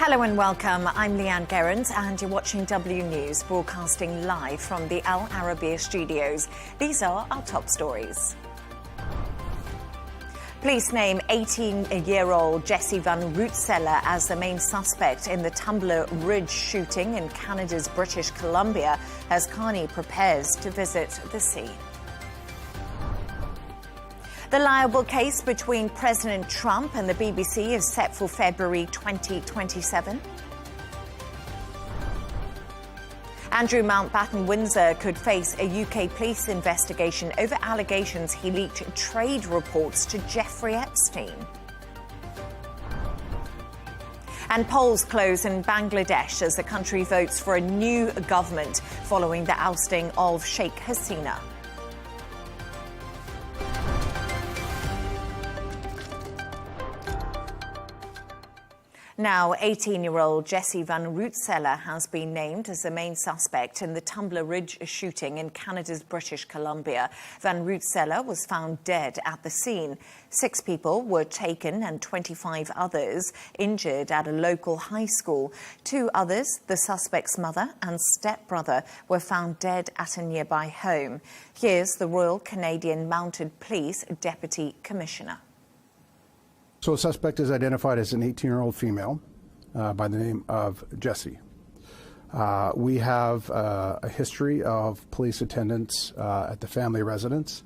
Hello and welcome. I'm Leigh Ann Gerrans and you're watching W News, broadcasting live from the Al Arabiya studios. These are our top stories. Police name 18-year-old Jesse Van Rootselaar as the main suspect in the Tumblr Ridge shooting in Canada's British Columbia as Carney prepares to visit the scene. The liable case between President Trump and the BBC is set for February 2027. Andrew Mountbatten Windsor could face a UK police investigation over allegations he leaked trade reports to Jeffrey Epstein. And polls close in Bangladesh as the country votes for a new government following the ousting of Sheikh Hasina. Now, 18-year-old Jesse Van Rootselaar has been named as the main suspect in the Tumblr Ridge shooting in Canada's British Columbia. Van Rootselaar was found dead at the scene. 6 people were taken and 25 others injured at a local high school. 2 others, the suspect's mother and stepbrother, were found dead at a nearby home. Here's the Royal Canadian Mounted Police Deputy Commissioner. So the suspect is identified as an 18-year-old female by the name of Jessie. We have a history of police attendance at the family residence.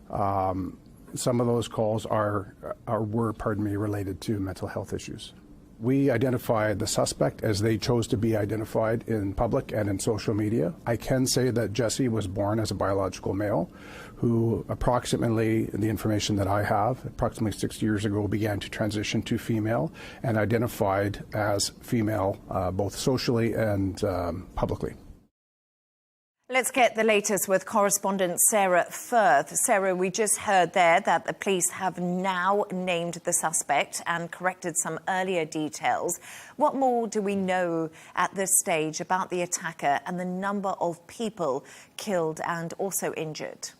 Some of those calls were related to mental health issues. We identified the suspect as they chose to be identified in public and in social media. I can say that Jesse was born as a biological male who approximately, the information that I have, approximately 6 years ago began to transition to female and identified as female both socially and publicly. Let's get the latest with correspondent Sarah Firth. Sarah, we just heard there that the police have now named the suspect and corrected some earlier details. What more do we know at this stage about the attacker and the number of people killed and also injured?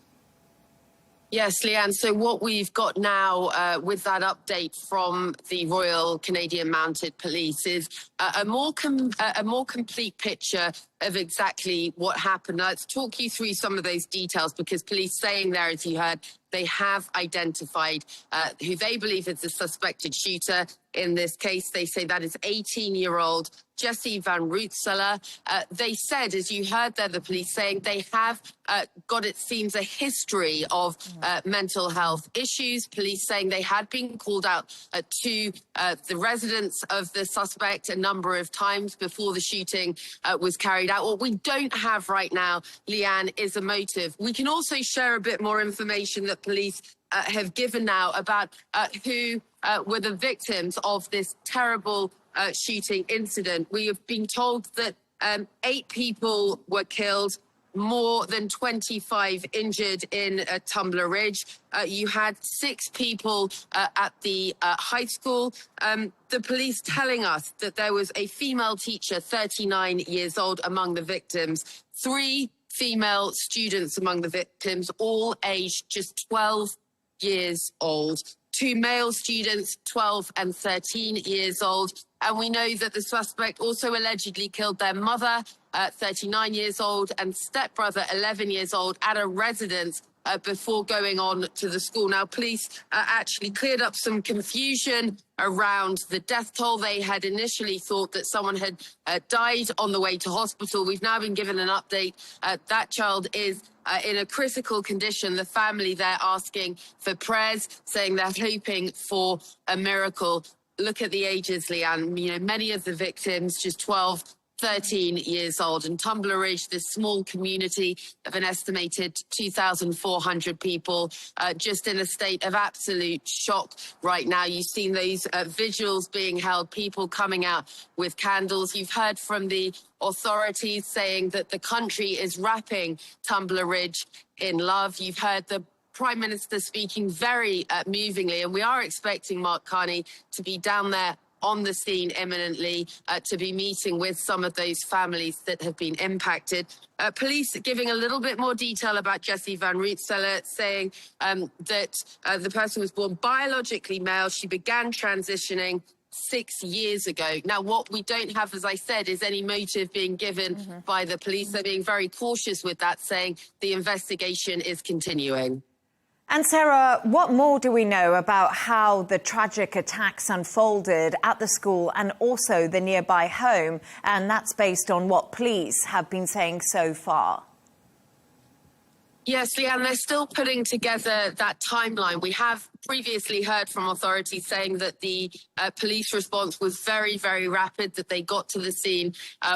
Yes, Leigh Ann. So what we've got now with that update from the Royal Canadian Mounted Police is a more complete picture of exactly what happened. Let's talk you through some of those details because police saying there, as you heard, they have identified who they believe is the suspected shooter. In this case, they say that is 18-year-old Jesse Van Rootselaar. They said, as you heard there, the police saying they have got, it seems, a history of mental health issues. Police saying they had been called out to the residence of the suspect a number of times before the shooting was carried out. What we don't have right now, Leigh Ann, is a motive. We can also share a bit more information that police have given now about who were the victims of this terrible shooting incident. We have been told that 8 people were killed, more than 25 injured in Tumblr Ridge. You had 6 people at the high school. The police telling us that there was a female teacher, 39 years old, among the victims. 3 female students among the victims, all aged just 12 years old. 2 male students, 12 and 13 years old. And we know that the suspect also allegedly killed their mother, 39 years old, and stepbrother, 11 years old, at a residence before going on to the school. Now, police actually cleared up some confusion around the death toll. They had initially thought that someone had died on the way to hospital. We've now been given an update. That child is in a critical condition. The family, they're asking for prayers, saying they're hoping for a miracle. Look at the ages, Leigh Ann. You know, many of the victims, just 12, 13 years old. And Tumblr Ridge, this small community of an estimated 2,400 people, just in a state of absolute shock right now. You've seen those vigils being held, people coming out with candles. You've heard from the authorities saying that the country is wrapping Tumblr Ridge in love. You've heard the Prime Minister speaking very movingly, and we are expecting Mark Carney to be down there on the scene imminently to be meeting with some of those families that have been impacted. Police giving a little bit more detail about Jesse Van Rootselaar, saying that the person was born biologically male. She began transitioning 6 years ago. Now, what we don't have, as I said, is any motive being given by the police. They're being very cautious with that, saying the investigation is continuing. And Sarah, what more do we know about how the tragic attacks unfolded at the school and also the nearby home? And that's based on what police have been saying so far. Yes, Leigh Ann, they're still putting together that timeline. We have previously heard from authorities saying that the police response was very, very rapid, that they got to the scene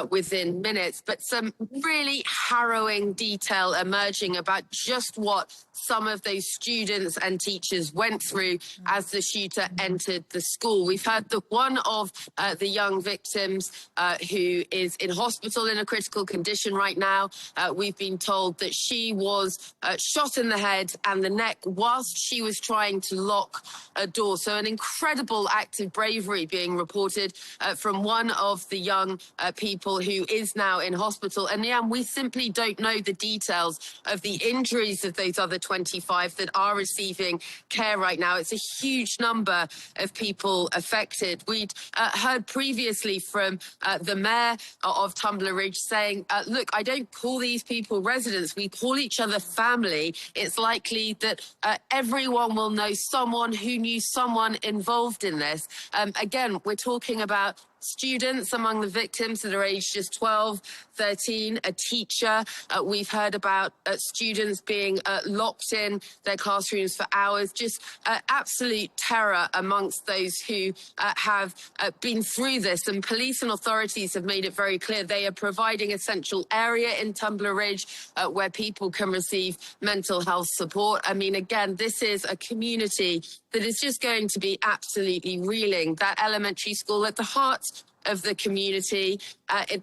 within minutes. But some really harrowing detail emerging about just what some of those students and teachers went through as the shooter entered the school. We've heard that one of the young victims who is in hospital in a critical condition right now, we've been told that she was shot in the head and the neck whilst she was trying to lock a door. So an incredible act of bravery being reported from one of the young people who is now in hospital. And yeah, we simply don't know the details of the injuries of those other 25 that are receiving care right now. It's a huge number of people affected. We'd heard previously from the mayor of Tumblr Ridge saying, look, I don't call these people residents, we call each other family. It's likely that everyone will know someone who knew someone involved in this. Again, we're talking about students among the victims that are aged just 12, 13, a teacher. We've heard about students being locked in their classrooms for hours, just absolute terror amongst those who have been through this. And police and authorities have made it very clear they are providing a central area in Tumblr Ridge where people can receive mental health support. I mean, again, this is a community that is just going to be absolutely reeling. That elementary school at the heart of the community.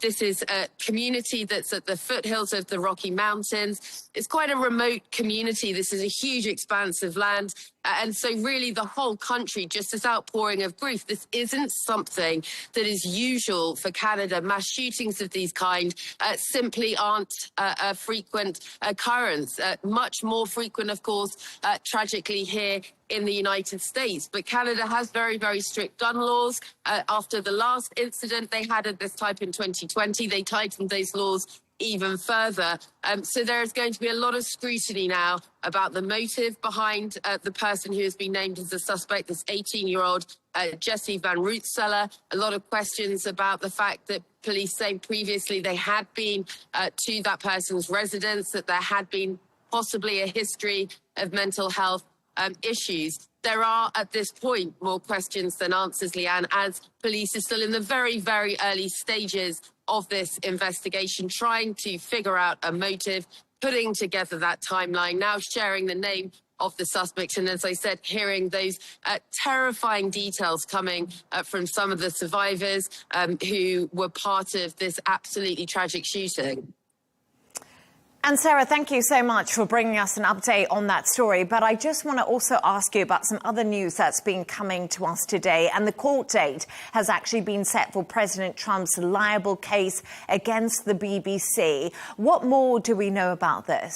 This is a community that's at the foothills of the Rocky Mountains. It's quite a remote community. This is a huge expanse of land. And so really the whole country, just this outpouring of grief, this isn't something that is usual for Canada. Mass shootings of these kind simply aren't a frequent occurrence. Much more frequent, of course, tragically here in the United States. But Canada has very, very strict gun laws. After the last incident they had of this type in 2020, they tightened those laws even further. So there is going to be a lot of scrutiny now about the motive behind the person who has been named as a suspect, this 18-year-old Jesse Van Rootseller. A lot of questions about the fact that police say previously they had been to that person's residence, that there had been possibly a history of mental health issues. There are, at this point, more questions than answers, Leigh Ann, as police is still in the very, very early stages of this investigation, trying to figure out a motive, putting together that timeline, now sharing the name of the suspect. And as I said, hearing those terrifying details coming from some of the survivors who were part of this absolutely tragic shooting. And Sarah, thank you so much for bringing us an update on that story. But I just want to also ask you about some other news that's been coming to us today. And the court date has actually been set for President Trump's libel case against the BBC. What more do we know about this?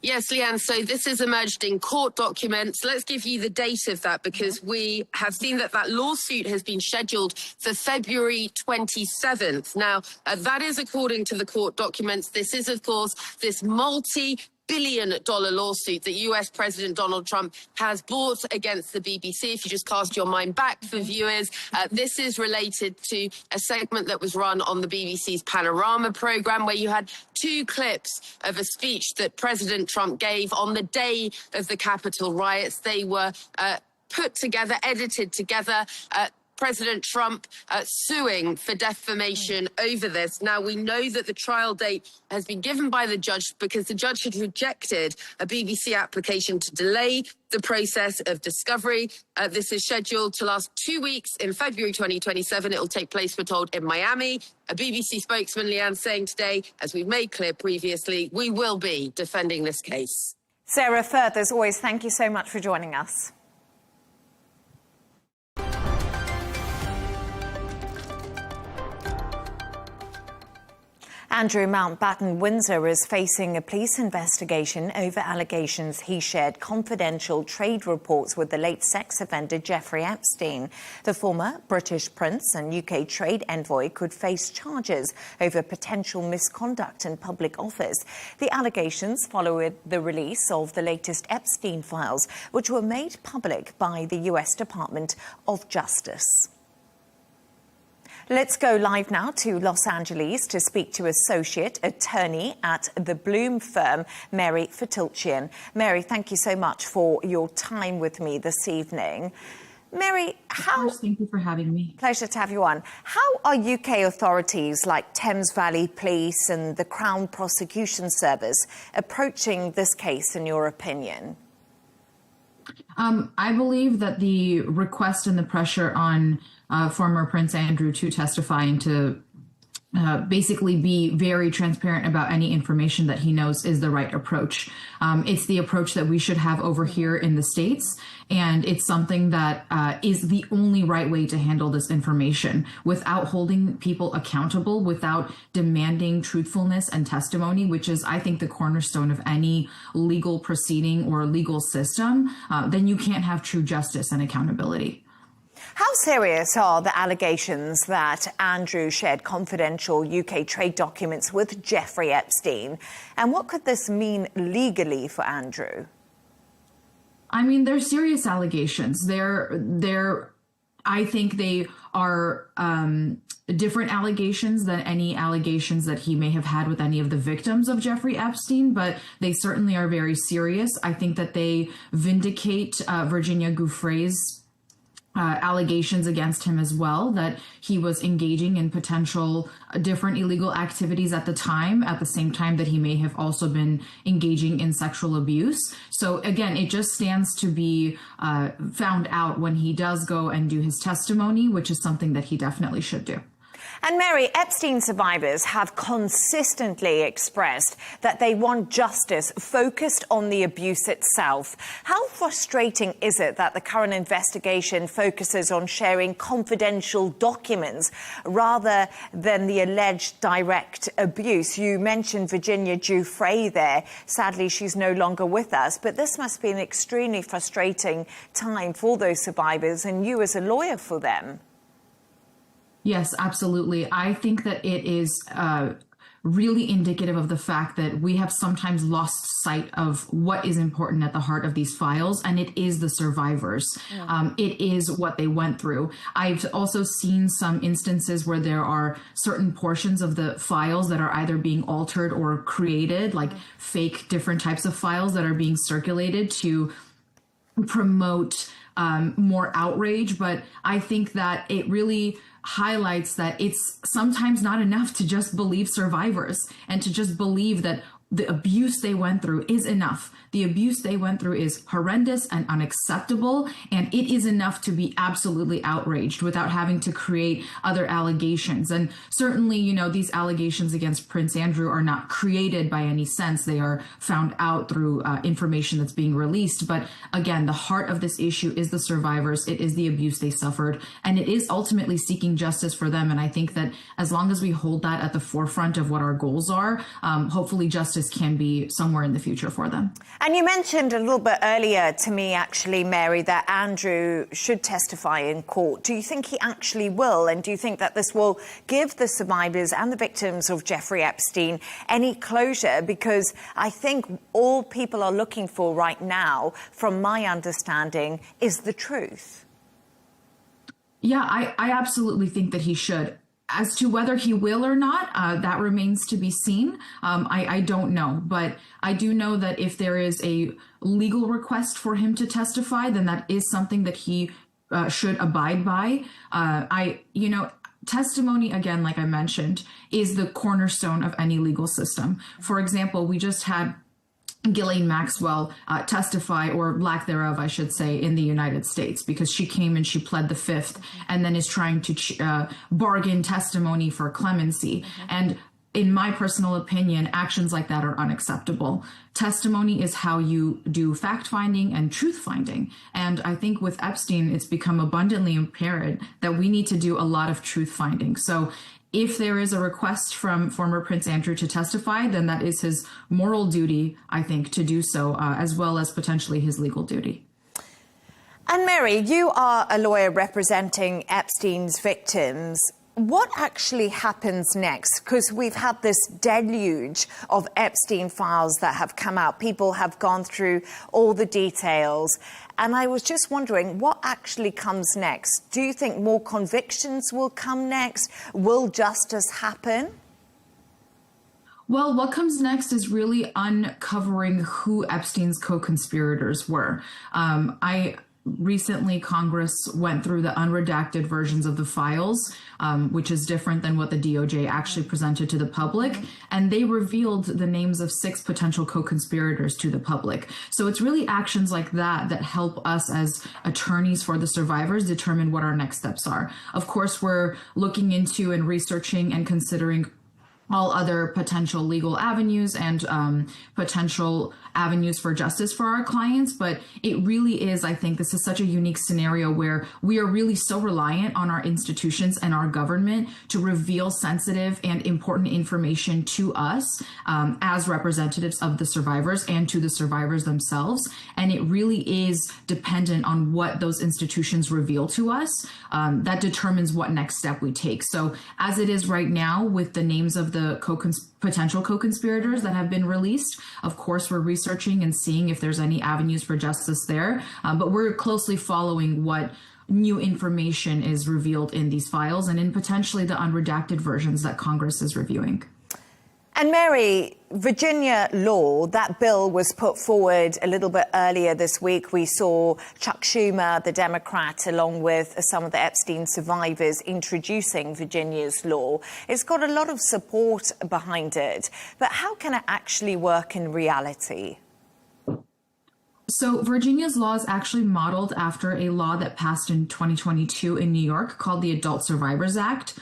Yes, Leigh Ann, so this has emerged in court documents. Let's give you the date of that, because we have seen that that lawsuit has been scheduled for February 27th. Now, that is according to the court documents. This is, of course, this multi-billion-dollar lawsuit that US President Donald Trump has brought against the BBC. If you just cast your mind back for viewers, this is related to a segment that was run on the BBC's Panorama program, where you had two clips of a speech that President Trump gave on the day of the Capitol riots. They were put together, edited together. President Trump suing for defamation over this. Now, we know that the trial date has been given by the judge because the judge had rejected a BBC application to delay the process of discovery. This is scheduled to last 2 weeks in February 2027. It will take place, we're told, in Miami. A BBC spokesman, Leigh Ann, saying today, as we've made clear previously, we will be defending this case. Sarah Firth, as always, thank you so much for joining us. Andrew Mountbatten Windsor is facing a police investigation over allegations he shared confidential trade reports with the late sex offender Jeffrey Epstein. The former British prince and UK trade envoy could face charges over potential misconduct in public office. The allegations follow the release of the latest Epstein files, which were made public by the US Department of Justice. Let's go live now to Los Angeles to speak to Associate Attorney at the Bloom firm, Mary Fatulchian. Mary, thank you so much for your time with me this evening. Mary, Of course, thank you for having me. Pleasure to have you on. How are UK authorities like Thames Valley Police and the Crown Prosecution Service approaching this case, in your opinion? I believe that the request and the pressure on former Prince Andrew to testify and to basically be very transparent about any information that he knows is the right approach. It's the approach that we should have over here in the States, and it's something that is the only right way to handle this information without holding people accountable, without demanding truthfulness and testimony, which is, I think, the cornerstone of any legal proceeding or legal system. Then you can't have true justice and accountability. How serious are the allegations that Andrew shared confidential UK trade documents with Jeffrey Epstein? And what could this mean legally for Andrew? I mean, they're serious allegations. I think they are different allegations than any allegations that he may have had with any of the victims of Jeffrey Epstein, but they certainly are very serious. I think that they vindicate Virginia Giuffre's allegations against him as well, that he was engaging in potential different illegal activities at the same time that he may have also been engaging in sexual abuse. So again, it just stands to be found out when he does go and do his testimony, which is something that he definitely should do. And Mary, Epstein survivors have consistently expressed that they want justice focused on the abuse itself. How frustrating is it that the current investigation focuses on sharing confidential documents rather than the alleged direct abuse? You mentioned Virginia Giuffre there. Sadly, she's no longer with us, but this must be an extremely frustrating time for those survivors and you as a lawyer for them. Yes, absolutely. I think that it is really indicative of the fact that we have sometimes lost sight of what is important at the heart of these files, and it is the survivors. It is what they went through. I've also seen some instances where there are certain portions of the files that are either being altered or created, like fake different types of files that are being circulated to promote more outrage. But I think that it really highlights that it's sometimes not enough to just believe survivors and to just believe that the abuse they went through is enough. The abuse they went through is horrendous and unacceptable, and it is enough to be absolutely outraged without having to create other allegations. And certainly, you know, these allegations against Prince Andrew are not created by any sense. They are found out through information that's being released. But again, the heart of this issue is the survivors. It is the abuse they suffered, and it is ultimately seeking justice for them. And I think that as long as we hold that at the forefront of what our goals are, hopefully justice can be somewhere in the future for them. And you mentioned a little bit earlier to me, actually, Mary, that Andrew should testify in court. Do you think he actually will? And do you think that this will give the survivors and the victims of Jeffrey Epstein any closure? Because I think all people are looking for right now, from my understanding, is the truth. Yeah, I absolutely think that he should. As to whether he will or not, that remains to be seen. I don't know, but I do know that if there is a legal request for him to testify, then that is something that he should abide by. Testimony, again, like I mentioned, is the cornerstone of any legal system. For example, we just had Ghislaine Maxwell testify, or lack thereof, I should say, in the United States, because she came and she pled the fifth and then is trying to bargain testimony for clemency. And in my personal opinion, actions like that are unacceptable. Testimony is how you do fact-finding and truth-finding. And I think with Epstein, it's become abundantly apparent that we need to do a lot of truth-finding. So if there is a request from former Prince Andrew to testify, then that is his moral duty, I think, to do so, as well as potentially his legal duty. And Mary, you are a lawyer representing Epstein's victims. What actually happens next? Because we've had this deluge of Epstein files that have come out. People have gone through all the details. And I was just wondering, what actually comes next? Do you think more convictions will come next? Will justice happen? Well, what comes next is really uncovering who Epstein's co-conspirators were. Recently, Congress went through the unredacted versions of the files, which is different than what the DOJ actually presented to the public, and they revealed the names of 6 potential co-conspirators to the public. So it's really actions like that that help us as attorneys for the survivors determine what our next steps are. Of course, we're looking into and researching and considering all other potential legal avenues and potential avenues for justice for our clients. But it really is, I think this is such a unique scenario where we are really so reliant on our institutions and our government to reveal sensitive and important information to us as representatives of the survivors and to the survivors themselves. And it really is dependent on what those institutions reveal to us that determines what next step we take. So as it is right now with the names of the potential co-conspirators that have been released, of course, we're researching and seeing if there's any avenues for justice there. But we're closely following what new information is revealed in these files and in potentially the unredacted versions that Congress is reviewing. And Mary, Virginia law, that bill was put forward a little bit earlier this week. We saw Chuck Schumer, the Democrat, along with some of the Epstein survivors, introducing Virginia's law. It's got a lot of support behind it. But how can it actually work in reality? So Virginia's law is actually modeled after a law that passed in 2022 in New York called the Adult Survivors Act.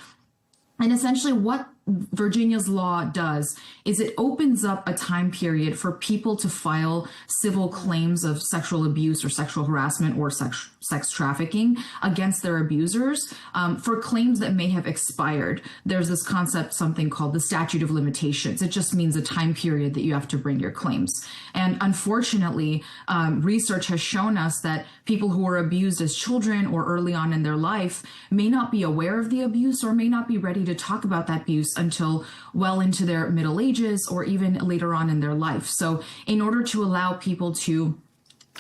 And essentially what Virginia's law does is it opens up a time period for people to file civil claims of sexual abuse or sexual harassment or sex trafficking against their abusers for claims that may have expired. There's this concept, something called the statute of limitations. It just means a time period that you have to bring your claims. And unfortunately, research has shown us that people who were abused as children or early on in their life may not be aware of the abuse or may not be ready to talk about that abuse until well into their middle ages or even later on in their life. So in order to allow people to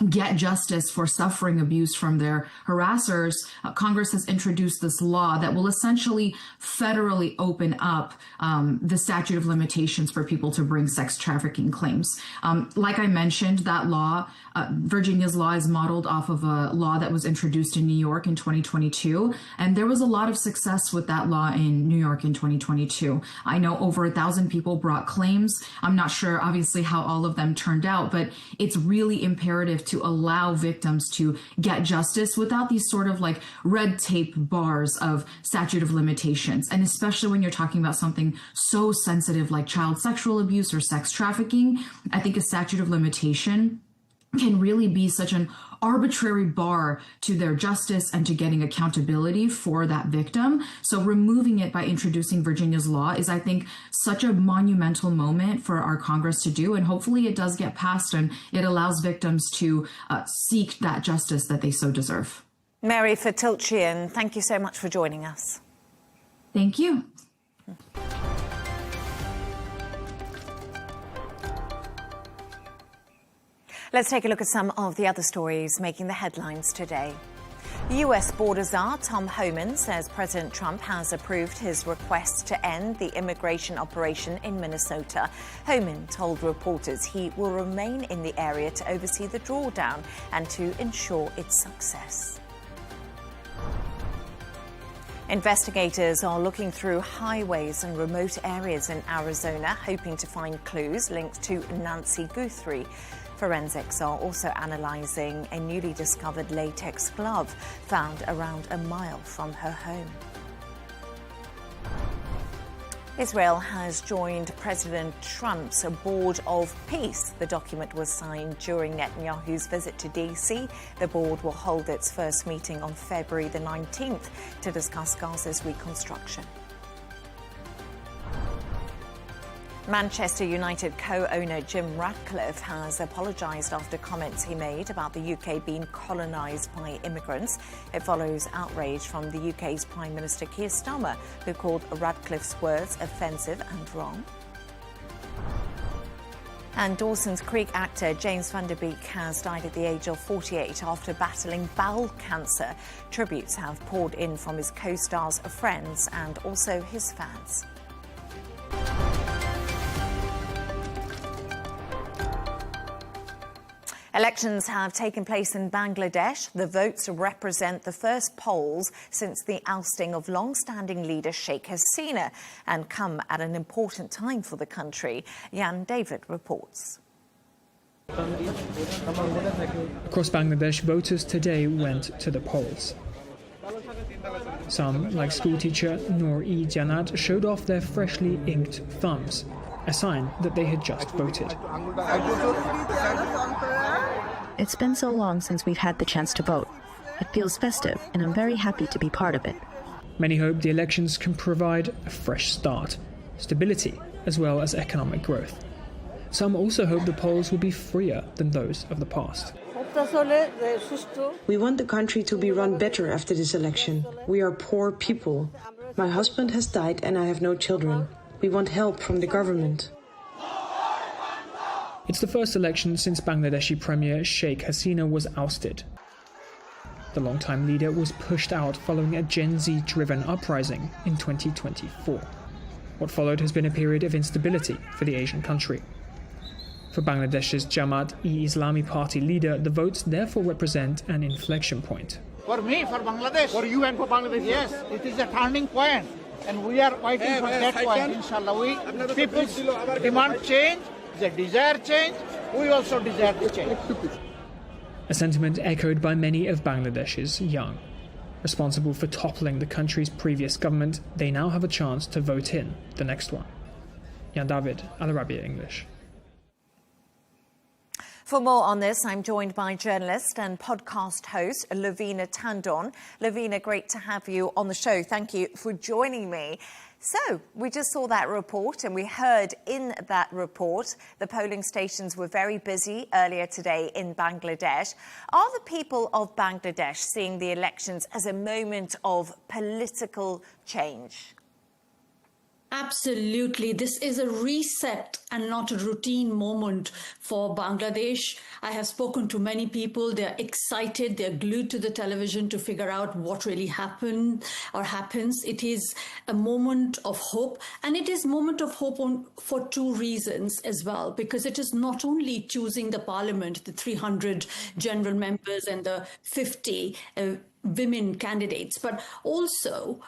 get justice for suffering abuse from their harassers, Congress has introduced this law that will essentially federally open up the statute of limitations for people to bring sex trafficking claims. Like I mentioned, that law, Virginia's law, is modeled off of a law that was introduced in New York in 2022. And there was a lot of success with that law in New York in 2022. I know over 1,000 people brought claims. I'm not sure, obviously, how all of them turned out, but it's really imperative to allow victims to get justice without these sort of like red tape bars of statute of limitations. And especially when you're talking about something so sensitive like child sexual abuse or sex trafficking, I think a statute of limitation can really be such an arbitrary bar to their justice and to getting accountability for that victim. So removing it by introducing Virginia's law is, I think, such a monumental moment for our Congress to do. And hopefully it does get passed and it allows victims to seek that justice that they so deserve. Mary Fatilchian, thank you so much for joining us. Thank you. Let's take a look at some of the other stories making the headlines today. US border czar Tom Homan says President Trump has approved his request to end the immigration operation in Minnesota. Homan told reporters he will remain in the area to oversee the drawdown and to ensure its success. Investigators are looking through highways and remote areas in Arizona, hoping to find clues linked to Nancy Guthrie. Forensics are also analysing a newly discovered latex glove found around a mile from her home. Israel has joined President Trump's Board of Peace. The document was signed during Netanyahu's visit to D.C. The board will hold its first meeting on February the 19th to discuss Gaza's reconstruction. Manchester United co-owner Jim Ratcliffe has apologised after comments he made about the UK being colonised by immigrants. It follows outrage from the UK's Prime Minister Keir Starmer, who called Ratcliffe's words offensive and wrong. And Dawson's Creek actor James Van Der Beek has died at the age of 48 after battling bowel cancer. Tributes have poured in from his co-stars, friends and also his fans. Elections have taken place in Bangladesh. The votes represent the first polls since the ousting of long-standing leader Sheikh Hasina and come at an important time for the country. Jan David reports. Across Bangladesh, voters today went to the polls. Some, like schoolteacher Noor-e Janat, showed off their freshly inked thumbs, a sign that they had just voted. It's been so long since we've had the chance to vote. It feels festive, and I'm very happy to be part of it. Many hope the elections can provide a fresh start, stability, as well as economic growth. Some also hope the polls will be freer than those of the past. We want the country to be run better after this election. We are poor people. My husband has died and I have no children. We want help from the government. It's the first election since Bangladeshi Premier Sheikh Hasina was ousted. The longtime leader was pushed out following a Gen Z-driven uprising in 2024. What followed has been a period of instability for the Asian country. For Bangladesh's Jamaat-e-Islami party leader, the votes therefore represent an inflection point. For me, for Bangladesh. For you and for Bangladesh. Yes, it is a turning point. And we are fighting for that point, inshallah. People demand change, they desire change, we also desire to change. A sentiment echoed by many of Bangladesh's young. Responsible for toppling the country's previous government, they now have a chance to vote in the next one. Jan David, Arabiya English. For more on this, I'm joined by journalist and podcast host Lavina Tandon. Lavina, great to have you on the show. Thank you for joining me. So, we just saw that report and we heard in that report the polling stations were very busy earlier today in Bangladesh. Are the people of Bangladesh seeing the elections as a moment of political change? Absolutely. This is a reset and not a routine moment for Bangladesh. I have spoken to many people. They're excited. They're glued to the television to figure out what really happened or happens. It is a moment of hope. And it is a moment of hope for two reasons as well, because it is not only choosing the parliament, the 300 general members and the 50 women candidates, but also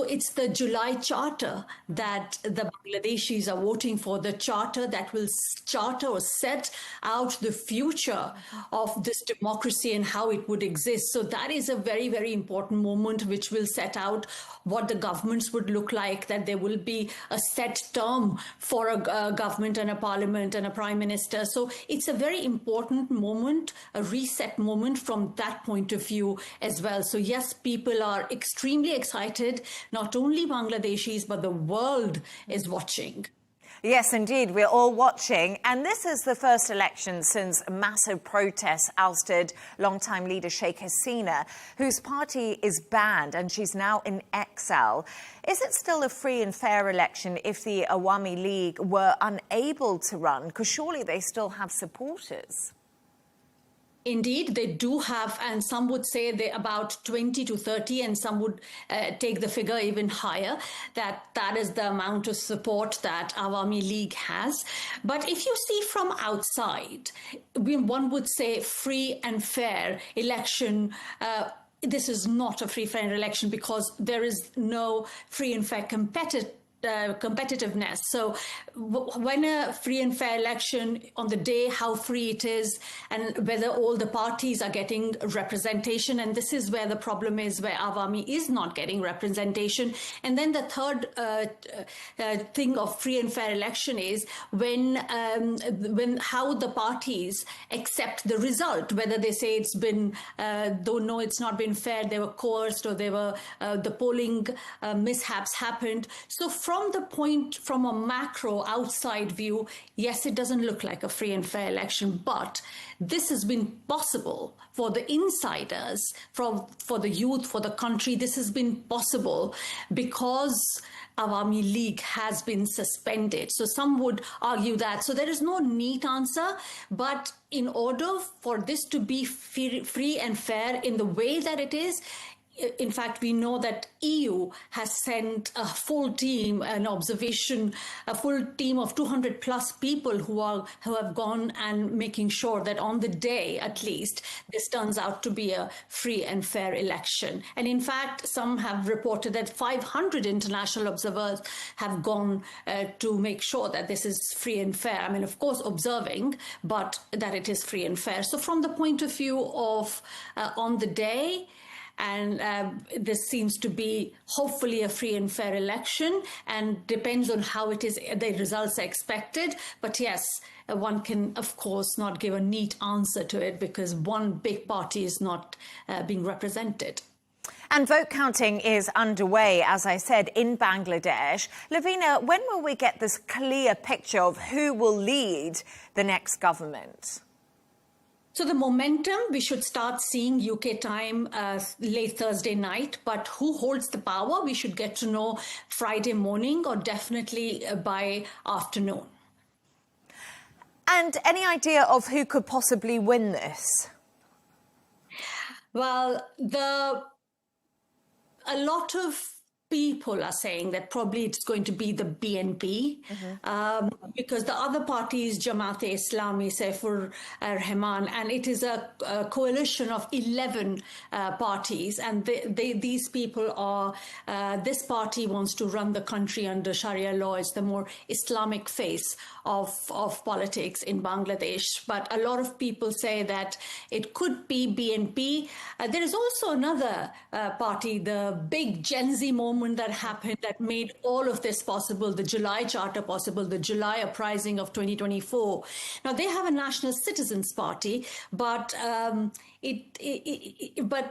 it's the July charter that the Bangladeshis are voting for, the charter that will charter or set out the future of this democracy and how it would exist. So that is a very, very important moment which will set out what the governments would look like, that there will be a set term for a government and a parliament and a prime minister. So it's a very important moment, a reset moment from that point of view as well. So yes, people are extremely excited. Not only Bangladeshis, but the world is watching. Yes, indeed. We're all watching. And this is the first election since massive protests ousted longtime leader Sheikh Hasina, whose party is banned and she's now in exile. Is it still a free and fair election if the Awami League were unable to run? Because surely they still have supporters. Indeed, they do have, and some would say they're about 20 to 30, and some would take the figure even higher, that is the amount of support that Awami League has. But if you see from outside, one would say free and fair election. This is not a free, fair election because there is no free and fair competitiveness. So when a free and fair election, on the day how free it is and whether all the parties are getting representation, and this is where the problem is, where Awami is not getting representation. And then the third thing of free and fair election is when how the parties accept the result, whether they say it's been though no, it's not been fair, they were coerced, or they were the polling mishaps happened. So from from a macro outside view, yes, it doesn't look like a free and fair election, but this has been possible for the insiders, for the youth, for the country. This has been possible because Awami League has been suspended. So some would argue that. So there is no neat answer, but in order for this to be free and fair in the way that it is, in fact, we know that EU has sent a full team, a full team of 200 plus people who have gone and making sure that on the day, at least, this turns out to be a free and fair election. And in fact, some have reported that 500 international observers have gone to make sure that this is free and fair. I mean, of course, observing, but that it is free and fair. So from the point of view of on the day, and this seems to be hopefully a free and fair election, and depends on how it is, the results are expected. But yes, one can, of course, not give a neat answer to it because one big party is not being represented. And vote counting is underway, as I said, in Bangladesh. Lavina, when will we get this clear picture of who will lead the next government? So the momentum, we should start seeing UK time late Thursday night, but who holds the power, we should get to know Friday morning or definitely by afternoon. And any idea of who could possibly win this? Well, a lot of people are saying that probably it's going to be the BNP because the other party is Jamaat-e-Islami, Saifur Rahman, and it is a coalition of 11 parties, and these people are, this party wants to run the country under Sharia law. It's the more Islamic face of politics in Bangladesh, but a lot of people say that it could be BNP. There is also another party, the big Gen Z moment that happened that made all of this possible, the July Charter possible, the July Uprising of 2024. Now, they have a National Citizens Party, but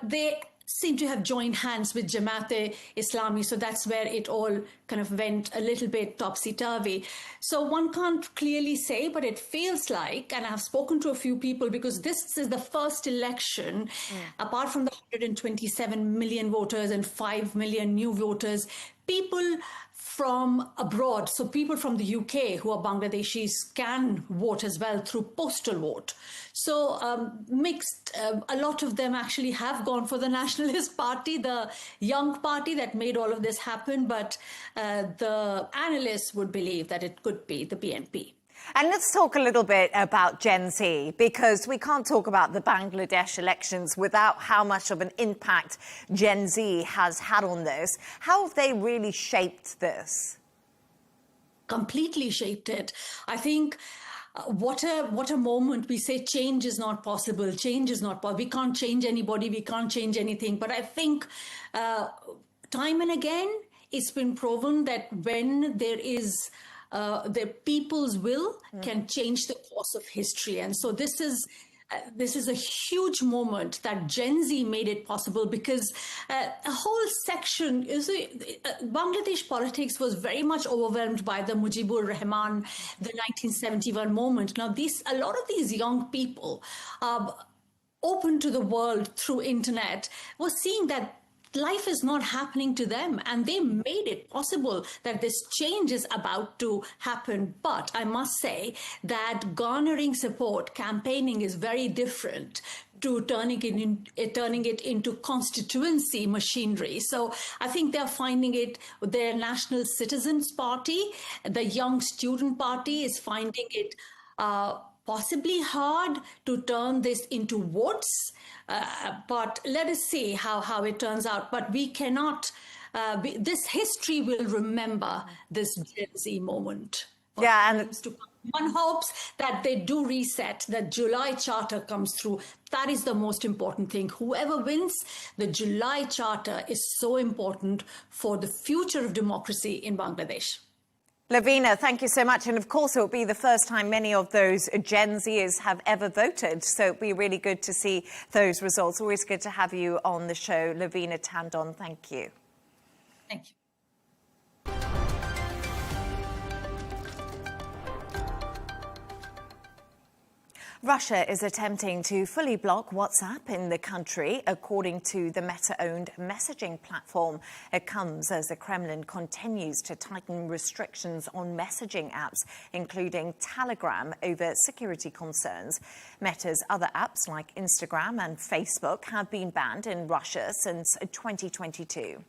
they seem to have joined hands with Jamaat-e-Islami, so that's where it all kind of went a little bit topsy-turvy. So one can't clearly say, but it feels like, and I've spoken to a few people, because this is the first election, apart from the 127 million voters and 5 million new voters, people from abroad, so people from the UK who are Bangladeshis can vote as well through postal vote. So mixed, a lot of them actually have gone for the Nationalist Party, the young party that made all of this happen, but the analysts would believe that it could be the BNP. And let's talk a little bit about Gen Z, because we can't talk about the Bangladesh elections without how much of an impact Gen Z has had on this. How have they really shaped this? Completely shaped it. I think what a moment. We say change is not possible. Change is not possible. We can't change anybody. We can't change anything. But I think time and again, it's been proven that when there is the people's will can change the course of history. And so this is a huge moment that Gen Z made it possible, because a whole section is Bangladesh politics was very much overwhelmed by the Mujibur Rahman, the 1971 moment. Now, a lot of these young people, open to the world through internet, were seeing that life is not happening to them, and they made it possible that this change is about to happen. But I must say that garnering support, campaigning is very different to turning it into constituency machinery. So I think they're finding it, their National Citizens Party, the Young Student Party is finding it possibly hard to turn this into votes, but let us see how it turns out. But we cannot, this history will remember this Gen Z moment. Yeah, and one hopes that they do reset, that July Charter comes through. That is the most important thing. Whoever wins, the July Charter is so important for the future of democracy in Bangladesh. Lavina, thank you so much. And of course, it will be the first time many of those Gen Zers have ever voted. So it'll be really good to see those results. Always good to have you on the show, Lavina Tandon. Thank you. Thank you. Russia is attempting to fully block WhatsApp in the country, according to the Meta-owned messaging platform. It comes as the Kremlin continues to tighten restrictions on messaging apps, including Telegram, over security concerns. Meta's other apps like Instagram and Facebook have been banned in Russia since 2022.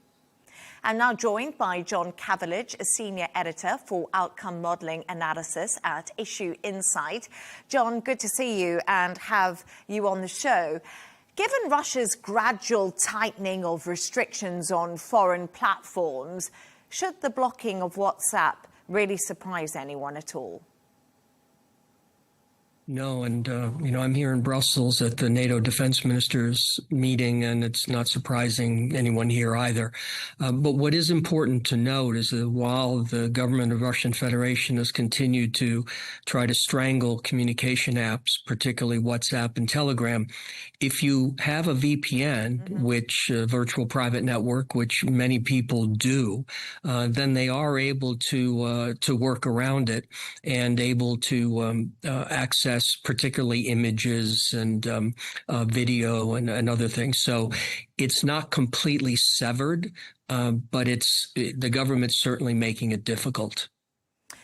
And now joined by John Cavelich, a senior editor for outcome modelling analysis at Issue Insight. John, good to see you and have you on the show. Given Russia's gradual tightening of restrictions on foreign platforms, should the blocking of WhatsApp really surprise anyone at all? No, and, I'm here in Brussels at the NATO defense ministers meeting, and it's not surprising anyone here either. But what is important to note is that while the government of Russian Federation has continued to try to strangle communication apps, particularly WhatsApp and Telegram, if you have a VPN, which virtual private network, which many people do, then they are able to work around it and able to access particularly images and video and other things. So it's not completely severed, but the government's certainly making it difficult.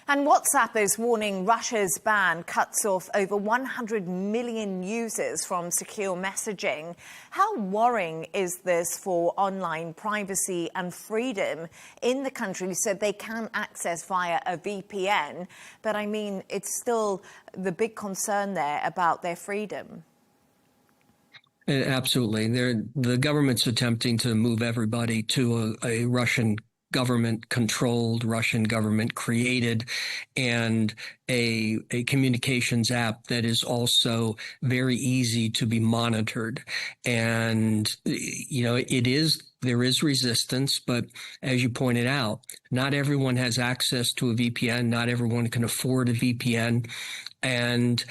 And WhatsApp is warning Russia's ban cuts off over 100 million users from secure messaging. How worrying is this for online privacy and freedom in the country? You said they can access via a VPN, but I mean, it's still the big concern there about their freedom. Absolutely. The government's attempting to move everybody to a Russian government-controlled, Russian government-created, and a communications app that is also very easy to be monitored. And, there is resistance, but as you pointed out, not everyone has access to a VPN. Not everyone can afford a VPN. And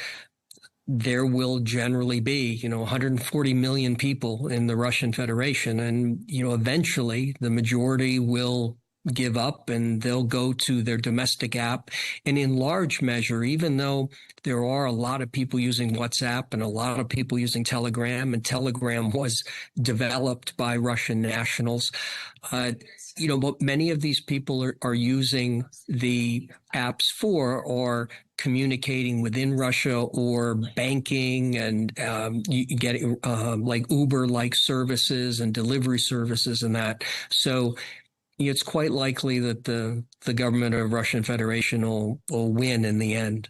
there will generally be, 140 million people in the Russian Federation. And, eventually the majority will give up and they'll go to their domestic app. And in large measure, even though there are a lot of people using WhatsApp and a lot of people using Telegram, and Telegram was developed by Russian nationals, what many of these people are using the apps for or communicating within Russia or banking and getting like Uber-like services and delivery services and that. So it's quite likely that the government of Russian Federation will win in the end.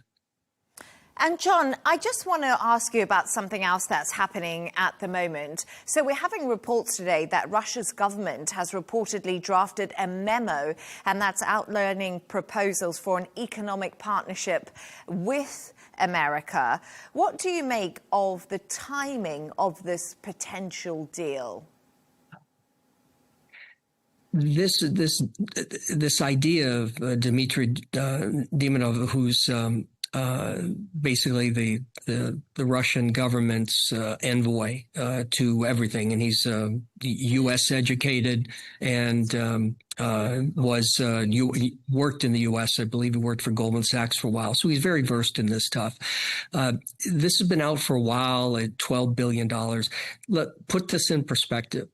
And John, I just want to ask you about something else that's happening at the moment. So we're having reports today that Russia's government has reportedly drafted a memo, and that's outlining proposals for an economic partnership with America. What do you make of the timing of this potential deal? This idea of Dmitry Demonov, who's basically the Russian government's envoy to everything, and he's U.S. educated and worked in the U.S. I believe he worked for Goldman Sachs for a while, so he's very versed in this stuff. This has been out for a while at $12 billion. Put this in perspective.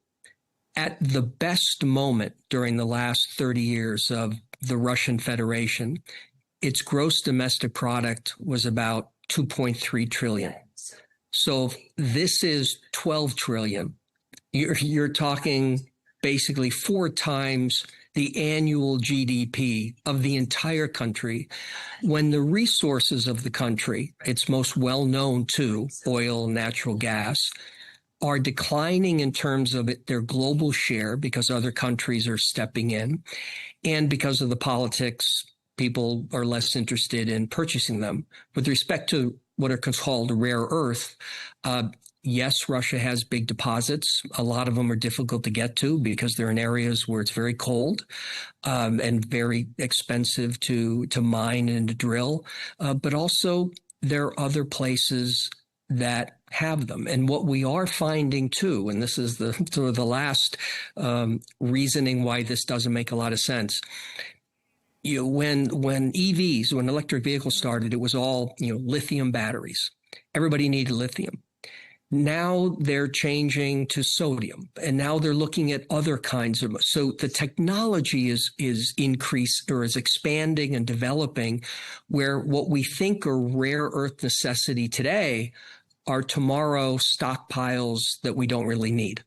At the best moment during the last 30 years of the Russian Federation, its gross domestic product was about 2.3 trillion. So if this is 12 trillion, you're talking basically 4 times the annual GDP of the entire country, when the resources of the country, it's most well known to oil, natural gas, are declining in terms of their global share because other countries are stepping in, and because of the politics, people are less interested in purchasing them. With respect to what are called rare earth, yes, Russia has big deposits. A lot of them are difficult to get to because they're in areas where it's very cold and very expensive to mine and to drill. But also there are other places that have them. And what we are finding too, and this is the last reasoning why this doesn't make a lot of sense. When EVs, when electric vehicles started, it was all, lithium batteries. everybody needed lithium. Now they're changing to sodium, and now they're looking at other kinds of. So the technology is increased or is expanding and developing, where what we think are rare earth necessity today are tomorrow stockpiles that we don't really need.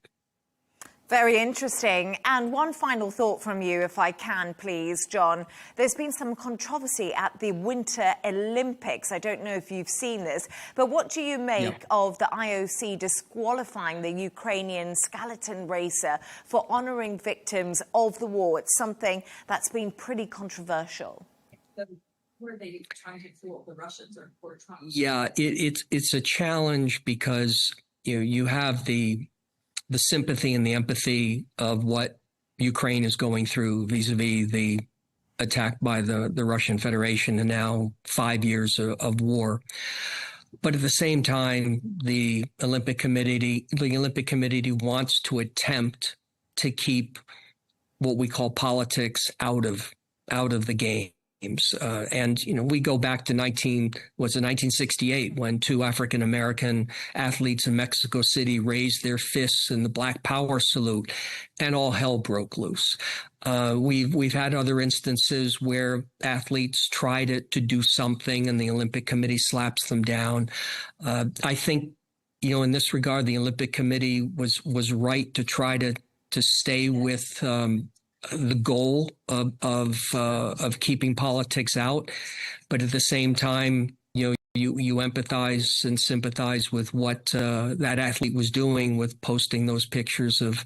Very interesting. And one final thought from you, if I can, please, John. There's been some controversy at the Winter Olympics. I don't know if you've seen this, but what do you make of the IOC disqualifying the Ukrainian skeleton racer for honoring victims of the war? It's something that's been pretty controversial. Were they trying to fool the Russians or Trump? Yeah, it's a challenge because you have the sympathy and the empathy of what Ukraine is going through vis-a-vis the attack by the Russian Federation and now 5 years of war. But at the same time, the Olympic Committee wants to attempt to keep what we call politics out of the game. And, we go back to 1968 when two African-American athletes in Mexico City raised their fists in the Black Power salute and all hell broke loose. We've had other instances where athletes try to do something and the Olympic Committee slaps them down. I think, in this regard, the Olympic Committee was right to try to stay with the goal of keeping politics out, but at the same time, you empathize and sympathize with what that athlete was doing with posting those pictures of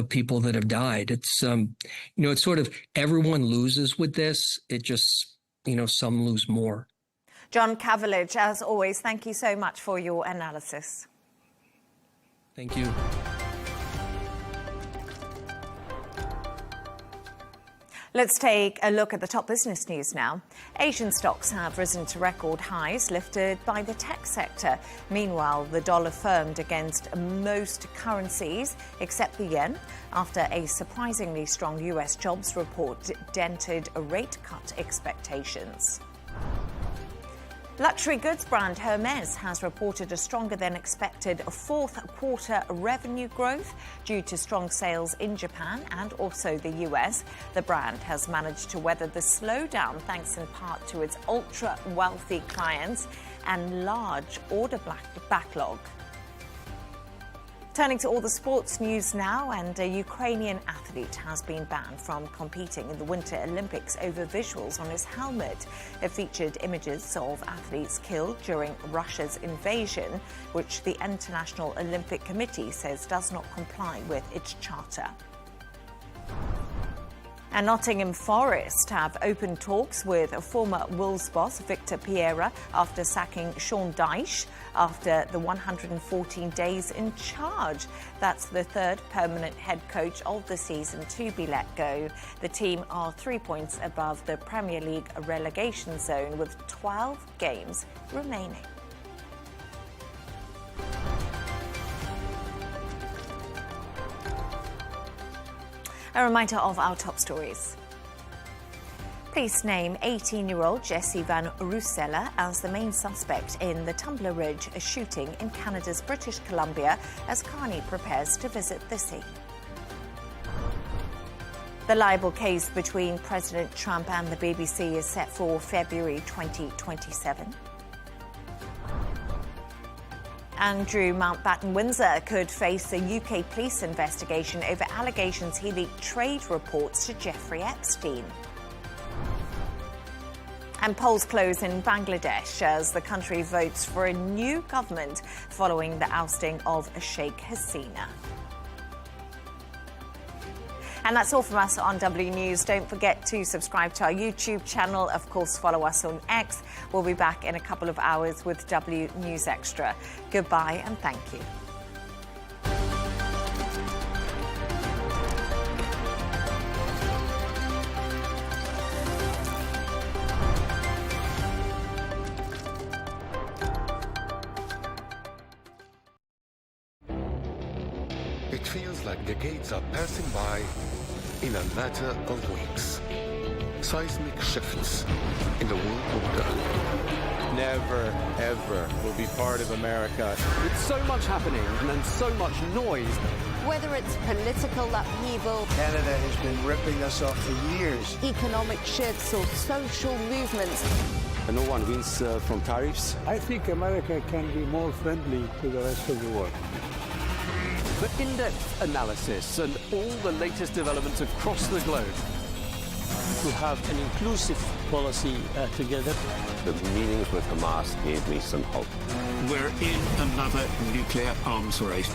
people that have died. It's it's sort of everyone loses with this. It just some lose more. John Cavillage, as always, thank you so much for your analysis. Thank you. Let's take a look at the top business news now. Asian stocks have risen to record highs, lifted by the tech sector. Meanwhile, the dollar firmed against most currencies except the yen after a surprisingly strong US jobs report dented rate cut expectations. Luxury goods brand Hermes has reported a stronger than expected fourth quarter revenue growth due to strong sales in Japan and also the US. The brand has managed to weather the slowdown thanks in part to its ultra wealthy clients and large order backlog. Turning to all the sports news now, and a Ukrainian athlete has been banned from competing in the Winter Olympics over visuals on his helmet. It featured images of athletes killed during Russia's invasion, which the International Olympic Committee says does not comply with its charter. And Nottingham Forest have opened talks with former Wolves boss Victor Pereira after sacking Sean Dyche after the 114 days in charge. That's the third permanent head coach of the season to be let go. The team are 3 points above the Premier League relegation zone with 12 games remaining. A reminder of our top stories. Police name 18-year-old Jesse Van Russella as the main suspect in the Tumblr Ridge shooting in Canada's British Columbia as Carney prepares to visit the scene. The libel case between President Trump and the BBC is set for February 2027. Andrew Mountbatten Windsor could face a UK police investigation over allegations he leaked trade reports to Jeffrey Epstein. And polls close in Bangladesh as the country votes for a new government following the ousting of Sheikh Hasina. And that's all from us on W News. Don't forget to subscribe to our YouTube channel. Of course, follow us on X. We'll be back in a couple of hours with W News Extra. Goodbye and thank you. It feels like decades are passing by in a matter of weeks. Seismic shifts in the world order. never, ever will be part of America. With so much happening and so much noise. Whether it's political upheaval, Canada has been ripping us off for years. Economic shifts or social movements. And no one wins from tariffs. I think America can be more friendly to the rest of the world. The in-depth analysis and all the latest developments across the globe. To have an inclusive policy together. The meetings with Hamas gave me some hope. We're in another nuclear arms race.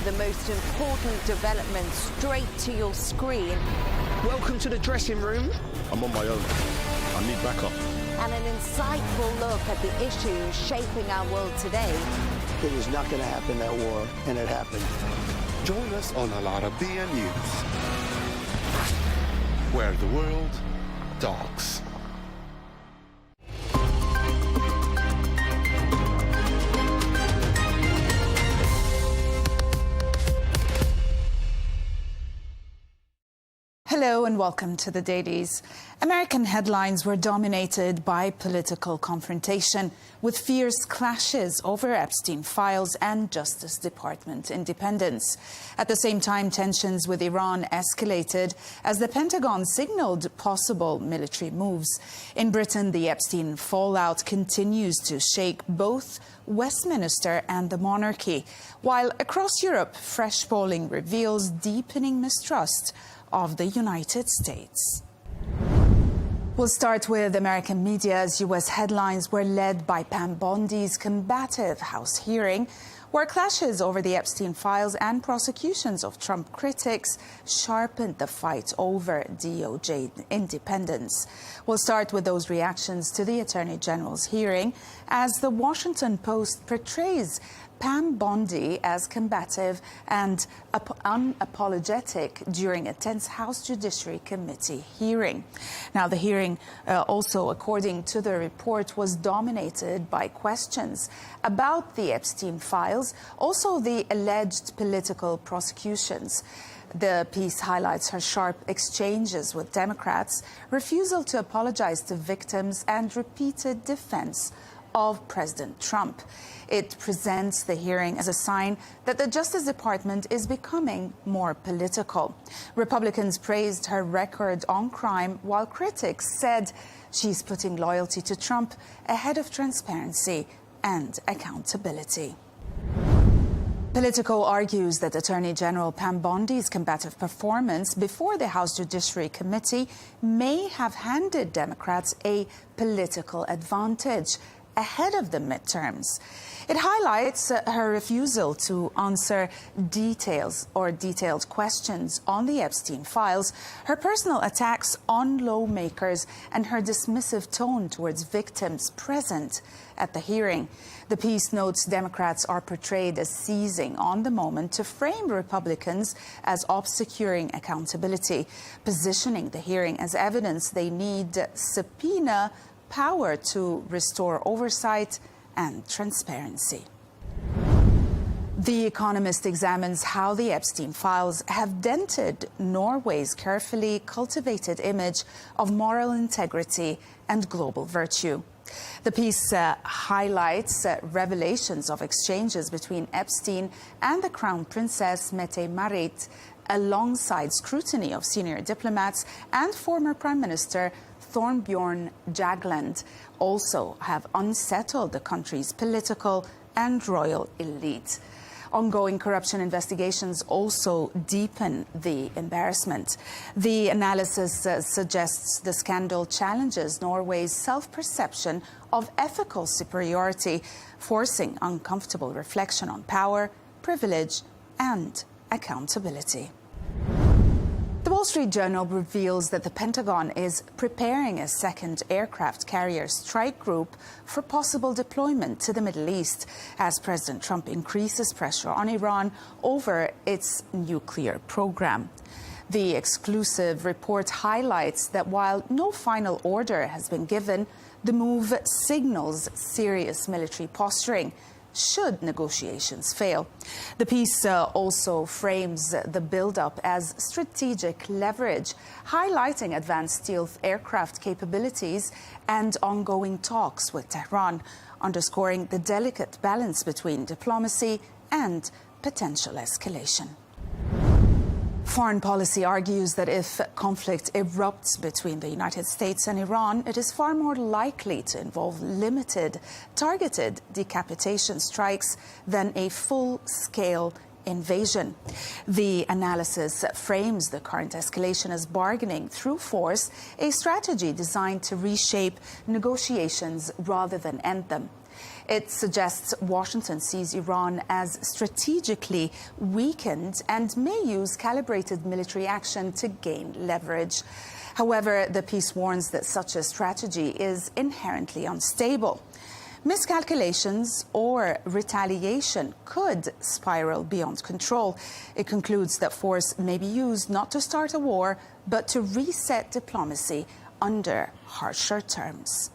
The most important development straight to your screen. Welcome to the dressing room. I'm on my own. I need backup. And an insightful look at the issues shaping our world today. It was not going to happen, that war, and it happened. Join us on Arabiya News, where the world talks. Hello and welcome to the Dailies. American headlines were dominated by political confrontation, with fierce clashes over Epstein files and Justice Department independence. At the same time, tensions with Iran escalated as the Pentagon signaled possible military moves. In Britain, the Epstein fallout continues to shake both Westminster and the monarchy, while across Europe, fresh polling reveals deepening mistrust of the United States. We'll start with American media, as U.S. headlines were led by Pam Bondi's combative House hearing, where clashes over the Epstein files and prosecutions of Trump critics sharpened the fight over DOJ independence. We'll start with those reactions to the Attorney General's hearing, as the Washington Post portrays Pam Bondi as combative and unapologetic during a tense House Judiciary Committee hearing. Now, the hearing also, according to the report, was dominated by questions about the Epstein files, also the alleged political prosecutions. The piece highlights her sharp exchanges with Democrats, refusal to apologize to victims, and repeated defense of President Trump. It presents the hearing as a sign that the Justice Department is becoming more political. Republicans praised her record on crime, while critics said she's putting loyalty to Trump ahead of transparency and accountability. Politico argues that Attorney General Pam Bondi's combative performance before the House Judiciary Committee may have handed Democrats a political advantage ahead of the midterms. It highlights her refusal to answer detailed questions on the Epstein files, her personal attacks on lawmakers, and her dismissive tone towards victims present at the hearing. The piece notes Democrats are portrayed as seizing on the moment to frame Republicans as obscuring accountability, positioning the hearing as evidence they need subpoena power to restore oversight and transparency. The Economist examines how the Epstein files have dented Norway's carefully cultivated image of moral integrity and global virtue. The piece highlights revelations of exchanges between Epstein and the Crown Princess Mette-Marit, alongside scrutiny of senior diplomats and former Prime Minister Thorbjørn Jagland, also have unsettled the country's political and royal elite. Ongoing corruption investigations also deepen the embarrassment. The analysis suggests the scandal challenges Norway's self-perception of ethical superiority, forcing uncomfortable reflection on power, privilege, and accountability. The Wall Street Journal reveals that the Pentagon is preparing a second aircraft carrier strike group for possible deployment to the Middle East as President Trump increases pressure on Iran over its nuclear program. The exclusive report highlights that while no final order has been given, the move signals serious military posturing, should negotiations fail. The piece also frames the build-up as strategic leverage, highlighting advanced stealth aircraft capabilities and ongoing talks with Tehran, underscoring the delicate balance between diplomacy and potential escalation. Foreign policy argues that if conflict erupts between the United States and Iran, it is far more likely to involve limited, targeted decapitation strikes than a full-scale invasion. The analysis frames the current escalation as bargaining through force, a strategy designed to reshape negotiations rather than end them. It suggests Washington sees Iran as strategically weakened and may use calibrated military action to gain leverage. However, the piece warns that such a strategy is inherently unstable. Miscalculations or retaliation could spiral beyond control. It concludes that force may be used not to start a war, but to reset diplomacy under harsher terms.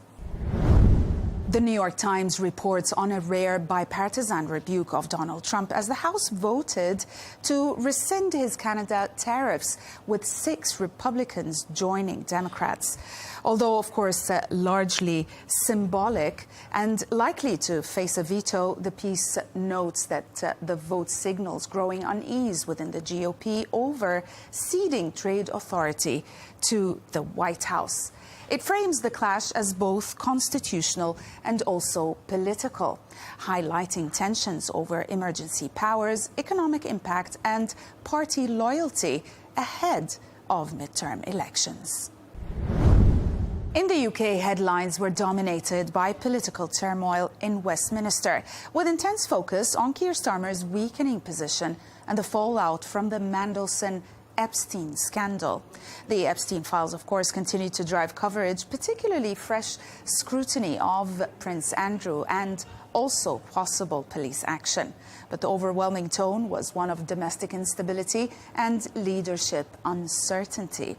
The New York Times reports on a rare bipartisan rebuke of Donald Trump as the House voted to rescind his Canada tariffs, with 6 Republicans joining Democrats. Although, of course, largely symbolic and likely to face a veto, the piece notes that the vote signals growing unease within the GOP over ceding trade authority to the White House. It frames the clash as both constitutional and also political, highlighting tensions over emergency powers, economic impact, and party loyalty ahead of midterm elections. In the UK, headlines were dominated by political turmoil in Westminster, with intense focus on Keir Starmer's weakening position and the fallout from the Epstein scandal. The Epstein files, of course, continue to drive coverage, particularly fresh scrutiny of Prince Andrew and also possible police action. But the overwhelming tone was one of domestic instability and leadership uncertainty.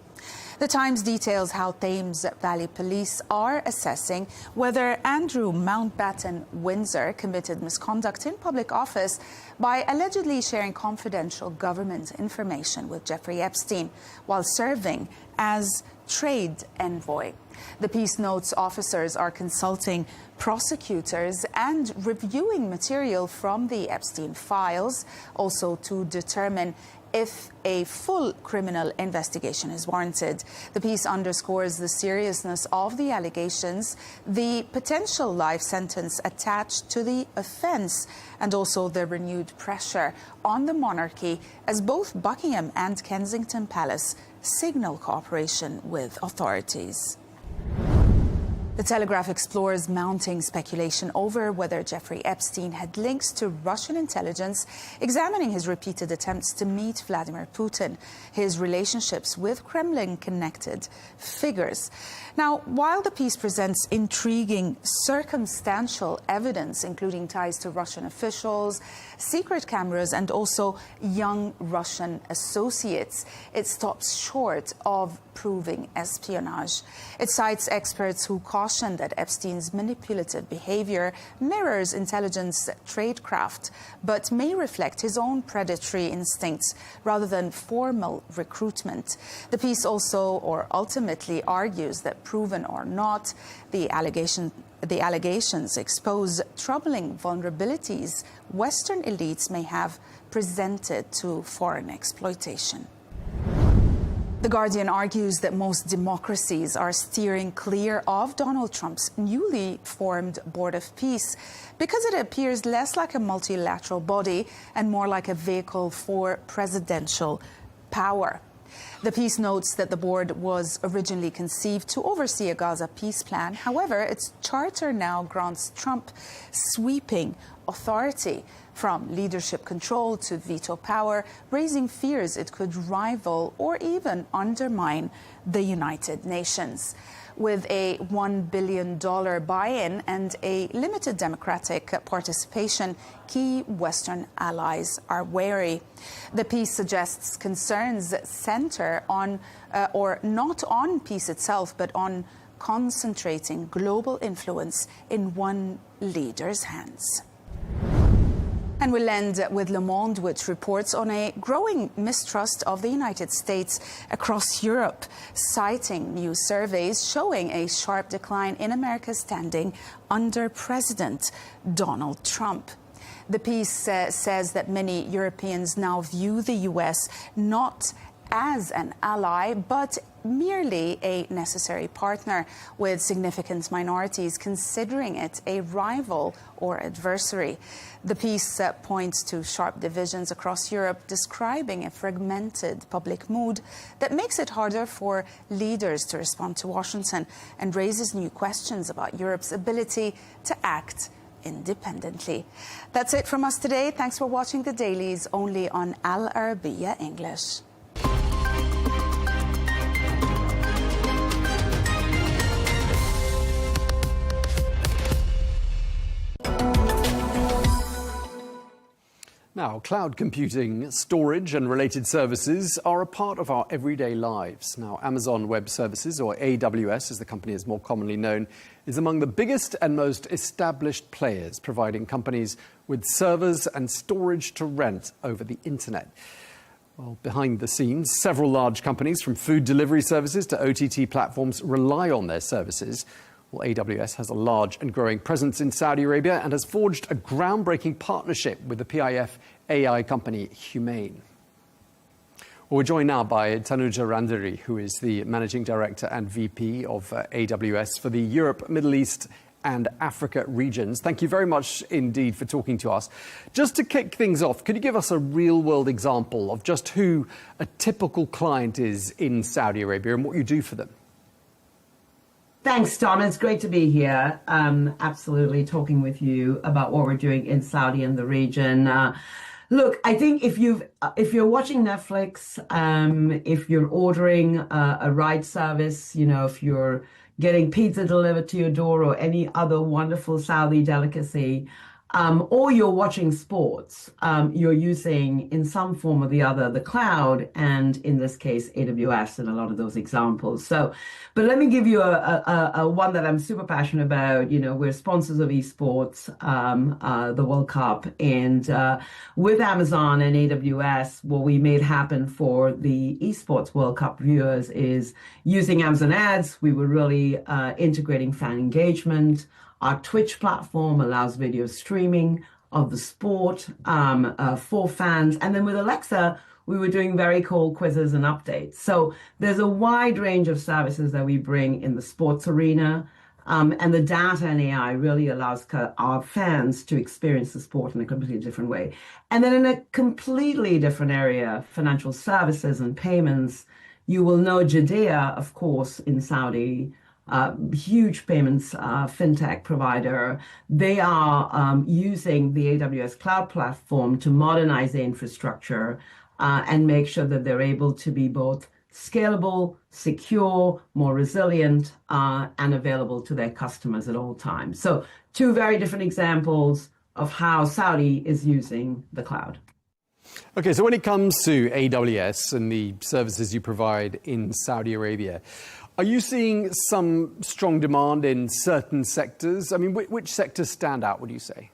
The Times details how Thames Valley Police are assessing whether Andrew Mountbatten Windsor committed misconduct in public office by allegedly sharing confidential government information with Jeffrey Epstein while serving as trade envoy. The piece notes officers are consulting prosecutors and reviewing material from the Epstein files, also to determine if a full criminal investigation is warranted. The piece underscores the seriousness of the allegations, the potential life sentence attached to the offence, and also the renewed pressure on the monarchy as both Buckingham and Kensington Palace signal cooperation with authorities. The Telegraph explores mounting speculation over whether Jeffrey Epstein had links to Russian intelligence, examining his repeated attempts to meet Vladimir Putin, his relationships with Kremlin-connected figures. Now, while the piece presents intriguing circumstantial evidence, including ties to Russian officials, secret cameras, and also young Russian associates, it stops short of proving espionage. It cites experts who caution that Epstein's manipulative behavior mirrors intelligence tradecraft, but may reflect his own predatory instincts rather than formal recruitment. The piece also, or ultimately, argues that, proven or not, the allegations expose troubling vulnerabilities Western elites may have presented to foreign exploitation. The Guardian argues that most democracies are steering clear of Donald Trump's newly formed Board of Peace because it appears less like a multilateral body and more like a vehicle for presidential power. The piece notes that the board was originally conceived to oversee a Gaza peace plan. However, its charter now grants Trump sweeping authority, from leadership control to veto power, raising fears it could rival or even undermine the United Nations. With a $1 billion buy-in and a limited democratic participation, key Western allies are wary. The piece suggests concerns center on, or not on peace itself, but on concentrating global influence in one leader's hands. And we'll end with Le Monde, which reports on a growing mistrust of the United States across Europe, citing new surveys showing a sharp decline in America's standing under President Donald Trump. The piece says that many Europeans now view the US not as an ally, but merely a necessary partner, with significant minorities considering it a rival or adversary. The piece points to sharp divisions across Europe, describing a fragmented public mood that makes it harder for leaders to respond to Washington and raises new questions about Europe's ability to act independently. That's it from us today. Thanks for watching the dailies only on Al Arabiya English. Now, cloud computing, storage and related services are a part of our everyday lives. Now, Amazon Web Services, or AWS as the company is more commonly known, is among the biggest and most established players, providing companies with servers and storage to rent over the internet. Well, behind the scenes, several large companies, from food delivery services to OTT platforms, rely on their services. Well, AWS has a large and growing presence in Saudi Arabia and has forged a groundbreaking partnership with the PIF AI company Humane. Well, we're joined now by Tanuja Randari, who is the Managing Director and VP of AWS for the Europe, Middle East and Africa regions. Thank you very much indeed for talking to us. Just to kick things off, could you give us a real-world example of just who a typical client is in Saudi Arabia and what you do for them? Thanks, Tom. It's great to be here. Absolutely talking with you about what we're doing in Saudi and the region. Look, I think if you're watching Netflix, if you're ordering a ride service, if you're getting pizza delivered to your door or any other wonderful Saudi delicacy, or you're watching sports, you're using in some form or the other the cloud, and in this case AWS in a lot of those examples. But let me give you a one that I'm super passionate about. We're sponsors of esports, the World Cup, and with Amazon and AWS, what we made happen for the esports World Cup viewers is using Amazon Ads. We were really integrating fan engagement. Our Twitch platform allows video streaming of the sport for fans. And then with Alexa, we were doing very cool quizzes and updates. So there's a wide range of services that we bring in the sports arena. And the data and AI really allows our fans to experience the sport in a completely different way. And then in a completely different area, financial services and payments, you will know Judea, of course, in Saudi, huge payments fintech provider. They are using the AWS cloud platform to modernize the infrastructure and make sure that they're able to be both scalable, secure, more resilient, and available to their customers at all times. So two very different examples of how Saudi is using the cloud. Okay, so when it comes to AWS and the services you provide in Saudi Arabia, are you seeing some strong demand in certain sectors? I mean, which sectors stand out, would you say?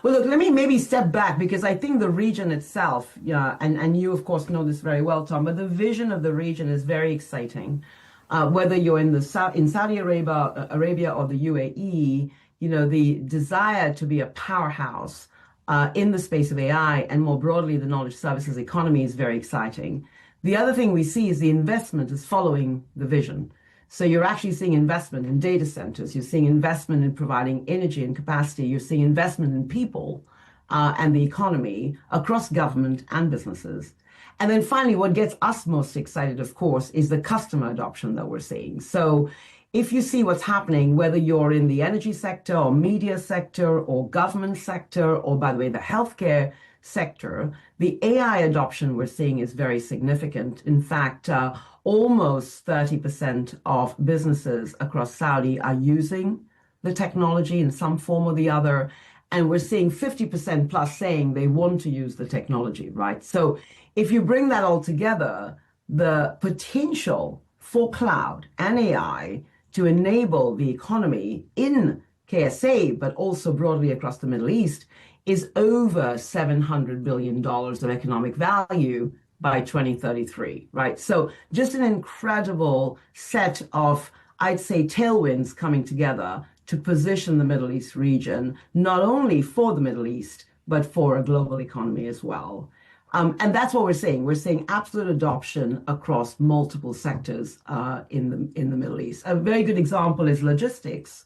Well, look, let me maybe step back, because I think the region itself, and you, of course, know this very well, Tom, but the vision of the region is very exciting. Whether you're in Saudi Arabia or the UAE, the desire to be a powerhouse in the space of AI and more broadly the knowledge services economy is very exciting. The other thing we see is the investment is following the vision. So you're actually seeing investment in data centers. You're seeing investment in providing energy and capacity. You're seeing investment in people and the economy across government and businesses. And then finally, what gets us most excited, of course, is the customer adoption that we're seeing. So if you see what's happening, whether you're in the energy sector or media sector or government sector, or by the way, the healthcare sector, the AI adoption we're seeing is very significant. In fact, almost 30% of businesses across Saudi are using the technology in some form or the other. And we're seeing 50% plus saying they want to use the technology, right? So if you bring that all together, the potential for cloud and AI to enable the economy in KSA, but also broadly across the Middle East, is over $700 billion of economic value by 2033, right? So just an incredible set of, I'd say, tailwinds coming together to position the Middle East region, not only for the Middle East, but for a global economy as well. And that's what we're seeing. We're seeing absolute adoption across multiple sectors in the Middle East. A very good example is logistics.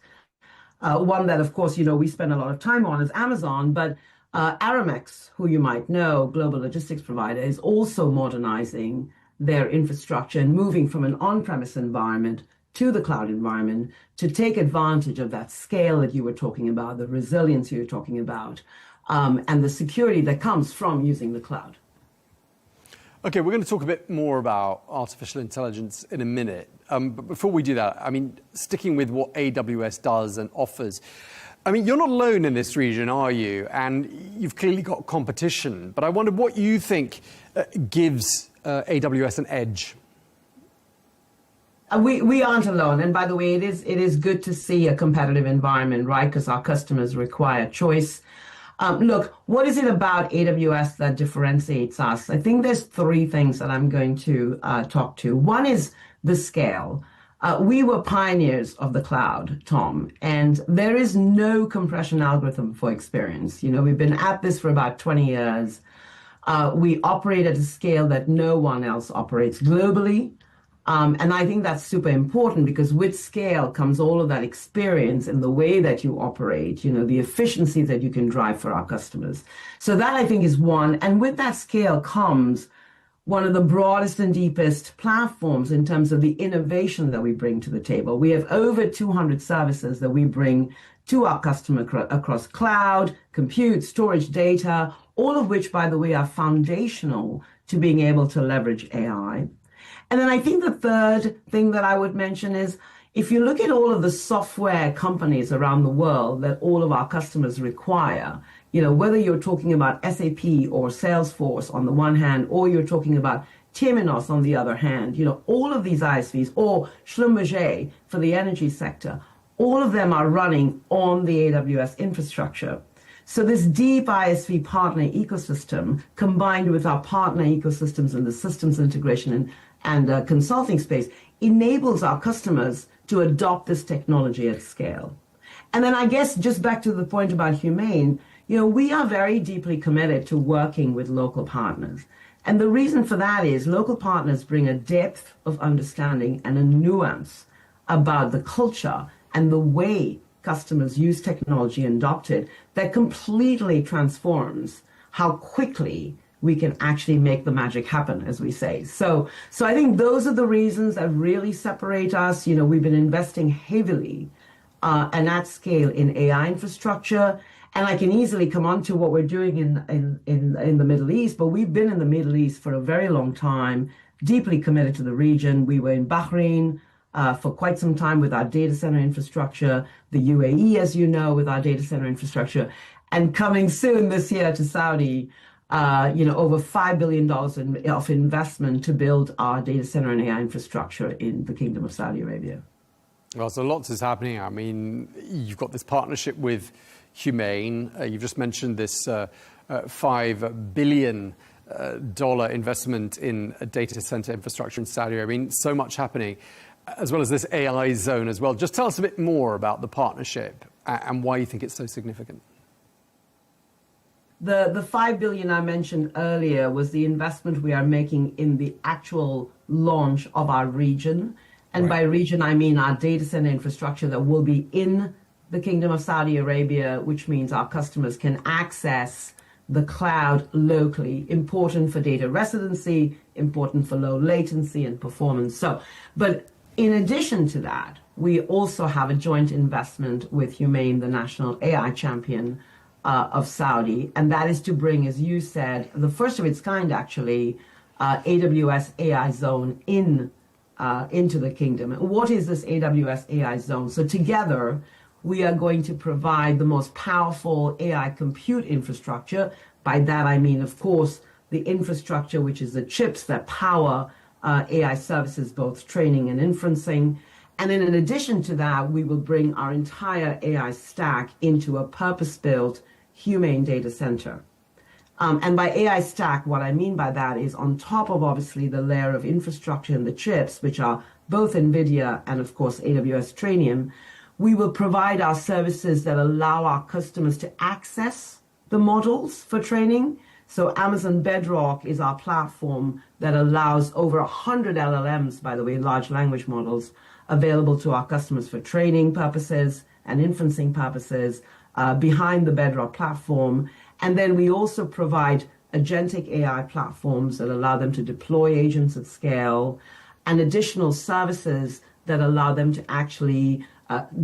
One that, of course, we spend a lot of time on is Amazon, but Aramex, who you might know, global logistics provider, is also modernizing their infrastructure and moving from an on-premise environment to the cloud environment to take advantage of that scale that you were talking about, the resilience you were talking about, and the security that comes from using the cloud. Okay, we're going to talk a bit more about artificial intelligence in a minute. But before we do that, I mean, sticking with what AWS does and offers, I mean, you're not alone in this region, are you? And you've clearly got competition. But I wondered what you think gives AWS an edge. We aren't alone. And by the way, it is good to see a competitive environment, right? Because our customers require choice. Look, what is it about AWS that differentiates us? I think there's three things that I'm going to talk to. One is the scale. We were pioneers of the cloud, Tom, and there is no compression algorithm for experience. We've been at this for about 20 years. We operate at a scale that no one else operates globally. And I think that's super important because with scale comes all of that experience in the way that you operate, the efficiency that you can drive for our customers. So that I think is one. And with that scale comes one of the broadest and deepest platforms in terms of the innovation that we bring to the table. We have over 200 services that we bring to our customer across cloud, compute, storage, data, all of which, by the way, are foundational to being able to leverage AI. And then I think the third thing that I would mention is if you look at all of the software companies around the world that all of our customers require, whether you're talking about SAP or Salesforce on the one hand, or you're talking about Temenos on the other hand, all of these ISVs, or Schlumberger for the energy sector, all of them are running on the AWS infrastructure. So this deep ISV partner ecosystem combined with our partner ecosystems and the systems integration and consulting space enables our customers to adopt this technology at scale. And then I guess just back to the point about Humane, we are very deeply committed to working with local partners. And the reason for that is local partners bring a depth of understanding and a nuance about the culture and the way customers use technology and adopt it that completely transforms how quickly we can actually make the magic happen, as we say. So I think those are the reasons that really separate us. We've been investing heavily and at scale in AI infrastructure. And I can easily come on to what we're doing in the Middle East, but we've been in the Middle East for a very long time, deeply committed to the region. We were in Bahrain for quite some time with our data center infrastructure, the UAE, as you know, with our data center infrastructure, and coming soon this year to Saudi, over $5 billion of investment to build our data center and AI infrastructure in the Kingdom of Saudi Arabia. Well, so lots is happening. I mean, you've got this partnership with Humane. You've just mentioned this $5 billion investment in a data center infrastructure in Saudi Arabia. I mean, so much happening, as well as this AI zone as well. Just tell us a bit more about the partnership and why you think it's so significant. The $5 billion I mentioned earlier was the investment we are making in the actual launch of our region. And by region, I mean our data center infrastructure that will be in the Kingdom of Saudi Arabia, which means our customers can access the cloud locally. Important for data residency, important for low latency and performance. But in addition to that, we also have a joint investment with Humane, the national AI champion of Saudi, and that is to bring, as you said, the first of its kind, actually, AWS AI zone into the kingdom. What is this AWS AI zone? So together, we are going to provide the most powerful AI compute infrastructure. By that, I mean, of course, the infrastructure, which is the chips that power AI services, both training and inferencing. And then in addition to that, we will bring our entire AI stack into a purpose-built humane data center. And by AI stack, what I mean by that is on top of obviously the layer of infrastructure and the chips, which are both NVIDIA and of course AWS Trainium, we will provide our services that allow our customers to access the models for training. So Amazon Bedrock is our platform that allows over 100 LLMs, by the way, large language models, available to our customers for training purposes and inferencing purposes behind the Bedrock platform. And then we also provide agentic AI platforms that allow them to deploy agents at scale and additional services that allow them to actually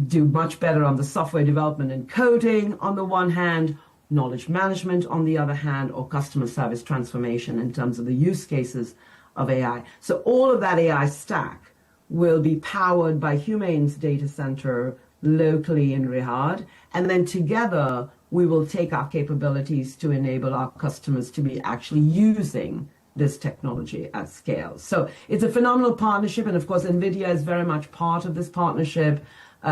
do much better on the software development and coding on the one hand, knowledge management on the other hand, or customer service transformation in terms of the use cases of AI. So all of that AI stack will be powered by Humane's data center locally in Riyadh. And then together, we will take our capabilities to enable our customers to be actually using this technology at scale. So it's a phenomenal partnership. And of course, NVIDIA is very much part of this partnership.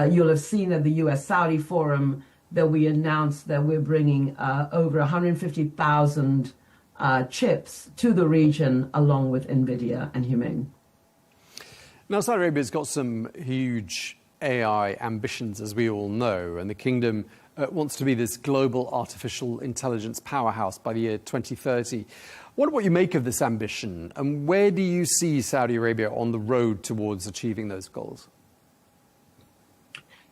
You'll have seen at the US-Saudi forum that we announced that we're bringing over 150,000 chips to the region along with NVIDIA and Humane. Now, Saudi Arabia's got some huge AI ambitions, as we all know, and the kingdom wants to be this global artificial intelligence powerhouse by the year 2030. What you make of this ambition, and where do you see Saudi Arabia on the road towards achieving those goals?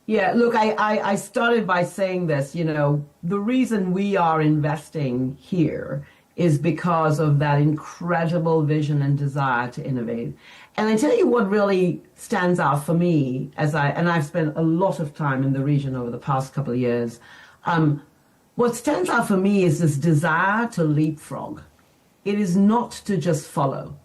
Yeah, look, I started by saying this, the reason we are investing here is because of that incredible vision and desire to innovate. And I tell you what really stands out for me, I've spent a lot of time in the region over the past couple of years. What stands out for me is this desire to leapfrog. It is not to just follow.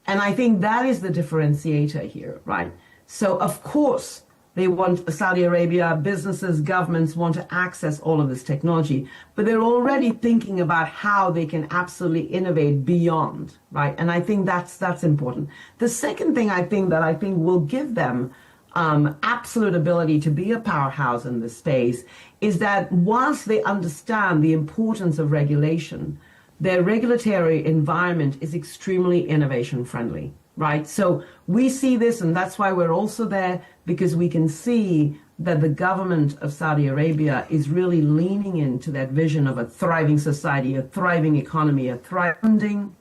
And I think that is the differentiator here, right? So of course, they want Saudi Arabia, businesses, governments want to access all of this technology, but they're already thinking about how they can absolutely innovate beyond, right? And I think that's important. The second thing I think will give them absolute ability to be a powerhouse in this space is that once they understand the importance of regulation, their regulatory environment is extremely innovation friendly. Right. So we see this, and that's why we're also there, because we can see that the government of Saudi Arabia is really leaning into that vision of a thriving society, a thriving economy, a thriving,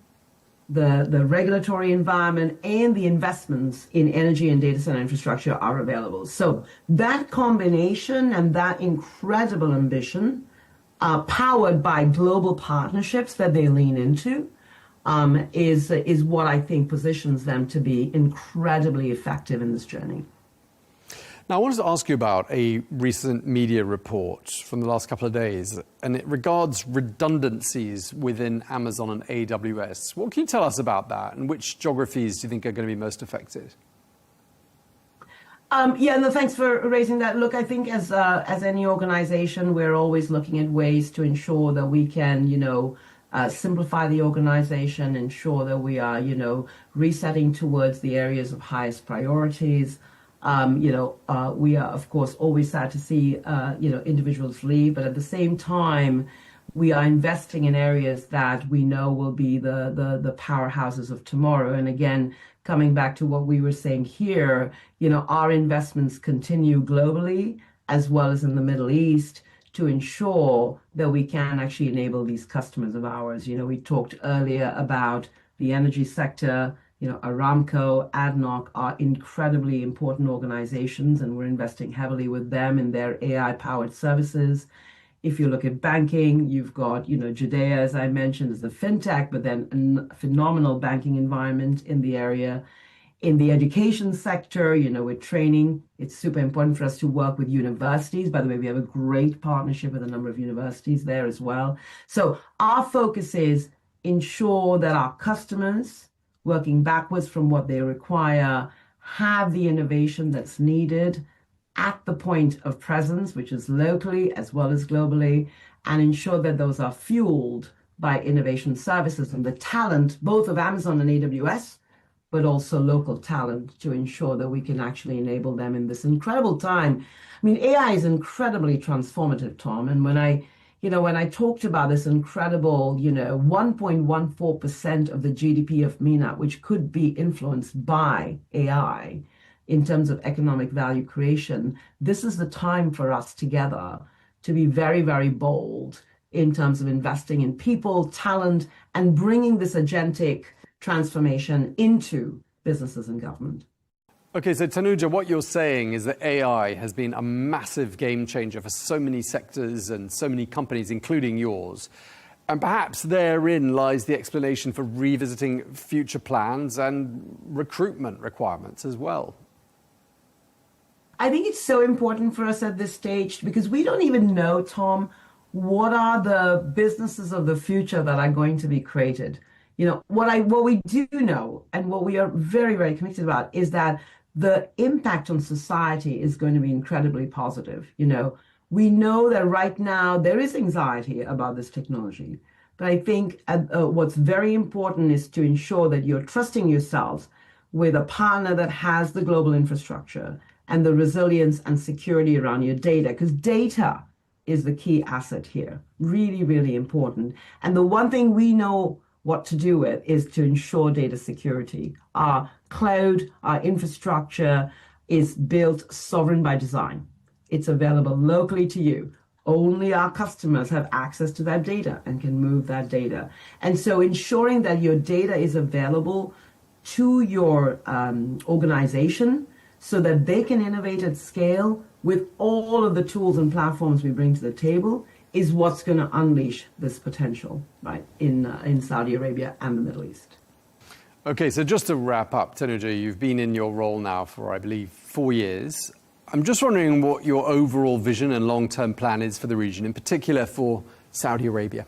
the regulatory environment and the investments in energy and data center infrastructure are available. So that combination and that incredible ambition, powered by global partnerships that they lean into, is what I think positions them to be incredibly effective in this journey. Now, I wanted to ask you about a recent media report from the last couple of days, and it regards redundancies within Amazon and AWS. What can you tell us about that, and which geographies do you think are going to be most affected? Thanks for raising that. Look, I think as any organization, we're always looking at ways to ensure that we can, simplify the organization, ensure that we are, resetting towards the areas of highest priorities. We are, of course, always sad to see, individuals leave, but at the same time, we are investing in areas that we know will be the powerhouses of tomorrow. And again, coming back to what we were saying here, our investments continue globally as well as in the Middle East, to ensure that we can actually enable these customers of ours. We talked earlier about the energy sector. Aramco, ADNOC are incredibly important organizations, and we're investing heavily with them in their AI-powered services. If you look at banking, you've got, Judea, as I mentioned, as the fintech, but then a phenomenal banking environment in the area. In the education sector, with training, it's super important for us to work with universities. By the way, we have a great partnership with a number of universities there as well. So our focus is ensure that our customers, working backwards from what they require, have the innovation that's needed at the point of presence, which is locally as well as globally, and ensure that those are fueled by innovation services and the talent, both of Amazon and AWS, but also local talent, to ensure that we can actually enable them in this incredible time. I mean, AI is incredibly transformative, Tom. And when I when I talked about this incredible, 1.14% of the GDP of MENA, which could be influenced by AI in terms of economic value creation, this is the time for us together to be very, very bold in terms of investing in people, talent, and bringing this agentic transformation into businesses and government. Okay, so Tanuja, what you're saying is that AI has been a massive game changer for so many sectors and so many companies, including yours. And perhaps therein lies the explanation for revisiting future plans and recruitment requirements as well. I think it's so important for us at this stage because we don't even know, Tom, what are the businesses of the future that are going to be created. What we do know and what we are very, very committed about is that the impact on society is going to be incredibly positive. We know that right now there is anxiety about this technology, but I think what's very important is to ensure that you're trusting yourselves with a partner that has the global infrastructure and the resilience and security around your data, because data is the key asset here. Really, really important. And the one thing we know what to do with is to ensure data security. Our cloud, our infrastructure is built sovereign by design. It's available locally to you. Only our customers have access to that data and can move that data. And so ensuring that your data is available to your organization so that they can innovate at scale with all of the tools and platforms we bring to the table is what's going to unleash this potential, right, in Saudi Arabia and the Middle East. Okay, so just to wrap up, Tanuja, you've been in your role now for, I believe, 4 years. I'm just wondering what your overall vision and long-term plan is for the region, in particular for Saudi Arabia.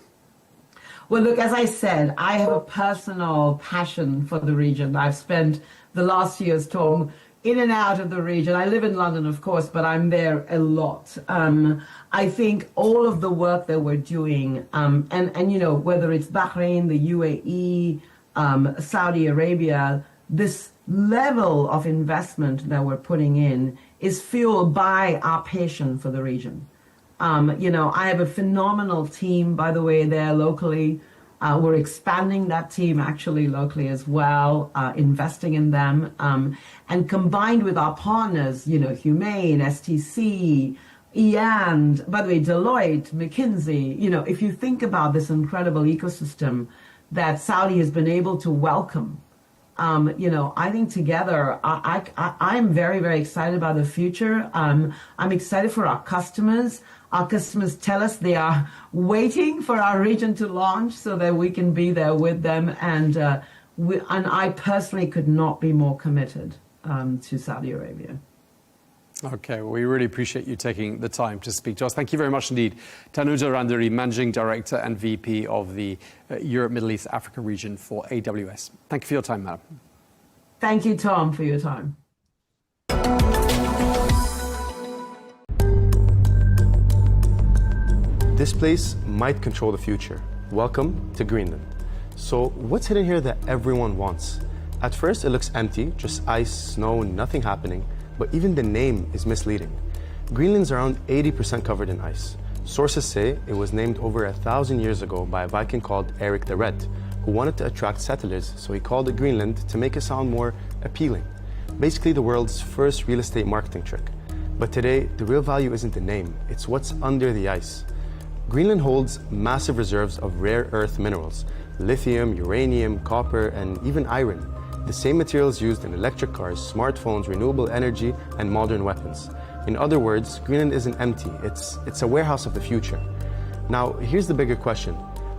Well, look, as I said, I have a personal passion for the region. I've spent the last years, Tom, in and out of the region. I live in London, of course, but I'm there a lot. I think all of the work that we're doing, and whether it's Bahrain, the UAE, Saudi Arabia, this level of investment that we're putting in is fueled by our passion for the region. I have a phenomenal team, by the way, there locally. We're expanding that team actually locally as well, investing in them. And combined with our partners, Humane, STC, EAN, by the way, Deloitte, McKinsey, if you think about this incredible ecosystem that Saudi has been able to welcome, I think together, I'm very, very excited about the future. I'm excited for our customers. Our customers tell us they are waiting for our region to launch so that we can be there with them. And I personally could not be more committed to Saudi Arabia. Okay, well, we really appreciate you taking the time to speak to us. Thank you very much indeed. Tanuja Randuri, Managing Director and VP of the Europe, Middle East, Africa region for AWS. Thank you for your time, madam. Thank you, Tom, for your time. This place might control the future. Welcome to Greenland. So what's hidden here that everyone wants? At first, it looks empty, just ice, snow, nothing happening. But even the name is misleading. Greenland's around 80% covered in ice. Sources say it was named over 1,000 years ago by a Viking called Eric the Red, who wanted to attract settlers, so he called it Greenland to make it sound more appealing. Basically the world's first real estate marketing trick. But today, the real value isn't the name, it's what's under the ice. Greenland holds massive reserves of rare earth minerals, lithium, uranium, copper, and even iron. The same materials used in electric cars, smartphones, renewable energy, and modern weapons. In other words, Greenland isn't empty, it's a warehouse of the future. Now, here's the bigger question.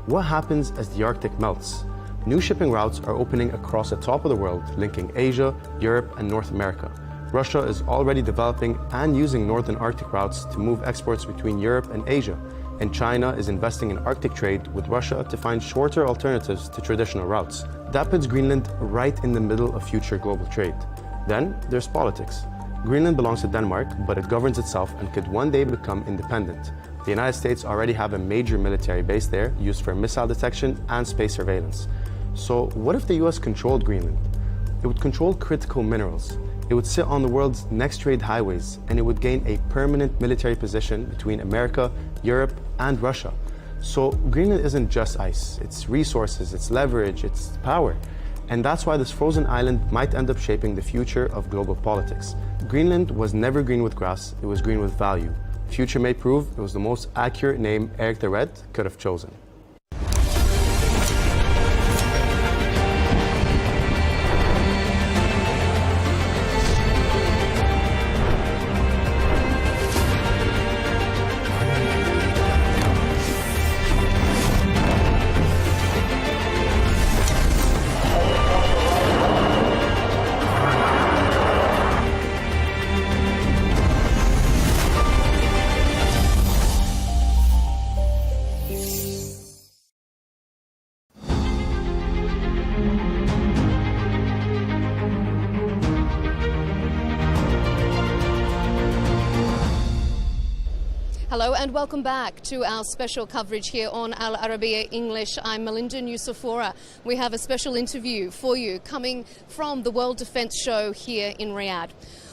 What happens as the Arctic melts? New shipping routes are opening across the top of the world, linking Asia, Europe, and North America. Russia is already developing and using northern Arctic routes to move exports between Europe and Asia. And China is investing in Arctic trade with Russia to find shorter alternatives to traditional routes. That puts Greenland right in the middle of future global trade. Then there's politics. Greenland belongs to Denmark, but it governs itself and could one day become independent. The United States already have a major military base there used for missile detection and space surveillance. So what if the US controlled Greenland? It would control critical minerals. It would sit on the world's next trade highways, and it would gain a permanent military position between America, Europe, and Russia. So Greenland isn't just ice, it's resources, it's leverage, it's power. And that's why this frozen island might end up shaping the future of global politics. Greenland was never green with grass, it was green with value. Future may prove it was the most accurate name Eric the Red could have chosen. Hello and welcome back to our special coverage here on Arabiya English. I'm Melinda Nucifora. We have a special interview for you coming from the World Defence Show here in Riyadh.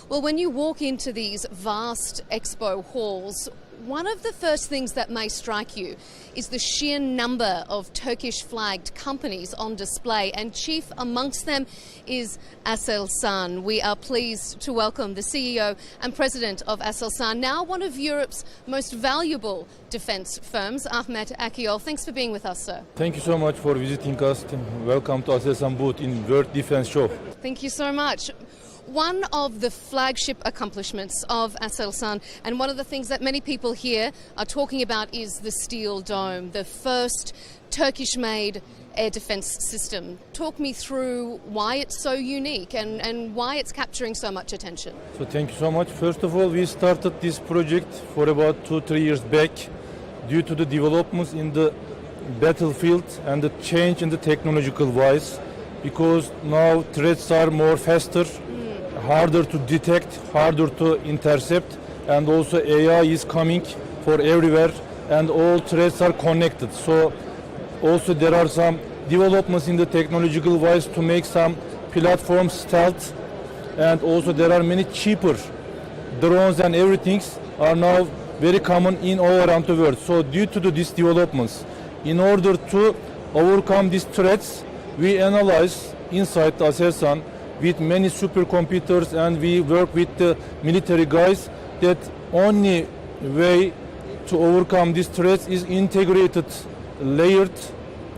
Well, when you walk into these vast expo halls, one of the first things that may strike you is the sheer number of Turkish-flagged companies on display, and chief amongst them is Aselsan. We are pleased to welcome the CEO and president of Aselsan, now one of Europe's most valuable defence firms, Ahmet Akiol. Thanks for being with us, sir. Thank you so much for visiting us. Welcome to Aselsan booth in World Defence Show. Thank you so much. One of the flagship accomplishments of Aselsan, and one of the things that many people here are talking about, is the Steel Dome, the first Turkish-made air defence system. Talk me through why it's so unique and why it's capturing so much attention. So thank you so much. First of all, we started this project for about 2-3 years back due to the developments in the battlefield and the change in the technological wise, because now threats are more faster, harder to detect, harder to intercept, and also AI is coming for everywhere and all threats are connected. So also there are some developments in the technological wise to make some platforms stealth, and also there are many cheaper drones and everything are now very common in all around the world. So due to these developments, in order to overcome these threats, we analyze inside Aselsan with many supercomputers, and we work with the military guys that only way to overcome these threats is integrated, layered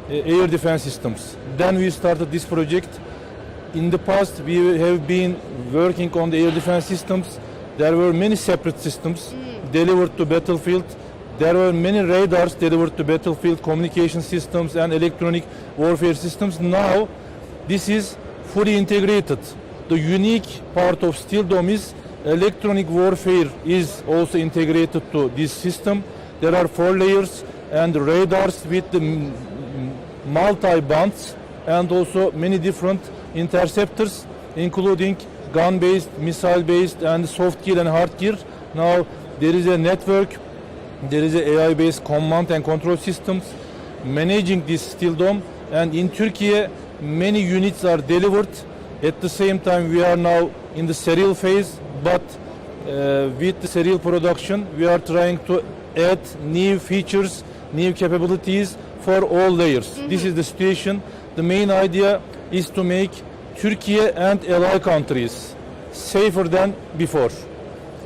air defense systems. Then we started this project. In the past, we have been working on the air defense systems. There were many separate systems delivered to battlefield. There were many radars delivered to battlefield, communication systems and electronic warfare systems. Now, this is fully integrated. The unique part of Steel Dome is electronic warfare is also integrated to this system. There are 4 layers and radars with the multi-bands and also many different interceptors, including gun-based, missile-based and soft kill and hard kill. Now there is a network, there is an AI-based command and control systems managing this Steel Dome, and in Turkey many units are delivered. At the same time, we are now in the serial phase, but with the serial production, we are trying to add new features, new capabilities for all layers. This is the situation. The main idea is to make Turkey and ally countries safer than before.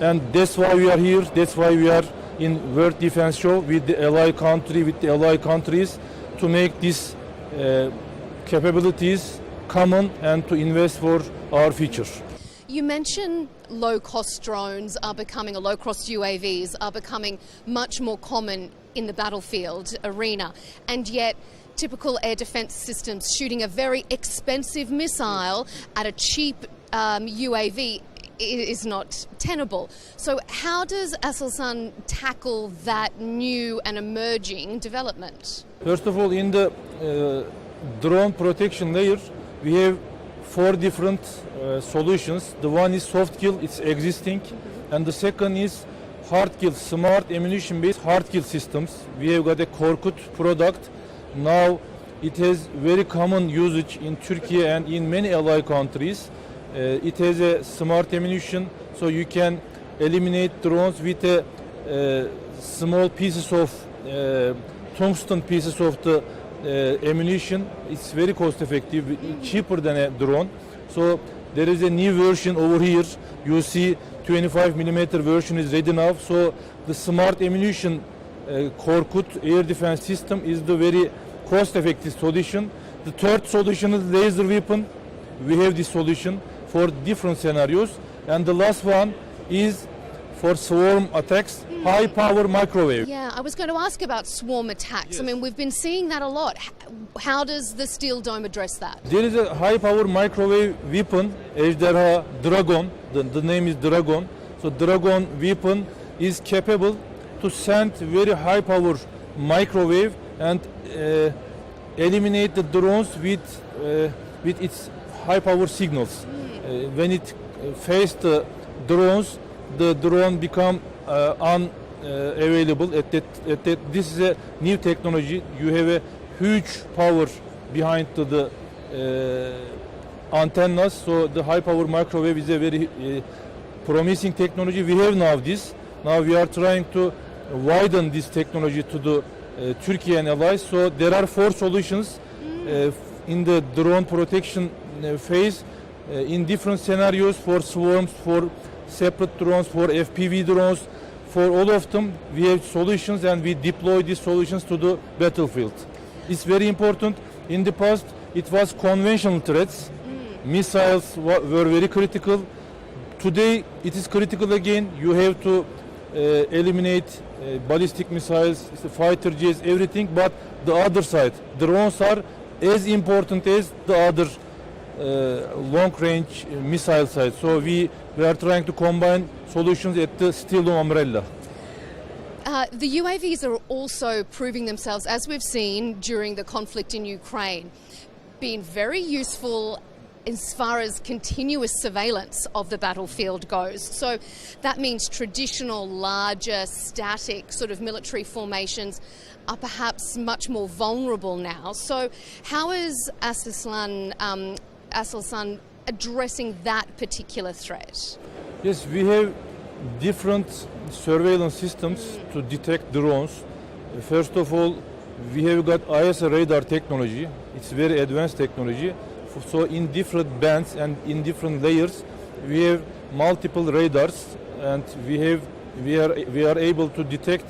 And that's why we are here. That's why we are in World Defence Show with the ally country, with the ally countries, to make these capabilities common and to invest for our future. You mentioned low-cost drones are becoming, or low-cost UAVs are becoming much more common in the battlefield arena, and yet typical air defence systems shooting a very expensive missile at a cheap UAV is not tenable. So how does Aselsan tackle that new and emerging development? First of all, in the drone protection layer, we have 4 different solutions. The one is soft kill, it's existing, and the second is hard kill, smart ammunition-based hard kill systems. We have got a Korkut product. Now it has very common usage in Turkey and in many ally countries. It has a smart ammunition, so you can eliminate drones with small pieces of tungsten pieces of the ammunition. It's very cost effective, cheaper than a drone. So there is a new version over here. You see 25mm version is ready now. So the smart ammunition Korkut air defense system is the very cost effective solution. The third solution is laser weapon. We have this solution for different scenarios. And the last one is for swarm attacks, high power microwave. Yeah, I was going to ask about swarm attacks. Yes. I mean, we've been seeing that a lot. How does the Steel Dome address that? There is a high power microwave weapon, Ejderha Dragon. The name is Dragon. So Dragon weapon is capable to send very high power microwave and eliminate the drones with its high power signals. When it faces the drones, the drone become unavailable. This is a new technology. You have a huge power behind the antennas. So the high power microwave is a very promising technology. We have now this. Now we are trying to widen this technology to the Turkey and allies. So there are 4 solutions in the drone protection phase in different scenarios for swarms, for separate drones, for FPV drones. For all of them, we have solutions and we deploy these solutions to the battlefield. It's very important. In the past, it was conventional threats. Missiles were very critical. Today, it is critical again. You have to eliminate ballistic missiles, fighter jets, everything. But the other side, drones are as important as the other long-range missile side. So we are trying to combine solutions at the Steel Dome umbrella. The UAVs are also proving themselves, as we've seen during the conflict in Ukraine, being very useful as far as continuous surveillance of the battlefield goes. So that means traditional, larger, static sort of military formations are perhaps much more vulnerable now. So how is Aselsan addressing that particular threat? Yes, we have different surveillance systems to detect drones. First of all, we have got ISR radar technology. It's very advanced technology. So in different bands and in different layers, we have multiple radars, and we are able to detect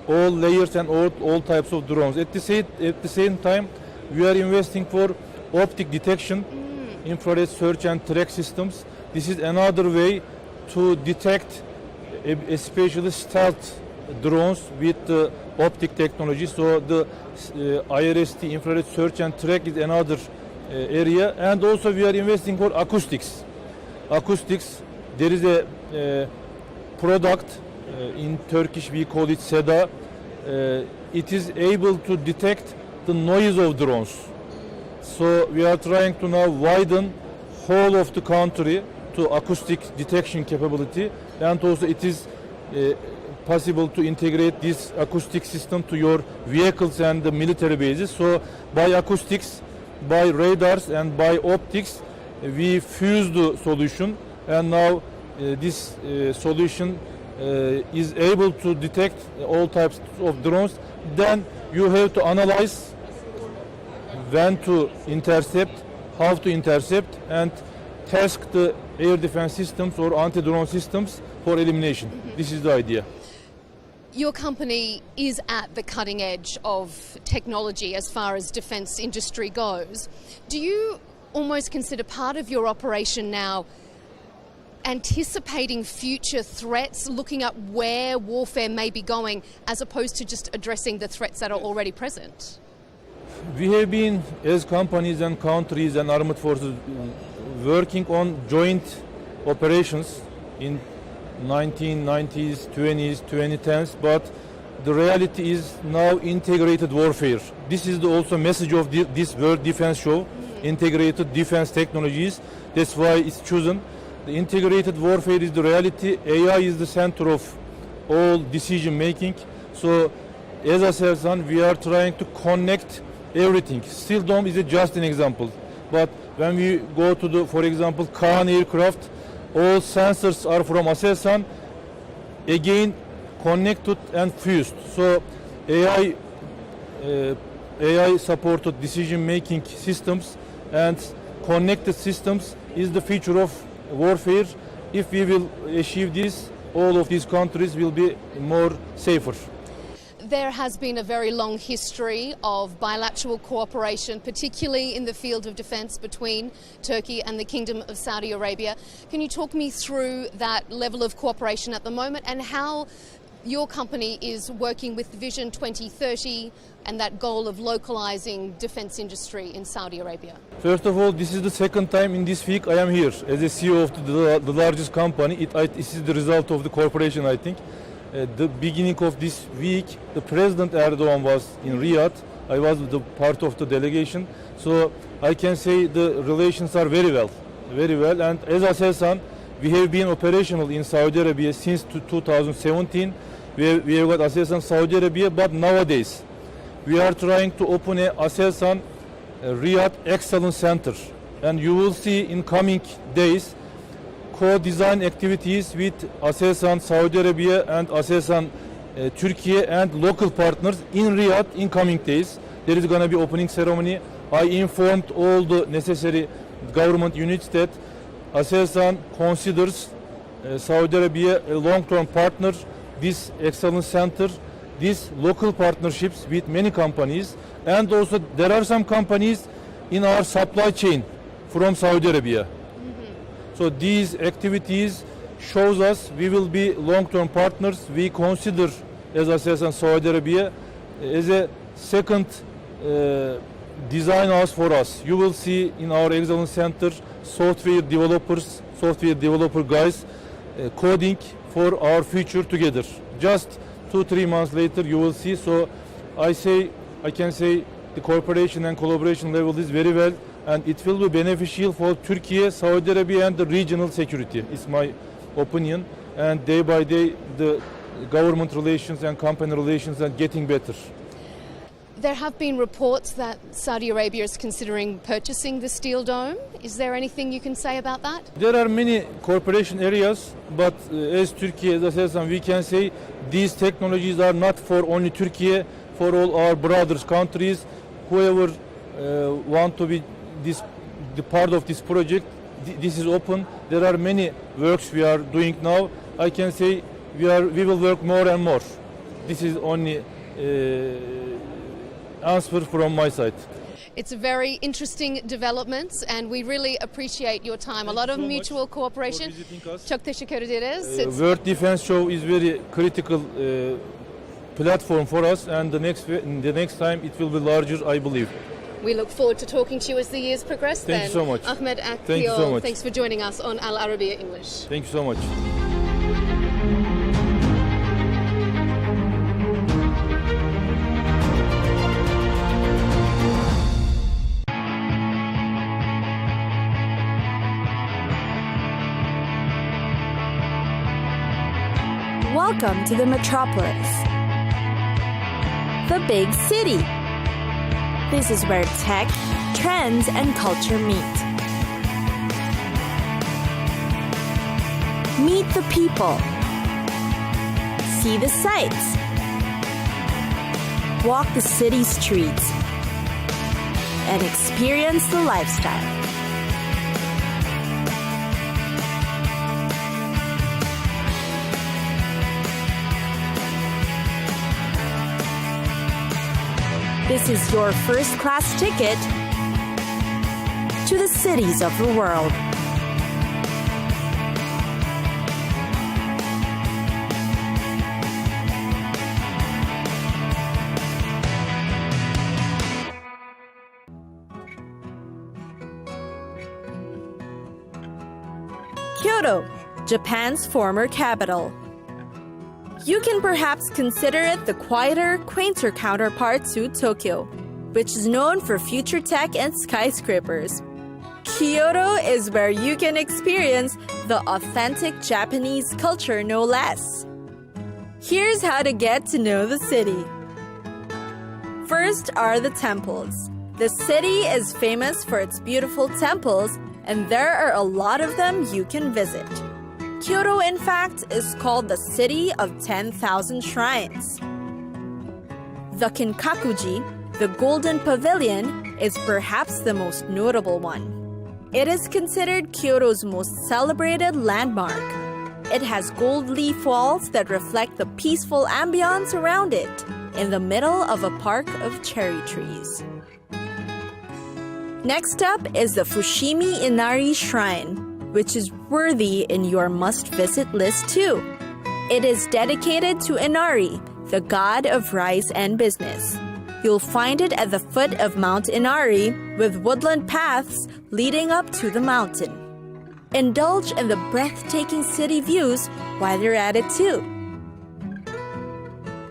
all layers and all types of drones. At the same time, we are investing for optic detection, infrared search and track systems. This is another way to detect especially stealth drones with the optic technology. So the IRST, infrared search and track, is another area. And also we are investing for acoustics. There is a product in Turkish, we call it SEDA. It is able to detect the noise of drones. So we are trying to now widen whole of the country to acoustic detection capability, and also it is possible to integrate this acoustic system to your vehicles and the military bases. So by acoustics, by radars and by optics, we fuse the solution, and now this solution is able to detect all types of drones. Then you have to analyze when to intercept, how to intercept, and task the air defense systems or anti-drone systems for elimination. This is the idea. Your company is at the cutting edge of technology as far as defence industry goes. Do you almost consider part of your operation now anticipating future threats, looking at where warfare may be going, as opposed to just addressing the threats that are already present? We have been, as companies and countries and armed forces, working on joint operations in 1990s, 20s, 2010s, but the reality is now integrated warfare. This is the also message of this World Defense Show, integrated defense technologies. That's why it's chosen. The integrated warfare is the reality. AI is the center of all decision making. So as I said, we are trying to connect everything. Steel Dome is just an example. But when we go to the, for example, Kaan aircraft, all sensors are from Aselsan, again connected and fused. So AI AI-supported decision-making systems and connected systems is the future of warfare. If we will achieve this, all of these countries will be more safer. There has been a very long history of bilateral cooperation, particularly in the field of defence between Turkey and the Kingdom of Saudi Arabia. Can you talk me through that level of cooperation at the moment and how your company is working with Vision 2030 and that goal of localising defence industry in Saudi Arabia? First of all, this is the second time in this week I am here as a CEO of the largest company. This is the result of the cooperation, I think. The beginning of this week, the President Erdogan was in Riyadh. I was the part of the delegation. So I can say the relations are very well. And as Aselsan, we have been operational in Saudi Arabia since 2017. We have got Aselsan Saudi Arabia, but nowadays we are trying to open a Aselsan Riyadh Excellence Center. And you will see in coming days co-design activities with Aselsan Saudi Arabia and Aselsan Turkey and local partners in Riyadh in coming days. There is going to be opening ceremony. I informed all the necessary government units that Aselsan considers Saudi Arabia a long-term partner, this excellence center, these local partnerships with many companies, and also there are some companies in our supply chain from Saudi Arabia. So these activities shows us we will be long-term partners. We consider, as Aselsan Saudi Arabia, as a second design house for us. You will see in our excellence center software developer guys coding for our future together. Just 2-3 months later you will see. So I can say the cooperation and collaboration level is very well, and it will be beneficial for Turkey, Saudi Arabia and the regional security. It's my opinion, and day by day the government relations and company relations are getting better. There have been reports that Saudi Arabia is considering purchasing the steel dome. Is there anything you can say about that? There are many cooperation areas, but as Turkey, as I said, we can say these technologies are not for only Turkey, for all our brothers countries. Whoever want to be the part of this project, this is open. There are many works we are doing now. I can say we will work more and more. This is only answer from my side. It's a very interesting development and we really appreciate your time. A lot of mutual cooperation. Çok teşekkür ederiz. World Defense Show is very critical platform for us, and the next time it will be larger, I believe. We look forward to talking to you as the years progress. Thank you so much. Ahmed Thank you so much. Thanks for joining us on Al Arabiya English. Thank you so much. Welcome to the metropolis, the big city. This is where tech, trends, and culture meet. Meet the people. See the sights. Walk the city streets. And experience the lifestyle. This is your first-class ticket to the cities of the world. Kyoto, Japan's former capital. You can perhaps consider it the quieter, quainter counterpart to Tokyo, which is known for future tech and skyscrapers. Kyoto is where you can experience the authentic Japanese culture, no less. Here's how to get to know the city. First are the temples. The city is famous for its beautiful temples, and there are a lot of them you can visit. Kyoto, in fact, is called the City of 10,000 Shrines. The Kinkakuji, the Golden Pavilion, is perhaps the most notable one. It is considered Kyoto's most celebrated landmark. It has gold leaf walls that reflect the peaceful ambience around it, in the middle of a park of cherry trees. Next up is the Fushimi Inari Shrine, which is worthy in your must-visit list too. It is dedicated to Inari, the god of rice and business. You'll find it at the foot of Mount Inari, with woodland paths leading up to the mountain. Indulge in the breathtaking city views while you're at it too.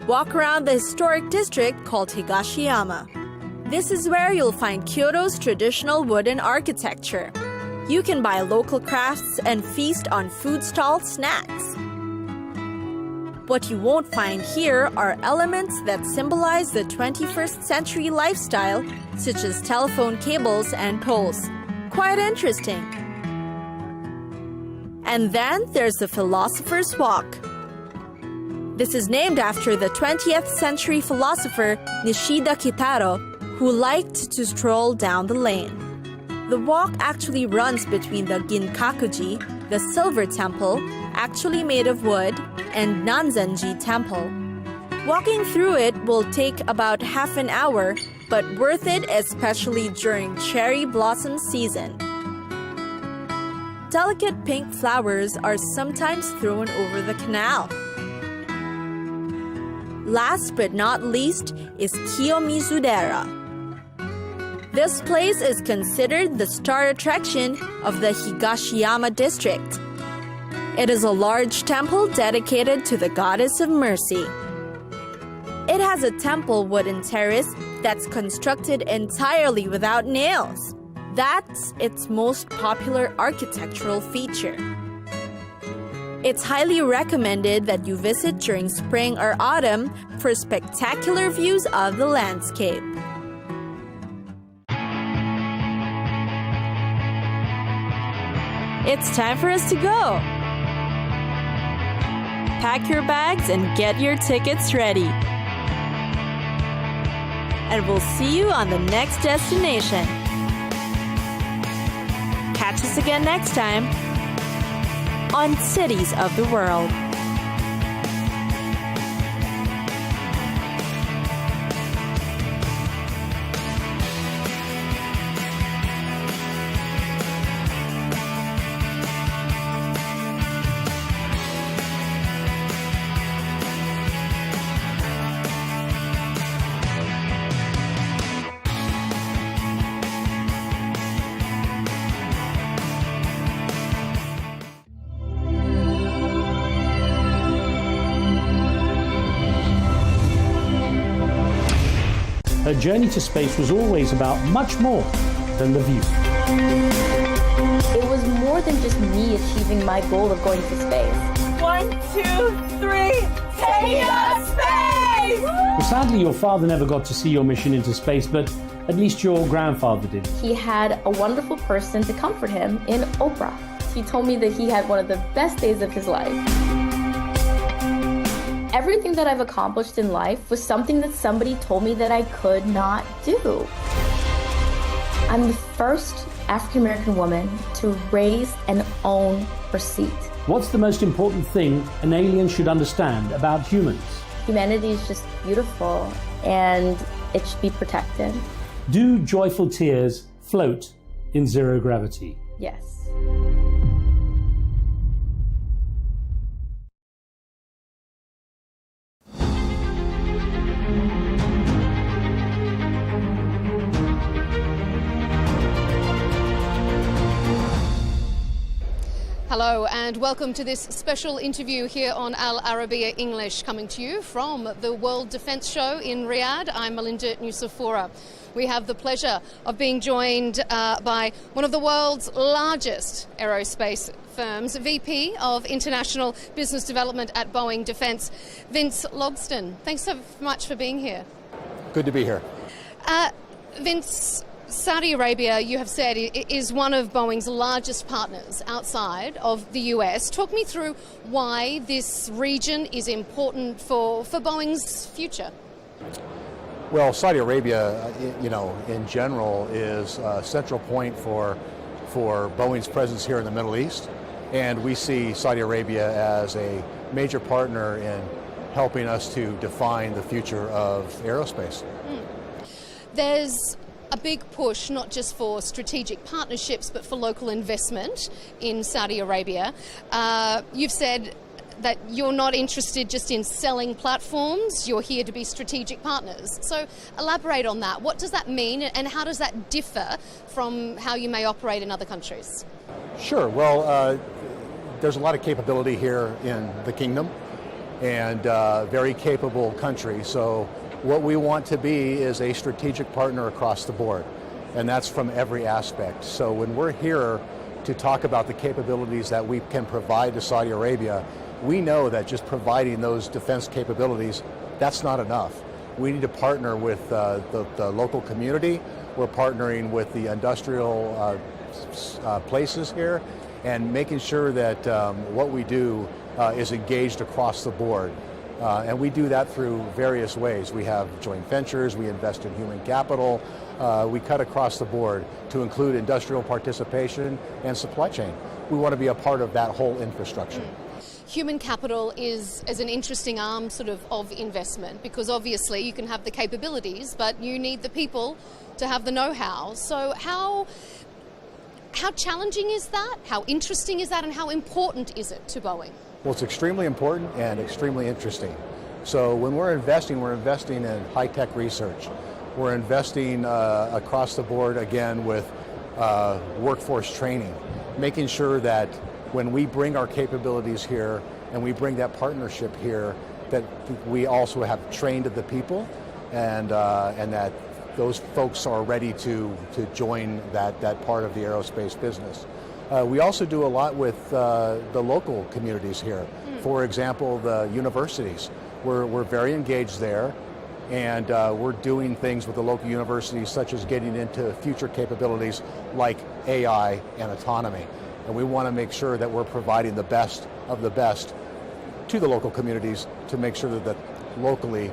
Walk around the historic district called Higashiyama. This is where you'll find Kyoto's traditional wooden architecture. You can buy local crafts and feast on food stall snacks. What you won't find here are elements that symbolize the 21st century lifestyle, such as telephone cables and poles. Quite interesting. And then there's the Philosopher's Walk. This is named after the 20th century philosopher Nishida Kitaro, who liked to stroll down the lane. The walk actually runs between the Ginkakuji, the Silver Temple, actually made of wood, and Nanzenji Temple. Walking through it will take about half an hour, but worth it especially during cherry blossom season. Delicate pink flowers are sometimes thrown over the canal. Last but not least is Kiyomizu-dera. This place is considered the star attraction of the Higashiyama district. It is a large temple dedicated to the goddess of mercy. It has a temple wooden terrace that's constructed entirely without nails. That's its most popular architectural feature. It's highly recommended that you visit during spring or autumn for spectacular views of the landscape. It's time for us to go. Pack your bags and get your tickets ready. And we'll see you on the next destination. Catch us again next time on Cities of the World. Her journey to space was always about much more than the view. It was more than just me achieving my goal of going to space. 1, 2, 3, take us space! Well, sadly, your father never got to see your mission into space, but at least your grandfather did. He had a wonderful person to comfort him in Oprah. He told me that he had one of the best days of his life. Everything that I've accomplished in life was something that somebody told me that I could not do. I'm the first African-American woman to raise and own her seat. What's the most important thing an alien should understand about humans? Humanity is just beautiful and it should be protected. Do joyful tears float in zero gravity? Yes. Hello and welcome to this special interview here on Al Arabiya English, coming to you from the World Defence Show in Riyadh. I'm Melinda Nucifora. We have the pleasure of being joined by one of the world's largest aerospace firms, VP of International Business Development at Boeing Defence, Vince Logsdon. Thanks so much for being here. Good to be here. Vince, Saudi Arabia, you have said, is one of Boeing's largest partners outside of the US. Talk me through why this region is important for Boeing's future. Well, Saudi Arabia, in general, is a central point for Boeing's presence here in the Middle East, and we see Saudi Arabia as a major partner in helping us to define the future of aerospace. There's a big push not just for strategic partnerships but for local investment in Saudi Arabia. You've said that you're not interested just in selling platforms, you're here to be strategic partners. So elaborate on that. What does that mean and how does that differ from how you may operate in other countries? Sure. Well, there's a lot of capability here in the kingdom and very capable country. So what we want to be is a strategic partner across the board, and that's from every aspect. So when we're here to talk about the capabilities that we can provide to Saudi Arabia, we know that just providing those defense capabilities, that's not enough. We need to partner with the local community. We're partnering with the industrial places here and making sure that what we do is engaged across the board. And we do that through various ways. We have joint ventures, we invest in human capital, we cut across the board to include industrial participation and supply chain. We want to be a part of that whole infrastructure. Human capital is an interesting arm of investment, because obviously you can have the capabilities, but you need the people to have the know-how. So how challenging is that? How interesting is that? And how important is it to Boeing? Well, it's extremely important and extremely interesting. So when we're investing in high-tech research. We're investing across the board, again, with workforce training, making sure that when we bring our capabilities here and we bring that partnership here, that we also have trained the people and that those folks are ready to join that part of the aerospace business. We also do a lot with the local communities here. For example, the universities. We're very engaged there, and we're doing things with the local universities, such as getting into future capabilities like AI and autonomy. And we want to make sure that we're providing the best of the best to the local communities to make sure that locally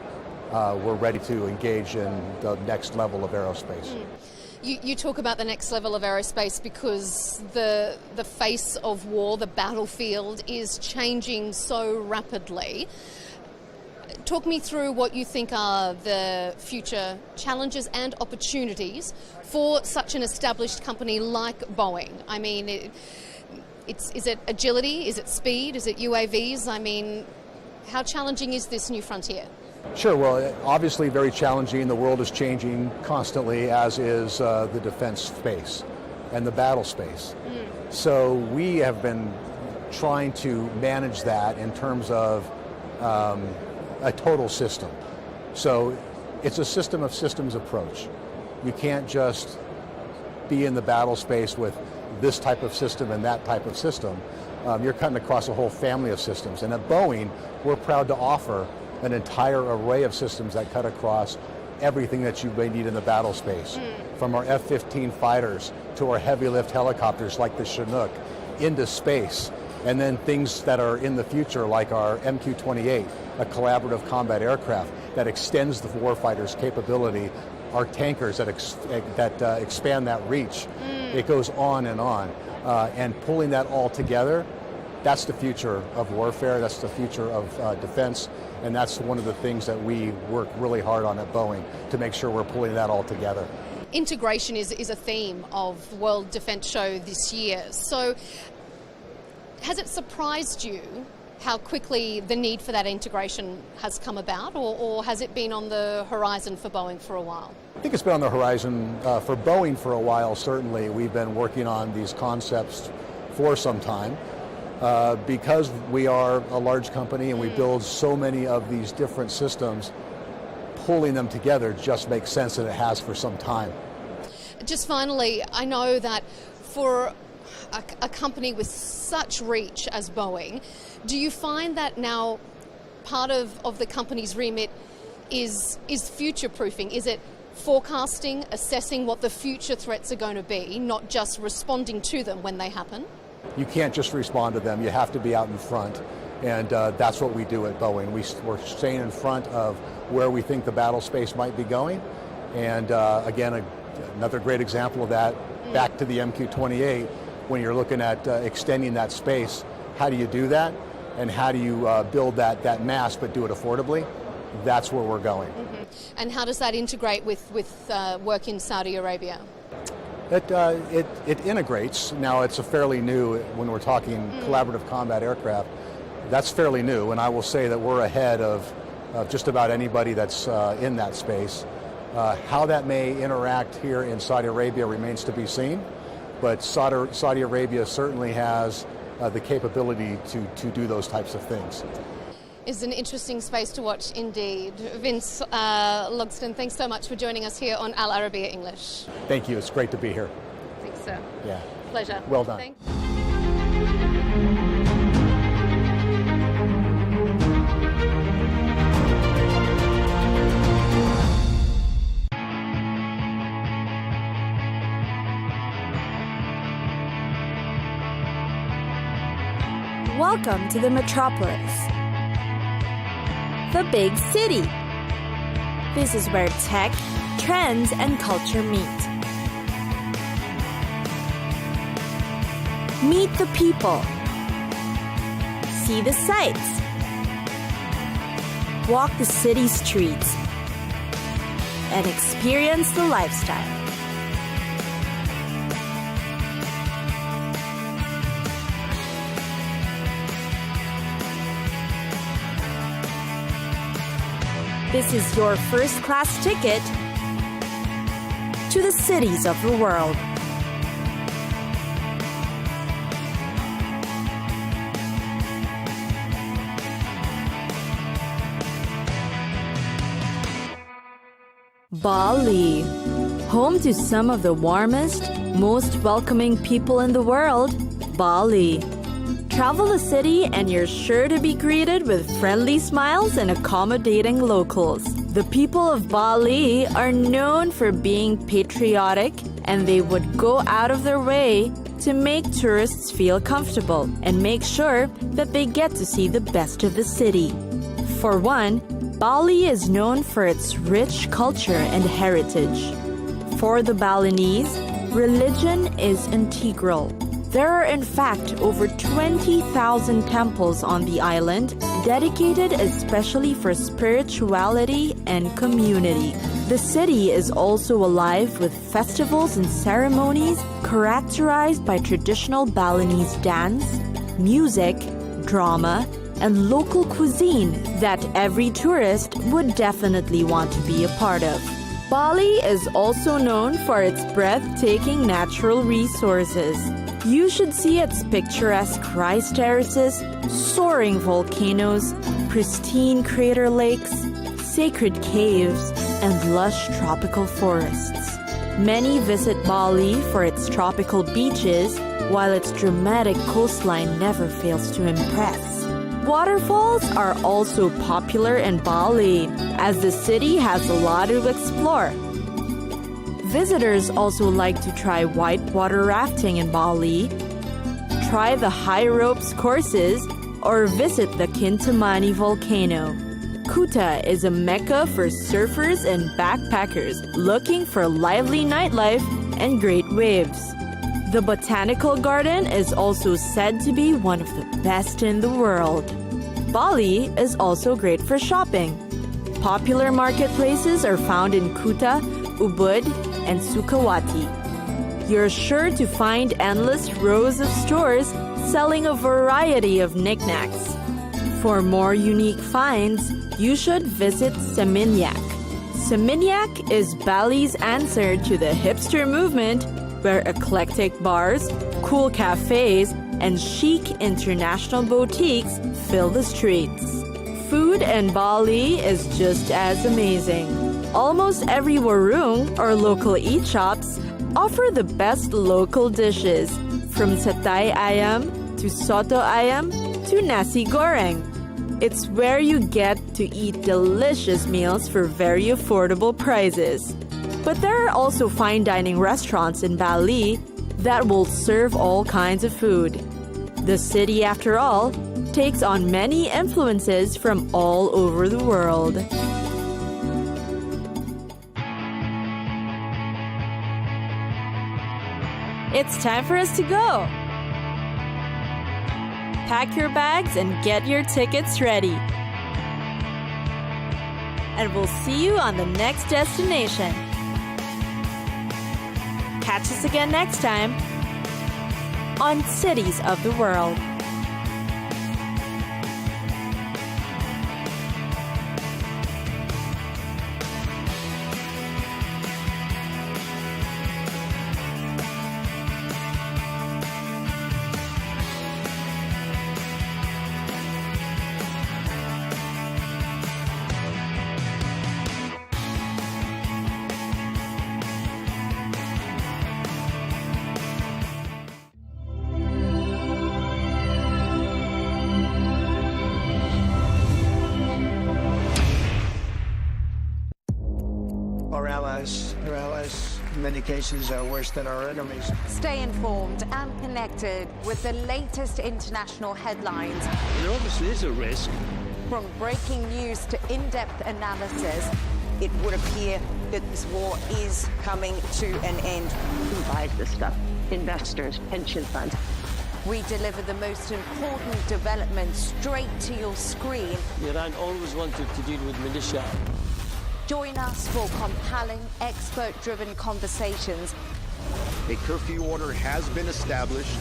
we're ready to engage in the next level of aerospace. You talk about the next level of aerospace because the face of war, the battlefield, is changing so rapidly. Talk me through what you think are the future challenges and opportunities for such an established company like Boeing. I mean, is it agility? Is it speed? Is it UAVs? I mean, how challenging is this new frontier? Sure. Well, obviously very challenging. The world is changing constantly, as is the defense space and the battle space. So we have been trying to manage that in terms of a total system. So it's a system of systems approach. You can't just be in the battle space with this type of system and that type of system. You're cutting across a whole family of systems. And at Boeing, we're proud to offer an entire array of systems that cut across everything that you may need in the battle space, from our F-15 fighters to our heavy lift helicopters like the Chinook into space, and then things that are in the future like our MQ-28, a collaborative combat aircraft that extends the warfighter's capability, our tankers that expand that reach. It goes on, and pulling that all together, that's the future of warfare, that's the future of defense, and that's one of the things that we work really hard on at Boeing to make sure we're pulling that all together. Integration is a theme of World Defence Show this year. So has it surprised you how quickly the need for that integration has come about, or has it been on the horizon for Boeing for a while? I think it's been on the horizon for Boeing for a while, certainly. We've been working on these concepts for some time. Because we are a large company and we build so many of these different systems, pulling them together just makes sense, and it has for some time. Just finally, I know that for a company with such reach as Boeing, do you find that now part of the company's remit is future-proofing? Is it forecasting, assessing what the future threats are going to be, not just responding to them when they happen? You can't just respond to them. You have to be out in front. And that's what we do at Boeing. We're staying in front of where we think the battle space might be going. And again, another great example of that, back to the MQ-28, when you're looking at extending that space, how do you do that? And how do you build that mass but do it affordably? That's where we're going. And how does that integrate with work in Saudi Arabia? It integrates. Now it's a fairly new, when we're talking collaborative combat aircraft, that's fairly new, and I will say that we're ahead of just about anybody that's in that space. How that may interact here in Saudi Arabia remains to be seen, but Saudi Arabia certainly has the capability to do those types of things. Is an interesting space to watch indeed. Vince Logston, thanks so much for joining us here on Al Arabiya English. Thank you. It's great to be here. Thanks, sir. Yeah. Pleasure. Well done. Welcome to the metropolis, the big city. This is where tech, trends, and culture meet. Meet the people. See the sights. Walk the city streets. And experience the lifestyle. This is your first-class ticket to the cities of the world. Bali, home to some of the warmest, most welcoming people in the world, Bali. Travel the city and you're sure to be greeted with friendly smiles and accommodating locals. The people of Bali are known for being patriotic, and they would go out of their way to make tourists feel comfortable and make sure that they get to see the best of the city. For one, Bali is known for its rich culture and heritage. For the Balinese, religion is integral. There are in fact over 20,000 temples on the island dedicated especially for spirituality and community. The city is also alive with festivals and ceremonies characterized by traditional Balinese dance, music, drama, and local cuisine that every tourist would definitely want to be a part of. Bali is also known for its breathtaking natural resources. You should see its picturesque rice terraces, soaring volcanoes, pristine crater lakes, sacred caves, and lush tropical forests. Many visit Bali for its tropical beaches, while its dramatic coastline never fails to impress. Waterfalls are also popular in Bali, as the city has a lot to explore. Visitors also like to try whitewater rafting in Bali, try the high ropes courses, or visit the Kintamani volcano. Kuta is a mecca for surfers and backpackers looking for lively nightlife and great waves. The botanical garden is also said to be one of the best in the world. Bali is also great for shopping. Popular marketplaces are found in Kuta, Ubud, and Sukawati. You're sure to find endless rows of stores selling a variety of knickknacks. For more unique finds, you should visit Seminyak. Seminyak is Bali's answer to the hipster movement, where eclectic bars, cool cafes, and chic international boutiques fill the streets. Food in Bali is just as amazing. Almost every warung or local eat shops offer the best local dishes, from satay ayam to soto ayam to nasi goreng. It's where you get to eat delicious meals for very affordable prices. But there are also fine dining restaurants in Bali that will serve all kinds of food. The city, after all, takes on many influences from all over the world. It's time for us to go. Pack your bags and get your tickets ready. And we'll see you on the next destination. Catch us again next time on Cities of the World. Our allies, in many cases, are worse than our enemies. Stay informed and connected with the latest international headlines. There obviously is a risk. From breaking news to in-depth analysis, it would appear that this war is coming to an end. Who buys this stuff? Investors, pension funds. We deliver the most important developments straight to your screen. Iran always wanted to deal with militia. Join us for compelling, expert-driven conversations. A curfew order has been established.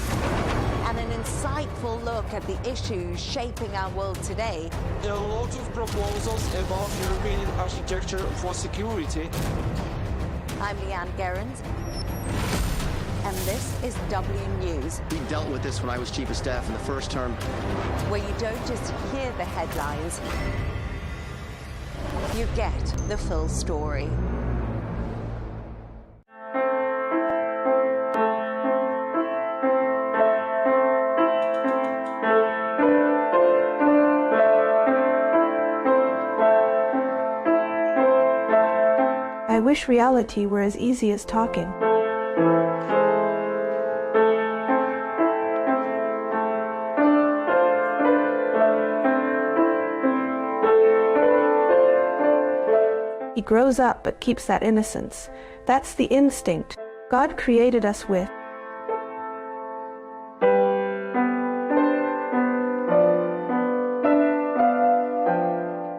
And an insightful look at the issues shaping our world today. There are a lot of proposals about European architecture for security. I'm Leigh Ann Gerrans, and this is W News. We dealt with this when I was Chief of Staff in the first term. Where you don't just hear the headlines, you get the full story. I wish reality were as easy as talking. He grows up but keeps that innocence. That's the instinct God created us with.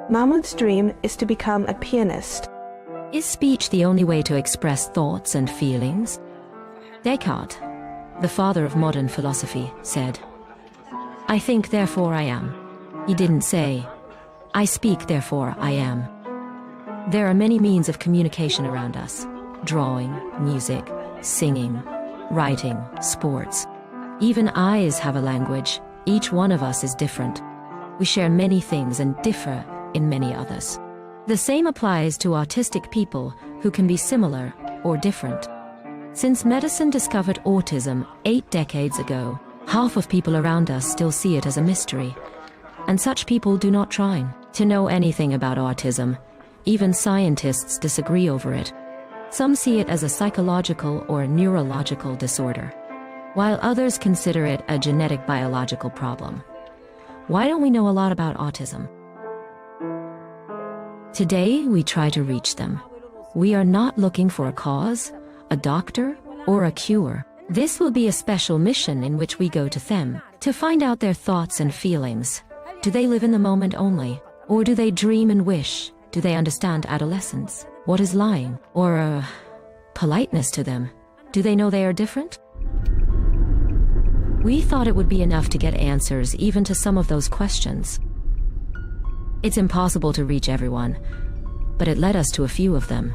Mahmoud's dream is to become a pianist. Is speech the only way to express thoughts and feelings? Descartes, the father of modern philosophy, said, "I think, therefore I am." He didn't say, "I speak, therefore I am." There are many means of communication around us: drawing, music, singing, writing, sports. Even eyes have a language. Each one of us is different. We share many things and differ in many others. The same applies to autistic people who can be similar or different. Since medicine discovered autism 8 decades ago, half of people around us still see it as a mystery. And such people do not try to know anything about autism. Even scientists disagree over it. Some see it as a psychological or neurological disorder, while others consider it a genetic biological problem. Why don't we know a lot about autism? Today, we try to reach them. We are not looking for a cause, a doctor, or a cure. This will be a special mission in which we go to them to find out their thoughts and feelings. Do they live in the moment only? Or do they dream and wish? Do they understand adolescence? What is lying? Or politeness to them? Do they know they are different? We thought it would be enough to get answers even to some of those questions. It's impossible to reach everyone, but it led us to a few of them.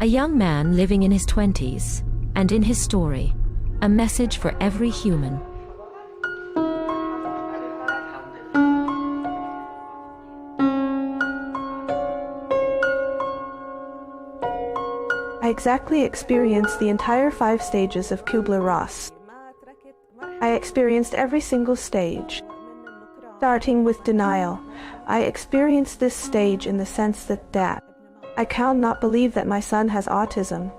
A young man living in his 20s, and in his story, a message for every human. I exactly experienced the entire 5 stages of Kubler-Ross. I experienced every single stage. Starting with denial, I experienced this stage in the sense that I cannot believe that my son has autism.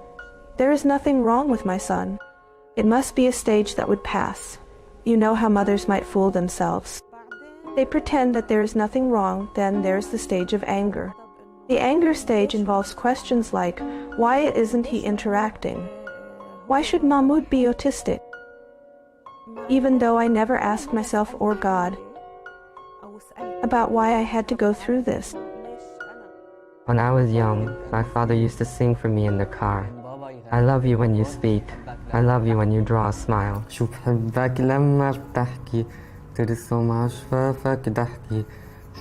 There is nothing wrong with my son. It must be a stage that would pass. You know how mothers might fool themselves. They pretend that there is nothing wrong, then there's the stage of anger. The anger stage involves questions like, why isn't he interacting? Why should Mahmoud be autistic? Even though I never asked myself or God about why I had to go through this. When I was young, my father used to sing for me in the car. I love you when you speak. I love you when you draw a smile. شو بحبك لما بتحكي ترسم عشفافك ضحكي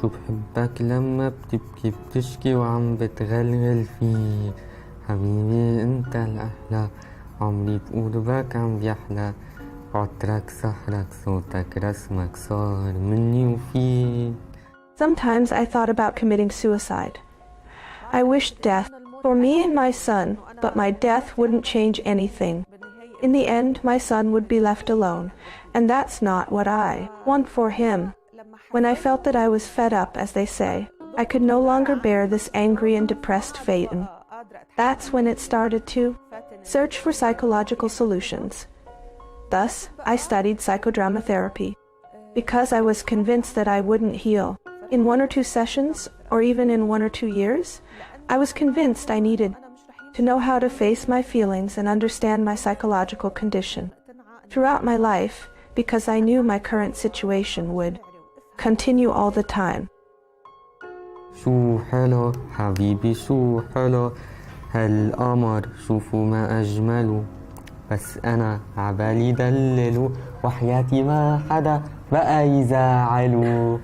شو بحبك لما بتبكي بتشكي وعم بتغلغل فيه حبيبي انت الأحلى عمري بقلبك عم بيحلى عطرك سحرك صوتك رسمك صار مني وفيك. Sometimes I thought about committing suicide. I wished death for me and my son, but my death wouldn't change anything. In the end, my son would be left alone, and that's not what I want for him. When I felt that I was fed up, as they say, I could no longer bear this angry and depressed fate. That's when it started to search for psychological solutions. Thus, I studied psychodrama therapy, because I was convinced that I wouldn't heal. In 1 or 2 sessions, or even in 1 or 2 years, I was convinced I needed to know how to face my feelings and understand my psychological condition throughout my life, because I knew my current situation would continue all the time. شو حلو حبيبي شو حلو هالقمر شوفوا ما أجمله بس أنا عبالي دلله وحياتي ما حدا بقى يزعله.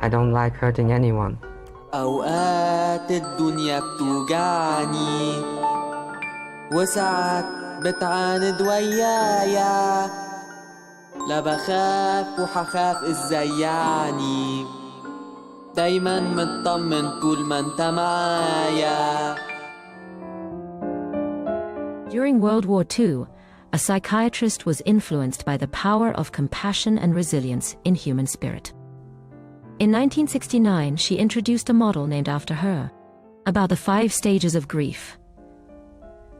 I don't like hurting anyone. أوقات الدنيا بتوجعني وساعات بتعاند ويايا لا بخاف وحخاف ازاي يعني دايما مطمن طول ما انت معايا. During World War II, a psychiatrist was influenced by the power of compassion and resilience in human spirit. In 1969, she introduced a model named after her, about the 5 stages of grief.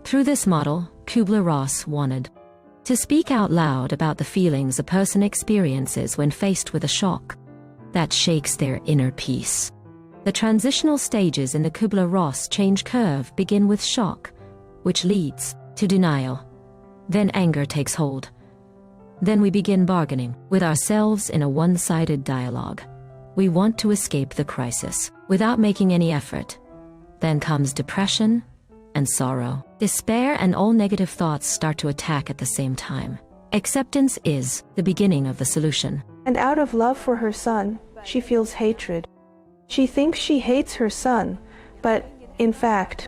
Through this model, Kubler-Ross wanted to speak out loud about the feelings a person experiences when faced with a shock that shakes their inner peace. The transitional stages in the Kubler-Ross change curve begin with shock, which leads to denial. Then anger takes hold. Then we begin bargaining with ourselves in a one-sided dialogue. We want to escape the crisis without making any effort. Then comes depression and sorrow. Despair and all negative thoughts start to attack at the same time. Acceptance is the beginning of the solution. And out of love for her son, she feels hatred. She thinks she hates her son, but in fact,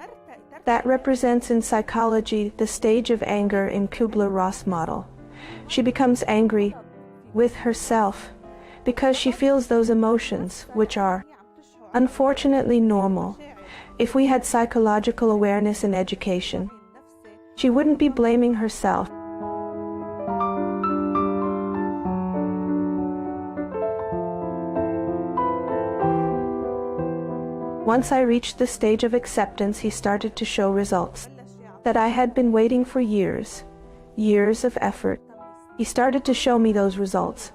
that represents in psychology the stage of anger in Kubler-Ross model. She becomes angry with herself because she feels those emotions, which are unfortunately normal. If we had psychological awareness in education, she wouldn't be blaming herself. Once I reached the stage of acceptance, he started to show results that I had been waiting for years of effort. He started to show me those results.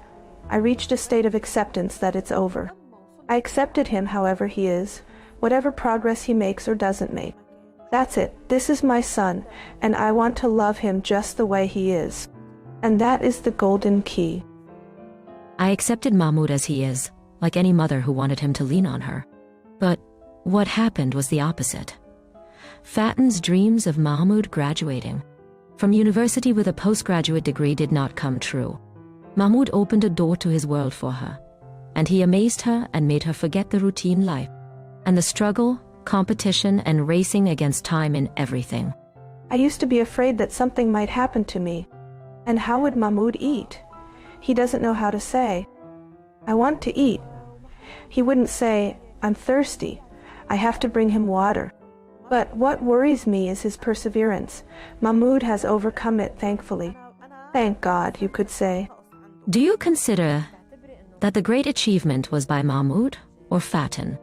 I reached a state of acceptance that it's over. I accepted him however he is, whatever progress he makes or doesn't make. That's it. This is my son, and I want to love him just the way he is. And that is the golden key. I accepted Mahmoud as he is, like any mother who wanted him to lean on her. But what happened was the opposite. Fatin's dreams of Mahmoud graduating from university with a postgraduate degree did not come true. Mahmoud opened a door to his world for her, and he amazed her and made her forget the routine life and the struggle, competition, and racing against time in everything. I used to be afraid that something might happen to me. And how would Mahmoud eat? He doesn't know how to say, I want to eat. He wouldn't say, I'm thirsty. I have to bring him water. But what worries me is his perseverance. Mahmoud has overcome it, thankfully. Thank God, you could say. Do you consider that the great achievement was by Mahmoud or Fatin?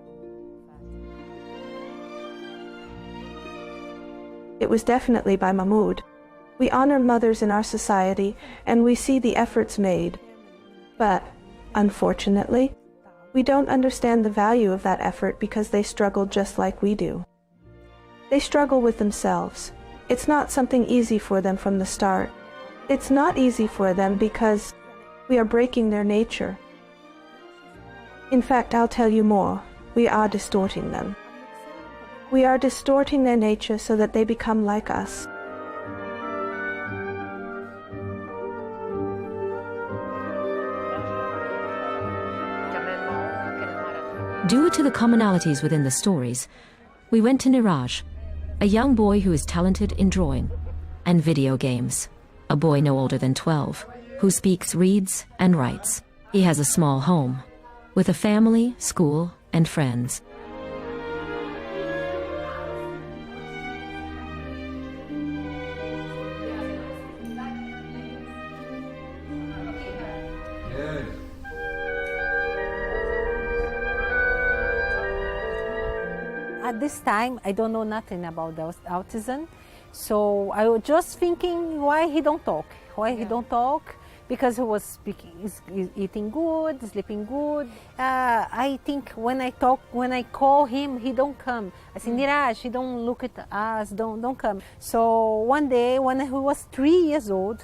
It was definitely by Mahmoud. We honor mothers in our society, and we see the efforts made. But, unfortunately, we don't understand the value of that effort because they struggle just like we do. They struggle with themselves. It's not something easy for them from the start. It's not easy for them because we are breaking their nature. In fact, I'll tell you more. We are distorting them. We are distorting their nature so that they become like us. Due to the commonalities within the stories, we went to Niraj, a young boy who is talented in drawing and video games, a boy no older than 12, who speaks, reads, and writes. He has a small home, with a family, school, and friends. At this time, I don't know nothing about autism, so I was just thinking why he don't talk. Why he don't talk? Because he was speaking, eating good, sleeping good. I think when I call him, he don't come. I say, Niraj, he don't look at us, don't come. So one day, when he was 3 years old,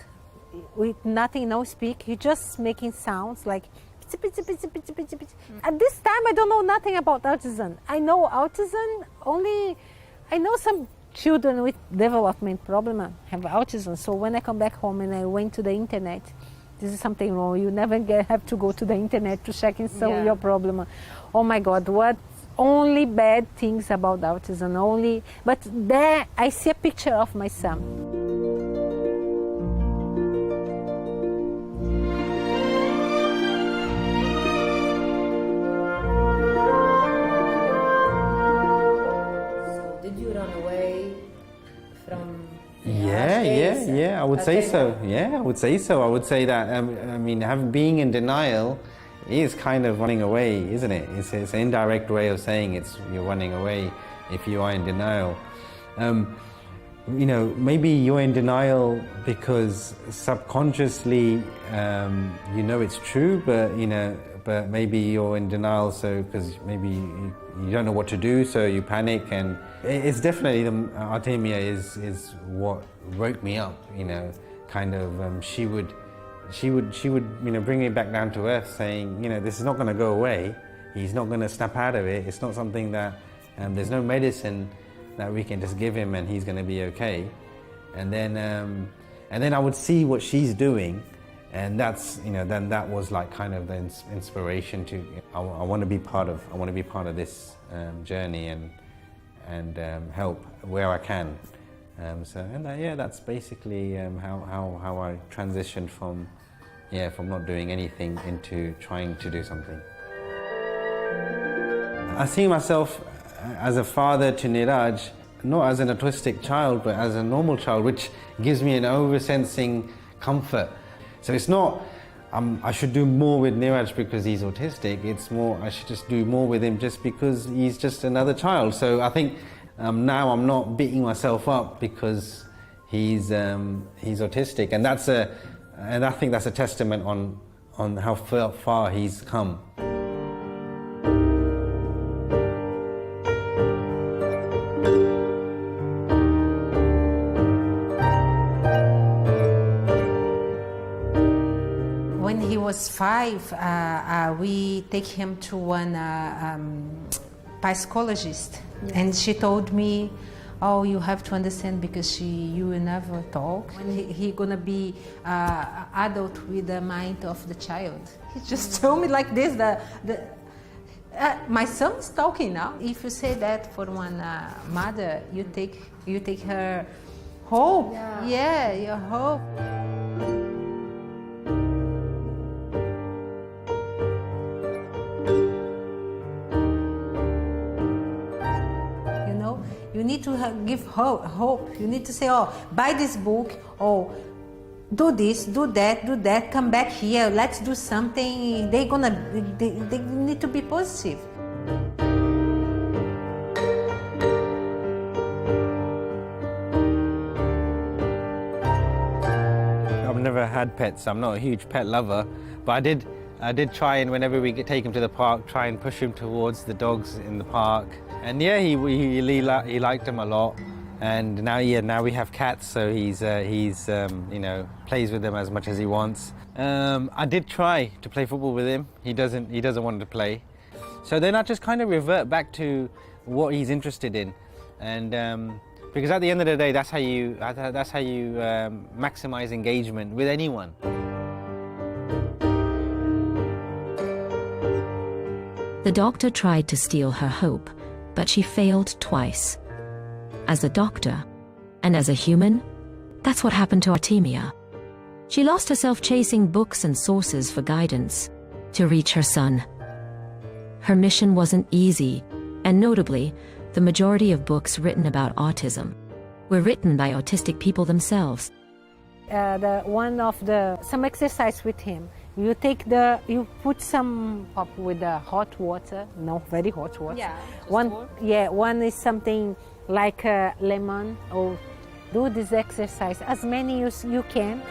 with nothing, no speak, he just making sounds like. At this time, I don't know nothing about autism. I know autism only. I know some children with development problem have autism. So when I come back home and I went to the internet, this is something wrong. You never have to go to the internet to check and solve your problem. Oh my God, what only bad things about autism only. But there I see a picture of my son. Yeah, I would say so. Yeah, I would say so. I would say that, I mean, being in denial is kind of running away, isn't it? It's an indirect way of saying you're running away if you are in denial. You know, maybe you're in denial because subconsciously you know it's true, but maybe you're in denial because maybe you don't know what to do, so you panic. And it's definitely Artemia is what woke me up. You know, kind of she would bring me back down to earth, saying, this is not going to go away. He's not going to snap out of it. It's not something that there's no medicine that we can just give him and he's going to be okay. And then I would see what she's doing. And that's, then that was like kind of the inspiration to, I want to be part of this journey and help where I can. That's basically how I transitioned from not doing anything into trying to do something. I see myself as a father to Niraj, not as an autistic child, but as a normal child, which gives me an oversensing comfort. So it's not, I should do more with Niraj because he's autistic. It's more, I should just do more with him just because he's just another child. So I think now I'm not beating myself up because he's autistic, and I think that's a testament on how far he's come. When he was 5, we take him to one psychologist, and she told me, "Oh, you have to understand because you will never talk. He gonna be adult with the mind of the child." He just told me like this. My son is talking now. If you say that for one mother, you take her hope. Yeah, your hope. You need to give hope. You need to say, "Oh, buy this book. Oh, do this, do that. Come back here. Let's do something." They need to be positive. had pets. I'm not a huge pet lover, but I did try, and whenever we could take him to the park, try and push him towards the dogs in the park. And yeah, he liked them a lot. And now we have cats, so he's you know, plays with them as much as he wants. I did try to play football with him. He doesn't want to play. So then I just kind of revert back to what he's interested in, and because at the end of the day, that's how you maximize engagement with anyone. The doctor tried to steal her hope, but she failed twice. As a doctor, and as a human, that's what happened to Artemia. She lost herself chasing books and sources for guidance to reach her son. Her mission wasn't easy, and notably, the majority of books written about autism were written by autistic people themselves. Some exercise with him. You put some up with the hot water, no, very hot water. Yeah, one is something like a lemon, or do this exercise as many as you can.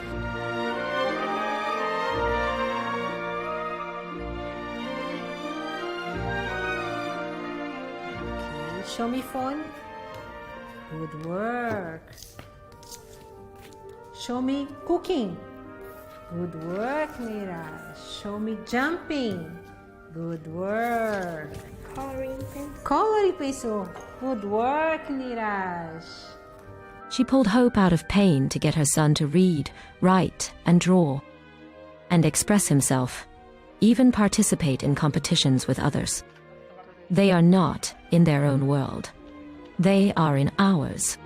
Okay, show me phone. Good work. Show me cooking. Good work, Mira. Show me jumping. Good work. Coloring pencil. Good work, Niraj. She pulled hope out of pain to get her son to read, write, and draw, and express himself, even participate in competitions with others. They are not in their own world. They are in ours.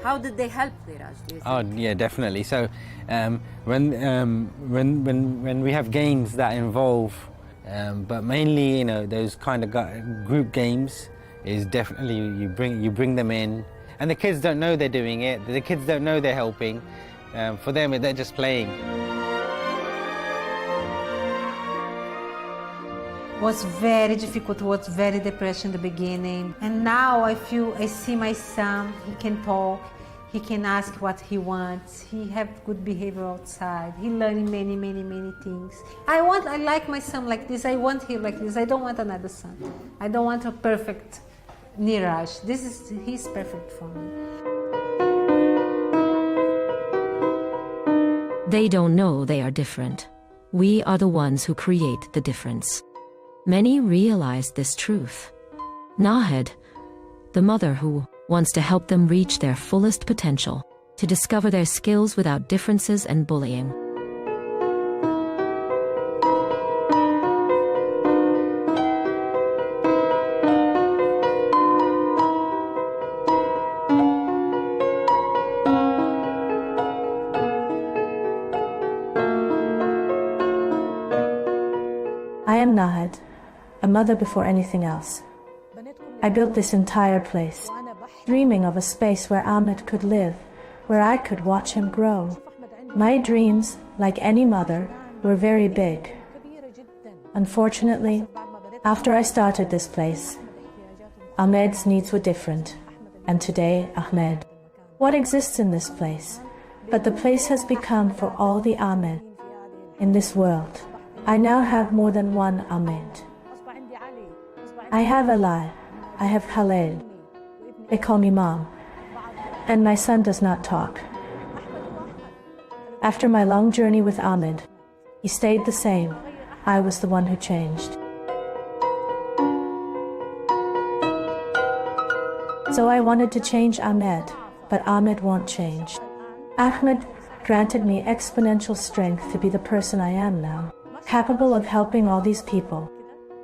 How did they help, Niraj? Oh yeah, definitely. So when we have games that involve, but mainly, you know, those kind of group games, is definitely you bring them in, and the kids don't know they're doing it. The kids don't know they're helping. For them, they're just playing. Was very difficult, was very depressed in the beginning. And now I see my son, he can talk, he can ask what he wants, he have good behavior outside, he learning many things. I like my son like this, I want him like this, I don't want another son. I don't want a perfect Niraj. He's perfect for me. They don't know they are different. We are the ones who create the difference. Many realize this truth. Nahed, the mother who wants to help them reach their fullest potential, to discover their skills without differences and bullying. I am Nahed, a mother before anything else. I built this entire place, dreaming of a space where Ahmed could live, where I could watch him grow. My dreams, like any mother, were very big. Unfortunately, after I started this place, Ahmed's needs were different, and today Ahmed. What exists in this place? But the place has become for all the Ahmed in this world. I now have more than one Ahmed. I have Eli, I have Khaled. They call me Mom, and my son does not talk. After my long journey with Ahmed, he stayed the same. I was the one who changed. So I wanted to change Ahmed, but Ahmed won't change. Ahmed granted me exponential strength to be the person I am now, capable of helping all these people.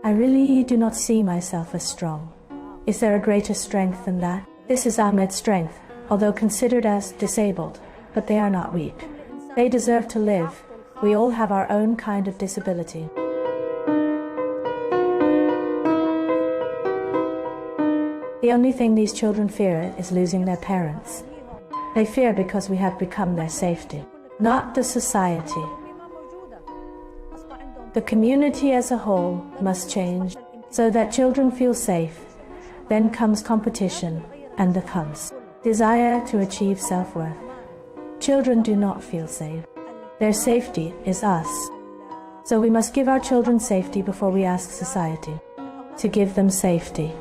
I really do not see myself as strong. Is there a greater strength than that? This is Ahmed's strength, although considered as disabled, but they are not weak. They deserve to live. We all have our own kind of disability. The only thing these children fear is losing their parents. They fear because we have become their safety, not the society. The community as a whole must change so that children feel safe. Then comes competition, and comes desire to achieve self-worth. Children do not feel safe. Their safety is us. So we must give our children safety before we ask society to give them safety.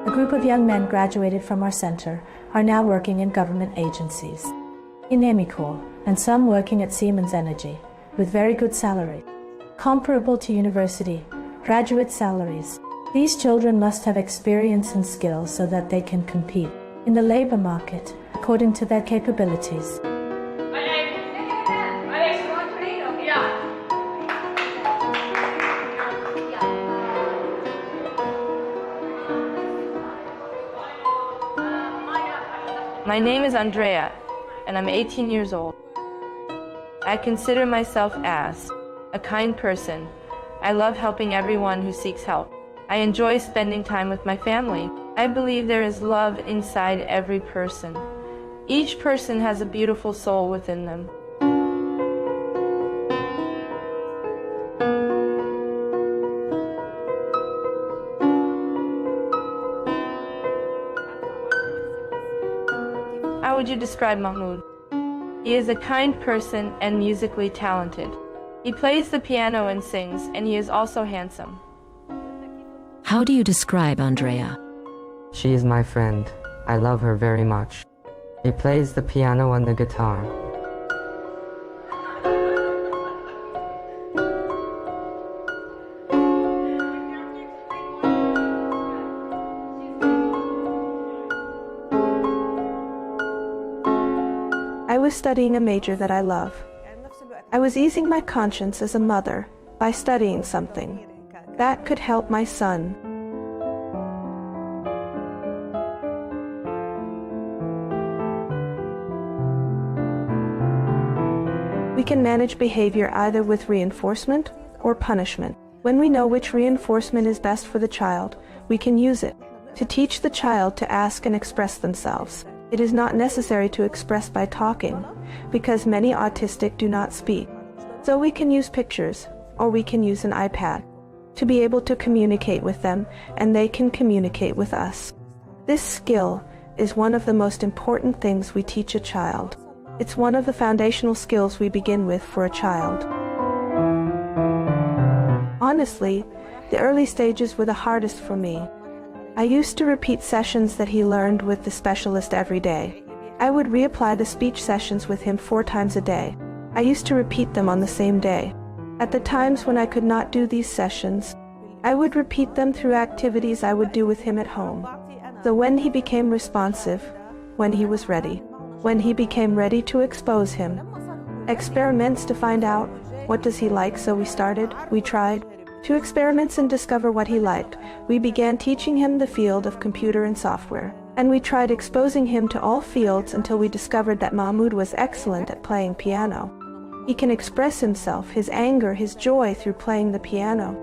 A group of young men graduated from our center are now working in government agencies, in Emicor, and some working at Siemens Energy, with very good salary, comparable to university, graduate salaries. These children must have experience and skills so that they can compete in the labor market according to their capabilities. My name is Andrea, and I'm 18 years old. I consider myself as a kind person. I love helping everyone who seeks help. I enjoy spending time with my family. I believe there is love inside every person. Each person has a beautiful soul within them. How would you describe Mahmoud? He is a kind person and musically talented. He plays the piano and sings, and he is also handsome. How do you describe Andrea? She is my friend. I love her very much. She plays the piano and the guitar. I was studying a major that I love. I was easing my conscience as a mother by studying something that could help my son. We can manage behavior either with reinforcement or punishment. When we know which reinforcement is best for the child, we can use it to teach the child to ask and express themselves. It is not necessary to express by talking, because many autistic do not speak. So we can use pictures, or we can use an iPad, to be able to communicate with them, and they can communicate with us. This skill is one of the most important things we teach a child. It's one of the foundational skills we begin with for a child. Honestly, the early stages were the hardest for me. I used to repeat sessions that he learned with the specialist every day. I would reapply the speech sessions with him 4 times a day. I used to repeat them on the same day. At the times when I could not do these sessions, I would repeat them through activities I would do with him at home. So when he became responsive, when he was ready, when he became ready to expose him, experiments to find out what does he like, so we tried. 2 experiments and discover what he liked. We began teaching him the field of computer and software, and we tried exposing him to all fields until we discovered that Mahmoud was excellent at playing piano. He can express himself, his anger, his joy through playing the piano.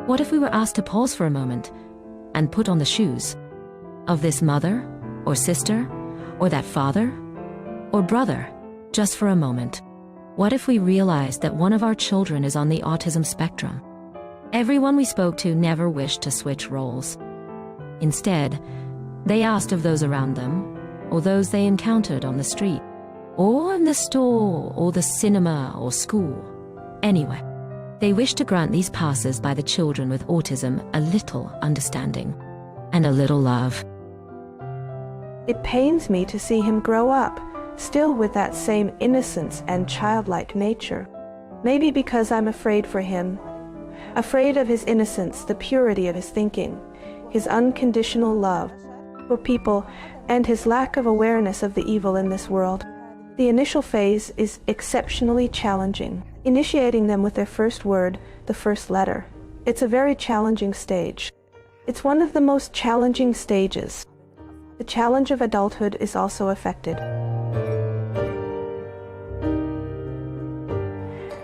What if we were asked to pause for a moment and put on the shoes of this mother or sister or that father or brother just for a moment? What if we realized that one of our children is on the autism spectrum? Everyone we spoke to never wished to switch roles. Instead, they asked of those around them or those they encountered on the street or in the store or the cinema or school. Anyway, they wish to grant these passes by the children with autism a little understanding and a little love. It pains me to see him grow up, still with that same innocence and childlike nature. Maybe because I'm afraid for him, afraid of his innocence, the purity of his thinking, his unconditional love for people, and his lack of awareness of the evil in this world. The initial phase is exceptionally challenging, initiating them with their first word, the first letter. It's a very challenging stage. It's one of the most challenging stages. The challenge of adulthood is also affected.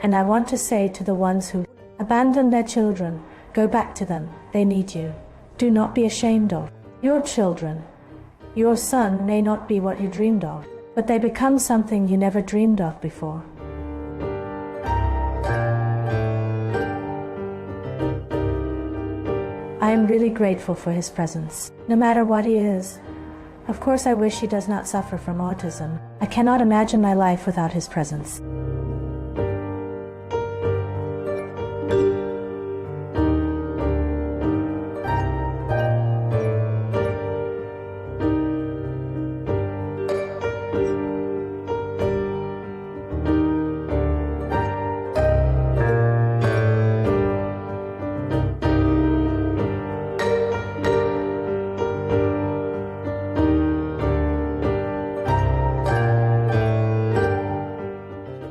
And I want to say to the ones who abandon their children, go back to them. They need you. Do not be ashamed of your children. Your son may not be what you dreamed of, but they become something you never dreamed of before. I am really grateful for his presence, no matter what he is. Of course, I wish he does not suffer from autism. I cannot imagine my life without his presence.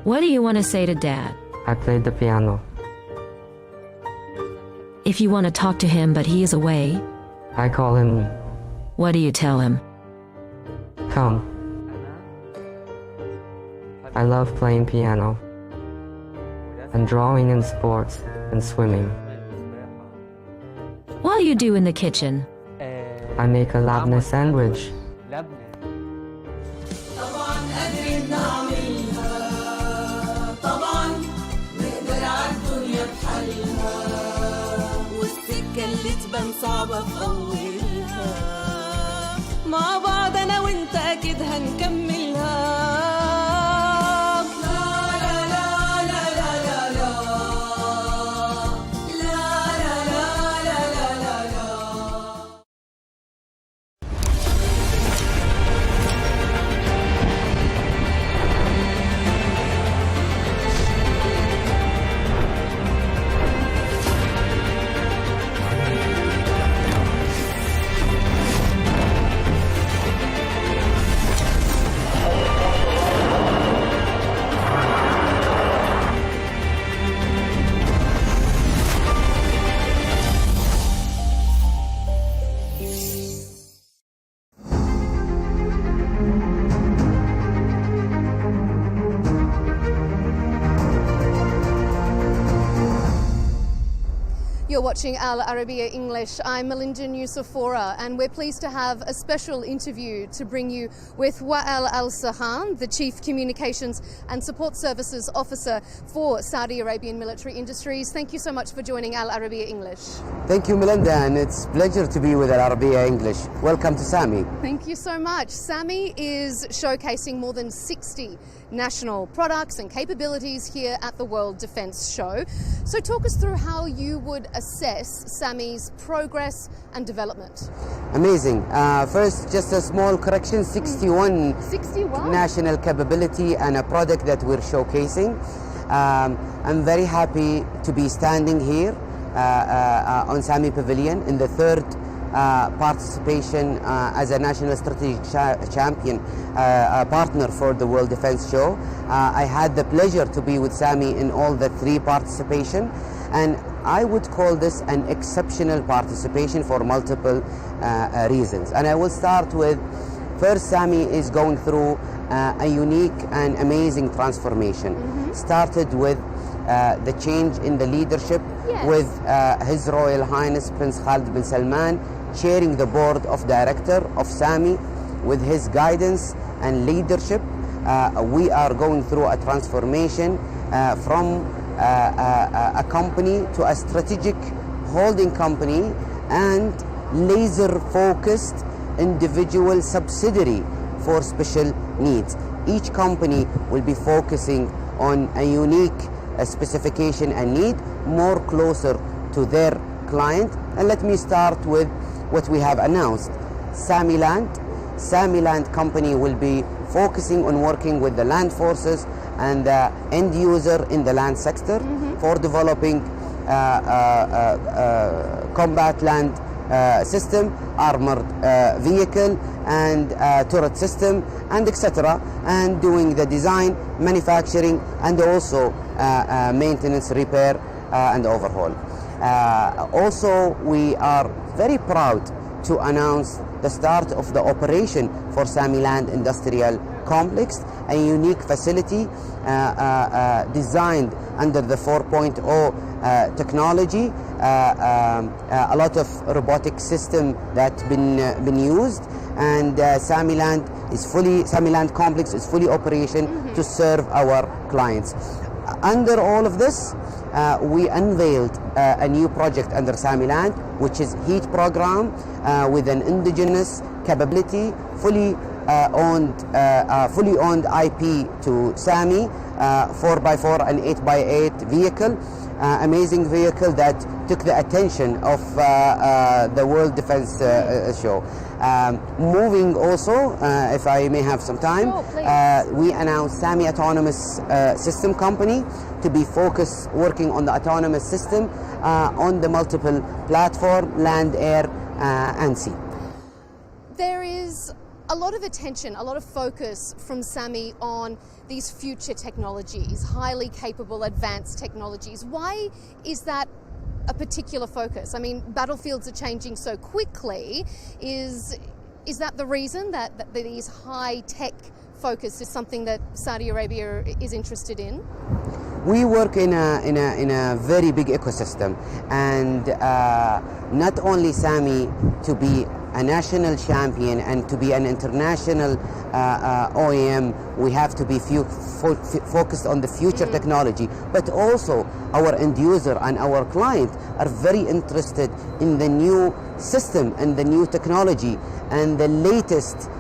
What do you want to say to Dad? I played the piano. If you want to talk to him but he is away, I call him. what do you tell him? Come. I love playing piano and drawing and sports and swimming. What do you do in the kitchen? I make a labneh sandwich. صعبة في أولها مع بعض أنا وإنت أكيد هنكملها You're watching Al Arabiya English. I'm Melinda Nucifora, and we're pleased to have a special interview to bring you with Wael Al-Sahan, the Chief Communications and Support Services Officer for Saudi Arabian Military Industries. Thank you so much for joining Al Arabiya English. Thank you, Melinda, and it's a pleasure to be with Al Arabiya English. Welcome to SAMI. Thank you so much. SAMI is showcasing more than 60 national products and capabilities here at the World Defence Show. So talk us through how you would assess SAMI's progress and development. Amazing. First, just a small correction, 61 national capability and a product that we're showcasing. I'm very happy to be standing here on SAMI Pavilion in the third participation as a national strategic champion partner for the World Defence Show. I had the pleasure to be with SAMI in all the three participation, and I would call this an exceptional participation for multiple reasons. And I will start with, first, SAMI is going through a unique and amazing transformation. Started with the change in the leadership, with His Royal Highness Prince Khalid bin Salman chairing the board of director of SAMI. With his guidance and leadership, we are going through a transformation from a company to a strategic holding company and laser-focused individual subsidiary for special needs. Each company will be focusing on a unique specification and need, more closer to their client. And let me start with what we have announced. SAMI Land. SAMI Land company will be focusing on working with the land forces and the end user in the land sector for developing combat land system, armored vehicle and turret system, and etc., and doing the design, manufacturing, and also maintenance, repair and overhaul. Also, we are very proud to announce the start of the operation for SAMI Land Industrial Complex, a unique facility designed under the 4.0 technology, a lot of robotic system that's been used, and SAMI Land Complex is fully operation to serve our clients. Under all of this, we unveiled a new project under SAMI Land, which is heat program with an indigenous capability, fully owned IP to SAMI, 4x4 and 8x8 vehicle, amazing vehicle that took the attention of the World Defense Show. Moving also, if I may have some time, we announced SAMI Autonomous System Company to be focused working on the autonomous system on the multiple platform, land, air, and sea. There is a lot of attention, a lot of focus from SAMI on these future technologies, highly capable, advanced technologies. Why is that a particular focus? I mean, battlefields are changing so quickly. Is that the reason that these high-tech focus is something that Saudi Arabia is interested in? We work in a very big ecosystem, and not only SAMI to be a national champion and to be an international OEM, we have to be focused on the future technology, but also our end user and our client are very interested in the new system and the new technology and the latest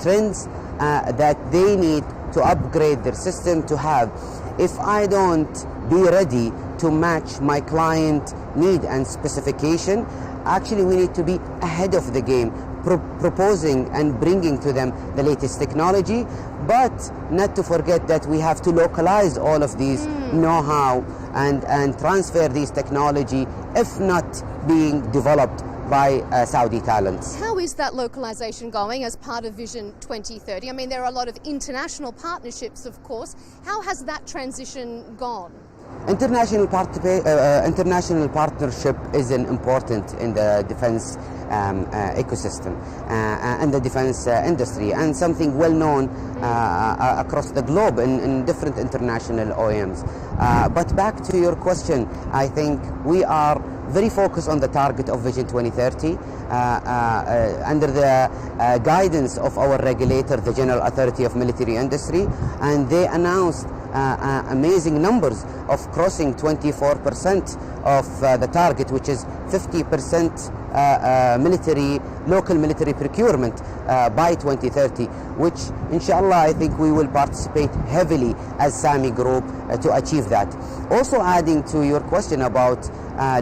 trends that they need to upgrade their system to have. If I don't be ready to match my client need and specification, actually we need to be ahead of the game, proposing and bringing to them the latest technology, but not to forget that we have to localize all of these know-how and transfer these technology, if not being developed by Saudi talents. How is that localization going as part of Vision 2030? I mean, there are a lot of international partnerships, of course. How has that transition gone? International partnership is important in the defense ecosystem and the defense industry, and something well known across the globe in different international OEMs. But back to your question, I think we are very focused on the target of Vision 2030 under the guidance of our regulator, the General Authority of Military Industry, and they announced amazing numbers of crossing 24% of the target, which is 50% local military procurement by 2030, which inshallah I think we will participate heavily as SAMI Group to achieve that. Also, adding to your question about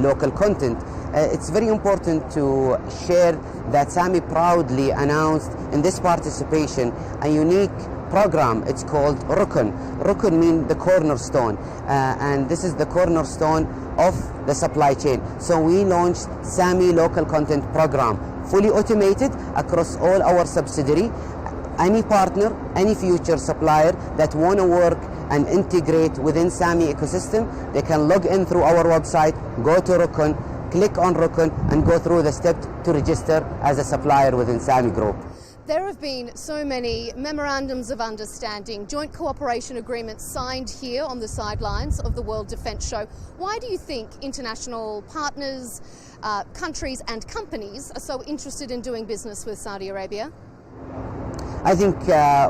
local content, it's very important to share that SAMI proudly announced in this participation a unique program. It's called Rukun. Rukun means the cornerstone, and this is the cornerstone of the supply chain. So we launched SAMI Local Content Program, fully automated across all our subsidiary. Any partner, any future supplier that want to work and integrate within SAMI ecosystem, they can log in through our website, go to Rukun, click on Rukun, and go through the steps to register as a supplier within SAMI Group. There have been so many memorandums of understanding, joint cooperation agreements signed here on the sidelines of the World Defence Show. Why do you think international partners, countries and companies are so interested in doing business with Saudi Arabia? I think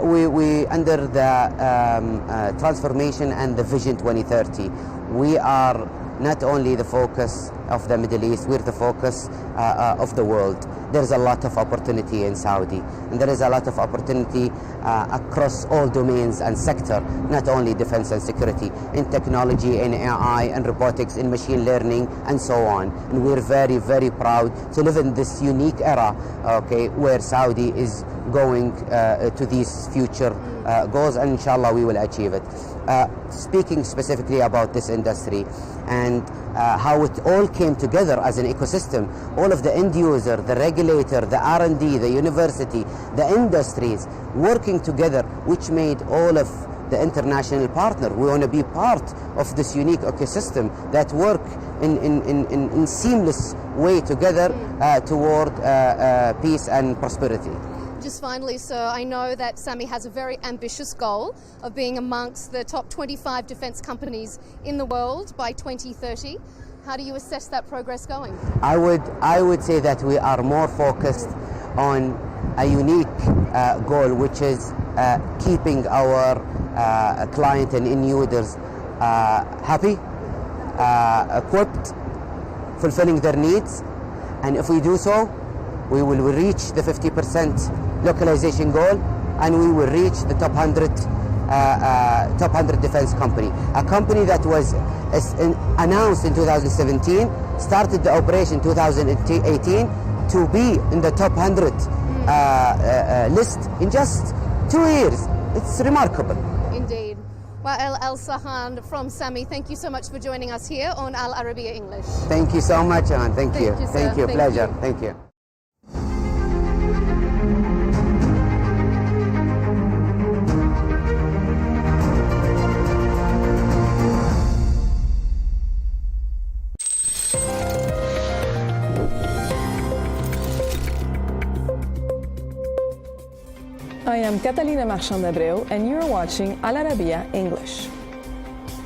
we under the transformation and the Vision 2030, we are not only the focus of the Middle East, we're the focus of the world. There's a lot of opportunity in Saudi, and there is a lot of opportunity across all domains and sector, not only defense and security, in technology, in AI, and robotics, in machine learning, and so on. And we're very, very proud to live in this unique era, okay, where Saudi is going to these future goals, and inshallah we will achieve it. Speaking specifically about this industry and how it all came together as an ecosystem, all of the end user, the regulator, the R&D, the university, the industries working together, which made all of the international partner. We want to be part of this unique ecosystem that work in seamless way together toward peace and prosperity. Just finally, sir, I know that SAMI has a very ambitious goal of being amongst the top 25 defence companies in the world by 2030. How do you assess that progress going? I would say that we are more focused on a unique goal, which is keeping our client and end users happy, equipped, fulfilling their needs, and if we do so, we will reach the 50% localization goal, and we will reach the top 100 defense company. A company that was announced in 2017, started the operation 2018 to be in the top 100 list in just 2 years. It's remarkable. Indeed. Well, El Sahan from SAMI, thank you so much for joining us here on Al Arabiya English. Thank you so much, Anne. Thank you. Thank you. Pleasure. Thank you. I am Catalina Marchand-Abreu, and you're watching Al Arabiya English.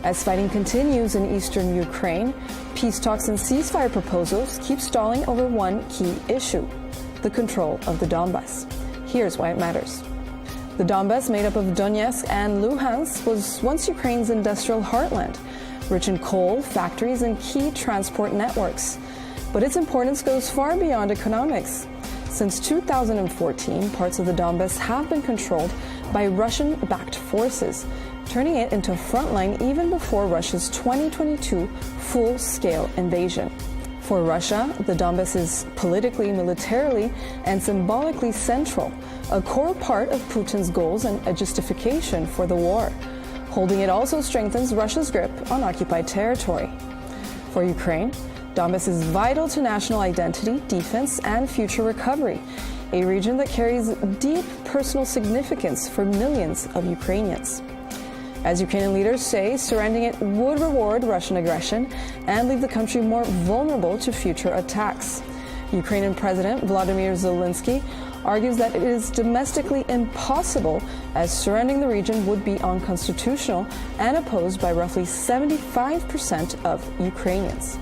As fighting continues in eastern Ukraine, peace talks and ceasefire proposals keep stalling over one key issue: the control of the Donbas. Here's why it matters. The Donbas, made up of Donetsk and Luhansk, was once Ukraine's industrial heartland, rich in coal, factories, and key transport networks. But its importance goes far beyond economics. Since 2014, parts of the Donbas have been controlled by Russian-backed forces, turning it into a frontline even before Russia's 2022 full-scale invasion. For Russia, the Donbas is politically, militarily, and symbolically central, a core part of Putin's goals and a justification for the war. Holding it also strengthens Russia's grip on occupied territory. For Ukraine, Donbas is vital to national identity, defense, and future recovery, a region that carries deep personal significance for millions of Ukrainians. As Ukrainian leaders say, surrendering it would reward Russian aggression and leave the country more vulnerable to future attacks. Ukrainian President Volodymyr Zelensky argues that it is domestically impossible, as surrendering the region would be unconstitutional and opposed by roughly 75% of Ukrainians.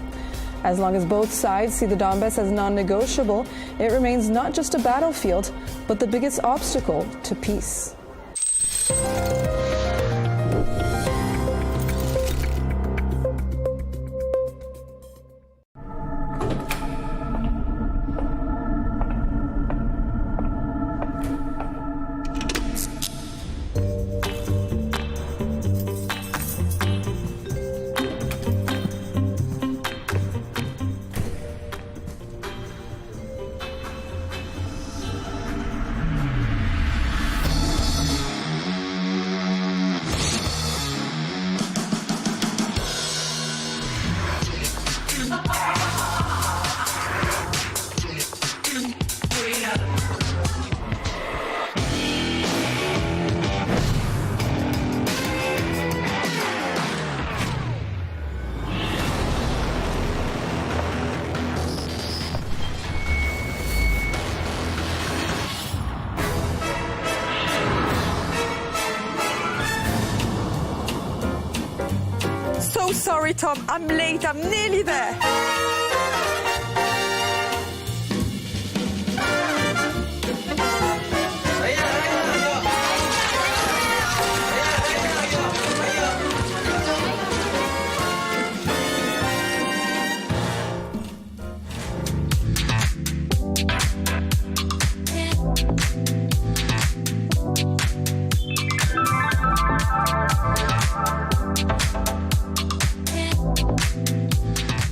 As long as both sides see the Donbas as non-negotiable, it remains not just a battlefield, but the biggest obstacle to peace. Sorry, Tom, I'm late. I'm nearly there.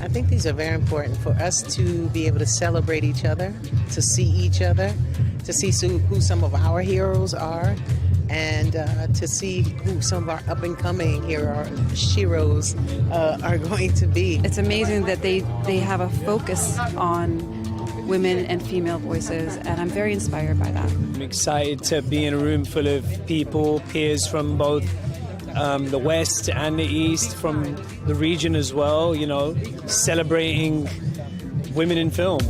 I think these are very important for us to be able to celebrate each other, to see each other, to see who some of our heroes are, and to see who some of our up-and-coming heroes are going to be. It's amazing that they have a focus on women and female voices, and I'm very inspired by that. I'm excited to be in a room full of people, peers from both the West and the East, from the region as well, you know, celebrating women in film.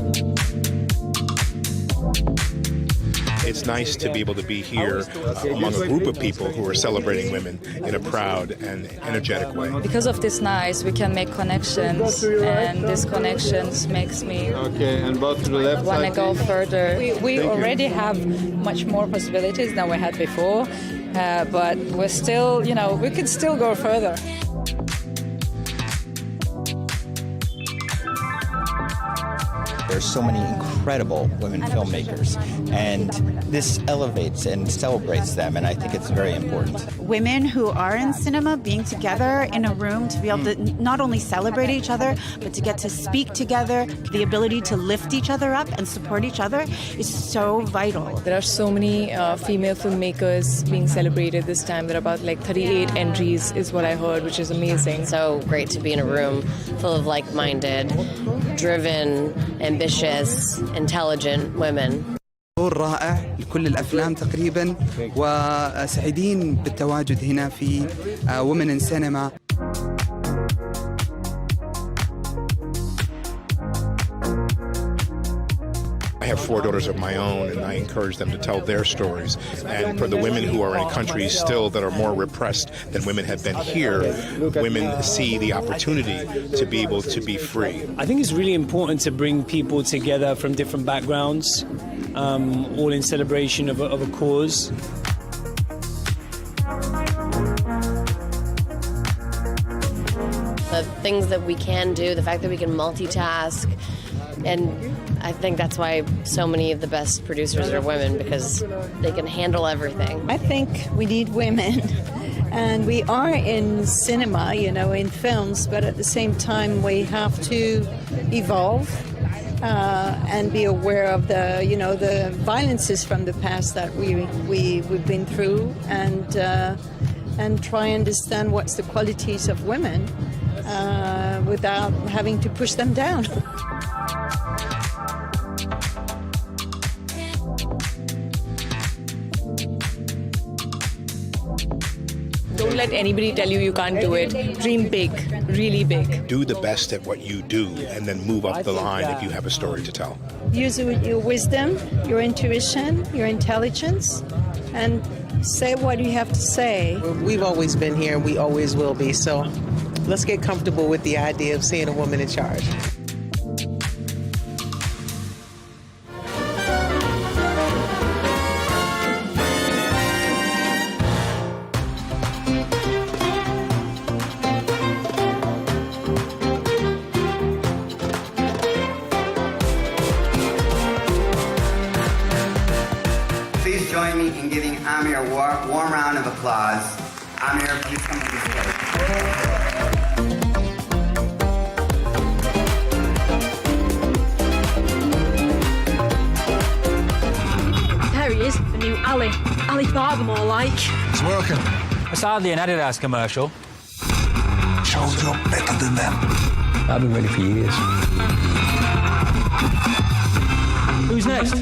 It's nice to be able to be here among a group of people who are celebrating women in a proud and energetic way. Because of this night, we can make connections, and these connections makes me want to go further. We already have much more possibilities than we had before, but we're still, you know, we could still go further. There's so many incredible women filmmakers, and this elevates and celebrates them, and I think it's very important. Women who are in cinema being together in a room to be able to not only celebrate each other, but to get to speak together, the ability to lift each other up and support each other is so vital. There are so many female filmmakers being celebrated this time. There are about like 38 entries is what I heard, which is amazing. So great to be in a room full of like-minded, driven, ambitious, intelligent women. رائع لكل الأفلام تقريبا، وسعيدين بالتواجد هنا في Women in Cinema. I have 4 daughters of my own, and I encourage them to tell their stories. And for the women who are in countries still that are more repressed than women have been here, women see the opportunity to be able to be free. I think it's really important to bring people together from different backgrounds, all in celebration of a cause. The things that we can do, the fact that we can multitask, and I think that's why so many of the best producers are women, because they can handle everything. I think we need women, and we are in cinema, you know, in films, but at the same time we have to evolve and be aware of the, you know, the violences from the past that we've been through, and try and understand what's the qualities of women without having to push them down. Don't let anybody tell you you can't do it. Dream big, really big. Do the best at what you do, and then move up the line if you have a story to tell. Use your wisdom, your intuition, your intelligence, and say what you have to say. We've always been here, and we always will be, so let's get comfortable with the idea of seeing a woman in charge. Please join me in giving Amir a warm round of applause. Amir, please come to the stage. There he is, the new Ali. Ali Barber, more like. It's working. It's hardly an Adidas commercial. Shows you're better than them. I've been ready for years. Who's next?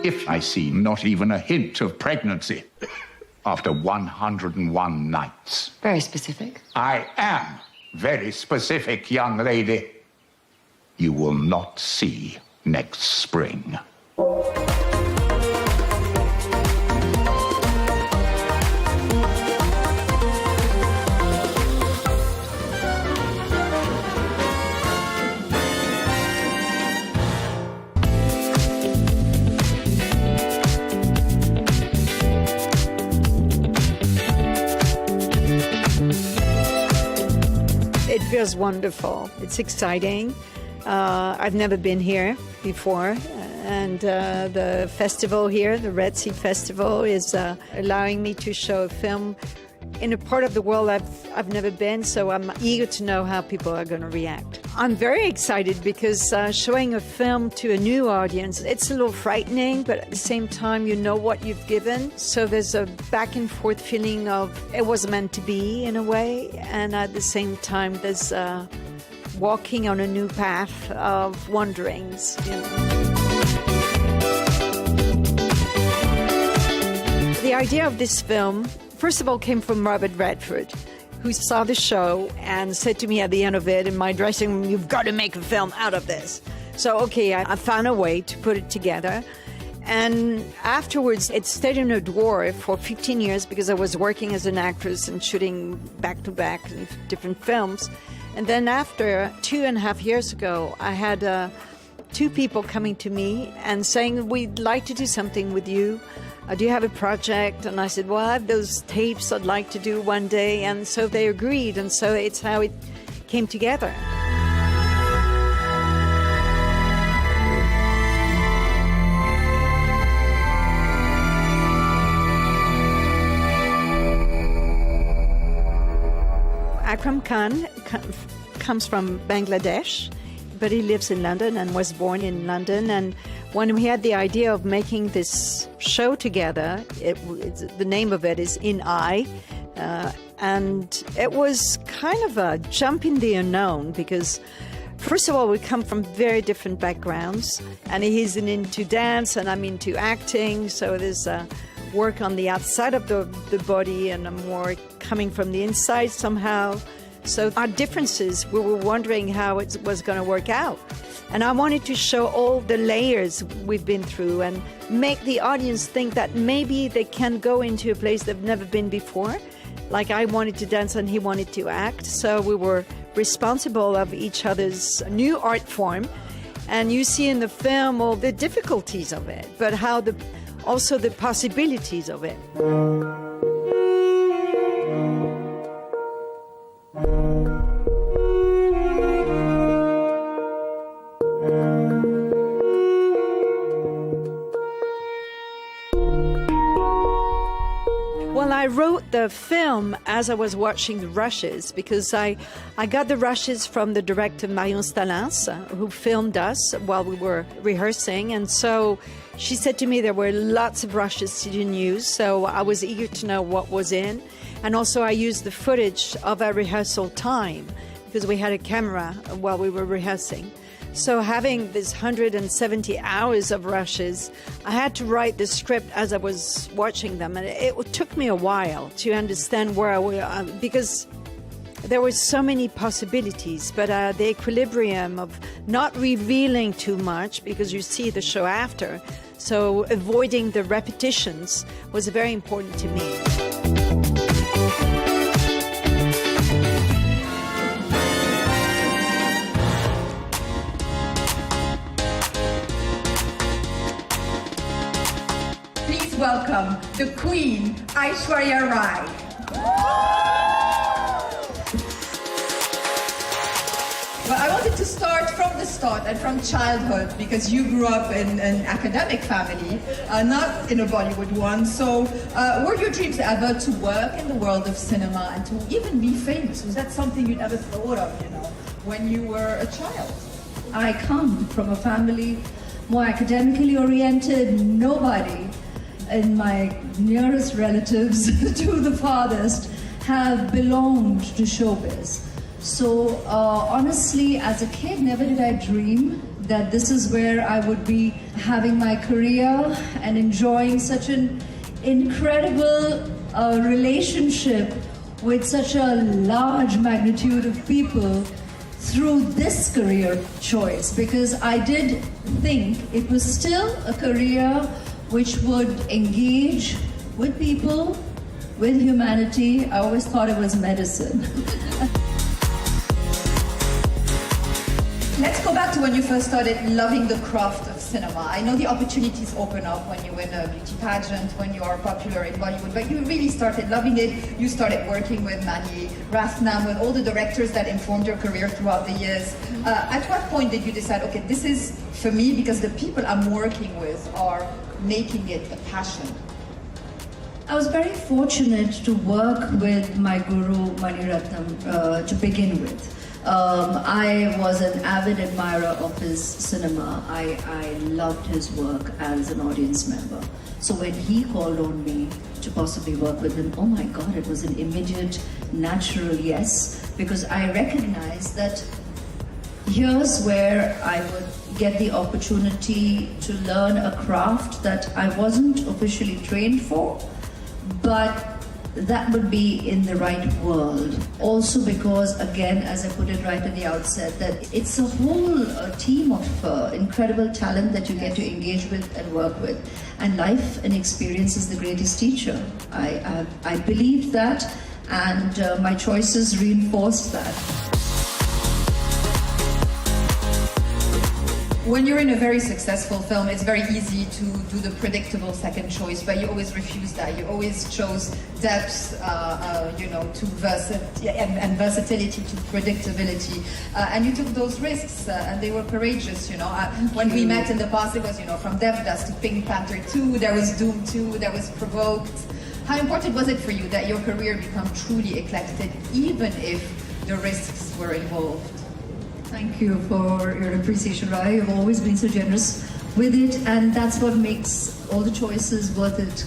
If I see not even a hint of pregnancy after 101 nights. Very specific. I am very specific, young lady. You will not see next spring. It feels wonderful. It's exciting. I've never been here before, and the festival here, the Red Sea Festival, is allowing me to show a film in a part of the world I've never been, so I'm eager to know how people are going to react. I'm very excited because showing a film to a new audience, it's a little frightening, but at the same time, you know what you've given. So there's a back and forth feeling of it was meant to be in a way, and at the same time, there's walking on a new path of wanderings. You know. The idea of this film, first of all, came from Robert Redford, who saw the show and said to me at the end of it in my dressing room, "You've got to make a film out of this." So, okay, I found a way to put it together. And afterwards, it stayed in a drawer for 15 years because I was working as an actress and shooting back-to-back different films. And then after 2.5 years ago, I had 2 people coming to me and saying, "We'd like to do something with you. Do you have a project?" And I said, "Well, I have those tapes I'd like to do one day." And so they agreed, and so it's how it came together. Akram Khan comes from Bangladesh, but he lives in London and was born in London. And when we had the idea of making this show together, the name of it is In I, and it was kind of a jump in the unknown because, first of all, we come from very different backgrounds, and he's into dance and I'm into acting, so there's work on the outside of the body and I'm more coming from the inside somehow. So our differences, we were wondering how it was going to work out. And I wanted to show all the layers we've been through and make the audience think that maybe they can go into a place they've never been before. Like I wanted to dance and he wanted to act. So we were responsible of each other's new art form. And you see in the film all the difficulties of it, but how also the possibilities of it. Well, I wrote the film as I was watching the rushes because I got the rushes from the director Marion Stalins, who filmed us while we were rehearsing. And so she said to me there were lots of rushes she didn't use, so I was eager to know what was in. And also I used the footage of our rehearsal time because we had a camera while we were rehearsing. So having this 170 hours of rushes, I had to write the script as I was watching them. And it took me a while to understand where I was, because there were so many possibilities, but the equilibrium of not revealing too much because you see the show after. So avoiding the repetitions was very important to me. Welcome the Queen, Aishwarya Rai. Well, I wanted to start from the start and from childhood because you grew up in an academic family, not in a Bollywood one. So were your dreams ever to work in the world of cinema and to even be famous? Was that something you'd ever thought of, when you were a child? I come from a family more academically oriented. Nobody in my nearest relatives to the farthest have belonged to showbiz. So honestly, as a kid, never did I dream that this is where I would be having my career and enjoying such an incredible relationship with such a large magnitude of people through this career choice, because I did think it was still a career which would engage with people, with humanity. I always thought it was medicine. Let's go back to when you first started loving the craft of cinema. I know the opportunities open up when you win a beauty pageant, when you are popular in Bollywood, but you really started loving it. You started working with Mani Rathnam, with all the directors that informed your career throughout the years. At what point did you decide, okay, this is for me because the people I'm working with are making it a passion? I was very fortunate to work with my guru Mani Ratnam to begin with. I was an avid admirer of his cinema. I loved his work as an audience member. So when he called on me to possibly work with him, oh my God, it was an immediate, natural yes, because I recognized that here's where I would get the opportunity to learn a craft that I wasn't officially trained for, but that would be in the right world. Also because, again, as I put it right at the outset, that it's a whole team of incredible talent that you get to engage with and work with. And life and experience is the greatest teacher. I believed that, and my choices reinforced that. When you're in a very successful film, it's very easy to do the predictable second choice, but you always refuse that. You always chose depth, to versatility to predictability, and you took those risks, and they were courageous. When we met in the past, it was from Devdas to Pink Panther 2. There was Doom 2. There was Provoked. How important was it for you that your career become truly eclectic, even if the risks were involved? Thank you for your appreciation, Rai. You've always been so generous with it, and that's what makes all the choices worth it,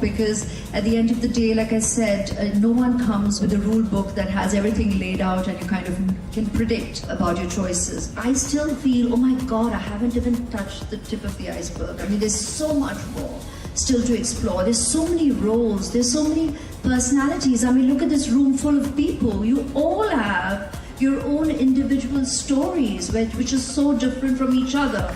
because at the end of the day, like I said, no one comes with a rule book that has everything laid out and you kind of can predict about your choices. I still feel, oh my God, I haven't even touched the tip of the iceberg. I mean, there's so much more still to explore. There's so many roles, there's so many personalities. I mean, look at this room full of people. You all have your own individual stories, which is so different from each other.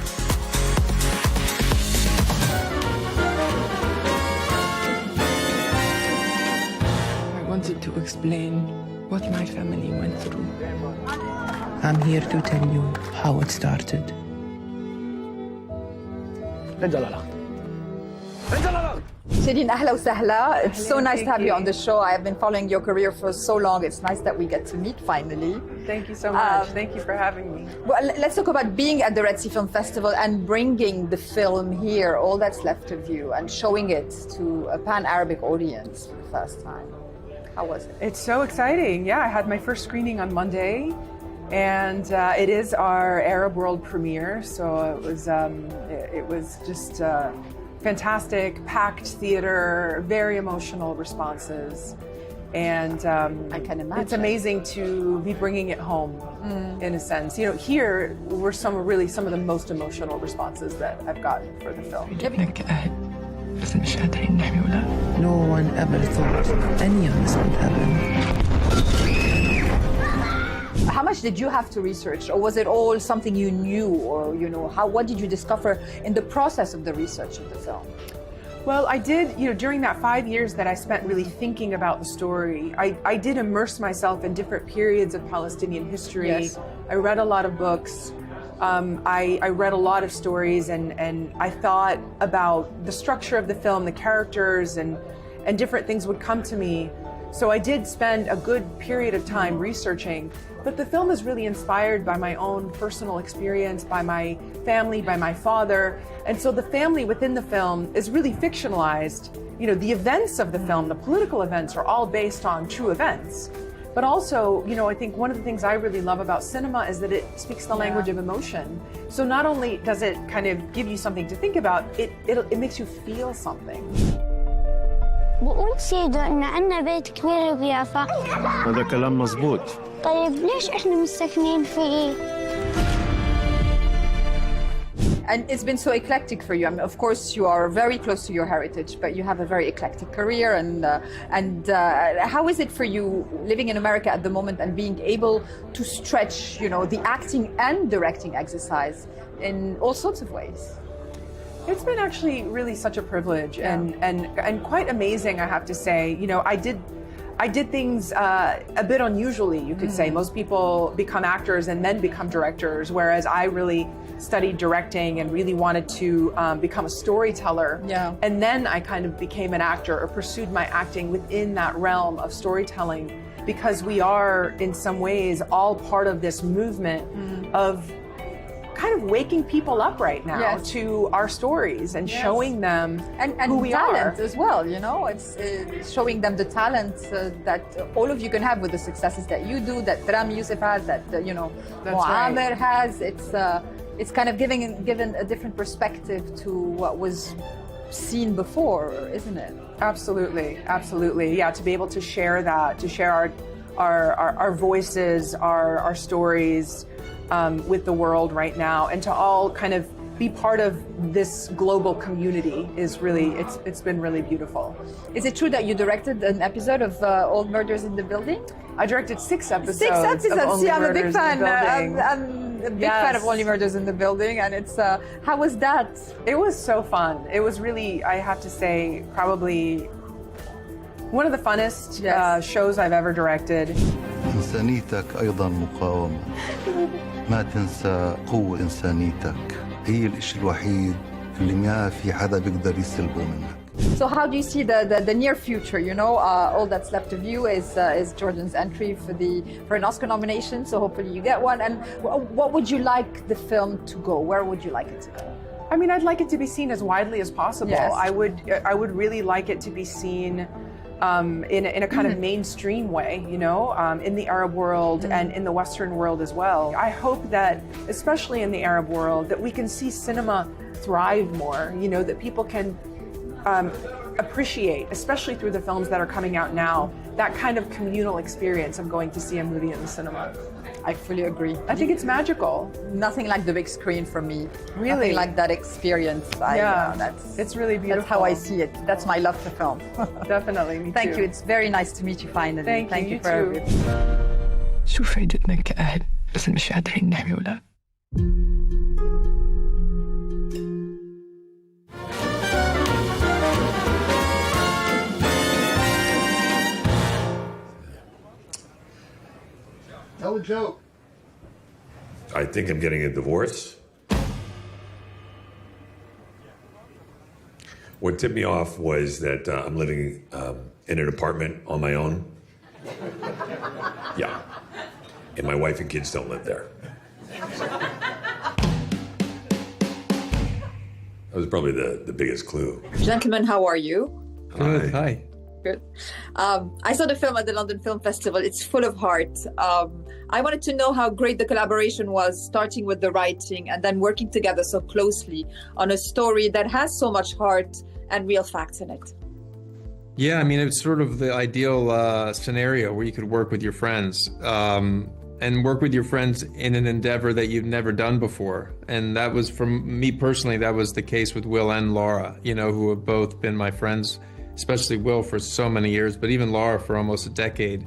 I wanted to explain what my family went through. I'm here to tell you how it started. Shireen, ahla wa sahla. It's so nice to have you on the show. I have been following your career for so long. It's nice that we get to meet finally. Thank you so much. Thank you for having me. Well, let's talk about being at the Red Sea Film Festival and bringing the film here, all that's left of you, and showing it to a pan-Arabic audience for the first time. How was it? It's so exciting. Yeah, I had my first screening on Monday, and it is our Arab world premiere. So it was just fantastic, packed theater, very emotional responses. And I can imagine. It's amazing to be bringing it home, in a sense. Here were some of the most emotional responses that I've gotten for the film. No one ever thought any of this would happen. How much did you have to research, or was it all something you knew, or what did you discover in the process of the research of the film? Well, I did, during that 5 years that I spent really thinking about the story, I did immerse myself in different periods of Palestinian history. Yes. I read a lot of books. I read a lot of stories, and I thought about the structure of the film, the characters, and different things would come to me. So I did spend a good period of time researching, but the film is really inspired by my own personal experience, by my family, by my father. And so the family within the film is really fictionalized. The events of the film, the political events, are all based on true events. But also, I think one of the things I really love about cinema is that it speaks the language of emotion. So not only does it kind of give you something to think about, it makes you feel something. بقول سيدو إن عنا بيت كبير بيافا. هذا كلام مزبوط. طيب ليش إحنا مستكنين فيه؟ And it's been so eclectic for you. I mean, of course, you are very close to your heritage, but you have a very eclectic career. And how is it for you living in America at the moment and being able to stretch, the acting and directing exercise in all sorts of ways? It's been actually really such a privilege and quite amazing, I have to say. I did things a bit unusually, you could say. Most people become actors and then become directors, whereas I really studied directing and really wanted to become a storyteller. Yeah. And then I kind of became an actor, or pursued my acting within that realm of storytelling, because we are, in some ways, all part of this movement of kind of waking people up right now to our stories and showing them and who we talent are as well. You know, it's showing them the talent that all of you can have with the successes that you do, that Rami Youssef has, that Muammer has. It's kind of given a different perspective to what was seen before, isn't it? Absolutely, absolutely. Yeah, to be able to share that, to share our voices, our stories with the world right now, and to all kind of be part of this global community is really, it's been really beautiful. Is it true that you directed an episode of All Murders in the Building? I directed 6 episodes. 6 episodes. See, I'm a big fan. I'm a big fan of Only Murders in the Building, and it's how was that? It was so fun. It was really, I have to say, probably one of the funnest shows I've ever directed. إنسانيتك أيضا مقاومة. ما تنسى قوة إنسانيتك. هي الإشي الوحيد اللي ما في حدا بيقدر يسلبه منك. So how do you see the near future? You know, all that's left of you is Jordan's entry for an Oscar nomination. So hopefully you get one. And what would you like the film to go? Where would you like it to go? I mean, I'd like it to be seen as widely as possible. Yes. I would really like it to be seen in a kind of mainstream way, you know, in the Arab world and in the Western world as well. I hope that, especially in the Arab world, that we can see cinema thrive more, you know, that people can appreciate, especially through the films that are coming out now, that kind of communal experience of going to see a movie in the cinema. I fully agree. I think it's magical. Nothing like the big screen for me. Really? Nothing like that experience. It's really beautiful. That's how I see it. That's my love for film. Definitely, me Thank too. you. It's very nice to meet you finally. Thank you for too. everything. شو فايدتنا كأهل بس مش قادرين نحمي ولاد؟ Tell a joke. I think I'm getting a divorce. What tipped me off was that I'm living in an apartment on my own. Yeah. And my wife and kids don't live there. That was probably the biggest clue. Gentlemen, how are you? Good. Hi. Good. I saw the film at the London Film Festival. It's full of heart. I wanted to know how great the collaboration was, starting with the writing and then working together so closely on a story that has so much heart and real facts in it. Yeah, I mean, it's sort of the ideal scenario where you could work with your friends and work with your friends in an endeavor that you've never done before. And that was, for me personally, that was the case with Will and Laura, you know, who have both been my friends, especially Will for so many years, but even Laura for almost a decade.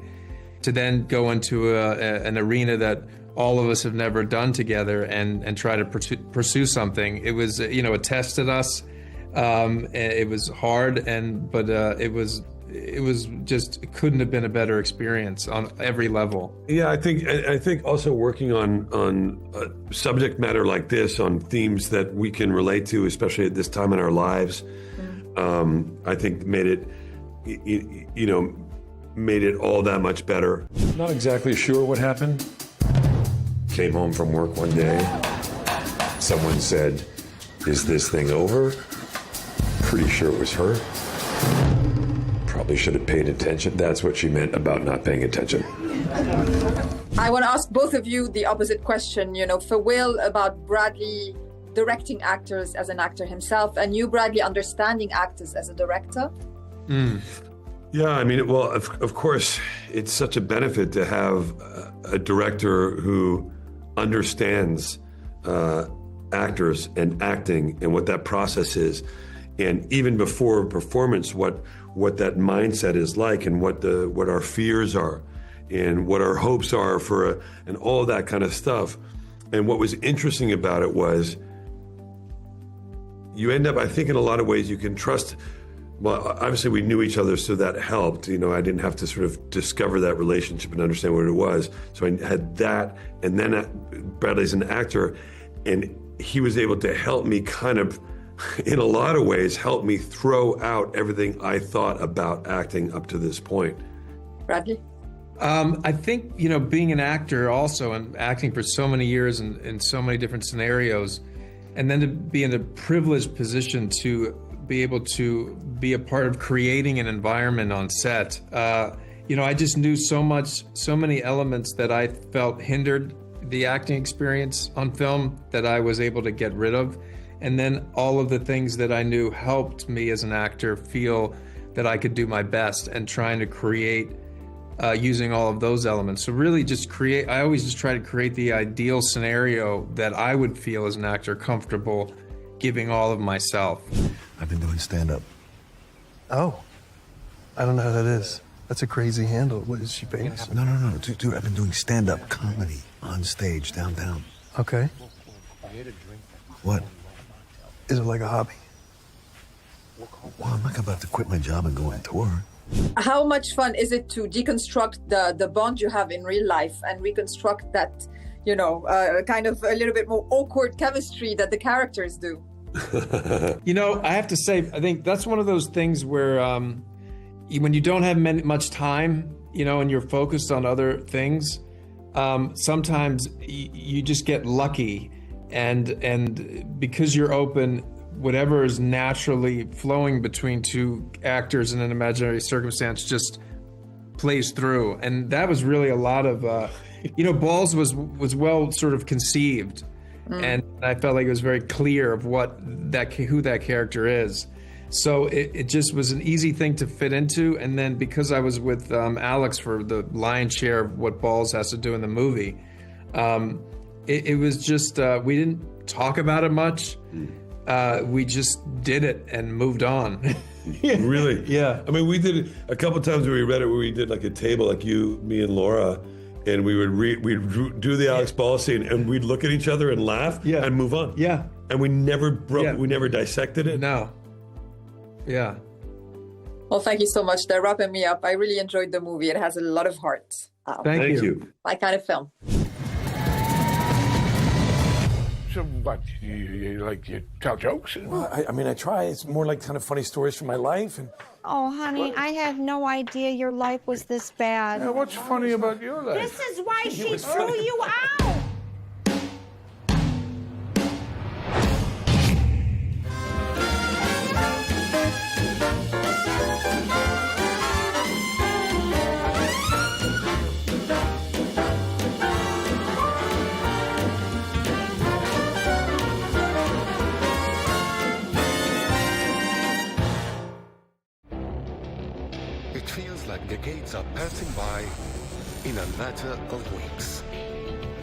To then go into an arena that all of us have never done together and try to pursue something. It was, you know, it tested us. It was hard, but it was just, it couldn't have been a better experience on every level. Yeah, I think also working on a subject matter like this, on themes that we can relate to, especially at this time in our lives, I think made it, you know, made it all that much better. Not exactly sure what happened. Came home from work one day. Someone said, "Is this thing over?" Pretty sure it was her. Probably should have paid attention. That's what she meant about not paying attention. I want to ask both of you the opposite question, you know, for Will about Bradley directing actors as an actor himself, and you, Bradley, understanding actors as a director. Yeah, I mean, well, of course, it's such a benefit to have a director who understands actors and acting and what that process is. And even before performance, what that mindset is like, and what our fears are, and what our hopes are and all of that kind of stuff. And what was interesting about it was, you end up, I think in a lot of ways, you can trust. Well, obviously we knew each other, so that helped. You know, I didn't have to sort of discover that relationship and understand what it was. So I had that, and then Bradley's an actor, and he was able to help me kind of, in a lot of ways, help me throw out everything I thought about acting up to this point. Bradley? I think, you know, being an actor also and acting for so many years in so many different scenarios, and then to be in a privileged position to be able to be a part of creating an environment on set. You know, I just knew so many elements that I felt hindered the acting experience on film that I was able to get rid of. And then all of the things that I knew helped me as an actor feel that I could do my best, and trying to create using all of those elements. So really just I always just try to create the ideal scenario that I would feel as an actor comfortable giving all of myself. I've been doing stand-up. Oh, I don't know how that is. That's a crazy handle. What, is she famous? No. Dude, I've been doing stand-up comedy on stage downtown. Okay. What? Is it like a hobby? Well, I'm not about to quit my job and go on tour. How much fun is it to deconstruct the bond you have in real life and reconstruct that, you know, kind of a little bit more awkward chemistry that the characters do? You know, I have to say, I think that's one of those things where when you don't have much time, you know, and you're focused on other things, sometimes you just get lucky, and because you're open, whatever is naturally flowing between two actors in an imaginary circumstance just plays through. And that was really a lot of, you know, Balls was well sort of conceived. And I felt like it was very clear of who that character is. So it just was an easy thing to fit into. And then because I was with Alex for the lion's share of what Balls has to do in the movie, it was just, we didn't talk about it much. We just did it and moved on. Really? Yeah. I mean, we did it a couple times where we read it, where we did like a table, like you, me, and Laura, and we would do the Alex Ball scene, and we'd look at each other and laugh and move on. Yeah. And we never broke, we never dissected it. No. Yeah. Well, thank you so much. They're wrapping me up. I really enjoyed the movie. It has a lot of heart. Thank you. My kind of film. So what, you tell jokes? Well, I mean, I try. It's more like kind of funny stories from my life. And oh, honey, I had no idea your life was this bad. Yeah, what's funny about your life? This is why she threw you out. It feels like decades are passing by in a matter of weeks.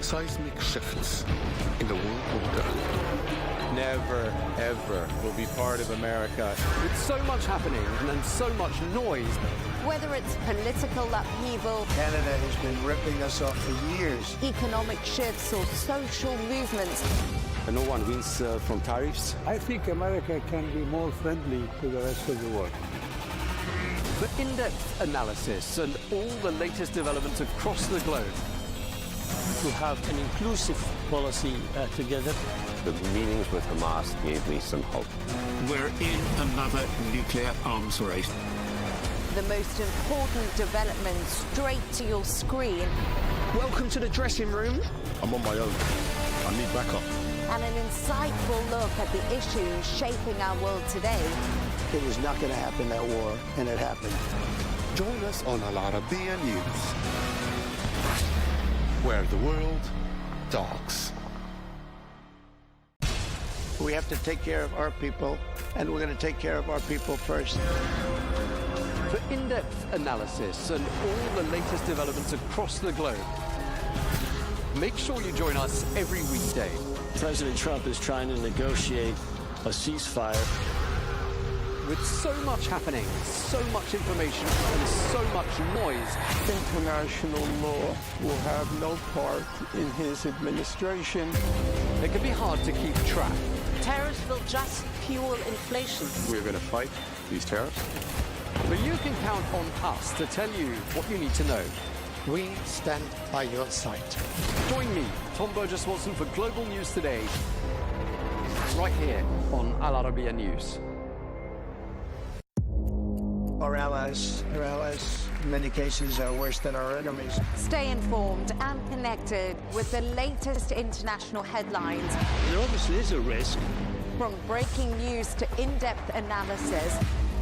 Seismic shifts in the world order. Never, ever will be part of America. With so much happening and then so much noise. Whether it's political upheaval, Canada has been ripping us off for years. Economic shifts or social movements. And no one wins from tariffs. I think America can be more friendly to the rest of the world. For in-depth analysis and all the latest developments across the globe. To have an inclusive policy together. The meetings with Hamas gave me some hope. We're in another nuclear arms race. The most important development straight to your screen. Welcome to the dressing room. I'm on my own. I need backup. And an insightful look at the issues shaping our world today. It was not going to happen, that war, and it happened. Join us on Arabiya News, where the world talks. We have to take care of our people, and we're going to take care of our people first. For in-depth analysis and all the latest developments across the globe, make sure you join us every weekday. President Trump is trying to negotiate a ceasefire. With so much happening, so much information, and so much noise, International law will have no part in his administration. It can be hard to keep track. Tariffs will just fuel inflation. We're going to fight these tariffs. But you can count on us to tell you what you need to know. We stand by your side. Join me, Tom Burges Watson, for Global News Today, right here on Arabiya News. Our allies in many cases, worse than our enemies. Stay informed and connected with the latest international headlines. There obviously is a risk. From breaking news to in-depth analysis.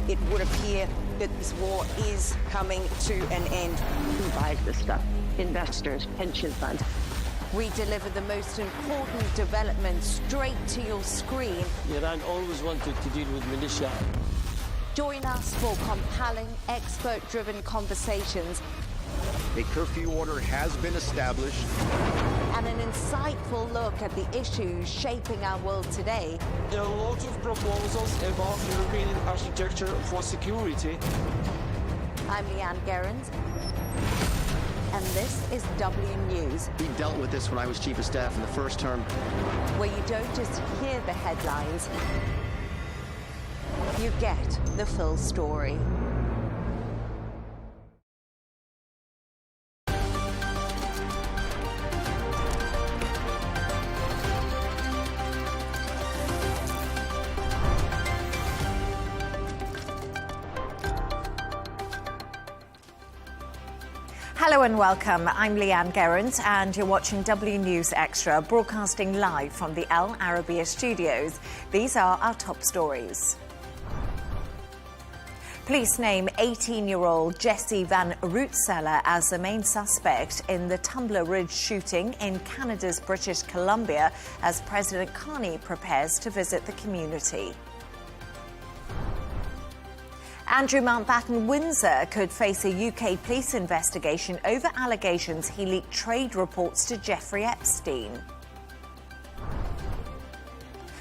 It would appear that this war is coming to an end. Who buys this stuff? Investors, pension funds. We deliver the most important developments straight to your screen. Iran always wanted to deal with militia. Join us for compelling, expert-driven conversations. A curfew order has been established. And an insightful look at the issues shaping our world today. There are a lot of proposals about European architecture for security. I'm Leigh Ann Gerrans, and this is W News. We dealt with this when I was Chief of Staff in the first term. Where you don't just hear the headlines, you get the full story. Hello and welcome. I'm Leigh Ann Gerrans and you're watching W News Extra, broadcasting live from the Al Arabiya studios. These are our top stories. Police name 18-year-old Jesse Van Rootseller as the main suspect in the Tumblr Ridge shooting in Canada's British Columbia as President Carney prepares to visit the community. Andrew Mountbatten Windsor could face a UK police investigation over allegations he leaked trade reports to Jeffrey Epstein.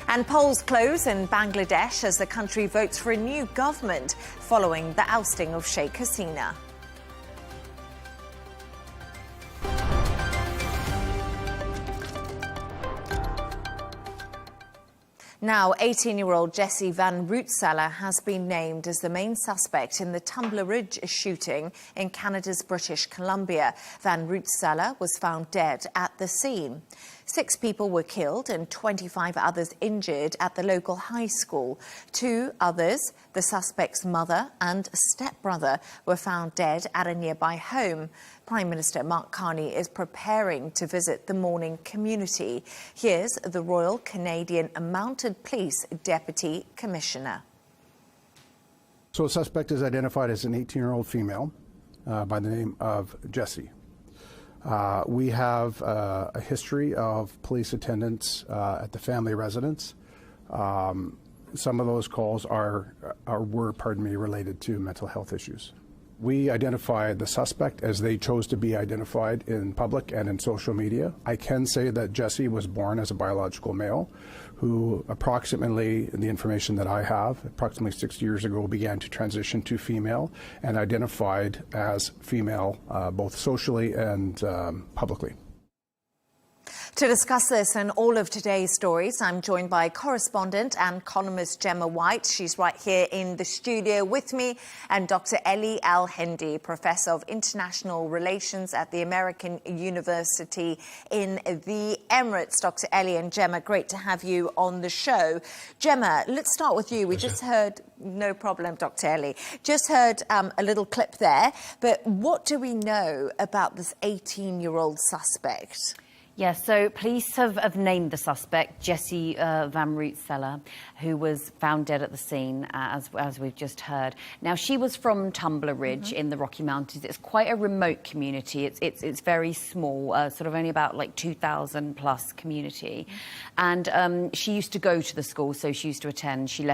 And polls close in Bangladesh as the country votes for a new government following the ousting of Sheikh Hasina. Now, 18-year-old Jesse Van Rootseller has been named as the main suspect in the Tumblr Ridge shooting in Canada's British Columbia. Van Rootseller was found dead at the scene. 6 people were killed and 25 others injured at the local high school. 2 others, the suspect's mother and stepbrother, were found dead at a nearby home. Prime Minister Mark Carney is preparing to visit the mourning community. Here's the Royal Canadian Mounted Police Deputy Commissioner. So the suspect is identified as an 18-year-old female by the name of Jessie. We have a history of police attendance at the family residence. Some of those calls were related to mental health issues. We identified the suspect as they chose to be identified in public and in social media. I can say that Jesse was born as a biological male who approximately, in the information that I have, approximately 6 years ago began to transition to female and identified as female both socially and publicly. To discuss this and all of today's stories, I'm joined by correspondent and columnist Gemma White. She's right here in the studio with me, and Dr. Ellie Al-Hindi, Professor of International Relations at the American University in the Emirates. Dr. Ellie and Gemma, great to have you on the show. Gemma, let's start with you. We just heard, no problem, Dr. Ellie, just heard a little clip there, but what do we know about this 18-year-old suspect? Yes, so police have named the suspect, Jesse Van Rootseller, who was found dead at the scene, as we've just heard. Now, she was from Tumblr Ridge in the Rocky Mountains. It's quite a remote community. It's very small, sort of only about like 2,000 plus community. And she used to go to the school, so she used to attend. She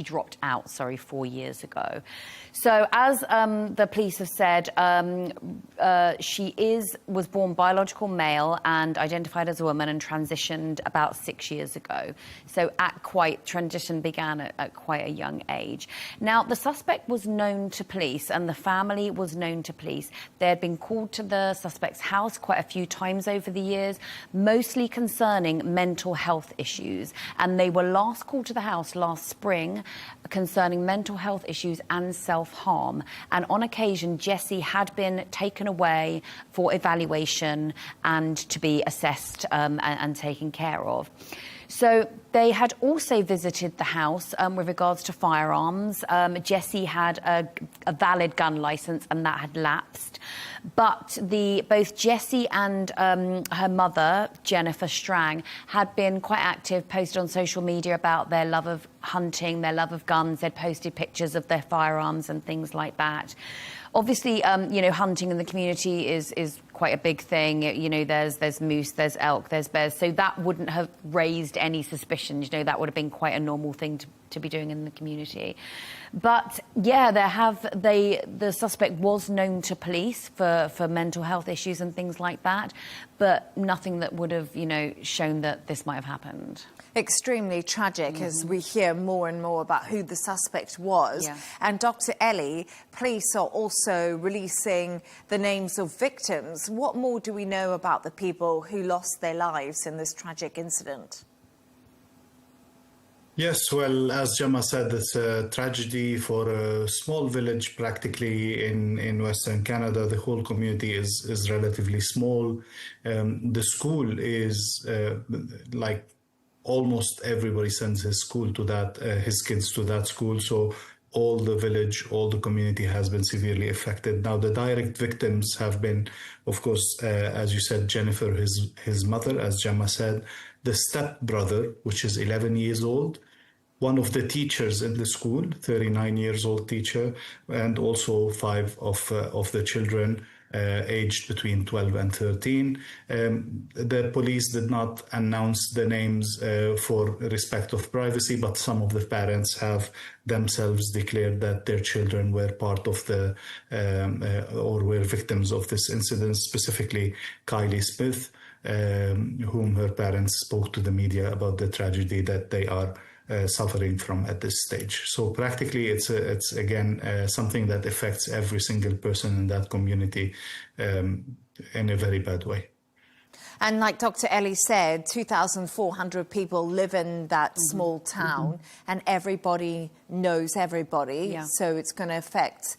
dropped out, 4 years ago. So as the police have said, she was born biological male and identified as a woman and transitioned about 6 years ago. So transition began at quite a young age. Now, the suspect was known to police and the family was known to police. They had been called to the suspect's house quite a few times over the years, mostly concerning mental health issues. And they were last called to the house last spring concerning mental health issues and self-harm. And on occasion, Jesse had been taken away for evaluation and to be be assessed and taken care of. So they had also visited the house with regards to firearms. Jessie had a valid gun license and that had lapsed. But both Jessie and her mother, Jennifer Strang, had been quite active, posted on social media about their love of hunting, their love of guns. They'd posted pictures of their firearms and things like that. Obviously, hunting in the community is quite a big thing. There's moose, there's elk, there's bears. So that wouldn't have raised any suspicions. That would have been quite a normal thing to be doing in the community. But yeah, the suspect was known to police for mental health issues and things like that, but nothing that would have, shown that this might have happened. Extremely tragic as we hear more and more about who the suspect was. Yeah. And Dr. Ellie, police are also releasing the names of victims. What more do we know about the people who lost their lives in this tragic incident? Yes, well, as Gemma said, it's a tragedy for a small village practically in Western Canada. The whole community is relatively small. The school is like almost everybody sends his kids to that school. So all the village, all the community has been severely affected. Now, the direct victims have been, of course, as you said, Jennifer, his mother, as Gemma said, the stepbrother, which is 11 years old, one of the teachers in the school, 39 years old teacher, and also 5 of the children aged between 12 and 13. The police did not announce the names for respect of privacy, but some of the parents have themselves declared that their children were part of or were victims of this incident, specifically Kylie Smith, whom her parents spoke to the media about the tragedy that they are suffering from at this stage. So practically it's again something that affects every single person in that community in a very bad way. And like Dr. Ellie said, 2,400 people live in that small town and everybody knows everybody. Yeah. So it's going to affect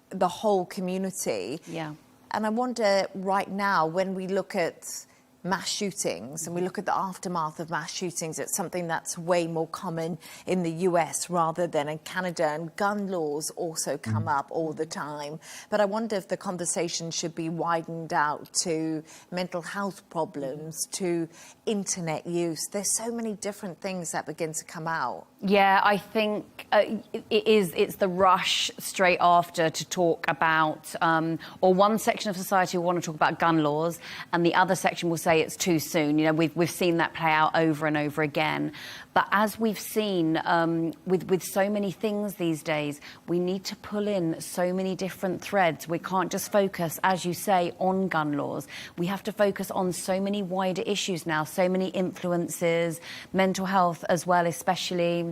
the whole community. Yeah. And I wonder right now, when we look at mass shootings and we look at the aftermath of mass shootings, it's something that's way more common in the US rather than in Canada, and gun laws also come up all the time. But I wonder if the conversation should be widened out to mental health problems, to internet use. There's so many different things that begin to come out. Yeah, I think it's the rush straight after to talk about, or one section of society will want to talk about gun laws and the other section will say it's too soon. We've seen that play out over and over again. But as we've seen with so many things these days, we need to pull in so many different threads. We can't just focus, as you say, on gun laws. We have to focus on so many wider issues now, so many influences, mental health as well, especially.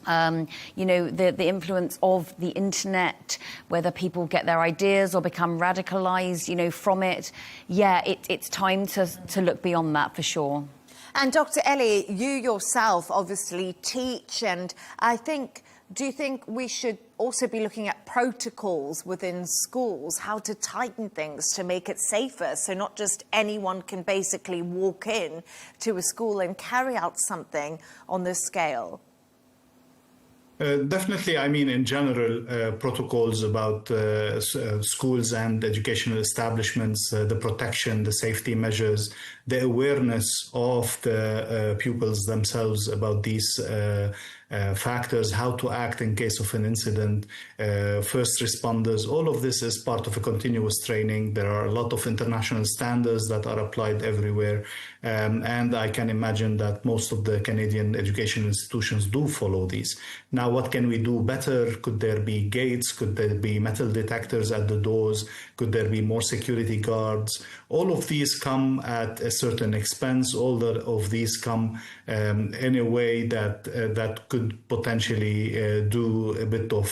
The influence of the internet, whether people get their ideas or become radicalized, from it. Yeah, it's time to look beyond that for sure. And Dr. Ellie, you yourself obviously teach, and do you think we should also be looking at protocols within schools, how to tighten things to make it safer, so not just anyone can basically walk in to a school and carry out something on this scale? Definitely, I mean, in general, protocols about schools and educational establishments, the protection, the safety measures, the awareness of the pupils themselves about these factors, how to act in case of an incident, first responders, all of this is part of a continuous training. There are a lot of international standards that are applied everywhere. And I can imagine that most of the Canadian education institutions do follow these. Now, what can we do better? Could there be gates? Could there be metal detectors at the doors? Could there be more security guards? All of these come at a certain expense. All of these come in a way that could potentially do a bit of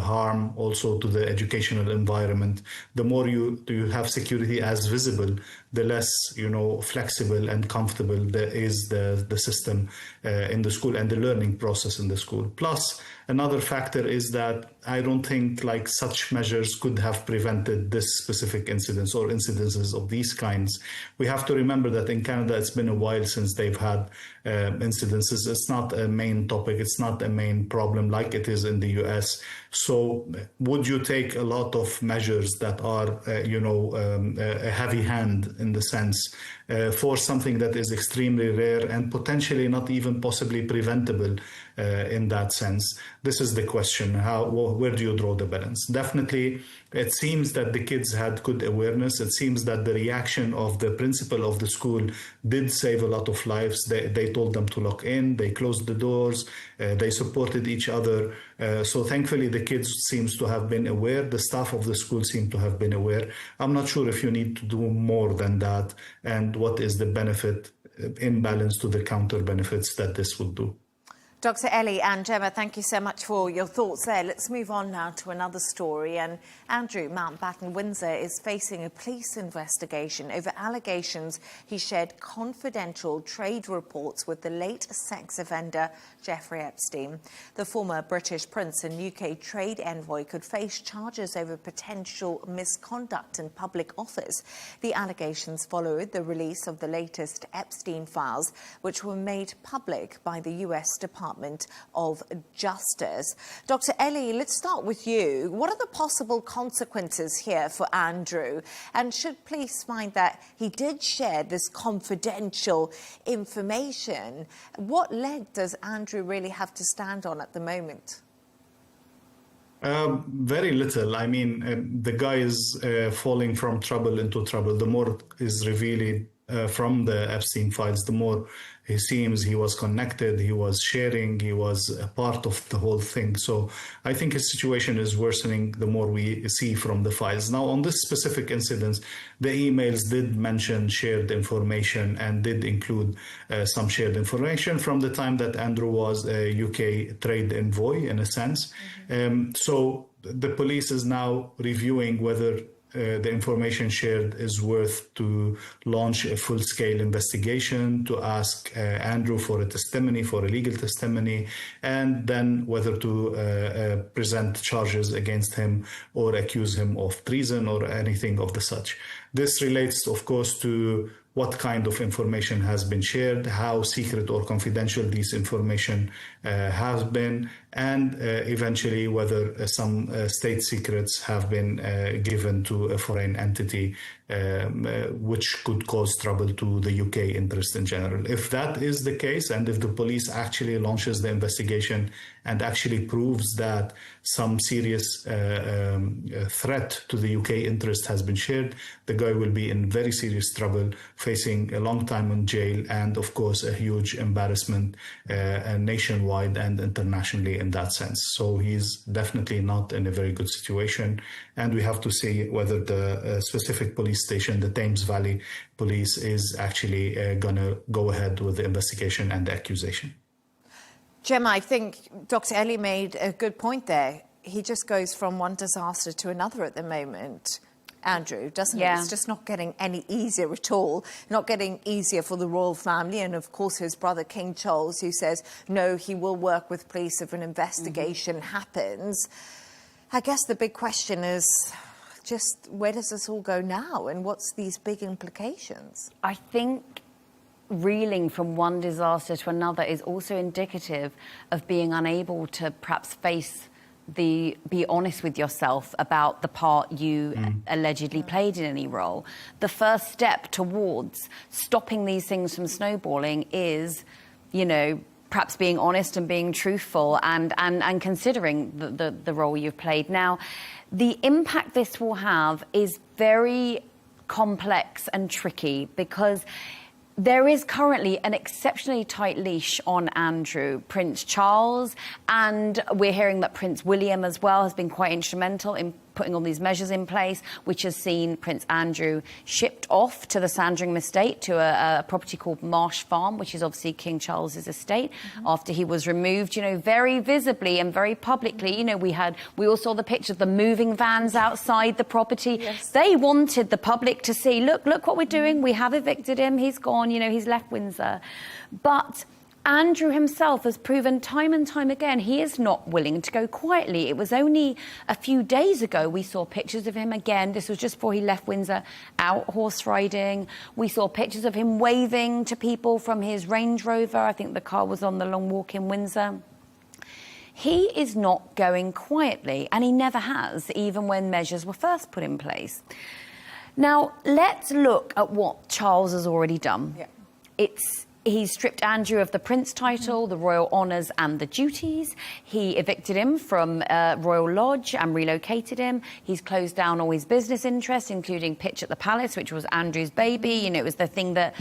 harm also to the educational environment. The more you have security as visible, the less, flexible and comfortable there is the system in the school and the learning process in the school. Plus, another factor is that I don't think like such measures could have prevented this specific incidents or incidences of these kinds. We have to remember that in Canada, it's been a while since they've had incidences. It's not a main topic. It's not a main problem like it is in the US. So would you take a lot of measures that are, a heavy hand in the sense for something that is extremely rare and potentially not even possibly preventable in that sense? This is the question. Where do you draw the balance? Definitely, it seems that the kids had good awareness. It seems that the reaction of the principal of the school did save a lot of lives. They told them to lock in. They closed the doors. They supported each other. So thankfully, the kids seems to have been aware. The staff of the school seem to have been aware. I'm not sure if you need to do more than that and what is the benefit in balance to the counter benefits that this would do. Dr. Ellie Ann Gerrans, thank you so much for your thoughts there. Let's move on now to another story. And Andrew, Mountbatten, Windsor, is facing a police investigation over allegations he shared confidential trade reports with the late sex offender Jeffrey Epstein. The former British prince and UK trade envoy could face charges over potential misconduct in public office. The allegations followed the release of the latest Epstein files, which were made public by the US Department of Justice. Dr. Ellie, let's start with you. What are the possible consequences here for Andrew? And should police find that he did share this confidential information, what leg does Andrew really have to stand on at the moment? Very little. I mean, the guy is falling from trouble into trouble. The more is revealed from the Epstein files, the more he seems he was connected, he was sharing, he was a part of the whole thing. So I think his situation is worsening the more we see from the files. Now, on this specific incident, the emails did mention shared information and did include some shared information from the time that Andrew was a UK trade envoy, in a sense. So the police is now reviewing whether the information shared is worth to launch a full-scale investigation, to ask Andrew for a testimony, for a legal testimony, and then whether to present charges against him or accuse him of treason or anything of the such. This relates, of course, to what kind of information has been shared, how secret or confidential this information has been, and eventually whether some state secrets have been given to a foreign entity, which could cause trouble to the UK interest in general. If that is the case, and if the police actually launches the investigation and actually proves that some serious threat to the UK interest has been shared, the guy will be in very serious trouble, facing a long time in jail and, of course, a huge embarrassment nationwide and internationally in that sense. So he's definitely not in a very good situation. And we have to see whether the specific police station, the Thames Valley Police, is actually going to go ahead with the investigation and the accusation. Gemma, I think Dr. Ellie made a good point there. He just goes from one disaster to another at the moment, Andrew, doesn't it? It's just not getting any easier at all, not getting easier for the royal family and, of course, his brother King Charles, who says, no, he will work with police if an investigation happens. I guess the big question is just where does this all go now and what's these big implications? I think reeling from one disaster to another is also indicative of being unable to perhaps be honest with yourself about the part you allegedly played in any role. The first step towards stopping these things from snowballing is, perhaps being honest and being truthful and considering the role you've played. Now, the impact this will have is very complex and tricky because there is currently an exceptionally tight leash on Andrew. Prince Charles, and we're hearing that Prince William as well has been quite instrumental in putting all these measures in place, which has seen Prince Andrew shipped off to the Sandringham estate, to a property called Marsh Farm, which is obviously King Charles's estate, after he was removed, you know, very visibly and very publicly. You know, we all saw the picture of the moving vans outside the property. Yes. They wanted the public to see, look what we're doing. We have evicted him. He's gone. You know, he's left Windsor. But Andrew himself has proven time and time again he is not willing to go quietly. It was only a few days ago we saw pictures of him again. This was just before he left Windsor, out horse riding. We saw pictures of him waving to people from his Range Rover. I think the car was on the long walk in Windsor. He is not going quietly, and he never has, even when measures were first put in place. Now, let's look at what Charles has already done. Yeah. He's stripped Andrew of the Prince title, the royal honours and the duties. He evicted him from Royal Lodge and relocated him. He's closed down all his business interests, including Pitch at the Palace, which was Andrew's baby. You know, it was the thing that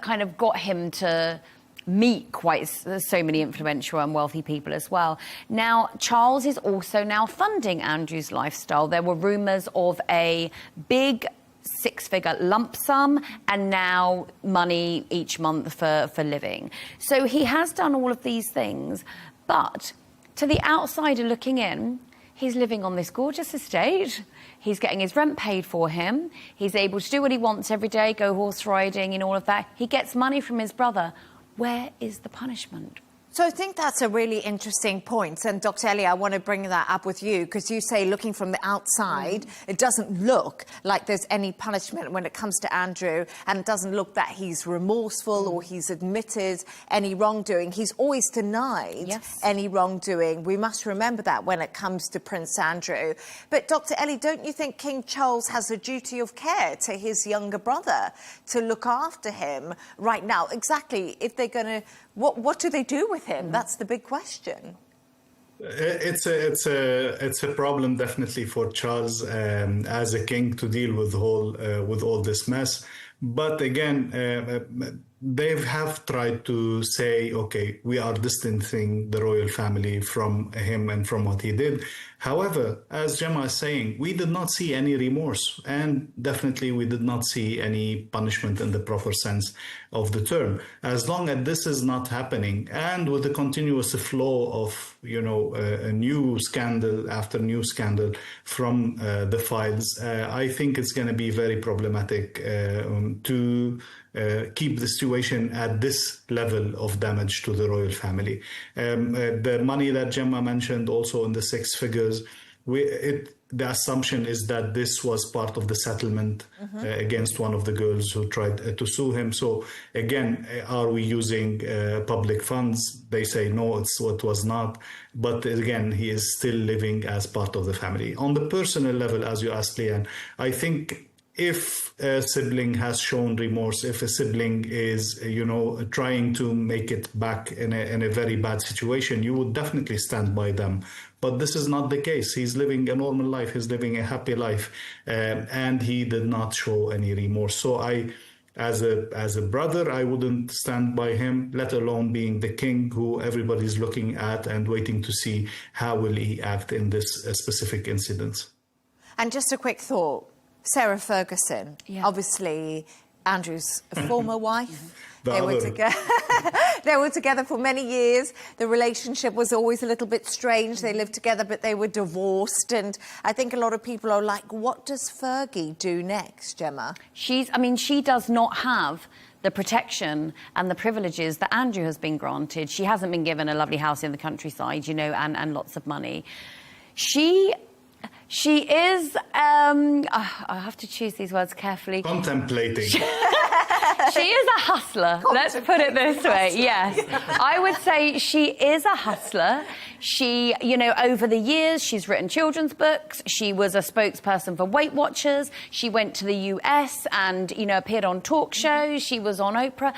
kind of got him to meet quite so many influential and wealthy people as well. Now, Charles is also now funding Andrew's lifestyle. There were rumours of a big six-figure lump sum and now money each month for living. So he has done all of these things, but to the outsider looking in, he's living on this gorgeous estate. He's getting his rent paid for him. He's able to do what he wants every day, go horse riding and all of that. He gets money from his brother. Where is the punishment? So I think that's a really interesting point. And Dr. Ellie, I want to bring that up with you, because you say looking from the outside, it doesn't look like there's any punishment when it comes to Andrew, and it doesn't look that he's remorseful or he's admitted any wrongdoing. He's always denied any wrongdoing. We must remember that when it comes to Prince Andrew. But Dr. Ellie, don't you think King Charles has a duty of care to his younger brother to look after him right now? Exactly. If they're going to... What do they do with him? That's the big question. It's a problem definitely for Charles as a king to deal with all this mess. But again, they have tried to say, okay, we are distancing the royal family from him and from what he did. However, as Gemma is saying, we did not see any remorse, and definitely we did not see any punishment in the proper sense of the term. As long as this is not happening, and with the continuous flow of, a new scandal after new scandal from the files, I think it's going to be very problematic to keep the situation at this level of damage to the royal family. The money that Gemma mentioned also in the six figures, the assumption is that this was part of the settlement against one of the girls who tried to sue him. So again, are we using public funds? They say no, it was not. But again, he is still living as part of the family. On the personal level, as you asked, Leigh Ann, I think if a sibling has shown remorse, if a sibling is, trying to make it back in a very bad situation, you would definitely stand by them. But this is not the case. He's living a normal life. He's living a happy life, and he did not show any remorse. So as a brother, I wouldn't stand by him, let alone being the king who everybody's looking at and waiting to see how will he act in this specific incident. And just a quick thought. Sarah Ferguson, obviously Andrew's former wife. They were together for many years. The relationship was always a little bit strange. They lived together, but they were divorced. And I think a lot of people are like, what does Fergie do next, Gemma? She does not have the protection and the privileges that Andrew has been granted. She hasn't been given a lovely house in the countryside, and lots of money. She is, I have to choose these words carefully. Contemplating. She is a hustler. Let's put it this way. Yes. I would say she is a hustler. She, over the years, she's written children's books. She was a spokesperson for Weight Watchers. She went to the US and, appeared on talk shows. She was on Oprah.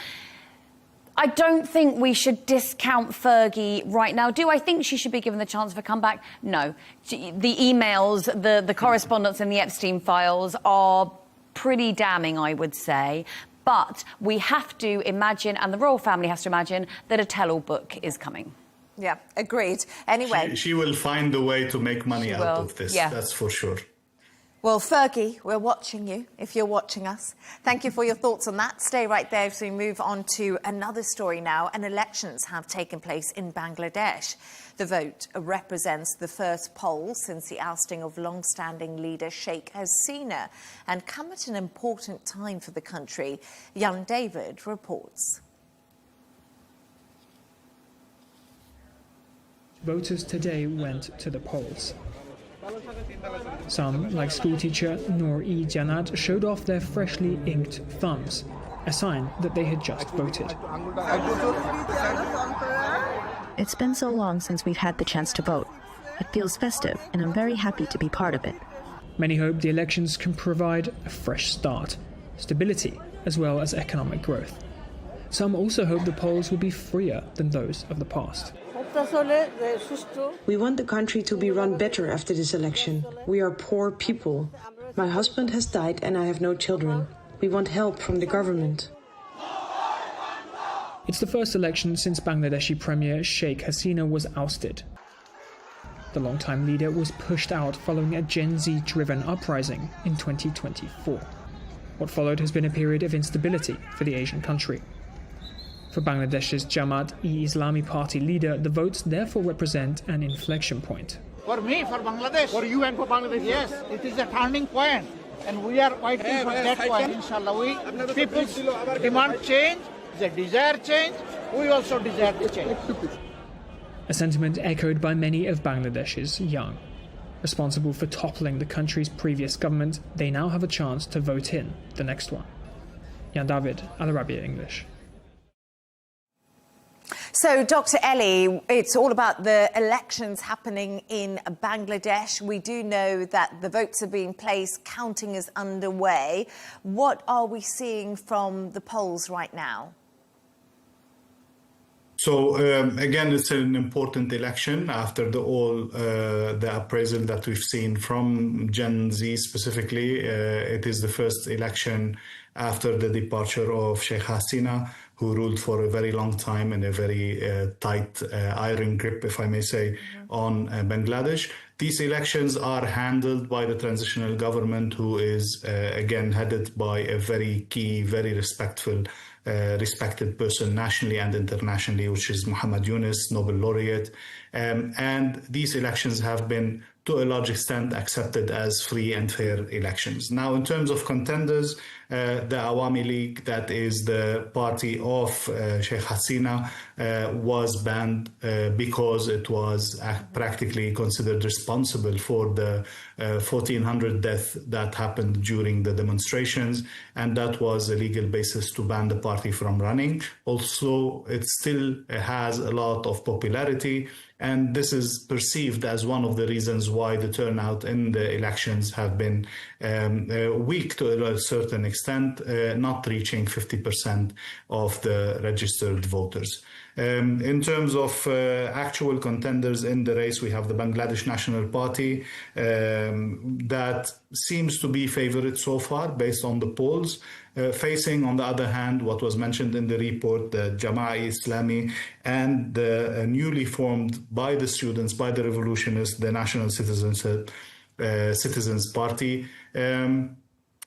I don't think we should discount Fergie right now. Do I think she should be given the chance of a comeback? No. The emails, the correspondence in the Epstein files are pretty damning, I would say. But we have to imagine, and the royal family has to imagine, that a tell-all book is coming. Yeah, agreed. Anyway. She will find a way to make money out of this, that's for sure. Well, Fergie, we're watching you, if you're watching us. Thank you for your thoughts on that. Stay right there as we move on to another story now. And elections have taken place in Bangladesh. The vote represents the first poll since the ousting of long-standing leader Sheikh Hasina and come at an important time for the country. Young David reports. Voters today went to the polls. Some, like schoolteacher Noor-e Janad, showed off their freshly inked thumbs, a sign that they had just voted. It's been so long since we've had the chance to vote. It feels festive, and I'm very happy to be part of it. Many hope the elections can provide a fresh start, stability, as well as economic growth. Some also hope the polls will be freer than those of the past. We want the country to be run better after this election. We are poor people. My husband has died and I have no children. We want help from the government. It's the first election since Bangladeshi Premier Sheikh Hasina was ousted. The longtime leader was pushed out following a Gen Z-driven uprising in 2024. What followed has been a period of instability for the Asian country. For Bangladesh's Jamaat-e-Islami party leader, the votes therefore represent an inflection point. For me, for Bangladesh. For you and for Bangladesh? Yes, it is a turning point. And we are fighting for that point, inshallah. People demand change, they desire change, we also desire the change. A sentiment echoed by many of Bangladesh's young. Responsible for toppling the country's previous government, they now have a chance to vote in the next one. Jan David, Arabiya English. So, Dr. Ellie, it's all about the elections happening in Bangladesh. We do know that the votes are being placed, counting is underway. What are we seeing from the polls right now? So again, it's an important election after the appraisal that we've seen from Gen Z specifically. It is the first election after the departure of Sheikh Hasina, who ruled for a very long time in a very tight iron grip, if I may say, on Bangladesh. These elections are handled by the transitional government, who is again headed by a very key, very respected person nationally and internationally, which is Muhammad Yunus, Nobel laureate. And these elections have been, to a large extent, accepted as free and fair elections. Now, in terms of contenders, the Awami League, that is the party of Sheikh Hasina, was banned because it was practically considered responsible for the 1,400 deaths that happened during the demonstrations, and that was a legal basis to ban the party from running. Also, it still has a lot of popularity, and this is perceived as one of the reasons why the turnout in the elections have been weak to a certain extent, not reaching 50% of the registered voters. In terms of actual contenders in the race, we have the Bangladesh National Party that seems to be favored so far based on the polls, facing, on the other hand, what was mentioned in the report, the Jamaat-e-Islami, and the newly formed by the students, by the revolutionists, the National Citizens Party,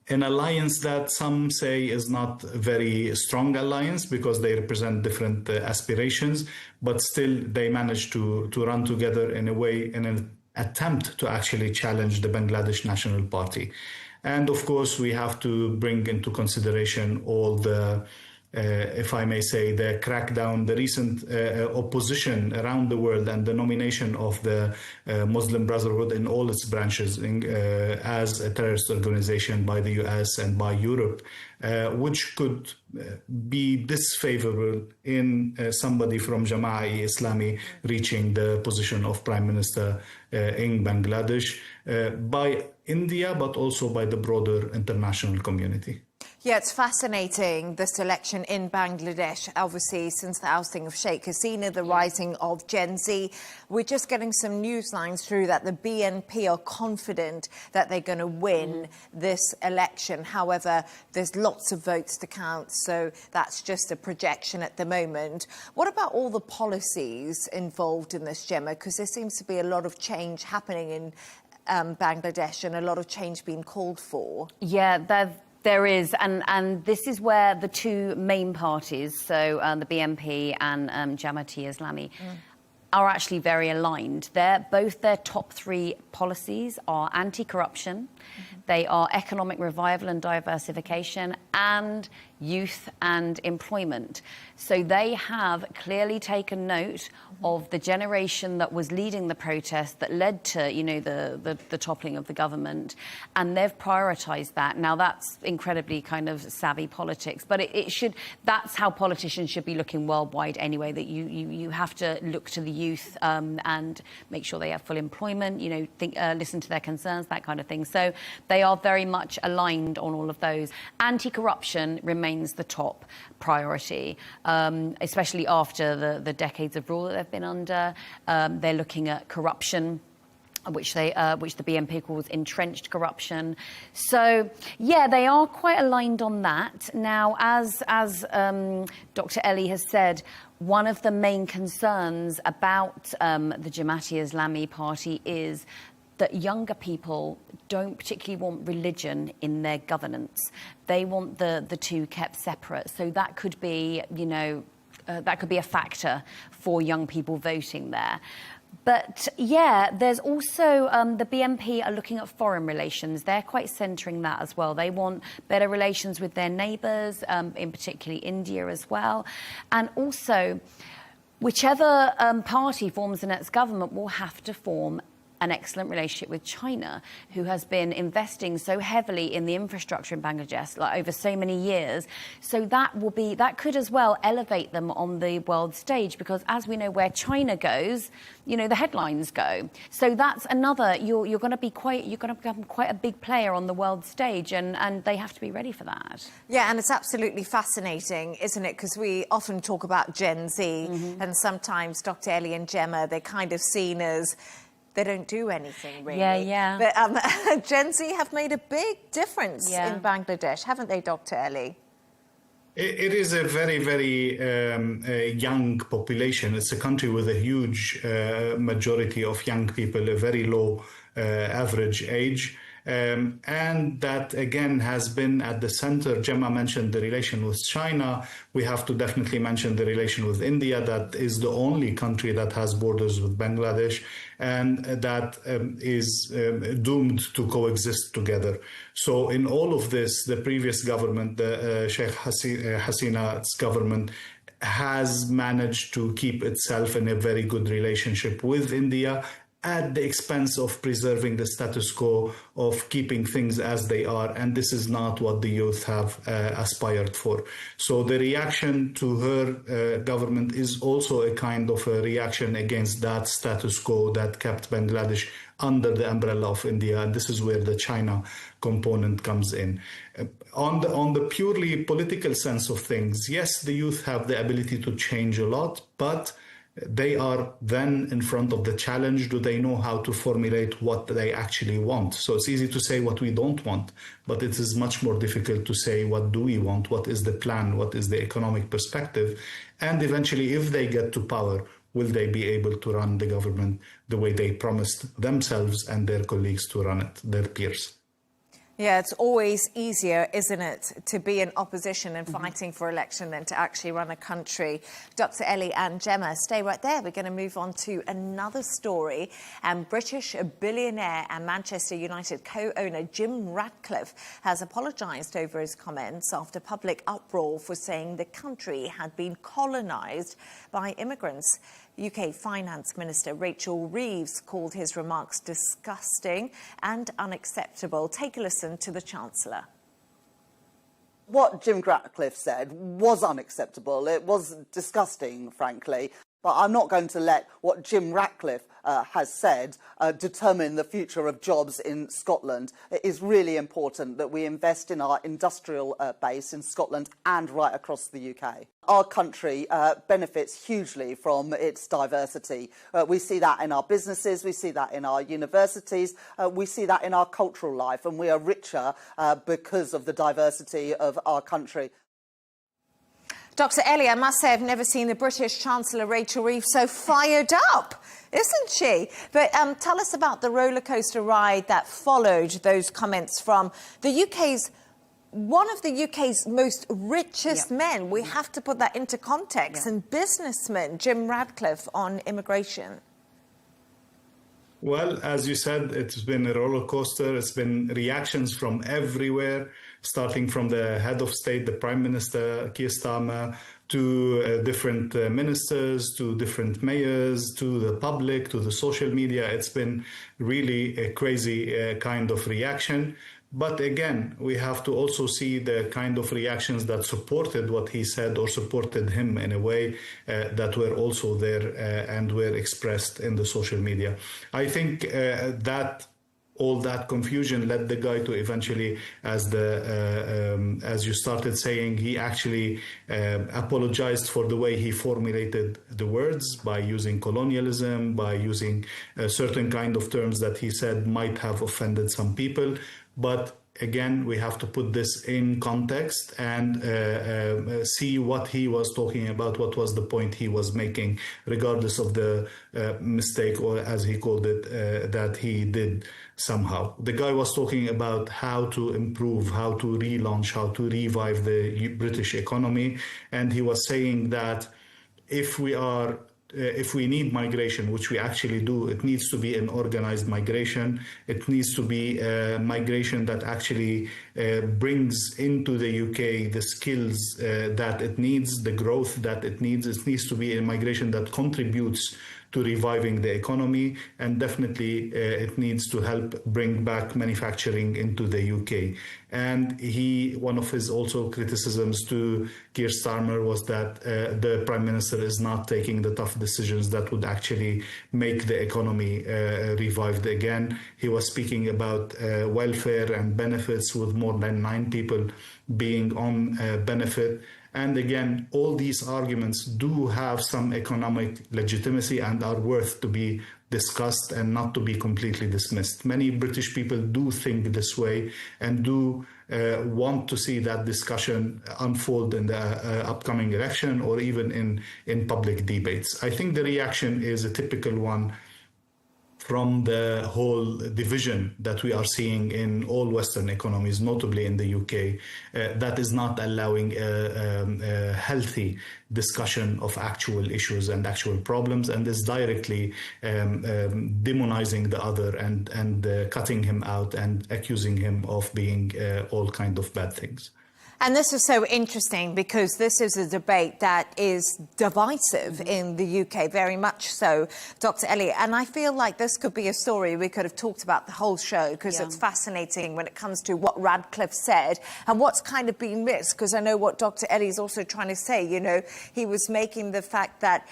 an alliance that some say is not a very strong alliance because they represent different aspirations, but still they managed to run together in a way, in an attempt to actually challenge the Bangladesh National Party. And of course, we have to bring into consideration all the, if I may say, the crackdown, the recent opposition around the world, and the nomination of the Muslim Brotherhood in all its branches as a terrorist organization by the US and by Europe, which could be disfavorable in somebody from Jamaat-e-Islami reaching the position of Prime Minister in Bangladesh by India, but also by the broader international community. Yeah, it's fascinating, this election in Bangladesh, obviously, since the ousting of Sheikh Hasina, the rising of Gen Z. We're just getting some news lines through that the BNP are confident that they're going to win this election. However, there's lots of votes to count, so that's just a projection at the moment. What about all the policies involved in this, Gemma? Because there seems to be a lot of change happening in Bangladesh and a lot of change being called for. Yeah, there is, and this is where the two main parties, so the BNP and Jamaat-e-Islami, are actually very aligned. Both their top three policies are anti-corruption, they are economic revival and diversification, and youth and employment. So they have clearly taken note of the generation that was leading the protest that led to, you know, the toppling of the government, and they've prioritised that. Now, that's incredibly kind of savvy politics, but that's how politicians should be looking worldwide anyway, that you have to look to the youth and make sure they have full employment, you know, listen to their concerns, that kind of thing. So they are very much aligned on all of those. Anti-corruption remains the top priority, especially after the decades of rule that they've been under. They're looking at corruption, which the BNP calls entrenched corruption. So, yeah, they are quite aligned on that. Now, as Dr. Ellie has said, one of the main concerns about the Jamaat-e-Islami party is that younger people don't particularly want religion in their governance. They want the two kept separate. So that could be, you know, that could be a factor for young people voting there. But, yeah, there's also the BNP are looking at foreign relations. They're quite centring that as well. They want better relations with their neighbours, in particularly India as well. And also, whichever party forms the next government will have to form an excellent relationship with China, who has been investing so heavily in the infrastructure in Bangladesh, like over so many years. So that could as well elevate them on the world stage, because as we know, where China goes, you know, the headlines go. So that's another. You're going to become quite a big player on the world stage, and they have to be ready for that. Yeah, and it's absolutely fascinating, isn't it? Because we often talk about Gen Z, and sometimes Dr. Ellie and Gemma, they're kind of seen as they don't do anything, really. Yeah. But Gen Z have made a big difference in Bangladesh, haven't they, Dr. Ellie? It is a very, very young population. It's a country with a huge majority of young people, a very low average age. And that, again, has been at the center. Gemma mentioned the relation with China. We have to definitely mention the relation with India. That is the only country that has borders with Bangladesh, and that is doomed to coexist together. So in all of this, the previous government, the Sheikh Hasina's government, has managed to keep itself in a very good relationship with India, at the expense of preserving the status quo, of keeping things as they are. And this is not what the youth have aspired for. So the reaction to her government is also a kind of a reaction against that status quo that kept Bangladesh under the umbrella of India. And this is where the China component comes in. On the purely political sense of things, yes, the youth have the ability to change a lot, but they are then in front of the challenge. Do they know how to formulate what they actually want? So it's easy to say what we don't want, but it is much more difficult to say what do we want, what is the plan, what is the economic perspective, and eventually, if they get to power, will they be able to run the government the way they promised themselves and their colleagues to run it, their peers? Yeah, it's always easier, isn't it, to be in opposition and fighting for election than to actually run a country. Dr. Ellie and Gemma, stay right there. We're going to move on to another story. British billionaire and Manchester United co-owner Jim Ratcliffe has apologised over his comments after public uproar for saying the country had been colonised by immigrants. UK Finance Minister Rachel Reeves called his remarks disgusting and unacceptable. Take a listen to the Chancellor. What Jim Ratcliffe said was unacceptable. It was disgusting, frankly. But I'm not going to let what Jim Ratcliffe has said determine the future of jobs in Scotland. It is really important that we invest in our industrial base in Scotland and right across the UK. Our country benefits hugely from its diversity. We see that in our businesses, we see that in our universities, we see that in our cultural life, and we are richer because of the diversity of our country. Dr. Ellie, I must say I've never seen the British Chancellor Rachel Reeves so fired up, isn't she? But tell us about the rollercoaster ride that followed those comments from one of the UK's most richest men. We have to put that into context. And businessman Jim Ratcliffe on immigration. Well, as you said, it's been a roller coaster. It's been reactions from everywhere, starting from the head of state, the Prime Minister, Keir Starmer, to different ministers, to different mayors, to the public, to the social media. It's been really a crazy kind of reaction. But again, we have to also see the kind of reactions that supported what he said or supported him in a way that were also there and were expressed in the social media. I think that all that confusion led the guy to eventually, as you started saying, he actually apologized for the way he formulated the words by using colonialism, by using a certain kind of terms that he said might have offended some people. But again, we have to put this in context and see what he was talking about, what was the point he was making, regardless of the mistake, or as he called it, that he did somehow. The guy was talking about how to improve, how to relaunch, how to revive the British economy. And he was saying that if we need migration, which we actually do, it needs to be an organized migration. It needs to be a migration that actually brings into the UK the skills that it needs, the growth that it needs. It needs to be a migration that contributes to reviving the economy, and definitely it needs to help bring back manufacturing into the UK. And one of his also criticisms to Keir Starmer was that the Prime Minister is not taking the tough decisions that would actually make the economy revived again. He was speaking about welfare and benefits, with more than 9 people being on benefit. And again, all these arguments do have some economic legitimacy and are worth to be discussed and not to be completely dismissed. Many British people do think this way and do want to see that discussion unfold in the upcoming election or even in public debates. I think the reaction is a typical one from the whole division that we are seeing in all Western economies, notably in the UK, that is not allowing a healthy discussion of actual issues and actual problems, and is directly demonizing the other and cutting him out and accusing him of being all kind of bad things. And this is so interesting because this is a debate that is divisive in the UK, very much so, Dr. Ellie. And I feel like this could be a story we could have talked about the whole show, because it's fascinating when it comes to what Ratcliffe said and what's kind of been missed, because I know what Dr. Ellie is also trying to say. You know, he was making the fact that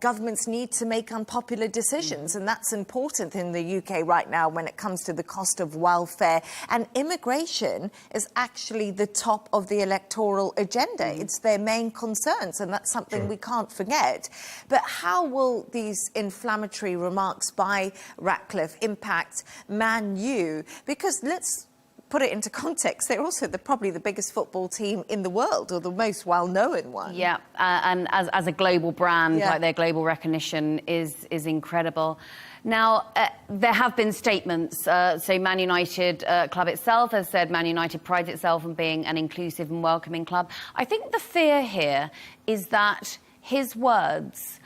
governments need to make unpopular decisions, and that's important in the UK right now when it comes to the cost of welfare. And immigration is actually the top of the electoral agenda. It's their main concerns, and that's something we can't forget. But how will these inflammatory remarks by Ratcliffe impact Man U? Because let's put it into context, they're also probably the biggest football team in the world, or the most well-known one. Yeah, and as a global brand, like, their global recognition is incredible. Now, there have been statements. So Man United club itself has said Man United prides itself on being an inclusive and welcoming club. I think the fear here is that his words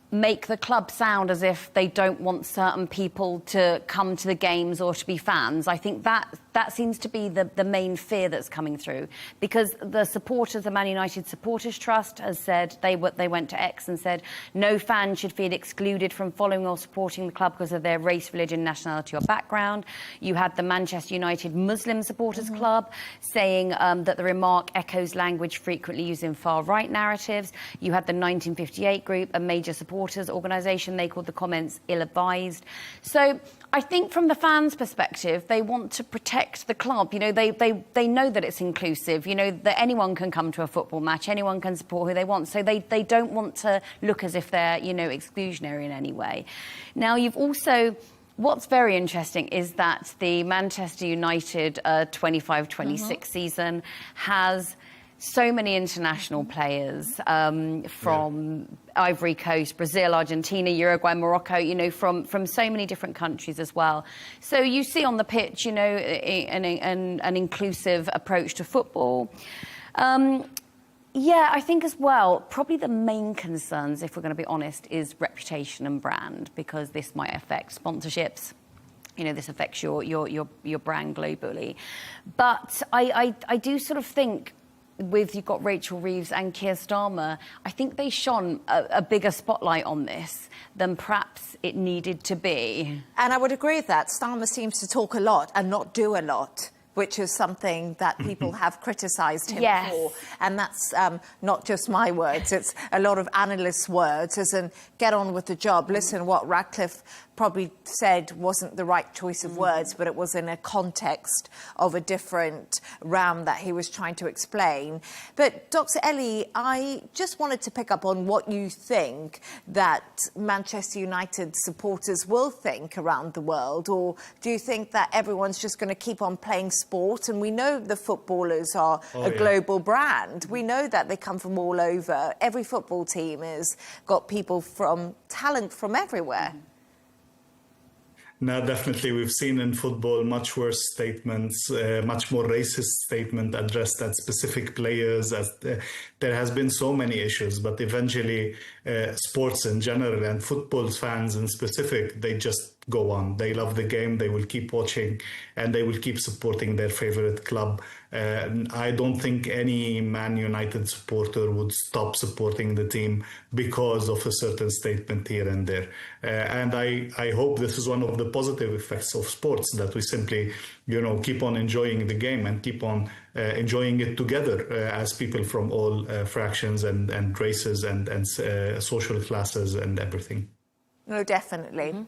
make the club sound as if they don't want certain people to come to the games or to be fans. I think that that seems to be the main fear that's coming through, because the supporters, the Man United Supporters Trust has said, they went to X and said no fan should feel excluded from following or supporting the club because of their race, religion, nationality or background. You had the Manchester United Muslim Supporters Club saying that the remark echoes language frequently used in far-right narratives. You had the 1958 group, a major supporters organisation. They called the comments ill-advised. So I think from the fans' perspective, they want to protect the club. You know, they know that it's inclusive, you know, that anyone can come to a football match, anyone can support who they want. So they don't want to look as if they're, you know, exclusionary in any way. Now, you've also... What's very interesting is that the Manchester United 25-26 season has so many international players from Ivory Coast, Brazil, Argentina, Uruguay, Morocco, you know, from so many different countries as well. So you see on the pitch, you know, an inclusive approach to football. Yeah, I think as well, probably the main concerns, if we're going to be honest, is reputation and brand, because this might affect sponsorships. You know, this affects your brand globally. But I do sort of think, you've got Rachel Reeves and Keir Starmer, I think they shone a bigger spotlight on this than perhaps it needed to be. And I would agree with that. Starmer seems to talk a lot and not do a lot, which is something that people have criticised him for. And that's not just my words, it's a lot of analysts' words, as in, get on with the job. Listen, what Ratcliffe probably said wasn't the right choice of words, but it was in a context of a different realm that he was trying to explain. But Dr. Ellie, I just wanted to pick up on what you think that Manchester United supporters will think around the world, or do you think that everyone's just going to keep on playing sport? And we know the footballers are a global brand. We know that they come from all over. Every football team has got people from talent from everywhere. No, definitely. We've seen in football much worse statements, much more racist statement addressed at specific players. There has been so many issues, but eventually sports in general and football fans in specific, they just go on. They love the game. They will keep watching and they will keep supporting their favorite club. I don't think any Man United supporter would stop supporting the team because of a certain statement here and there. And I hope this is one of the positive effects of sports, that we simply, you know, keep on enjoying the game and keep on enjoying it together as people from all fractions and races and social classes and everything. No, definitely.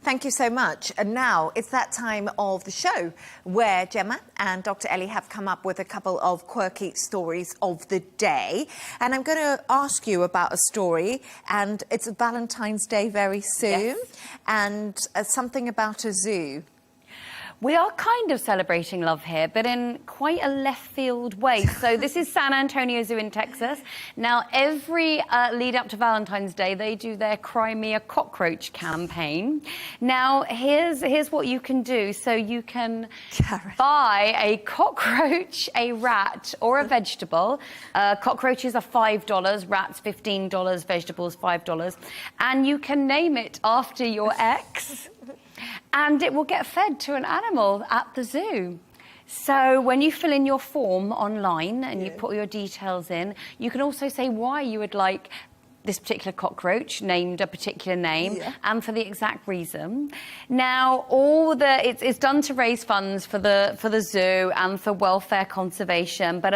Thank you so much. And now it's that time of the show where Gemma and Dr. Ellie have come up with a couple of quirky stories of the day. And I'm going to ask you about a story, and it's Valentine's Day very soon, and something about a zoo. We are kind of celebrating love here, but in quite a left-field way. So this is San Antonio Zoo in Texas. Now, every lead up to Valentine's Day, they do their Cry Me a Cockroach campaign. Now, here's what you can do. So you can buy a cockroach, a rat, or a vegetable. Cockroaches are $5, rats $15, vegetables $5. And you can name it after your ex. And it will get fed to an animal at the zoo. So when you fill in your form online and you put your details in, you can also say why you would like this particular cockroach named a particular name and for the exact reason. Now, it's done to raise funds for the zoo and for welfare conservation, but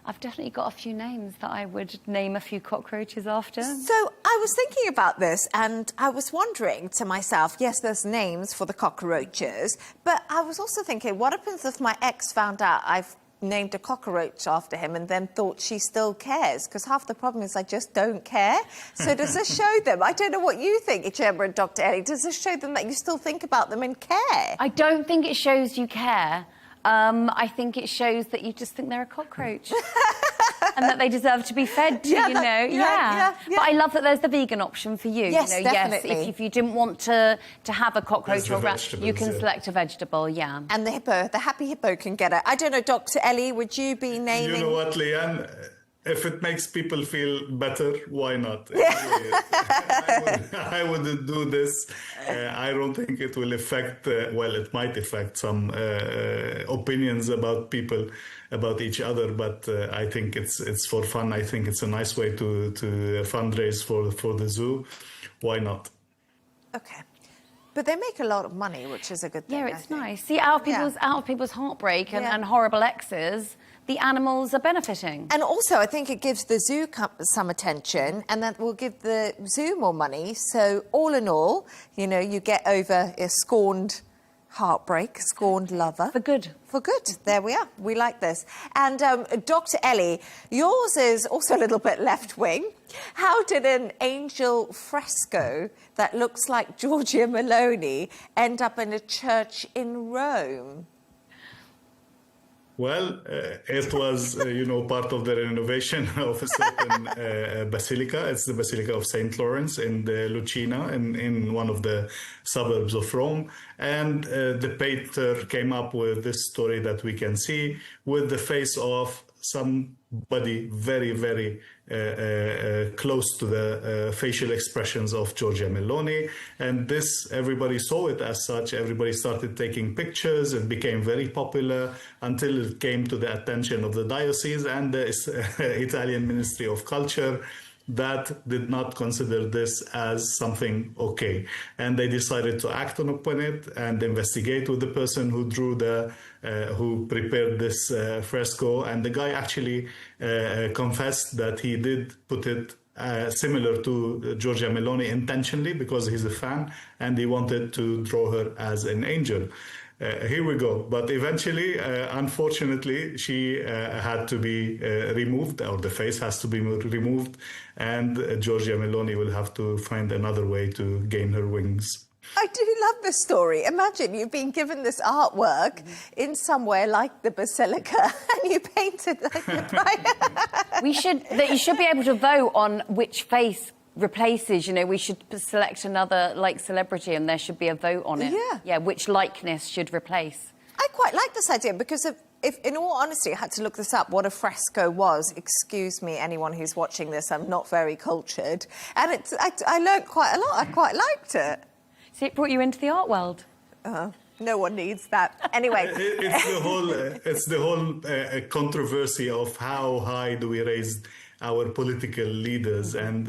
I've definitely got a few names that I would name a few cockroaches after. So I was thinking about this and I was wondering to myself, yes, there's names for the cockroaches, but I was also thinking, what happens if my ex found out I've named a cockroach after him and then thought she still cares? Because half the problem is I just don't care. So does this show them? I don't know what you think, Gemma and Dr. Ellie. Does this show them that you still think about them and care? I don't think it shows you care. I think it shows that you just think they're a cockroach and that they deserve to be fed to, But I love that there's the vegan option for you. Yes, definitely. Yes, if you didn't want to have a cockroach or rat, you can select a vegetable, And the happy hippo can get it. I don't know, Dr. Ellie, would you be naming... You know what, Leigh Ann? If it makes people feel better, why not? I wouldn't do this. I don't think it will affect, well, it might affect some opinions about people, about each other, but I think it's for fun. I think it's a nice way to fundraise for the zoo. Why not? Okay. But they make a lot of money, which is a good thing. Yeah, it's nice. See, out of people's heartbreak and horrible exes, the animals are benefiting. And also, I think it gives the zoo some attention, and that will give the zoo more money. So all in all, you know, you get over a scorned heartbreak, scorned lover. For good. For good. There we are. We like this. And Dr. Ellie, yours is also a little bit left-wing. How did an angel fresco that looks like Giorgia Meloni end up in a church in Rome? Well, it was, part of the renovation of a certain basilica. It's the Basilica of St. Lawrence in the Lucina, in one of the suburbs of Rome. And the painter came up with this story that we can see with the face of somebody very, very close to the facial expressions of Giorgia Meloni. And this, everybody saw it as such. Everybody started taking pictures. It became very popular until it came to the attention of the diocese and the Italian Ministry of Culture, that did not consider this as something okay. And they decided to act upon it and investigate with the person who drew who prepared this fresco. And the guy actually confessed that he did put it similar to Giorgia Meloni intentionally because he's a fan and he wanted to draw her as an angel. Here we go. But eventually, unfortunately, she had to be removed, or the face has to be removed, and Giorgia Meloni will have to find another way to gain her wings. I do love this story. Imagine you've been given this artwork in somewhere like the Basilica and you painted like the You should be able to vote on which face replaces, we should select another celebrity and there should be a vote on it. Yeah, which likeness should replace. I quite like this idea because if in all honesty I had to look this up, what a fresco was, excuse me anyone who's watching this, I'm not very cultured, and I learned quite a lot. I quite liked it. See, it brought you into the art world. No one needs that. Anyway. It's the whole controversy of how high do we raise our political leaders and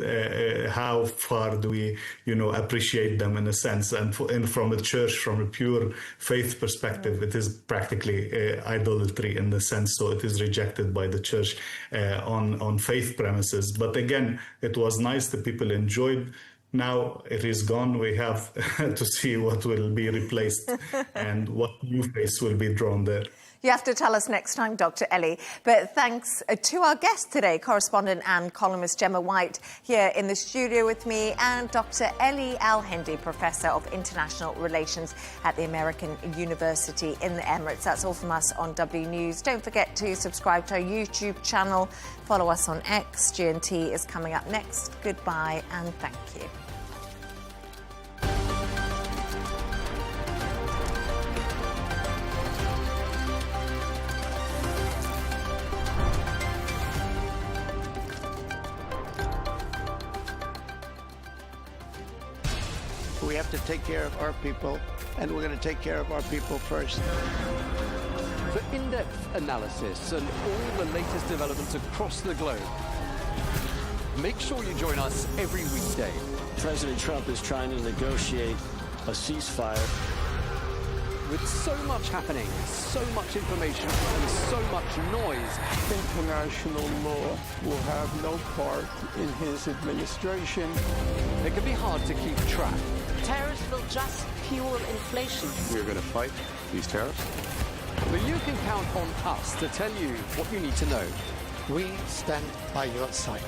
how far do we, appreciate them in a sense. And from a church, from a pure faith perspective, it is practically idolatry in the sense. So it is rejected by the church on faith premises. But again, it was nice. The people enjoyed. Now it is gone. We have to see what will be replaced and what new face will be drawn there. You have to tell us next time, Dr. Ellie. But thanks to our guest today, correspondent and columnist Gemma White, here in the studio with me, and Dr. Ellie Al-Hindi, Professor of International Relations at the American University in the Emirates. That's all from us on W News. Don't forget to subscribe to our YouTube channel. Follow us on X. G&T is coming up next. Goodbye and thank you. We have to take care of our people, and we're going to take care of our people first. For in-depth analysis and all the latest developments across the globe, make sure you join us every weekday. President Trump is trying to negotiate a ceasefire. With so much happening, so much information, and so much noise, international law will have no part in his administration. It can be hard to keep track. Tariffs will just fuel inflation. We're going to fight these tariffs. But you can count on us to tell you what you need to know. We stand by your side.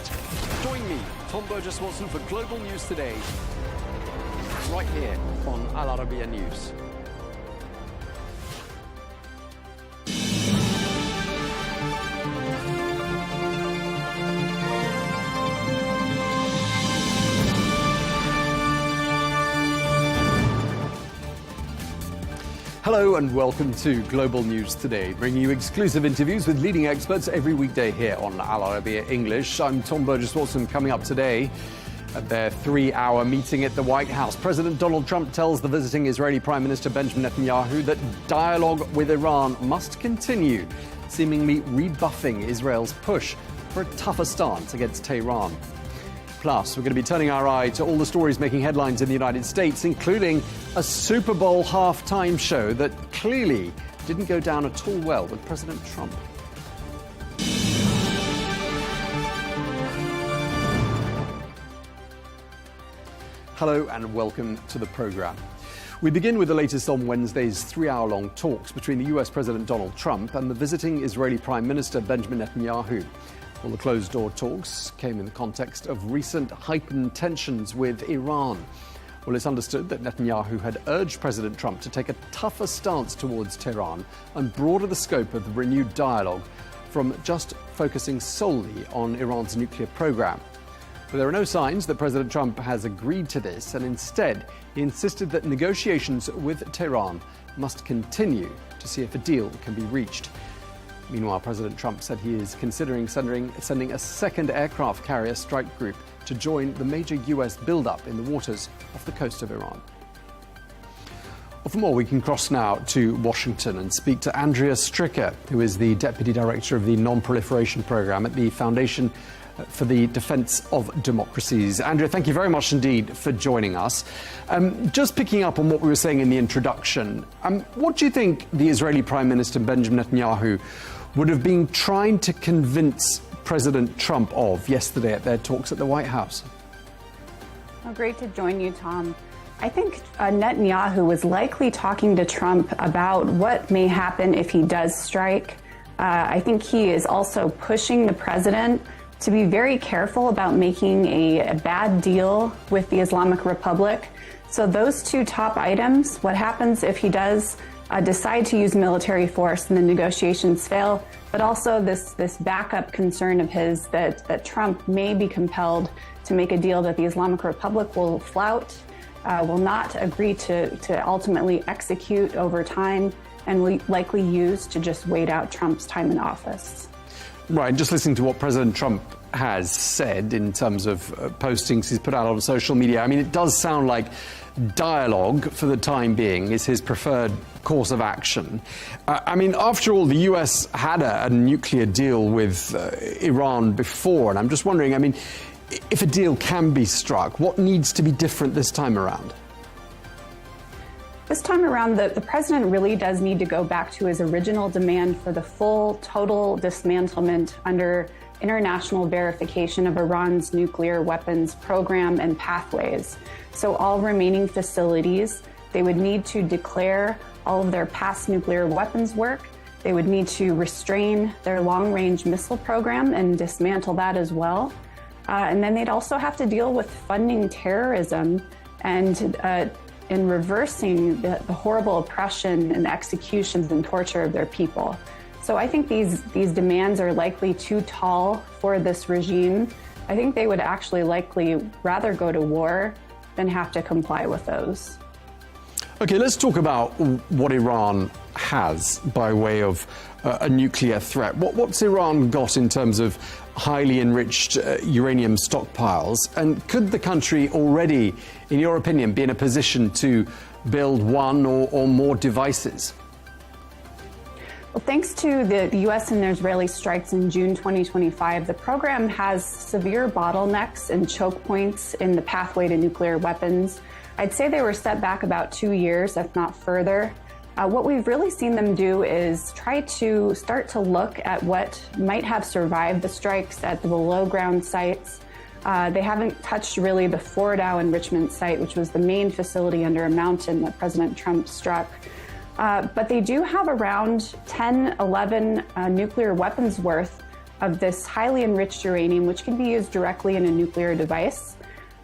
Join me, Tom Burges Watson, for Global News Today, right here on Al Arabiya News. Hello and welcome to Global News Today, bringing you exclusive interviews with leading experts every weekday here on Arabiya English. I'm Tom Burges Watson. Coming up today at their 3-hour meeting at the White House, President Donald Trump tells the visiting Israeli Prime Minister Benjamin Netanyahu that dialogue with Iran must continue, seemingly rebuffing Israel's push for a tougher stance against Tehran. Plus, we're going to be turning our eye to all the stories making headlines in the United States, including a Super Bowl halftime show that clearly didn't go down at all well with President Trump. Hello and welcome to the programme. We begin with the latest on Wednesday's 3-hour-long talks between the US President Donald Trump and the visiting Israeli Prime Minister Benjamin Netanyahu. Well, the closed-door talks came in the context of recent heightened tensions with Iran. Well, it's understood that Netanyahu had urged President Trump to take a tougher stance towards Tehran and broaden the scope of the renewed dialogue from just focusing solely on Iran's nuclear program. But there are no signs that President Trump has agreed to this, and instead he insisted that negotiations with Tehran must continue to see if a deal can be reached. Meanwhile, President Trump said he is considering sending a second aircraft carrier strike group to join the major US buildup in the waters off the coast of Iran. Well, for more, we can cross now to Washington and speak to Andrea Stricker, who is the Deputy Director of the Non-Proliferation Program at the Foundation for the Defense of Democracies. Andrea, thank you very much indeed for joining us. Just picking up on what we were saying in the introduction, what do you think the Israeli Prime Minister Benjamin Netanyahu would have been trying to convince President Trump of yesterday at their talks at the White House? Well, great to join you, Tom. I think Netanyahu was likely talking to Trump about what may happen if he does strike. I think he is also pushing the president to be very careful about making a bad deal with the Islamic Republic. So those two top items, what happens if he does decide to use military force and the negotiations fail, but also this backup concern of his that Trump may be compelled to make a deal that the Islamic Republic will flout, will not agree to ultimately execute over time, and will likely use to just wait out Trump's time in office. Right, just listening to what President Trump has said in terms of postings he's put out on social media, I mean, it does sound like dialogue for the time being is his preferred course of action. I mean, after all, the US had a nuclear deal with Iran before, and I'm just wondering, I mean, if a deal can be struck, what needs to be different this time around? This time around, the president really does need to go back to his original demand for the full, total dismantlement under international verification of Iran's nuclear weapons program and pathways. So all remaining facilities, they would need to declare all of their past nuclear weapons work. They would need to restrain their long-range missile program and dismantle that as well. And then they'd also have to deal with funding terrorism and in reversing the horrible oppression and executions and torture of their people. So I think these demands are likely too tall for this regime. I think they would actually likely rather go to war than have to comply with those. Okay, let's talk about what Iran has by way of a nuclear threat. What's Iran got in terms of highly enriched uranium stockpiles? And could the country already, in your opinion, be in a position to build one or more devices? Well, thanks to the U.S. and Israeli strikes in June 2025, the program has severe bottlenecks and choke points in the pathway to nuclear weapons. I'd say they were set back about 2 years, if not further. What we've really seen them do is try to start to look at what might have survived the strikes at the below-ground sites. They haven't touched really the Fordow enrichment site, which was the main facility under a mountain that President Trump struck. But they do have around 10, 11 nuclear weapons worth of this highly enriched uranium, which can be used directly in a nuclear device.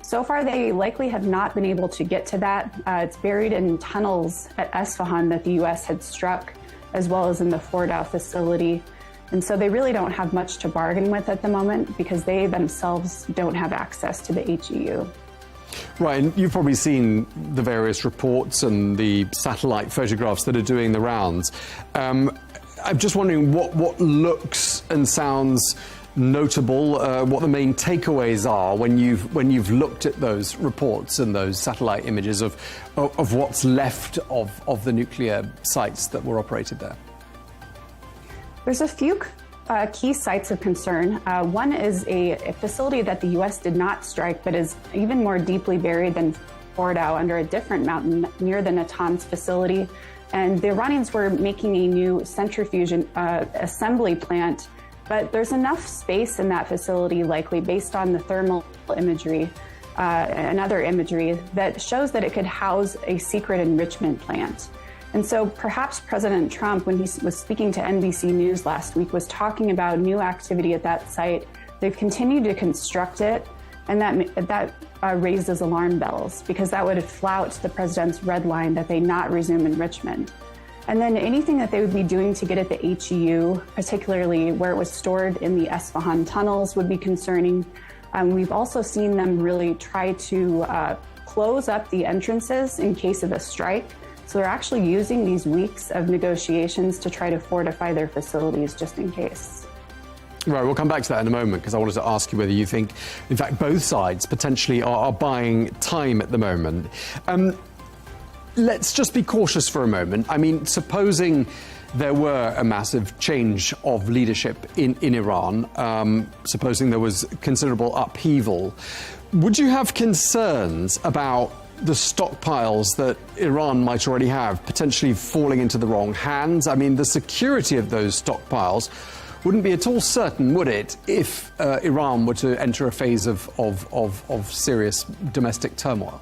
So far, they likely have not been able to get to that. It's buried in tunnels at Esfahan that the U.S. had struck, as well as in the Fordow facility. And so they really don't have much to bargain with at the moment because they themselves don't have access to the HEU. Right, and you've probably seen the various reports and the satellite photographs that are doing the rounds. I'm just wondering what looks and sounds notable, what the main takeaways are when you've looked at those reports and those satellite images of what's left of the nuclear sites that were operated there. There's a few key sites of concern. One is a facility that the U.S. did not strike, but is even more deeply buried than Fordow under a different mountain near the Natanz facility. And the Iranians were making a new centrifuge assembly plant, but there's enough space in that facility, likely based on the thermal imagery and other imagery, that shows that it could house a secret enrichment plant. And so perhaps President Trump, when he was speaking to NBC News last week, was talking about new activity at that site. They've continued to construct it, and that raises alarm bells, because that would flout the president's red line that they not resume enrichment. And then anything that they would be doing to get at the HEU, particularly where it was stored in the Esfahan tunnels, would be concerning. We've also seen them really try to close up the entrances in case of a strike. So they're actually using these weeks of negotiations to try to fortify their facilities just in case. Right, we'll come back to that in a moment, because I wanted to ask you whether you think, in fact, both sides potentially are buying time at the moment. Let's just be cautious for a moment. I mean, supposing there were a massive change of leadership in Iran, supposing there was considerable upheaval, would you have concerns about the stockpiles that Iran might already have potentially falling into the wrong hands? I mean, the security of those stockpiles wouldn't be at all certain, would it, if Iran were to enter a phase of serious domestic turmoil?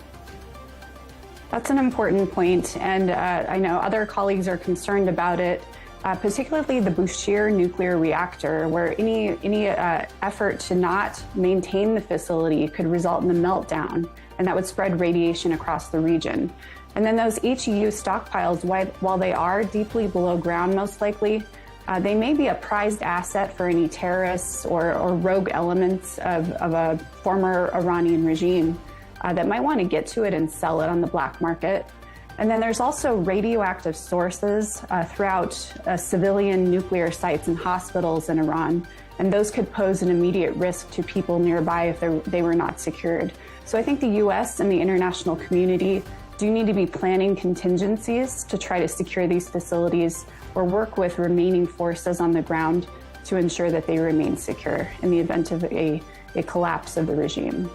That's an important point, and I know other colleagues are concerned about it, particularly the Bushehr nuclear reactor, where any effort to not maintain the facility could result in a meltdown, and that would spread radiation across the region. And then those HEU stockpiles, while they are deeply below ground most likely, they may be a prized asset for any terrorists or rogue elements of a former Iranian regime that might want to get to it and sell it on the black market. And then there's also radioactive sources throughout civilian nuclear sites and hospitals in Iran, and those could pose an immediate risk to people nearby if they were not secured. So I think the U.S. and the international community do need to be planning contingencies to try to secure these facilities or work with remaining forces on the ground to ensure that they remain secure in the event of a collapse of the regime.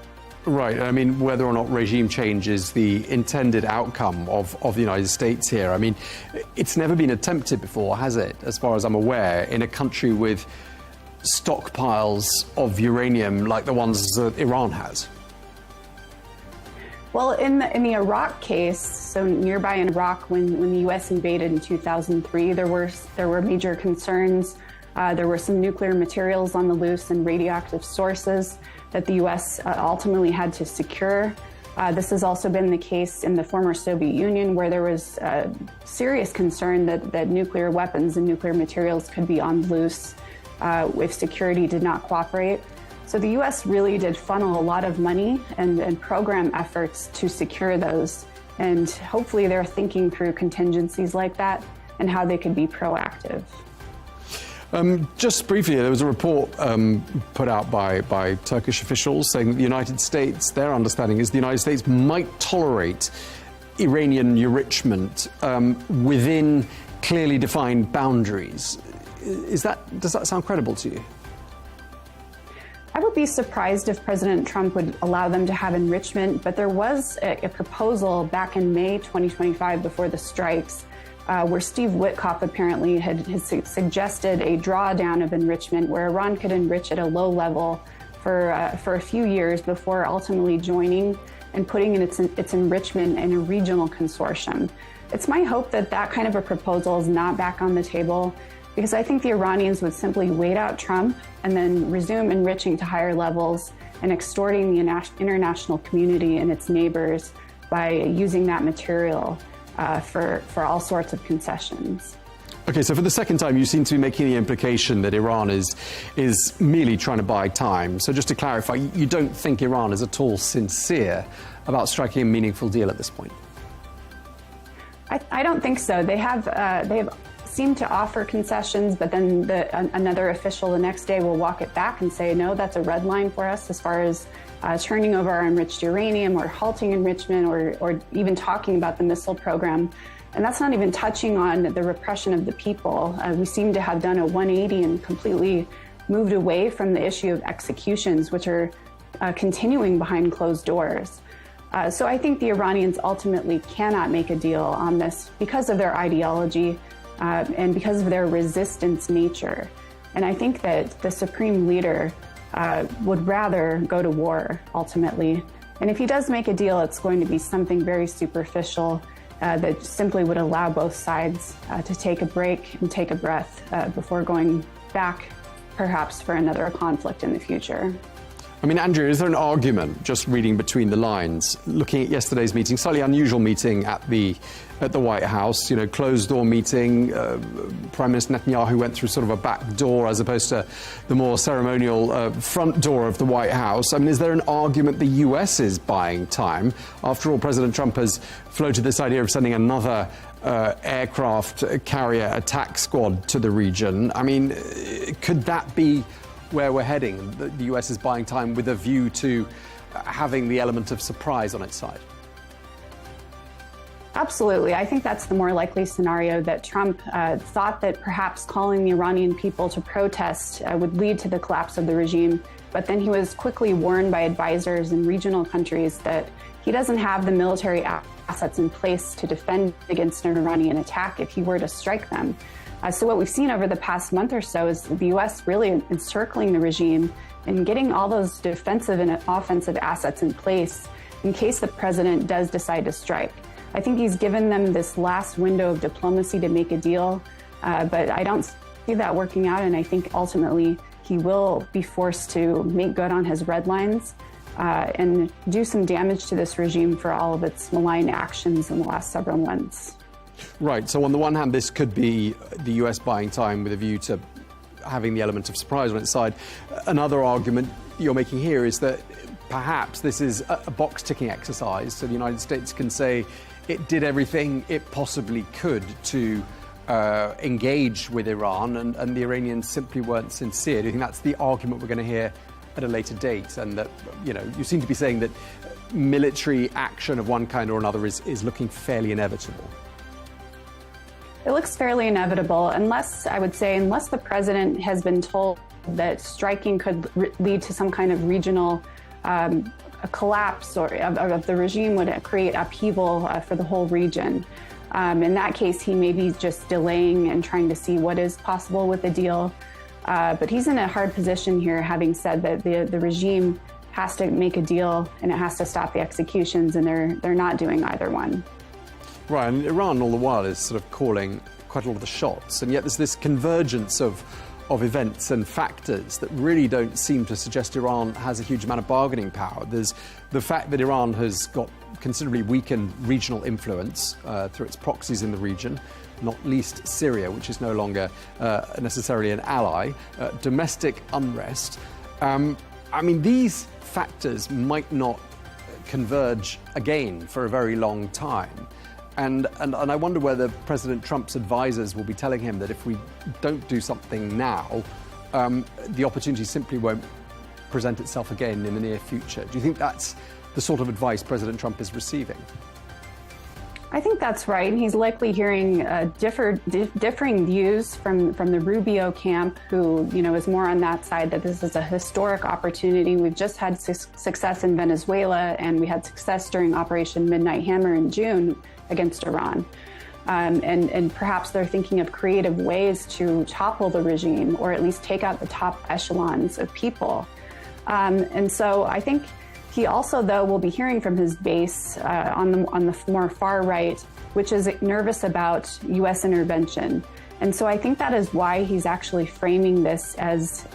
Right. I mean, whether or not regime change is the intended outcome of the United States here, I mean, it's never been attempted before, has it, as far as I'm aware, in a country with stockpiles of uranium like the ones that Iran has? Well, in the Iraq case, so nearby in Iraq, when the U.S. invaded in 2003, there were major concerns. There were some nuclear materials on the loose and radioactive sources that the U.S. ultimately had to secure. This has also been the case in the former Soviet Union, where there was serious concern that nuclear weapons and nuclear materials could be on the loose if security did not cooperate. So the U.S. really did funnel a lot of money and program efforts to secure those. And hopefully they're thinking through contingencies like that and how they could be proactive. Just briefly, there was a report put out by Turkish officials saying that the United States, their understanding is the United States might tolerate Iranian enrichment within clearly defined boundaries. Does that sound credible to you? I would be surprised if President Trump would allow them to have enrichment, but there was a proposal back in May 2025 before the strikes where Steve Witkoff apparently had suggested a drawdown of enrichment where Iran could enrich at a low level for a few years before ultimately joining and putting in its enrichment in a regional consortium. It's my hope that that kind of a proposal is not back on the table, because I think the Iranians would simply wait out Trump and then resume enriching to higher levels and extorting the international community and its neighbors by using that material for all sorts of concessions. Okay, so for the second time, you seem to be making the implication that Iran is merely trying to buy time. So just to clarify, you don't think Iran is at all sincere about striking a meaningful deal at this point? I don't think so. They have seemed to offer concessions, but then another official the next day will walk it back and say, no, that's a red line for us as far as turning over our enriched uranium or halting enrichment or even talking about the missile program. And that's not even touching on the repression of the people. We seem to have done a 180 and completely moved away from the issue of executions, which are continuing behind closed doors. So I think the Iranians ultimately cannot make a deal on this because of their ideology and because of their resistance nature. And I think that the supreme leader would rather go to war ultimately. And if he does make a deal, it's going to be something very superficial that simply would allow both sides to take a break and take a breath before going back, perhaps, for another conflict in the future. I mean, Andrew, is there an argument, just reading between the lines, looking at yesterday's meeting, slightly unusual meeting at the White House, you know, closed-door meeting, Prime Minister Netanyahu went through sort of a back door as opposed to the more ceremonial front door of the White House. I mean, is there an argument the US is buying time? After all, President Trump has floated this idea of sending another aircraft carrier attack squad to the region. I mean, could that be where we're heading? The US is buying time with a view to having the element of surprise on its side. Absolutely. I think that's the more likely scenario, that Trump thought that perhaps calling the Iranian people to protest would lead to the collapse of the regime. But then he was quickly warned by advisors in regional countries that he doesn't have the military assets in place to defend against an Iranian attack if he were to strike them. So what we've seen over the past month or so is the U.S. really encircling the regime and getting all those defensive and offensive assets in place in case the president does decide to strike. I think he's given them this last window of diplomacy to make a deal, but I don't see that working out, and I think ultimately he will be forced to make good on his red lines and do some damage to this regime for all of its malign actions in the last several months. Right, so on the one hand, this could be the US buying time with a view to having the element of surprise on its side. Another argument you're making here is that perhaps this is a box-ticking exercise, so the United States can say it did everything it possibly could to engage with Iran, and the Iranians simply weren't sincere. Do you think that's the argument we're going to hear at a later date? And that, you know, you seem to be saying that military action of one kind or another is looking fairly inevitable. It looks fairly inevitable, unless the president has been told that striking could lead to some kind of regional collapse or of the regime, would create upheaval for the whole region. In that case, he may be just delaying and trying to see what is possible with the deal. But he's in a hard position here, having said that the regime has to make a deal and it has to stop the executions, and they're not doing either one. Right, and Iran all the while is sort of calling quite a lot of the shots, and yet there's this convergence of events and factors that really don't seem to suggest Iran has a huge amount of bargaining power. There's the fact that Iran has got considerably weakened regional influence through its proxies in the region, not least Syria, which is no longer necessarily an ally, domestic unrest. I mean, these factors might not converge again for a very long time. And I wonder whether President Trump's advisors will be telling him that if we don't do something now, the opportunity simply won't present itself again in the near future. Do you think that's the sort of advice President Trump is receiving? I think that's right. He's likely hearing differing views from the Rubio camp, who, you know, is more on that side, that this is a historic opportunity. We've just had success in Venezuela, and we had success during Operation Midnight Hammer in June against Iran. And perhaps they're thinking of creative ways to topple the regime, or at least take out the top echelons of people. And so I think he also, though, will be hearing from his base on the more far right, which is nervous about U.S. intervention. And so I think that is why he's actually framing this as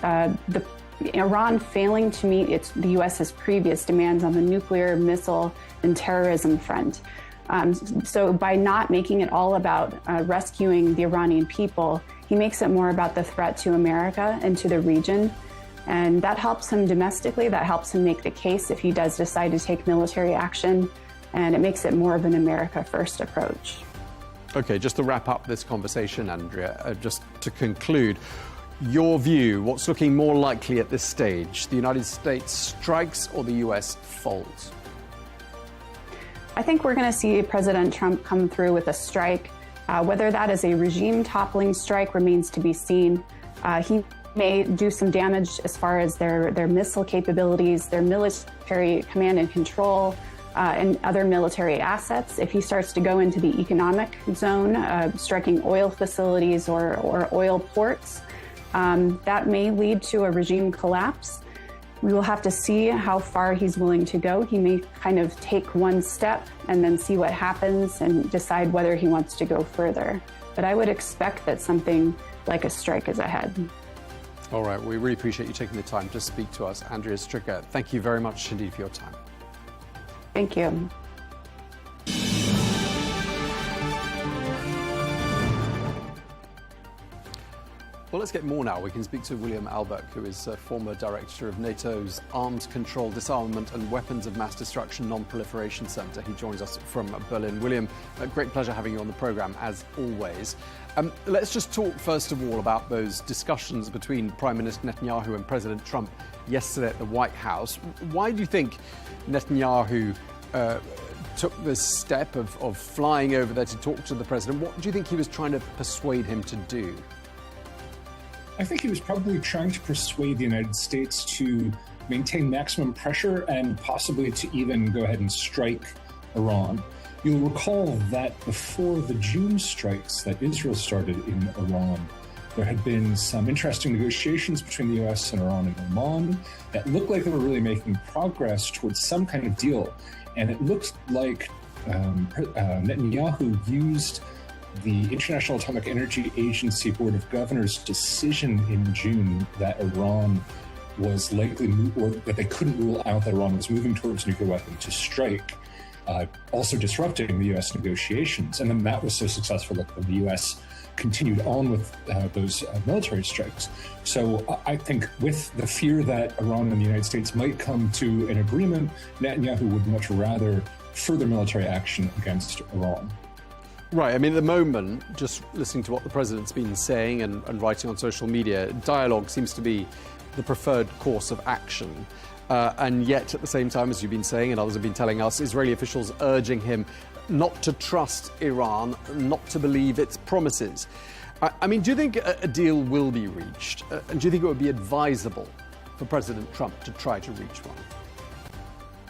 Iran failing to meet the U.S.'s previous demands on the nuclear, missile, and terrorism front. So by not making it all about rescuing the Iranian people, he makes it more about the threat to America and to the region. And that helps him domestically, that helps him make the case if he does decide to take military action, and it makes it more of an America first approach. Okay, just to wrap up this conversation, Andrea, just to conclude, your view, what's looking more likely at this stage? The United States strikes or the US folds? I think we're going to see President Trump come through with a strike. Whether that is a regime-toppling strike remains to be seen. He may do some damage as far as their missile capabilities, their military command and control, and other military assets. If he starts to go into the economic zone, striking oil facilities or oil ports, that may lead to a regime collapse. We will have to see how far he's willing to go. He may kind of take one step and then see what happens and decide whether he wants to go further. But I would expect that something like a strike is ahead. All right, we really appreciate you taking the time to speak to us. Andrea Stricker, thank you very much indeed for your time. Thank you. Well, let's get more now. We can speak to William Alberg, who is former director of NATO's Arms Control, Disarmament and Weapons of Mass Destruction Non-Proliferation Centre. He joins us from Berlin. William, great pleasure having you on the programme, as always. Let's just talk, first of all, about those discussions between Prime Minister Netanyahu and President Trump yesterday at the White House. Why do you think Netanyahu took this step of flying over there to talk to the president? What do you think he was trying to persuade him to do? I think he was probably trying to persuade the United States to maintain maximum pressure and possibly to even go ahead and strike Iran. You'll recall that before the June strikes that Israel started in Iran, there had been some interesting negotiations between the US and Iran and Oman that looked like they were really making progress towards some kind of deal. And it looked like Netanyahu used the International Atomic Energy Agency Board of Governors' decision in June that Iran was likely, or that they couldn't rule out that Iran was moving towards a nuclear weapon, to strike, also disrupting the U.S. negotiations. And then that was so successful that the U.S. continued on with those military strikes. So I think with the fear that Iran and the United States might come to an agreement, Netanyahu would much rather further military action against Iran. Right. I mean, at the moment, just listening to what the president's been saying and writing on social media, dialogue seems to be the preferred course of action. And yet, at the same time, as you've been saying and others have been telling us, Israeli officials urging him not to trust Iran, not to believe its promises. I mean, do you think a deal will be reached? And do you think it would be advisable for President Trump to try to reach one?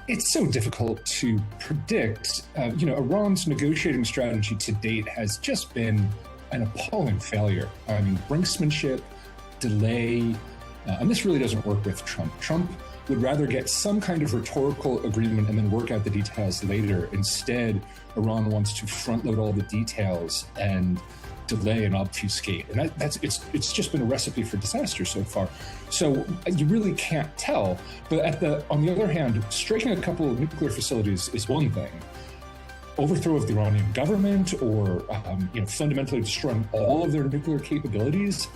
It's so difficult to predict. Iran's negotiating strategy to date has just been an appalling failure. I mean, brinksmanship, delay, and this really doesn't work with Trump. Trump would rather get some kind of rhetorical agreement and then work out the details later. Instead, Iran wants to front load all the details and delay and obfuscate. And it's just been a recipe for disaster so far. So you really can't tell. But on the other hand, striking a couple of nuclear facilities is one thing. Overthrow of the Iranian government or fundamentally destroying all of their nuclear capabilities,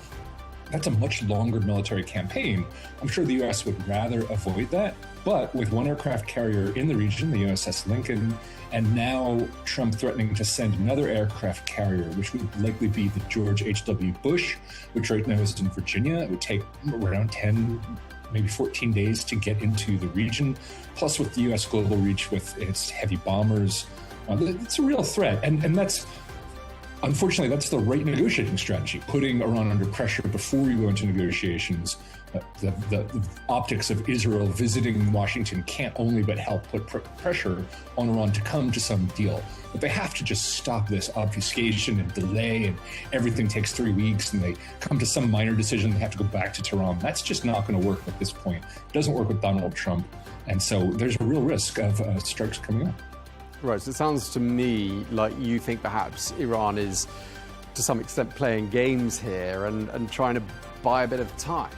that's a much longer military campaign. I'm sure the U.S. would rather avoid that. But with one aircraft carrier in the region, the USS Lincoln, and now Trump threatening to send another aircraft carrier, which would likely be the George H.W. Bush, which right now is in Virginia. It would take around 10, maybe 14 days to get into the region. Plus with the U.S. global reach with its heavy bombers, it's a real threat. And that's, unfortunately, that's the right negotiating strategy, putting Iran under pressure before you go into negotiations. The optics of Israel visiting Washington can't only but help put pressure on Iran to come to some deal. But they have to just stop this obfuscation and delay, and everything takes 3 weeks, and they come to some minor decision, they have to go back to Tehran. That's just not going to work at this point. It doesn't work with Donald Trump. And so there's a real risk of strikes coming up. Right, so it sounds to me like you think perhaps Iran is, to some extent, playing games here and trying to buy a bit of time.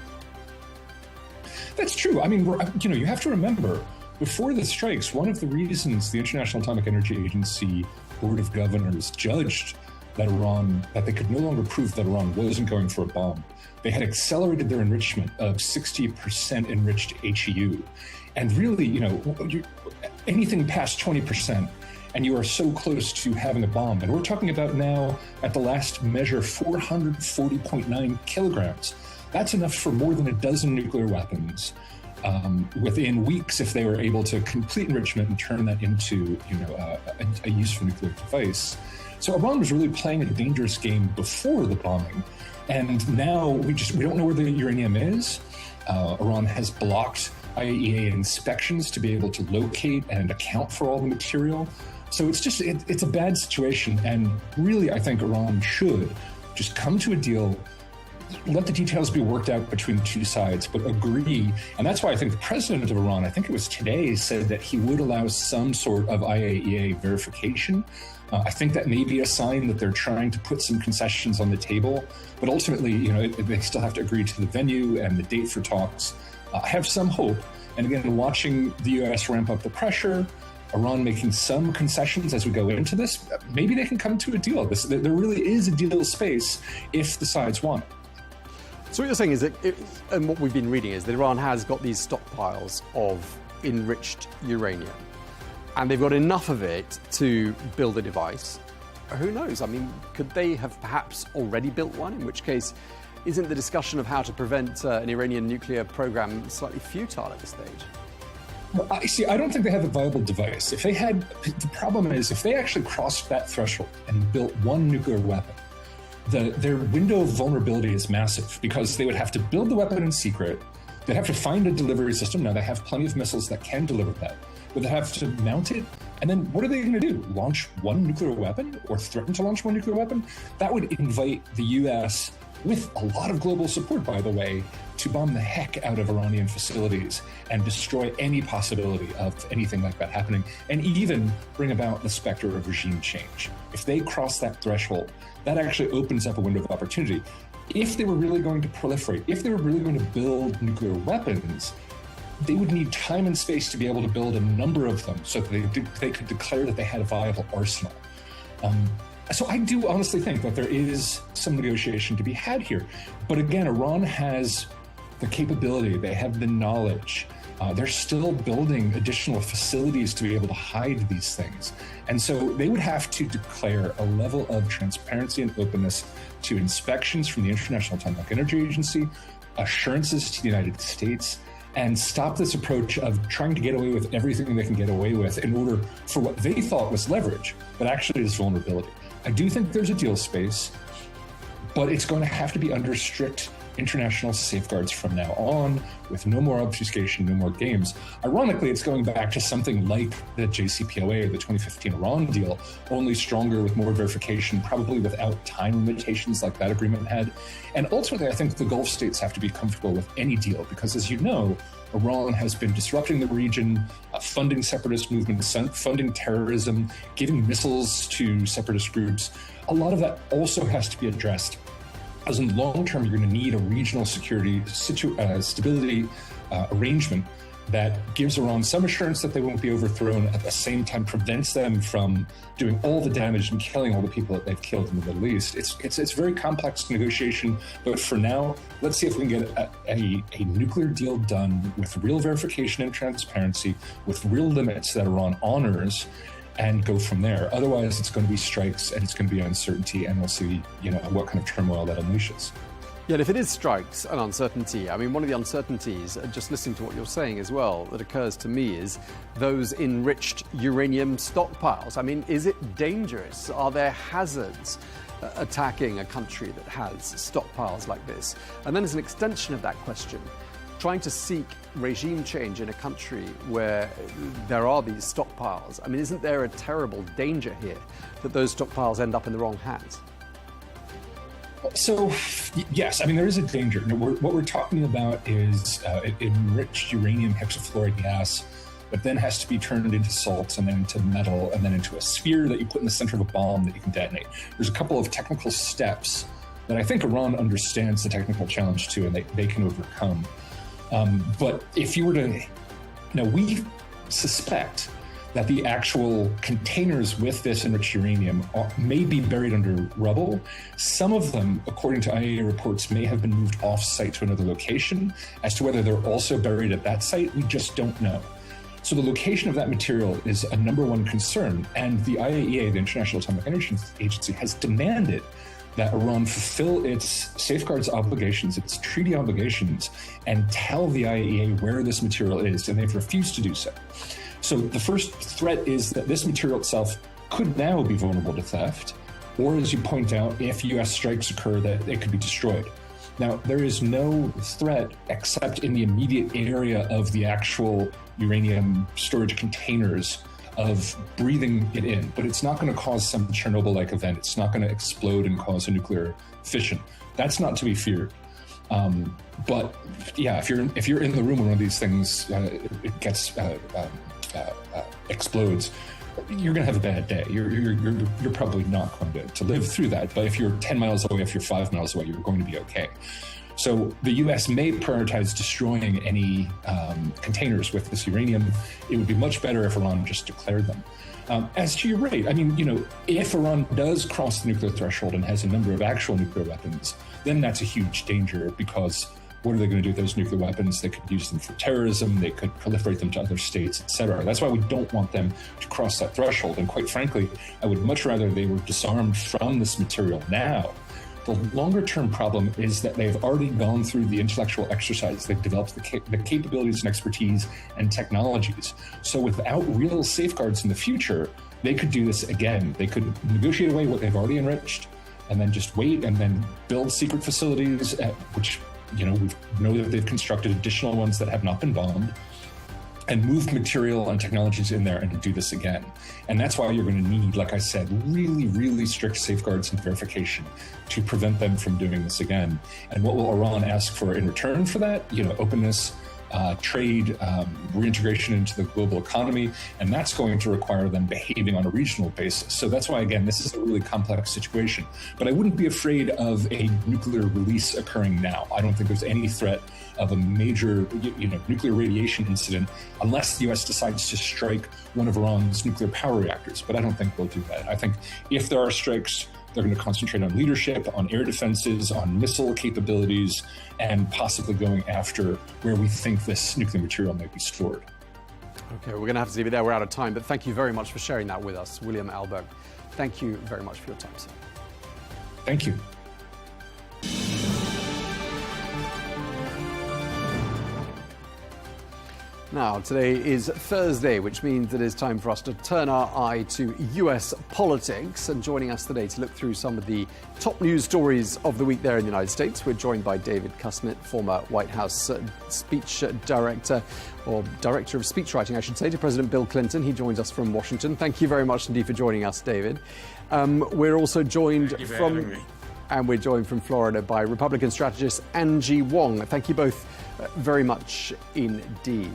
That's true. I mean, you have to remember, before the strikes, one of the reasons the International Atomic Energy Agency Board of Governors judged that they could no longer prove that Iran wasn't going for a bomb. They had accelerated their enrichment of 60% enriched HEU. And really, anything past 20%, and you are so close to having a bomb. And we're talking about now, at the last measure, 440.9 kilograms. That's enough for more than a dozen nuclear weapons within weeks if they were able to complete enrichment and turn that into a useful nuclear device. So Iran was really playing a dangerous game before the bombing. And now we don't know where the uranium is. Iran has blocked IAEA inspections to be able to locate and account for all the material. So it's a bad situation. And really, I think Iran should just come to a deal, let the details be worked out between the two sides, but agree. And that's why I think the president of Iran, I think it was today, said that he would allow some sort of IAEA verification. I think that may be a sign that they're trying to put some concessions on the table, but ultimately, they still have to agree to the venue and the date for talks. I have some hope. And again, watching the U.S. ramp up the pressure, Iran making some concessions as we go into this, maybe they can come to a deal. There really is a deal space if the sides want it. So what you're saying is that, and what we've been reading is that Iran has got these stockpiles of enriched uranium, and they've got enough of it to build a device. Who knows? I mean, could they have perhaps already built one? In which case, isn't the discussion of how to prevent an Iranian nuclear program slightly futile at this stage? Well, I don't think they have a viable device. The problem is, if they actually crossed that threshold and built one nuclear weapon, their window of vulnerability is massive, because they would have to build the weapon in secret. They'd have to find a delivery system. Now, they have plenty of missiles that can deliver that, but they have to mount it. And then what are they going to do? Launch one nuclear weapon or threaten to launch one nuclear weapon? That would invite the U.S., with a lot of global support, by the way, to bomb the heck out of Iranian facilities and destroy any possibility of anything like that happening, and even bring about the specter of regime change. If they cross that threshold, that actually opens up a window of opportunity. If they were really going to proliferate, if they were really going to build nuclear weapons, they would need time and space to be able to build a number of them so that they could declare that they had a viable arsenal. So I do honestly think that there is some negotiation to be had here. But again, Iran has the capability, they have the knowledge. They're still building additional facilities to be able to hide these things. And so they would have to declare a level of transparency and openness to inspections from the International Atomic Energy Agency, assurances to the United States, and stop this approach of trying to get away with everything they can get away with in order for what they thought was leverage, but actually is vulnerability. I do think there's a deal space, but it's going to have to be under strict international safeguards from now on, with no more obfuscation, no more games. Ironically, it's going back to something like the JCPOA, the 2015 Iran deal, only stronger with more verification, probably without time limitations like that agreement had. And ultimately, I think the Gulf states have to be comfortable with any deal, because as you know, Iran has been disrupting the region, funding separatist movements, funding terrorism, giving missiles to separatist groups. A lot of that also has to be addressed, as in the long term, you're going to need a regional security stability arrangement that gives Iran some assurance that they won't be overthrown, at the same time prevents them from doing all the damage and killing all the people that they've killed in the Middle East. It's a very complex negotiation, but for now, let's see if we can get a nuclear deal done with real verification and transparency, with real limits that Iran honors, and go from there. Otherwise, it's going to be strikes and it's going to be uncertainty, and we'll see, what kind of turmoil that unleashes. Yeah, and if it is strikes and uncertainty, I mean, one of the uncertainties, just listening to what you're saying as well, that occurs to me is those enriched uranium stockpiles. I mean, is it dangerous? Are there hazards attacking a country that has stockpiles like this? And then as an extension of that question, trying to seek regime change in a country where there are these stockpiles, I mean, isn't there a terrible danger here that those stockpiles end up in the wrong hands? So, yes, I mean, there is a danger. What we're talking about is enriched uranium hexafluoride gas that then has to be turned into salts and then into metal and then into a sphere that you put in the center of a bomb that you can detonate. There's a couple of technical steps that I think Iran understands the technical challenge to, and they can overcome. But if you were to, we suspect that the actual containers with this enriched uranium may be buried under rubble. Some of them, according to IAEA reports, may have been moved off-site to another location. As to whether they're also buried at that site, we just don't know. So the location of that material is a number one concern, and the IAEA, the International Atomic Energy Agency, has demanded that Iran fulfill its safeguards obligations, its treaty obligations, and tell the IAEA where this material is, and they've refused to do so. So the first threat is that this material itself could now be vulnerable to theft, or as you point out, if US strikes occur, that it could be destroyed. Now, there is no threat except in the immediate area of the actual uranium storage containers of breathing it in, but it's not going to cause some Chernobyl-like event. It's not going to explode and cause a nuclear fission. That's not to be feared. But yeah, if you're in the room when one of these things it gets explodes, you're going to have a bad day. You're probably not going to live through that. But if you're 10 miles away, if you're 5 miles away, you're going to be okay. So the U.S. may prioritize destroying any containers with this uranium. It would be much better if Iran just declared them. As to your rate, I mean, if Iran does cross the nuclear threshold and has a number of actual nuclear weapons, then that's a huge danger, because what are they going to do with those nuclear weapons? They could use them for terrorism. They could proliferate them to other states, etc. That's why we don't want them to cross that threshold. And quite frankly, I would much rather they were disarmed from this material now. The longer-term problem is that they've already gone through the intellectual exercise. They've developed the capabilities and expertise and technologies. So without real safeguards in the future, they could do this again. They could negotiate away what they've already enriched and then just wait and then build secret facilities, which we know that they've constructed additional ones that have not been bombed, and move material and technologies in there and do this again. And that's why you're going to need, like I said, really, really strict safeguards and verification to prevent them from doing this again. And what will Iran ask for in return for that? Openness, trade, reintegration into the global economy, and that's going to require them behaving on a regional basis. So that's why, again, this is a really complex situation. But I wouldn't be afraid of a nuclear release occurring now. I don't think there's any threat of a major, nuclear radiation incident unless the U.S. decides to strike one of Iran's nuclear power reactors. But I don't think they'll do that. I think if there are strikes, they're going to concentrate on leadership, on air defenses, on missile capabilities, and possibly going after where we think this nuclear material may be stored. Okay, we're going to have to leave it there. We're out of time, but thank you very much for sharing that with us, William Alberg. Thank you very much for your time, sir. Thank you. Now, today is Thursday, which means that it's time for us to turn our eye to US politics. And joining us today to look through some of the top news stories of the week there in the United States, we're joined by David Kusnett, former White House speech director, or director of speechwriting, I should say, to President Bill Clinton. He joins us from Washington. Thank you very much indeed for joining us, David. We're also joined we're joined from Florida by Republican strategist Angie Wong. Thank you both very much indeed.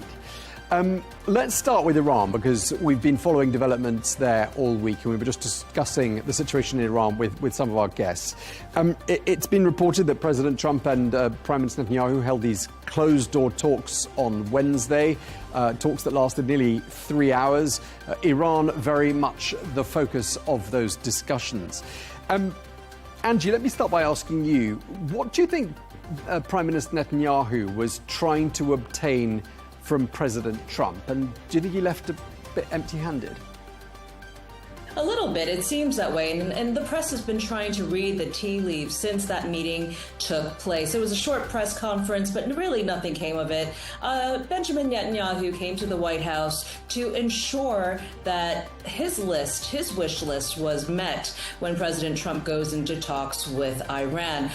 Let's start with Iran, because we've been following developments there all week, and we were just discussing the situation in Iran with some of our guests. It's been reported that President Trump and Prime Minister Netanyahu held these closed-door talks on Wednesday, talks that lasted nearly 3 hours. Iran very much the focus of those discussions. Angie, let me start by asking you, what do you think Prime Minister Netanyahu was trying to obtain from President Trump, and do you think he left a bit empty-handed? A little bit. It seems that way. And the press has been trying to read the tea leaves since that meeting took place. It was a short press conference, but really nothing came of it. Benjamin Netanyahu came to the White House to ensure that his wish list was met when President Trump goes into talks with Iran.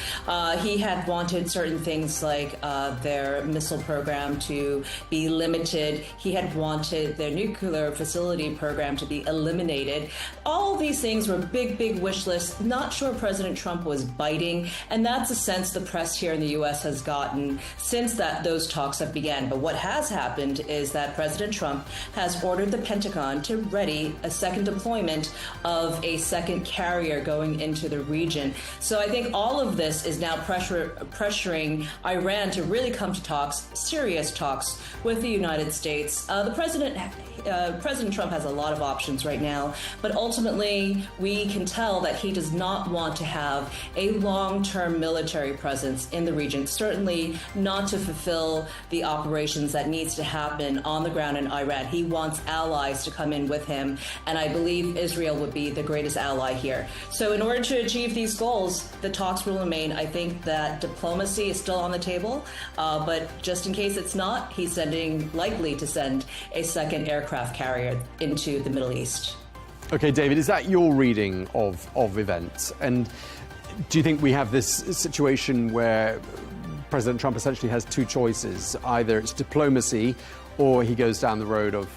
He had wanted certain things like their missile program to be limited. He had wanted their nuclear facility program to be eliminated. All of these things were big, big wish lists. Not sure President Trump was biting, and that's a sense the press here in the U.S. has gotten since those talks have begun. But what has happened is that President Trump has ordered the Pentagon to ready a second deployment of a second carrier going into the region. So I think all of this is now pressuring Iran to really come to talks, serious talks with the United States. President Trump has a lot of options right now, but ultimately we can tell that he does not want to have a long-term military presence in the region, certainly not to fulfill the operations that needs to happen on the ground in Iran. He wants allies to come in with him, and I believe Israel would be the greatest ally here. So in order to achieve these goals, the talks will remain. I think that diplomacy is still on the table, but just in case it's not, he's likely to send a second aircraft carrier into the Middle East. Okay, David, is that your reading of events? And do you think we have this situation where President Trump essentially has two choices? Either it's diplomacy or he goes down the road of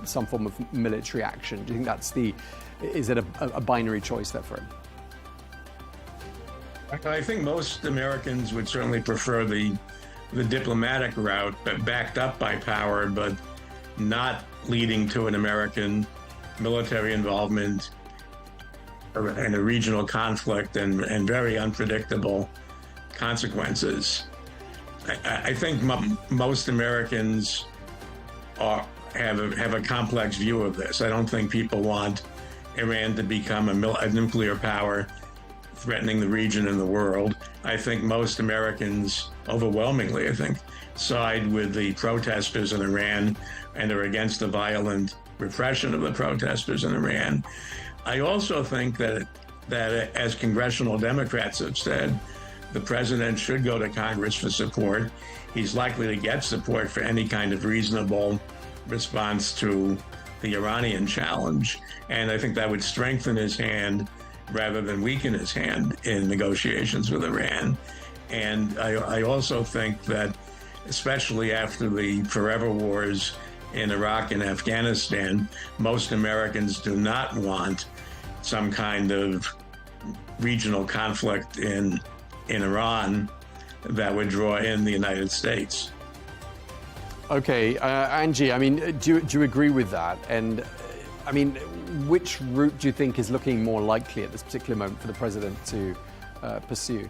some form of military action. Do you think is it a binary choice there for him? I think most Americans would certainly prefer the diplomatic route, but backed up by power, but not leading to an American military involvement in a regional conflict and very unpredictable consequences. I think most Americans have a complex view of this. I don't think people want Iran to become a nuclear power threatening the region and the world. I think most Americans, overwhelmingly, side with the protesters in Iran and are against the violent repression of the protesters in Iran. I also think that as congressional Democrats have said, the president should go to Congress for support. He's likely to get support for any kind of reasonable response to the Iranian challenge. And I think that would strengthen his hand rather than weaken his hand in negotiations with Iran. And I also think that, especially after the forever wars in Iraq and Afghanistan, most Americans do not want some kind of regional conflict in Iran that would draw in the United States. Okay, Angie, I mean, do you agree with that? And I mean, which route do you think is looking more likely at this particular moment for the president to pursue?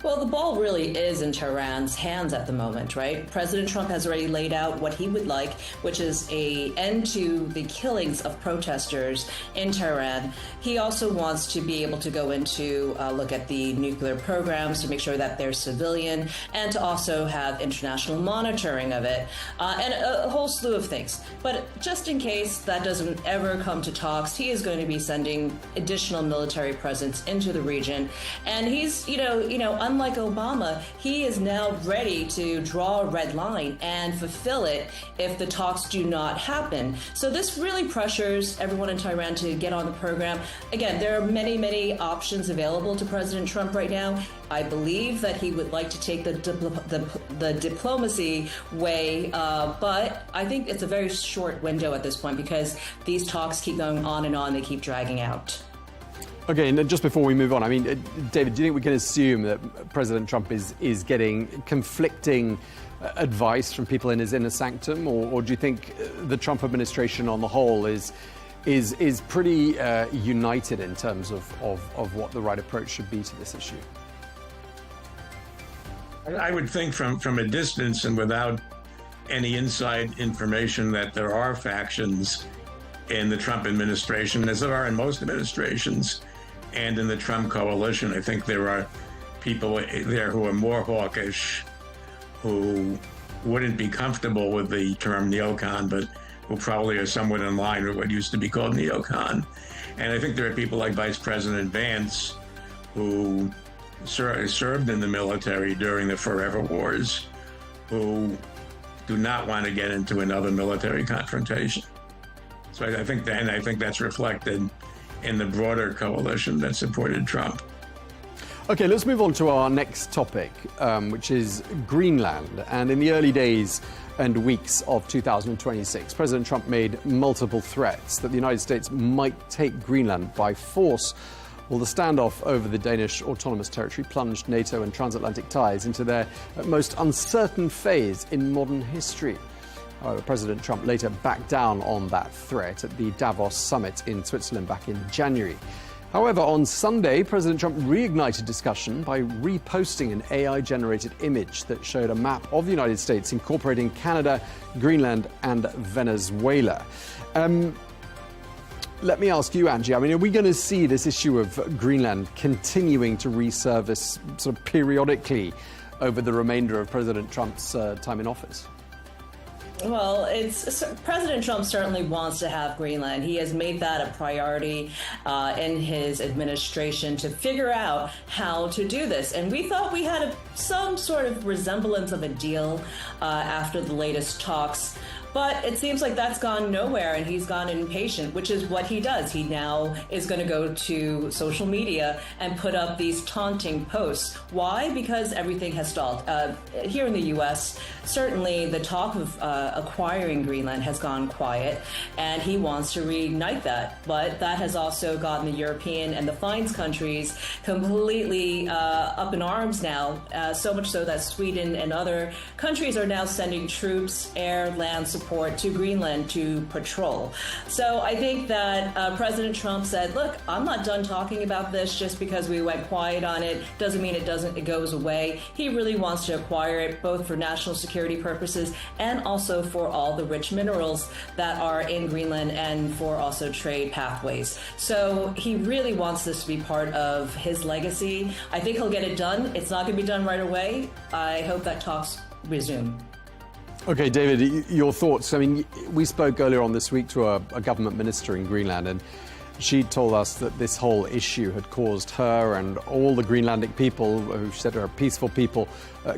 Well, the ball really is in Tehran's hands at the moment, right? President Trump has already laid out what he would like, which is an end to the killings of protesters in Tehran. He also wants to be able to go into look at the nuclear programs to make sure that they're civilian, and to also have international monitoring of it, and a whole slew of things. But just in case that doesn't ever come to talks, he is going to be sending additional military presence into the region, and he's, unlike Obama, he is now ready to draw a red line and fulfill it if the talks do not happen. So this really pressures everyone in Tehran to get on the program. Again, there are many, many options available to President Trump right now. I believe that he would like to take the diplomacy way, but I think it's a very short window at this point because these talks keep going on and on. They keep dragging out. Okay, and just before we move on, I mean, David, do you think we can assume that President Trump is getting conflicting advice from people in his inner sanctum, or do you think the Trump administration on the whole is pretty united in terms of what the right approach should be to this issue? I would think from a distance and without any inside information that there are factions in the Trump administration, as there are in most administrations, and in the Trump coalition. I think there are people there who are more hawkish, who wouldn't be comfortable with the term neocon, but who probably are somewhat in line with what used to be called neocon. And I think there are people like Vice President Vance, who served in the military during the forever wars, who do not want to get into another military confrontation. So I think that's reflected in the broader coalition that supported Trump. Okay, let's move on to our next topic, which is Greenland. And in the early days and weeks of 2026, President Trump made multiple threats that the United States might take Greenland by force. Well, the standoff over the Danish autonomous territory plunged NATO and transatlantic ties into their most uncertain phase in modern history. However, President Trump later backed down on that threat at the Davos summit in Switzerland back in January. However, on Sunday, President Trump reignited discussion by reposting an AI-generated image that showed a map of the United States incorporating Canada, Greenland, and Venezuela. Let me ask you, Angie, I mean, are we going to see this issue of Greenland continuing to resurface sort of periodically over the remainder of President Trump's time in office? Well, President Trump certainly wants to have Greenland. He has made that a priority in his administration to figure out how to do this. And we thought we had some sort of resemblance of a deal after the latest talks. But it seems like that's gone nowhere, and he's gone impatient, which is what he does. He now is going to go to social media and put up these taunting posts. Why? Because everything has stalled. Here in the U.S., certainly the talk of acquiring Greenland has gone quiet, and he wants to reignite that. But that has also gotten the European and the Fines countries completely up in arms now, so much so that Sweden and other countries are now sending troops, air, land support to Greenland to patrol. So I think that President Trump said, look, I'm not done talking about this just because we went quiet on it. Doesn't mean it goes away. He really wants to acquire it both for national security purposes and also for all the rich minerals that are in Greenland and for also trade pathways. So he really wants this to be part of his legacy. I think he'll get it done. It's not going to be done right away. I hope that talks resume. Okay, David, your thoughts. I mean, we spoke earlier on this week to a government minister in Greenland, and she told us that this whole issue had caused her and all the Greenlandic people, who she said are peaceful people,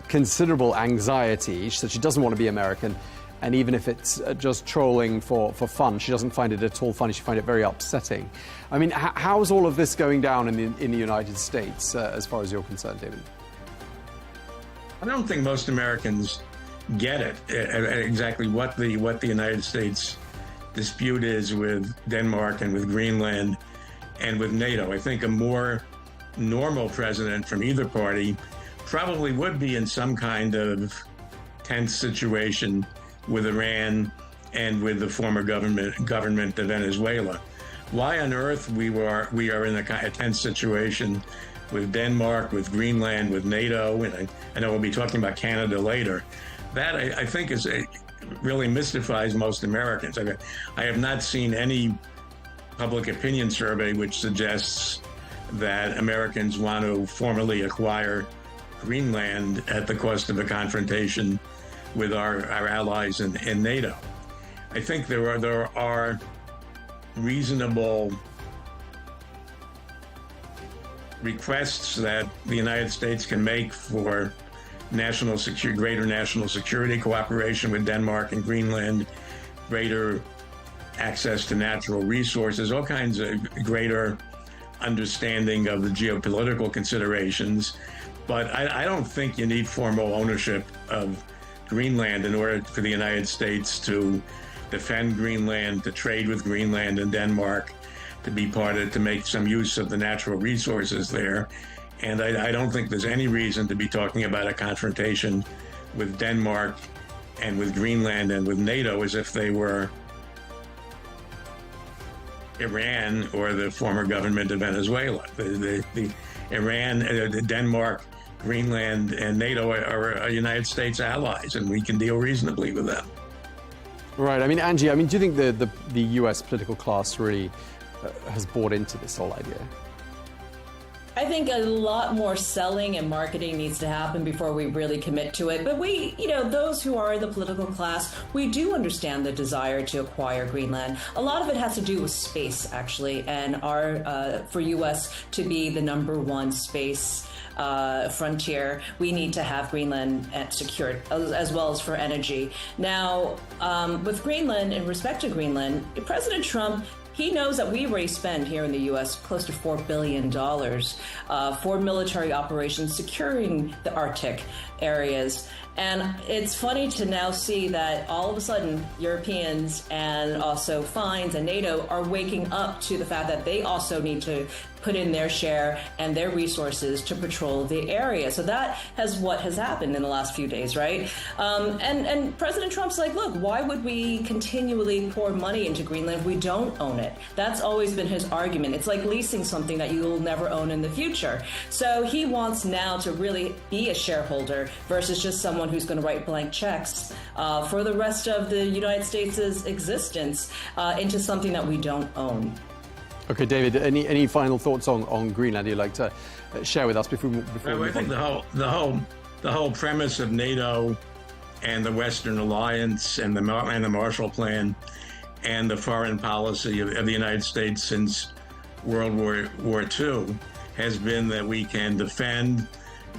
considerable anxiety. She said she doesn't want to be American, and even if it's just trolling for fun, she doesn't find it at all funny. She finds it very upsetting. I mean, how's all of this going down in the United States, as far as you're concerned, David? I don't think most Americans get it exactly what the United States dispute is with Denmark and with Greenland and with NATO. I think a more normal president from either party probably would be in some kind of tense situation with Iran and with the former government of Venezuela. Why on earth we are in a tense situation with Denmark, with Greenland, with NATO, and I know we'll be talking about Canada later. That, I think, really mystifies most Americans. I have not seen any public opinion survey which suggests that Americans want to formally acquire Greenland at the cost of a confrontation with our allies in NATO. I think there are reasonable requests that the United States can make for greater national security cooperation with Denmark and Greenland, greater access to natural resources, all kinds of greater understanding of the geopolitical considerations. But I don't think you need formal ownership of Greenland in order for the United States to defend Greenland, to trade with Greenland and Denmark, to make some use of the natural resources there. And I don't think there's any reason to be talking about a confrontation with Denmark and with Greenland and with NATO as if they were Iran or the former government of Venezuela. The Iran, Denmark, Greenland, and NATO are United States allies, and we can deal reasonably with them. Right. I mean, Angie, do you think the U.S. political class really has bought into this whole idea? I think a lot more selling and marketing needs to happen before we really commit to it. But those who are in the political class, we do understand the desire to acquire Greenland. A lot of it has to do with space, actually, and for U.S. to be the #1 space frontier, we need to have Greenland secured, as well as for energy. Now, with Greenland, in respect to Greenland, President Trump He knows that we already spend here in the U.S. close to $4 billion for military operations securing the Arctic areas. And it's funny to now see that all of a sudden Europeans and also Fines and NATO are waking up to the fact that they also need to put in their share and their resources to patrol the area. So that has what has happened in the last few days, right? And President Trump's like, look, why would we continually pour money into Greenland if we don't own it? That's always been his argument. It's like leasing something that you will never own in the future. So he wants now to really be a shareholder versus just someone who's going to write blank checks for the rest of the United States' existence into something that we don't own. Okay, David, any final thoughts on Greenland you'd like to share with us before we I think the whole premise of NATO and the Western Alliance and the Marshall Plan and the foreign policy of the United States since World War II has been that we can defend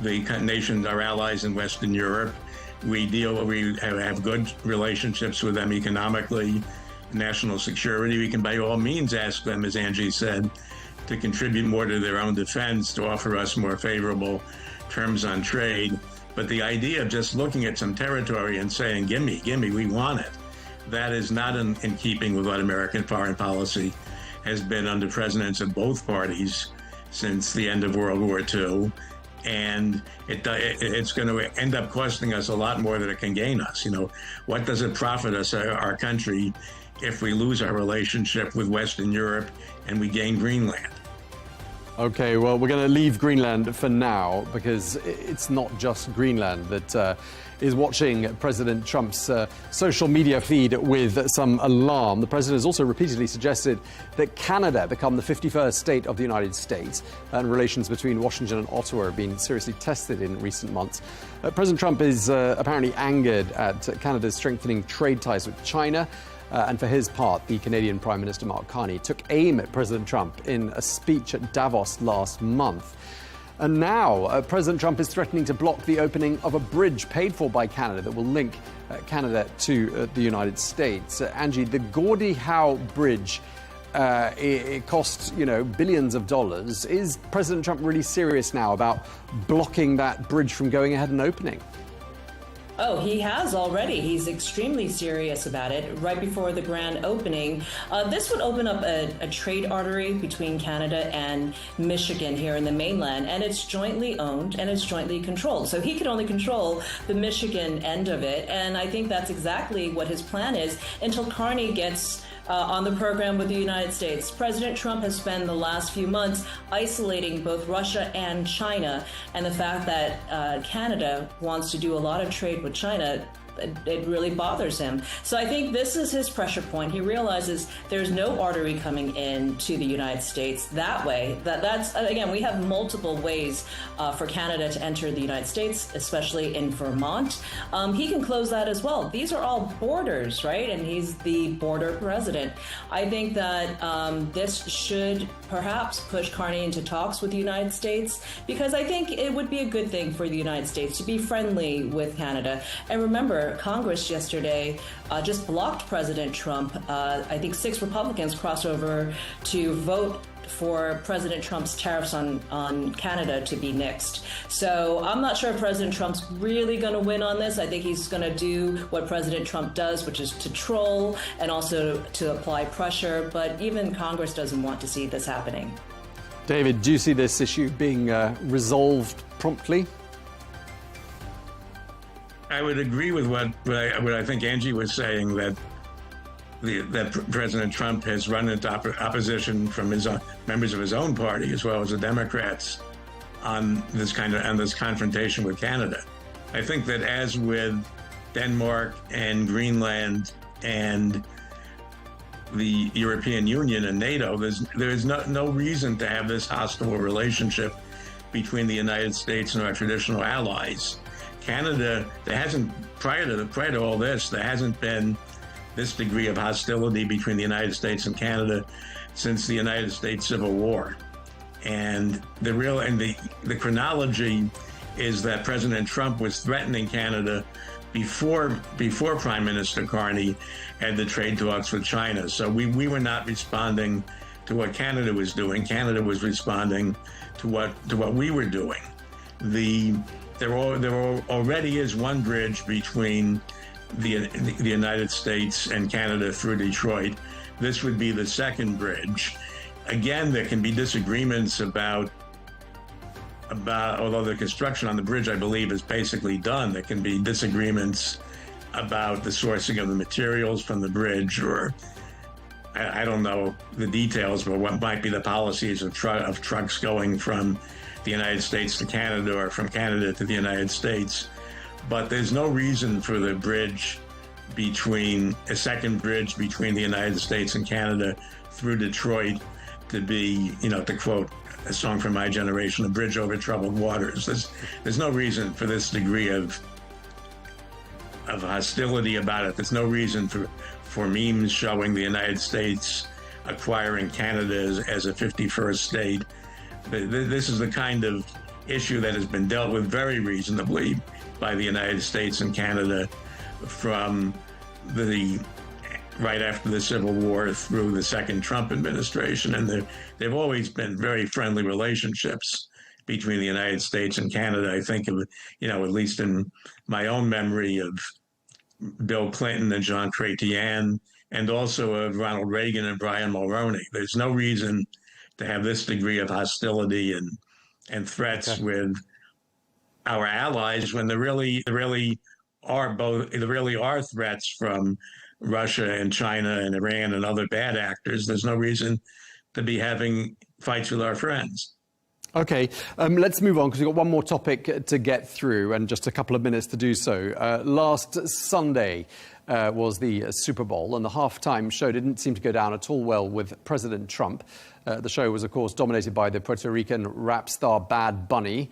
the nations, our allies in Western Europe. We have good relationships with them economically, national security. We can by all means ask them, as Angie said, to contribute more to their own defense, to offer us more favorable terms on trade. But the idea of just looking at some territory and saying, gimme, we want it, that is not in keeping with what American foreign policy has been under presidents of both parties since the end of World War II. And it's going to end up costing us a lot more than it can gain us. You know, what does it profit us, our country, if we lose our relationship with Western Europe and we gain Greenland? Okay, well, we're going to leave Greenland for now because it's not just Greenland that is watching President Trump's social media feed with some alarm. The president has also repeatedly suggested that Canada become the 51st state of the United States, and relations between Washington and Ottawa have been seriously tested in recent months. President Trump is apparently angered at Canada's strengthening trade ties with China. And for his part, the Canadian Prime Minister Mark Carney took aim at President Trump in a speech at Davos last month. And now President Trump is threatening to block the opening of a bridge paid for by Canada that will link Canada to the United States. Angie, the Gordie Howe Bridge, it costs, billions of dollars. Is President Trump really serious now about blocking that bridge from going ahead and opening? Oh, he has already. He's extremely serious about it. Right before the grand opening, this would open up a trade artery between Canada and Michigan here in the mainland, and it's jointly owned and it's jointly controlled. So he could only control the Michigan end of it, and I think that's exactly what his plan is until Carney gets on the program with the United States. President Trump has spent the last few months isolating both Russia and China, and the fact that Canada wants to do a lot of trade with China, it really bothers him. So I think this is his pressure point. He realizes there's no artery coming in to the United States that way. That's again, we have multiple ways for Canada to enter the United States, especially in Vermont. He can close that as well. These are all borders, right? And he's the border president. I think that this should perhaps push Carney into talks with the United States, because I think it would be a good thing for the United States to be friendly with Canada. And remember, Congress yesterday just blocked President Trump. I think 6 Republicans crossed over to vote for President Trump's tariffs on Canada to be nixed. So I'm not sure President Trump's really going to win on this. I think he's going to do what President Trump does, which is to troll and also to apply pressure. But even Congress doesn't want to see this happening. David, do you see this issue being resolved promptly? I would agree with what I think Angie was saying, that President Trump has run into opposition from his members of his own party as well as the Democrats on this confrontation with Canada. I think that as with Denmark and Greenland and the European Union and NATO, there's no reason to have this hostile relationship between the United States and our traditional allies. Canada, prior to all this, there hasn't been this degree of hostility between the United States and Canada since the United States Civil War. And the chronology is that President Trump was threatening Canada before Prime Minister Carney had the trade talks with China. So we were not responding to what Canada was doing. Canada was responding to what we were doing. There already is one bridge between the United States and Canada through Detroit. This would be the second bridge. Again, there can be disagreements about although the construction on the bridge, I believe, is basically done. There can be disagreements about the sourcing of the materials from the bridge, or I don't know the details, but what might be the policies of trucks going from the United States to Canada or from Canada to the United States. But there's no reason for the bridge a second bridge between the United States and Canada through Detroit to be, to quote a song from my generation, a bridge over troubled waters. There's no reason for this degree of hostility about it. There's no reason for memes showing the United States acquiring Canada as a 51st state. This is the kind of issue that has been dealt with very reasonably by the United States and Canada from right after the Civil War through the second Trump administration. And they've always been very friendly relationships between the United States and Canada. I think of, at least in my own memory of Bill Clinton and John Chrétien, and also of Ronald Reagan and Brian Mulroney. There's no reason to have this degree of hostility and threats with our allies when there really are threats from Russia and China and Iran and other bad actors. There's no reason to be having fights with our friends. Okay, let's move on because we've got one more topic to get through and just a couple of minutes to do so. Last Sunday was the Super Bowl, and the halftime show didn't seem to go down at all well with President Trump. The show was, of course, dominated by the Puerto Rican rap star Bad Bunny,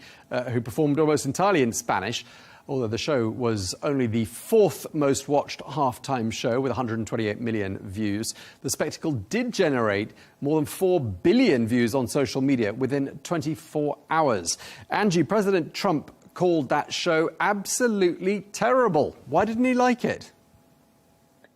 who performed almost entirely in Spanish, although the show was only the fourth most watched halftime show with 128 million views. The spectacle did generate more than 4 billion views on social media within 24 hours. Angie, President Trump called that show absolutely terrible. Why didn't he like it?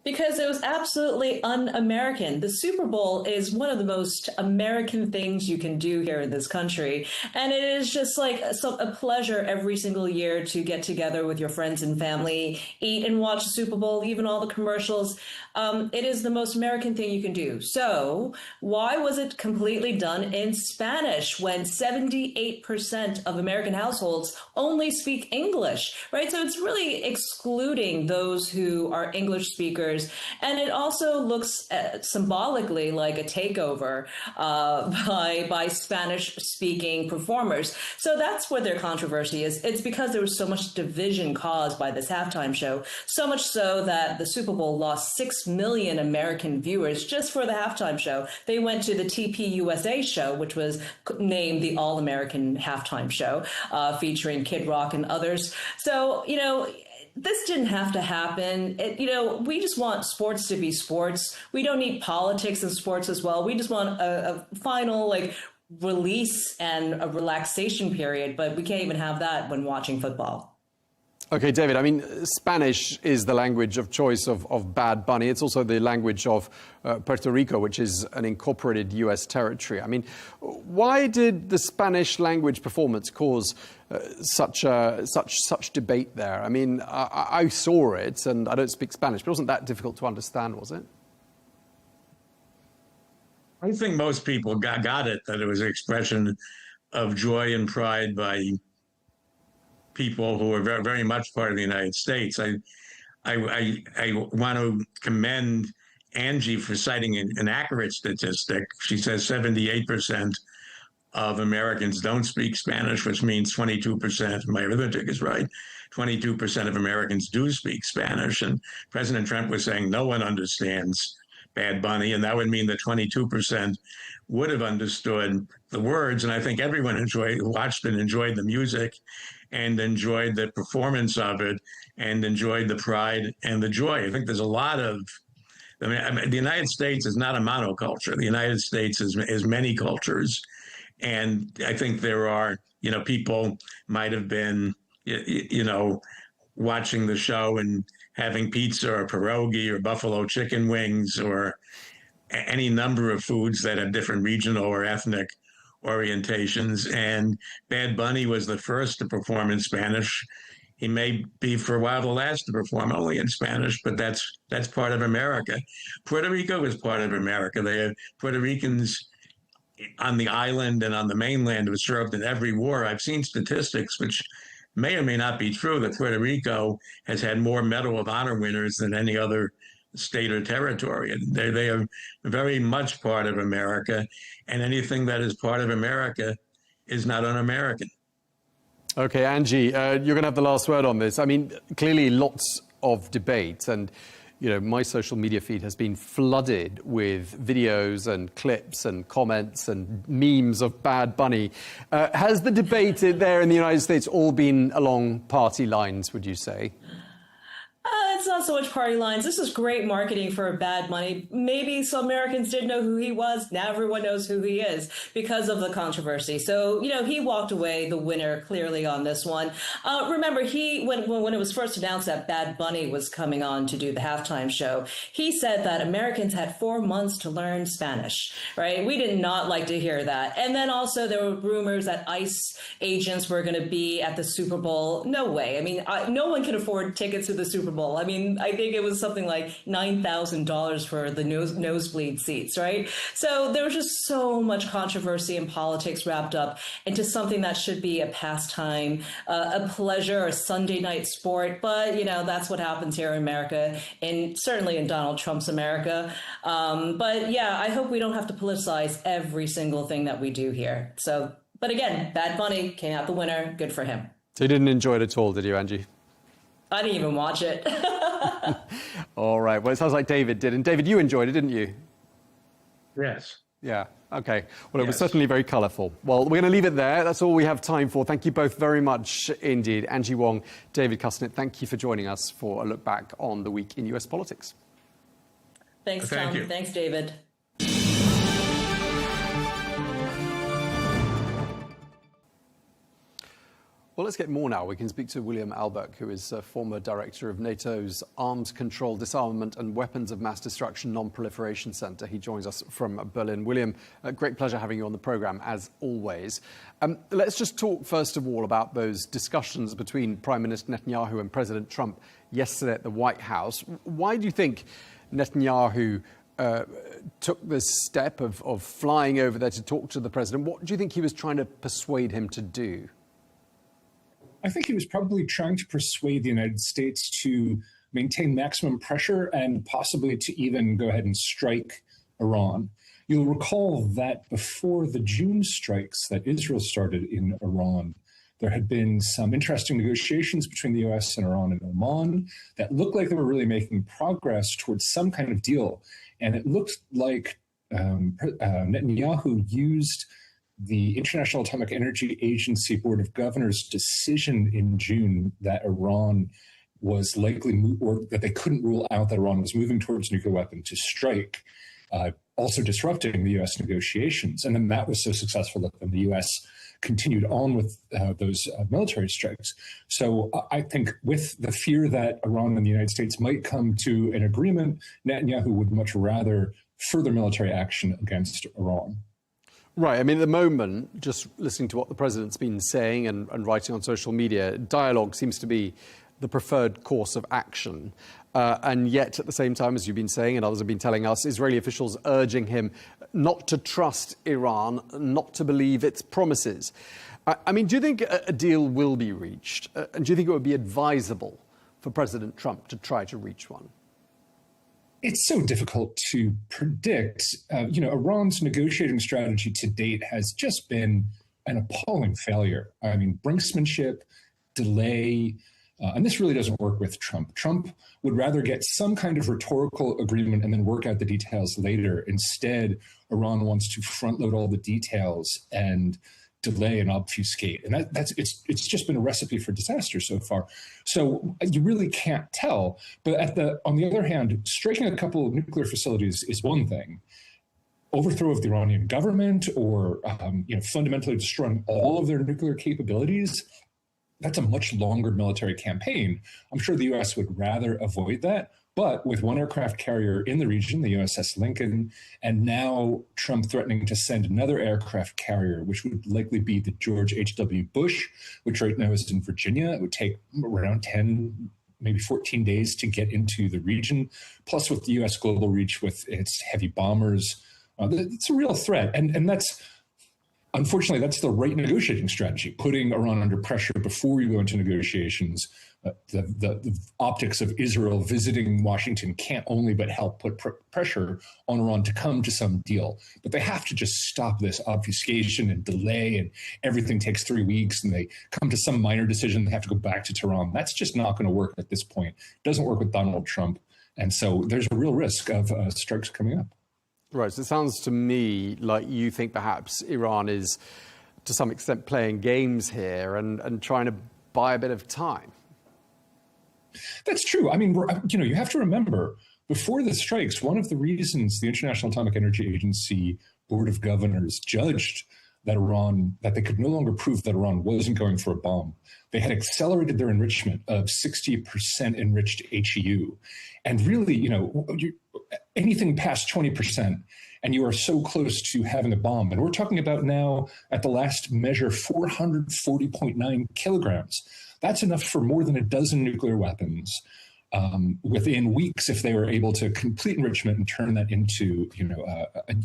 Because it was absolutely un-American. The Super Bowl is one of the most American things you can do here in this country. And it is just like a pleasure every single year to get together with your friends and family, eat and watch the Super Bowl, even all the commercials. It is the most American thing you can do. So why was it completely done in Spanish when 78% of American households only speak English, right? So it's really excluding those who are English speakers. And it also looks symbolically like a takeover by Spanish-speaking performers. So that's where their controversy is. It's because there was so much division caused by this halftime show, so much so that the Super Bowl lost 6 million American viewers just for the halftime show. They went to the TPUSA show, which was named the All-American Halftime Show, featuring Kid Rock and others. So, this didn't have to happen. We just want sports to be sports. We don't need politics in sports as well. We just want a final release and a relaxation period, but we can't even have that when watching football. Okay, David, I mean, Spanish is the language of choice of Bad Bunny. It's also the language of Puerto Rico, which is an incorporated U.S. territory. I mean, why did the Spanish language performance cause such debate there? I mean, I saw it, and I don't speak Spanish, but it wasn't that difficult to understand, was it? I think most people got it, that it was an expression of joy and pride by people who are very, very much part of the United States. I want to commend Angie for citing an accurate statistic. She says 78% of Americans don't speak Spanish, which means 22%, my arithmetic is right, 22% of Americans do speak Spanish. And President Trump was saying no one understands Bad Bunny, and that would mean that 22% would have understood the words. And I think everyone watched and enjoyed the music and enjoyed the performance of it and enjoyed the pride and the joy. I think there's a lot of, the United States is not a monoculture. The United States is many cultures. And I think there are, people might have been, watching the show and having pizza or pierogi or buffalo chicken wings or any number of foods that have different regional or ethnic orientations. And Bad Bunny was the first to perform in Spanish. He may be for a while the last to perform only in Spanish, but that's part of America. Puerto Rico is part of America. They have Puerto Ricans on the island and on the mainland who served in every war. I've seen statistics which may or may not be true that Puerto Rico has had more Medal of Honor winners than any other state or territory. And they are very much part of America, and anything that is part of America is not un-American. Okay, Angie, you're going to have the last word on this. I mean, clearly lots of debate, and you know, my social media feed has been flooded with videos and clips and comments and memes of Bad Bunny. Has the debate there in the United States all been along party lines, would you say? It's not so much party lines. This is great marketing for Bad Bunny. Maybe some Americans didn't know who he was. Now everyone knows who he is because of the controversy. So, you know, he walked away the winner clearly on this one. Remember, when it was first announced that Bad Bunny was coming on to do the halftime show, he said that Americans had 4 months to learn Spanish, right? We did not like to hear that. And then also there were rumors that ICE agents were going to be at the Super Bowl. No way. I mean, no one can afford tickets to the Super Bowl. I mean, I think it was something like $9,000 for the nosebleed seats, right? So there was just so much controversy and politics wrapped up into something that should be a pastime, a pleasure, a Sunday night sport. But, you know, that's what happens here in America, and certainly in Donald Trump's America. But yeah, I hope we don't have to politicize every single thing that we do here. So, but again, Bad Bunny came out the winner. Good for him. So you didn't enjoy it at all, did you, Angie? I didn't even watch it. All right. Well, it sounds like David did. And David, you enjoyed it, didn't you? Yes. Yeah. Okay. Well, it was certainly very colourful. Well, we're going to leave it there. That's all we have time for. Thank you both very much indeed. Angie Wong, David Kusnett, thank you for joining us for a look back on the week in US politics. Thanks, Tom. Thank you. Thanks, David. Well, let's get more now. We can speak to William Alberg, who is former director of NATO's Arms Control, Disarmament and Weapons of Mass Destruction Non-Proliferation Centre. He joins us from Berlin. William, great pleasure having you on the programme, as always. Let's just talk, first of all, about those discussions between Prime Minister Netanyahu and President Trump yesterday at the White House. Why do you think Netanyahu took this step of flying over there to talk to the president? What do you think he was trying to persuade him to do? I think he was probably trying to persuade the United States to maintain maximum pressure and possibly to even go ahead and strike Iran. You'll recall that before the June strikes that Israel started in Iran, there had been some interesting negotiations between the US and Iran and Oman that looked like they were really making progress towards some kind of deal. And it looked like Netanyahu used the International Atomic Energy Agency Board of Governors' decision in June that Iran was likely, or that they couldn't rule out that Iran was moving towards nuclear weapon to strike, also disrupting the U.S. negotiations. And then that was so successful that then the U.S. continued on with those military strikes. So I think with the fear that Iran and the United States might come to an agreement, Netanyahu would much rather further military action against Iran. Right. I mean, at the moment, just listening to what the president's been saying and writing on social media, dialogue seems to be the preferred course of action. And yet, at the same time, as you've been saying and others have been telling us, Israeli officials urging him not to trust Iran, not to believe its promises. I mean, do you think a deal will be reached? And do you think it would be advisable for President Trump to try to reach one? It's so difficult to predict. Iran's negotiating strategy to date has just been an appalling failure. I mean, brinksmanship, delay, and this really doesn't work with Trump. Trump would rather get some kind of rhetorical agreement and then work out the details later. Instead, Iran wants to front load all the details and delay and obfuscate. And it's just been a recipe for disaster so far. So you really can't tell. But on the other hand, striking a couple of nuclear facilities is one thing. Overthrow of the Iranian government or fundamentally destroying all of their nuclear capabilities, that's a much longer military campaign. I'm sure the U.S. would rather avoid that. But with one aircraft carrier in the region, the USS Lincoln, and now Trump threatening to send another aircraft carrier, which would likely be the George H.W. Bush, which right now is in Virginia. It would take around 10, maybe 14 days to get into the region. Plus with the U.S. global reach with its heavy bombers, it's a real threat. And that's, unfortunately, that's the right negotiating strategy, putting Iran under pressure before you go into negotiations. The optics of Israel visiting Washington can't only but help put pressure on Iran to come to some deal. But they have to just stop this obfuscation and delay, and everything takes 3 weeks, and they come to some minor decision. They have to go back to Tehran. That's just not going to work at this point. It doesn't work with Donald Trump. And so there's a real risk of strikes coming up. Right. So it sounds to me like you think perhaps Iran is, to some extent, playing games here and trying to buy a bit of time. That's true. I mean, you have to remember, before the strikes, one of the reasons the International Atomic Energy Agency Board of Governors judged that they could no longer prove that Iran wasn't going for a bomb. They had accelerated their enrichment of 60% enriched HEU. And really, anything past 20%, and you are so close to having a bomb. And we're talking about now, at the last measure, 440.9 kilograms. That's enough for more than a dozen nuclear weapons within weeks if they were able to complete enrichment and turn that into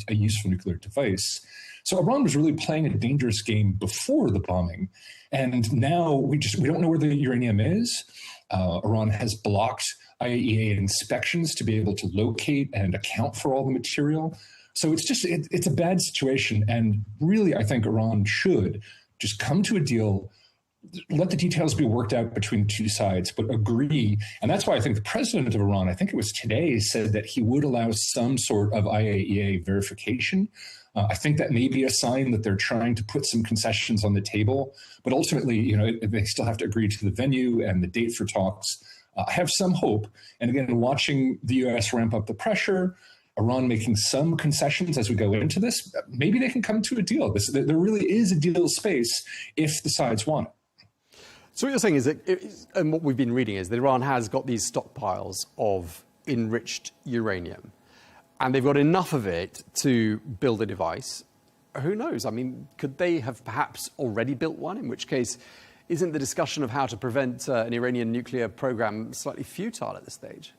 a useful nuclear device. So Iran was really playing a dangerous game before the bombing. And now we don't know where the uranium is. Iran has blocked IAEA inspections to be able to locate and account for all the material. So it's a bad situation. And really, I think Iran should just come to a deal, let the details be worked out between two sides, but agree. And that's why I think the president of Iran, I think it was today, said that he would allow some sort of IAEA verification. I think that may be a sign that they're trying to put some concessions on the table. But ultimately, they still have to agree to the venue and the date for talks. I have some hope. And again, watching the U.S. ramp up the pressure, Iran making some concessions as we go into this, maybe they can come to a deal. There really is a deal space if the sides want it. So what you're saying is that, and what we've been reading is that Iran has got these stockpiles of enriched uranium, and they've got enough of it to build a device. Who knows? I mean, could they have perhaps already built one? In which case, isn't the discussion of how to prevent an Iranian nuclear program slightly futile at this stage?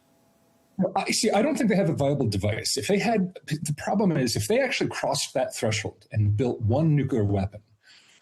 I don't think they have a viable device. The problem is, if they actually crossed that threshold and built one nuclear weapon,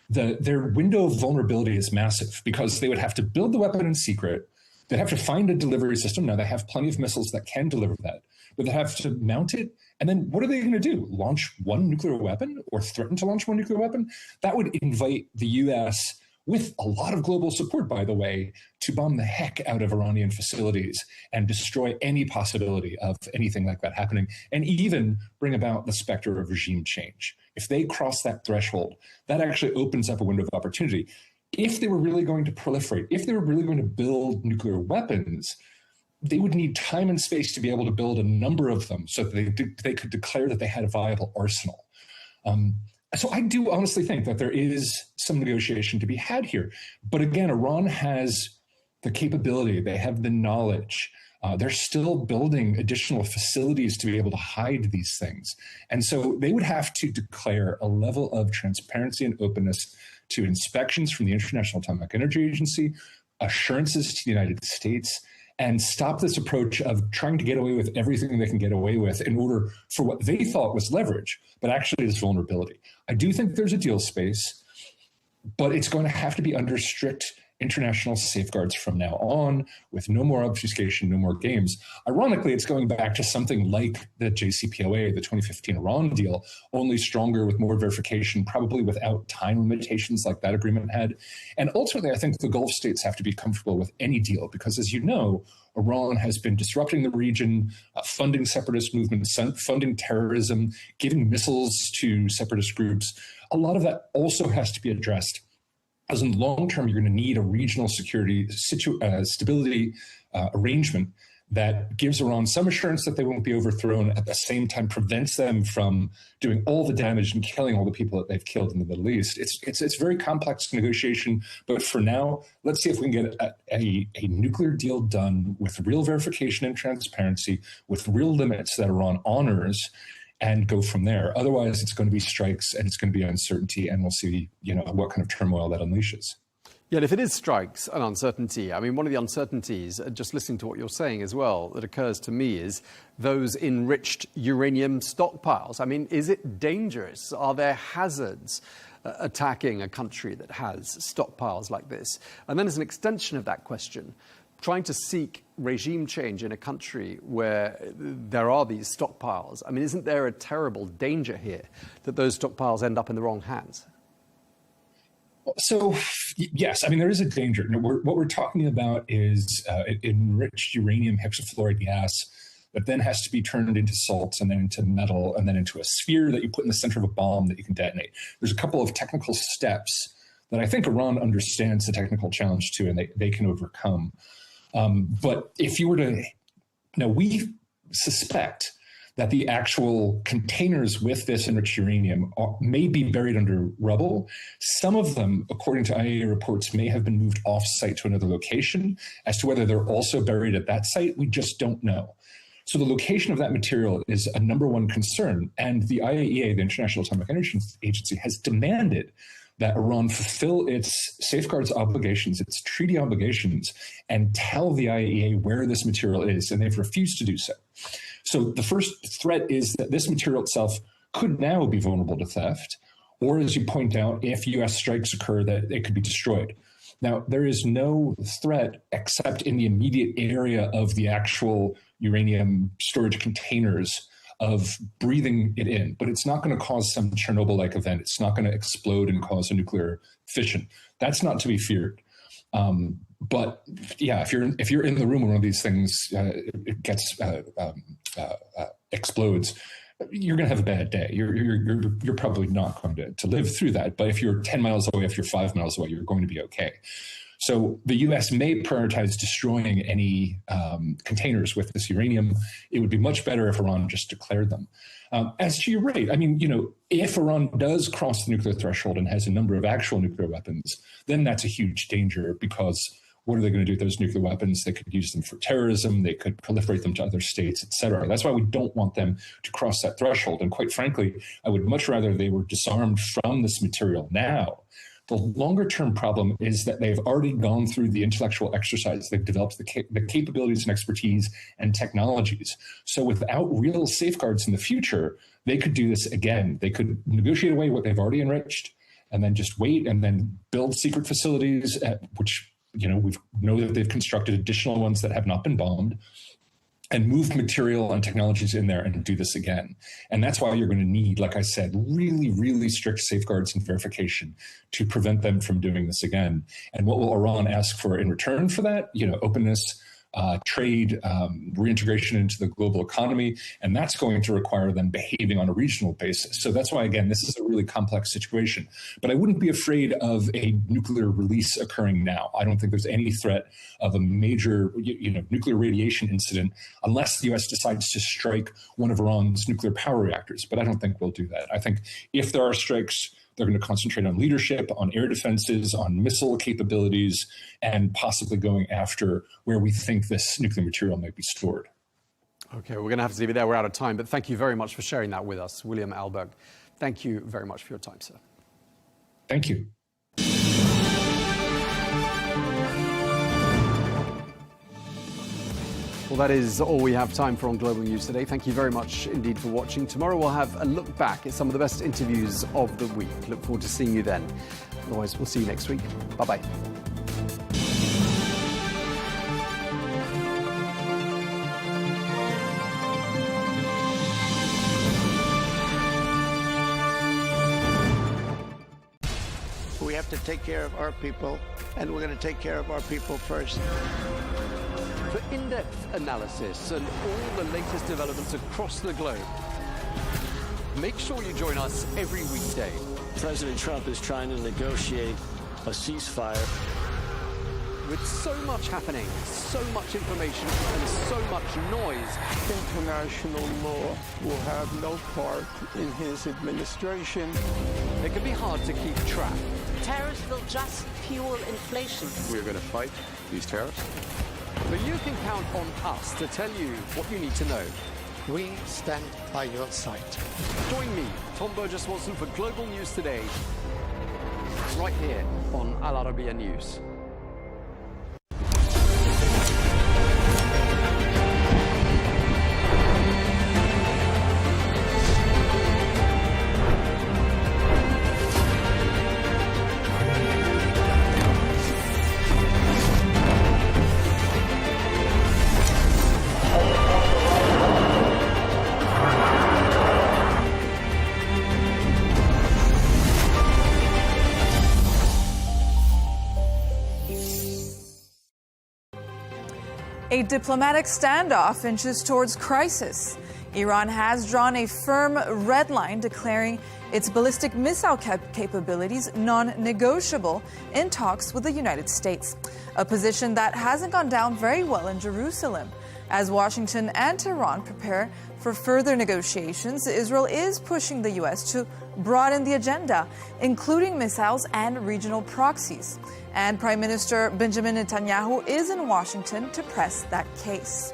their window of vulnerability is massive, because they would have to build the weapon in secret. They'd have to find a delivery system. Now, they have plenty of missiles that can deliver that, but they have to mount it. And then what are they going to do? Launch one nuclear weapon or threaten to launch one nuclear weapon? That would invite the U.S., with a lot of global support, by the way, to bomb the heck out of Iranian facilities and destroy any possibility of anything like that happening, and even bring about the specter of regime change. If they cross that threshold, that actually opens up a window of opportunity. If they were really going to proliferate, if they were really going to build nuclear weapons, they would need time and space to be able to build a number of them so that they could declare that they had a viable arsenal. So I do honestly think that there is some negotiation to be had here. But again, Iran has the capability, they have the knowledge. They're still building additional facilities to be able to hide these things. And so they would have to declare a level of transparency and openness to inspections from the International Atomic Energy Agency, assurances to the United States, and stop this approach of trying to get away with everything they can get away with in order for what they thought was leverage, but actually is vulnerability. I do think there's a deal space, but it's going to have to be under strict international safeguards from now on, with no more obfuscation, no more games. Ironically, it's going back to something like the JCPOA, the 2015 Iran deal, only stronger with more verification, probably without time limitations like that agreement had. And ultimately, I think the Gulf states have to be comfortable with any deal, because as you know, Iran has been disrupting the region, funding separatist movements, funding terrorism, giving missiles to separatist groups. A lot of that also has to be addressed, as in the long term, you're going to need a regional security stability arrangement that gives Iran some assurance that they won't be overthrown, at the same time prevents them from doing all the damage and killing all the people that they've killed in the Middle East. It's a very complex negotiation, but for now, let's see if we can get a nuclear deal done with real verification and transparency, with real limits that Iran honors, and go from there. Otherwise, it's going to be strikes and it's going to be uncertainty, and we'll see, what kind of turmoil that unleashes. Yeah, and if it is strikes and uncertainty, I mean, one of the uncertainties, just listening to what you're saying as well, that occurs to me is those enriched uranium stockpiles. I mean, is it dangerous? Are there hazards attacking a country that has stockpiles like this? And then as an extension of that question, trying to seek regime change in a country where there are these stockpiles, I mean, isn't there a terrible danger here that those stockpiles end up in the wrong hands? So, yes, I mean, there is a danger. What we're talking about is enriched uranium hexafluoride gas that then has to be turned into salts and then into metal and then into a sphere that you put in the center of a bomb that you can detonate. There's a couple of technical steps that I think Iran understands the technical challenge to, and they can overcome. But if you were to, we suspect that the actual containers with this enriched uranium may be buried under rubble. Some of them, according to IAEA reports, may have been moved off-site to another location. As to whether they're also buried at that site, we just don't know. So the location of that material is a number one concern. And the IAEA, the International Atomic Energy Agency, has demanded that Iran fulfill its safeguards obligations, its treaty obligations, and tell the IAEA where this material is, and they've refused to do so. So the first threat is that this material itself could now be vulnerable to theft, or as you point out, if US strikes occur, that it could be destroyed. Now, there is no threat except in the immediate area of the actual uranium storage containers of breathing it in, but it's not going to cause some Chernobyl-like event. It's not going to explode and cause a nuclear fission. That's not to be feared. But yeah, if you're in the room when one of these things it gets explodes, you're going to have a bad day. You're probably not going to live through that. But if you're 10 miles away, if you're 5 miles away, you're going to be okay. So the U.S. may prioritize destroying any containers with this uranium. It would be much better if Iran just declared them. As to your rate, I mean, if Iran does cross the nuclear threshold and has a number of actual nuclear weapons, then that's a huge danger, because what are they going to do with those nuclear weapons? They could use them for terrorism. They could proliferate them to other states, et cetera. That's why we don't want them to cross that threshold. And quite frankly, I would much rather they were disarmed from this material now. The longer-term problem is that they've already gone through the intellectual exercise. They've developed the capabilities and expertise and technologies. So without real safeguards in the future, they could do this again. They could negotiate away what they've already enriched and then just wait and then build secret facilities, which we know that they've constructed additional ones that have not been bombed, and move material and technologies in there and do this again. And that's why you're going to need, like I said, really, really strict safeguards and verification to prevent them from doing this again. And what will Iran ask for in return for that? Openness, trade, reintegration into the global economy, and that's going to require them behaving on a regional basis. So that's why, again, this is a really complex situation. But I wouldn't be afraid of a nuclear release occurring now. I don't think there's any threat of a major, nuclear radiation incident unless the U.S. decides to strike one of Iran's nuclear power reactors. But I don't think we'll do that. I think if there are strikes, they're going to concentrate on leadership, on air defenses, on missile capabilities, and possibly going after where we think this nuclear material may be stored. Okay, we're going to have to leave it there. We're out of time, but thank you very much for sharing that with us, William Alberg. Thank you very much for your time, sir. Thank you. Well, that is all we have time for on Global News today. Thank you very much indeed for watching. Tomorrow we'll have a look back at some of the best interviews of the week. Look forward to seeing you then. Otherwise, we'll see you next week. Bye-bye. We have to take care of our people, and we're going to take care of our people first. For in-depth analysis and all the latest developments across the globe, make sure you join us every weekday. President Trump is trying to negotiate a ceasefire. with so much happening, so much information and so much noise. International law will have no part in his administration. It can be hard to keep track. Tariffs will just fuel inflation. We're going to fight these tariffs. But you can count on us to tell you what you need to know. We stand by your side. Join me, Tom Burges Watson, for Global News Today, right here on Al Arabiya News. A diplomatic standoff inches towards crisis. Iran has drawn a firm red line, declaring its ballistic missile capabilities non-negotiable in talks with the United States, a position that hasn't gone down very well in Jerusalem. As Washington and Tehran prepare for further negotiations, Israel is pushing the U.S. to broaden the agenda, including missiles and regional proxies. And Prime Minister Benjamin Netanyahu is in Washington to press that case.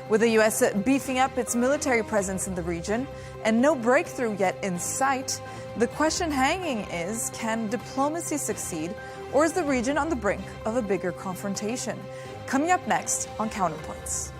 With the U.S. beefing up its military presence in the region and no breakthrough yet in sight, the question hanging is, can diplomacy succeed, or is the region on the brink of a bigger confrontation? Coming up next on Counterpoints.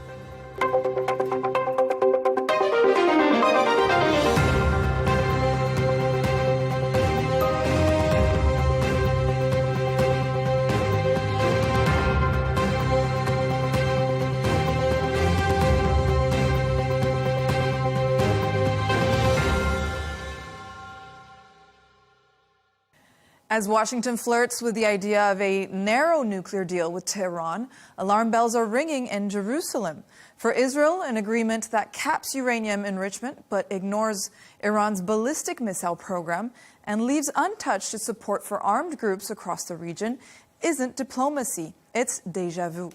As Washington flirts with the idea of a narrow nuclear deal with Tehran, alarm bells are ringing in Jerusalem. For Israel, an agreement that caps uranium enrichment but ignores Iran's ballistic missile program and leaves untouched its support for armed groups across the region isn't diplomacy, it's déjà vu.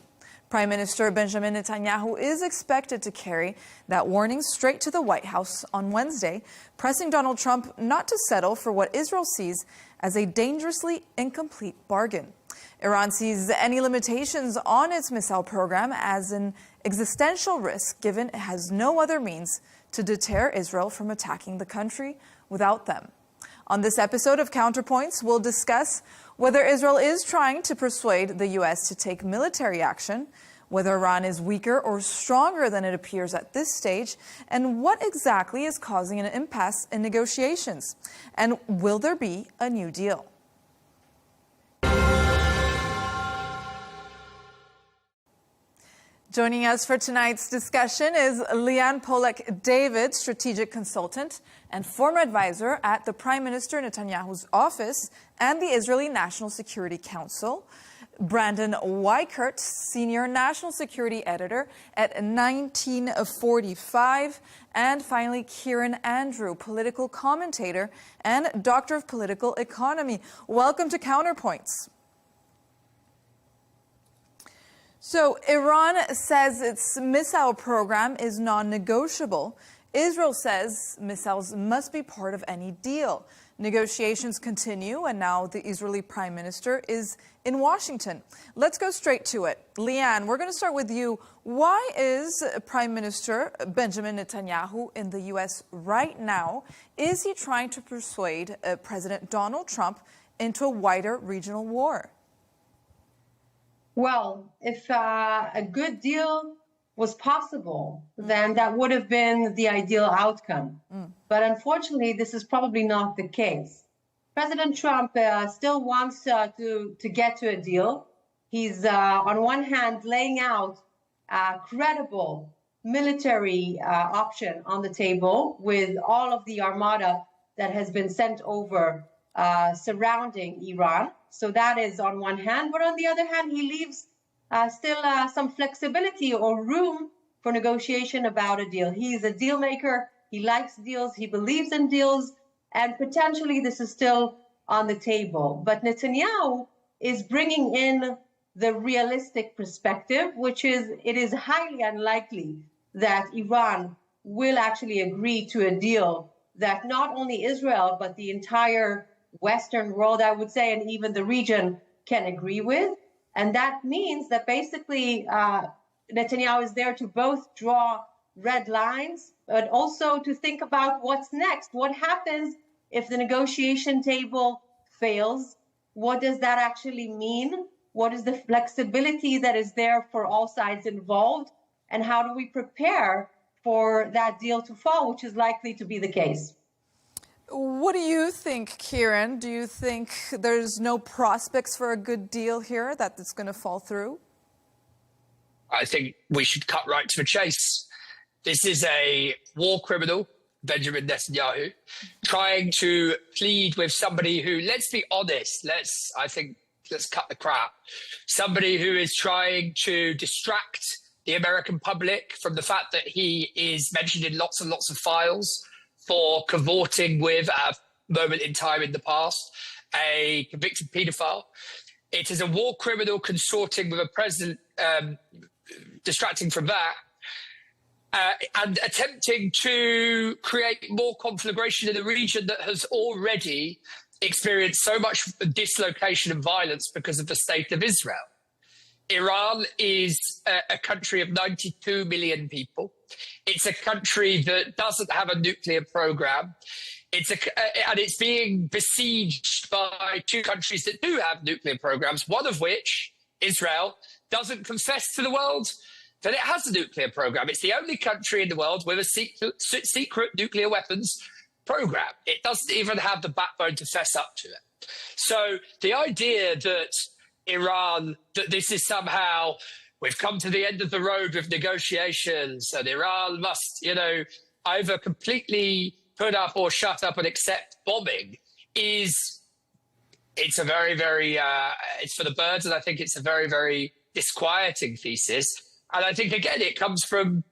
Prime Minister Benjamin Netanyahu is expected to carry that warning straight to the White House on Wednesday, pressing Donald Trump not to settle for what Israel sees as a dangerously incomplete bargain. Iran sees any limitations on its missile program as an existential risk, given it has no other means to deter Israel from attacking the country without them. On this episode of Counterpoints, we'll discuss whether Israel is trying to persuade the U.S. to take military action, whether Iran is weaker or stronger than it appears at this stage, and what exactly is causing an impasse in negotiations. And will there be a new deal? Joining us for tonight's discussion is Leigh Ann David, strategic consultant and former advisor at the Prime Minister Netanyahu's office and the Israeli National Security Council. Brandon Weichert, senior national security editor at 1945. And finally, Kieran Andrew, political commentator and doctor of political economy. Welcome to Counterpoints. So Iran says its missile program is non-negotiable. Israel says missiles must be part of any deal. Negotiations continue, and now the Israeli Prime Minister is in Washington. Let's go straight to it. Leigh Ann, we're going to start with you. Why is Prime Minister Benjamin Netanyahu in the U.S. right now? Is he trying to persuade President Donald Trump into a wider regional war? Well, if a good deal was possible, then that would have been the ideal outcome. But unfortunately, this is probably not the case. President Trump still wants to get to a deal. He's, on one hand, laying out a credible military option on the table with all of the armada that has been sent over surrounding Iran. So that is on one hand. But on the other hand, he leaves still some flexibility or room for negotiation about a deal. He's a deal maker. He likes deals. He believes in deals. And potentially this is still on the table. But Netanyahu is bringing in the realistic perspective, which is it is highly unlikely that Iran will actually agree to a deal that not only Israel, but the entire Western world, I would say, and even the region can agree with. And that means that basically Netanyahu is there to both draw red lines, but also to think about what's next. What happens if the negotiation table fails? What does that actually mean? What is the flexibility that is there for all sides involved? And how do we prepare for that deal to fall, which is likely to be the case? What do you think, Kieran? Do you think there's no prospects for a good deal here, that it's going to fall through? I think we should cut right to the chase. This is a war criminal, Benjamin Netanyahu, trying to plead with somebody who, let's be honest, let's cut the crap. Somebody who is trying to distract the American public from the fact that he is mentioned in lots and lots of files for cavorting with, at a moment in time in the past, a convicted paedophile. It is a war criminal consorting with a president, distracting from that, and attempting to create more conflagration in a region that has already experienced so much dislocation and violence because of the state of Israel. Iran is a country of 92 million people. It's a country that doesn't have a nuclear program. And it's being besieged by two countries that do have nuclear programs, one of which, Israel, doesn't confess to the world that it has a nuclear program. It's the only country in the world with a secret nuclear weapons program. It doesn't even have the backbone to fess up to it. So the idea that Iran, that this is somehow, we've come to the end of the road with negotiations and Iran must, either completely put up or shut up and accept bombing, it's a very, very, it's for the birds, and I think it's a very, very disquieting thesis. And I think, again, it comes from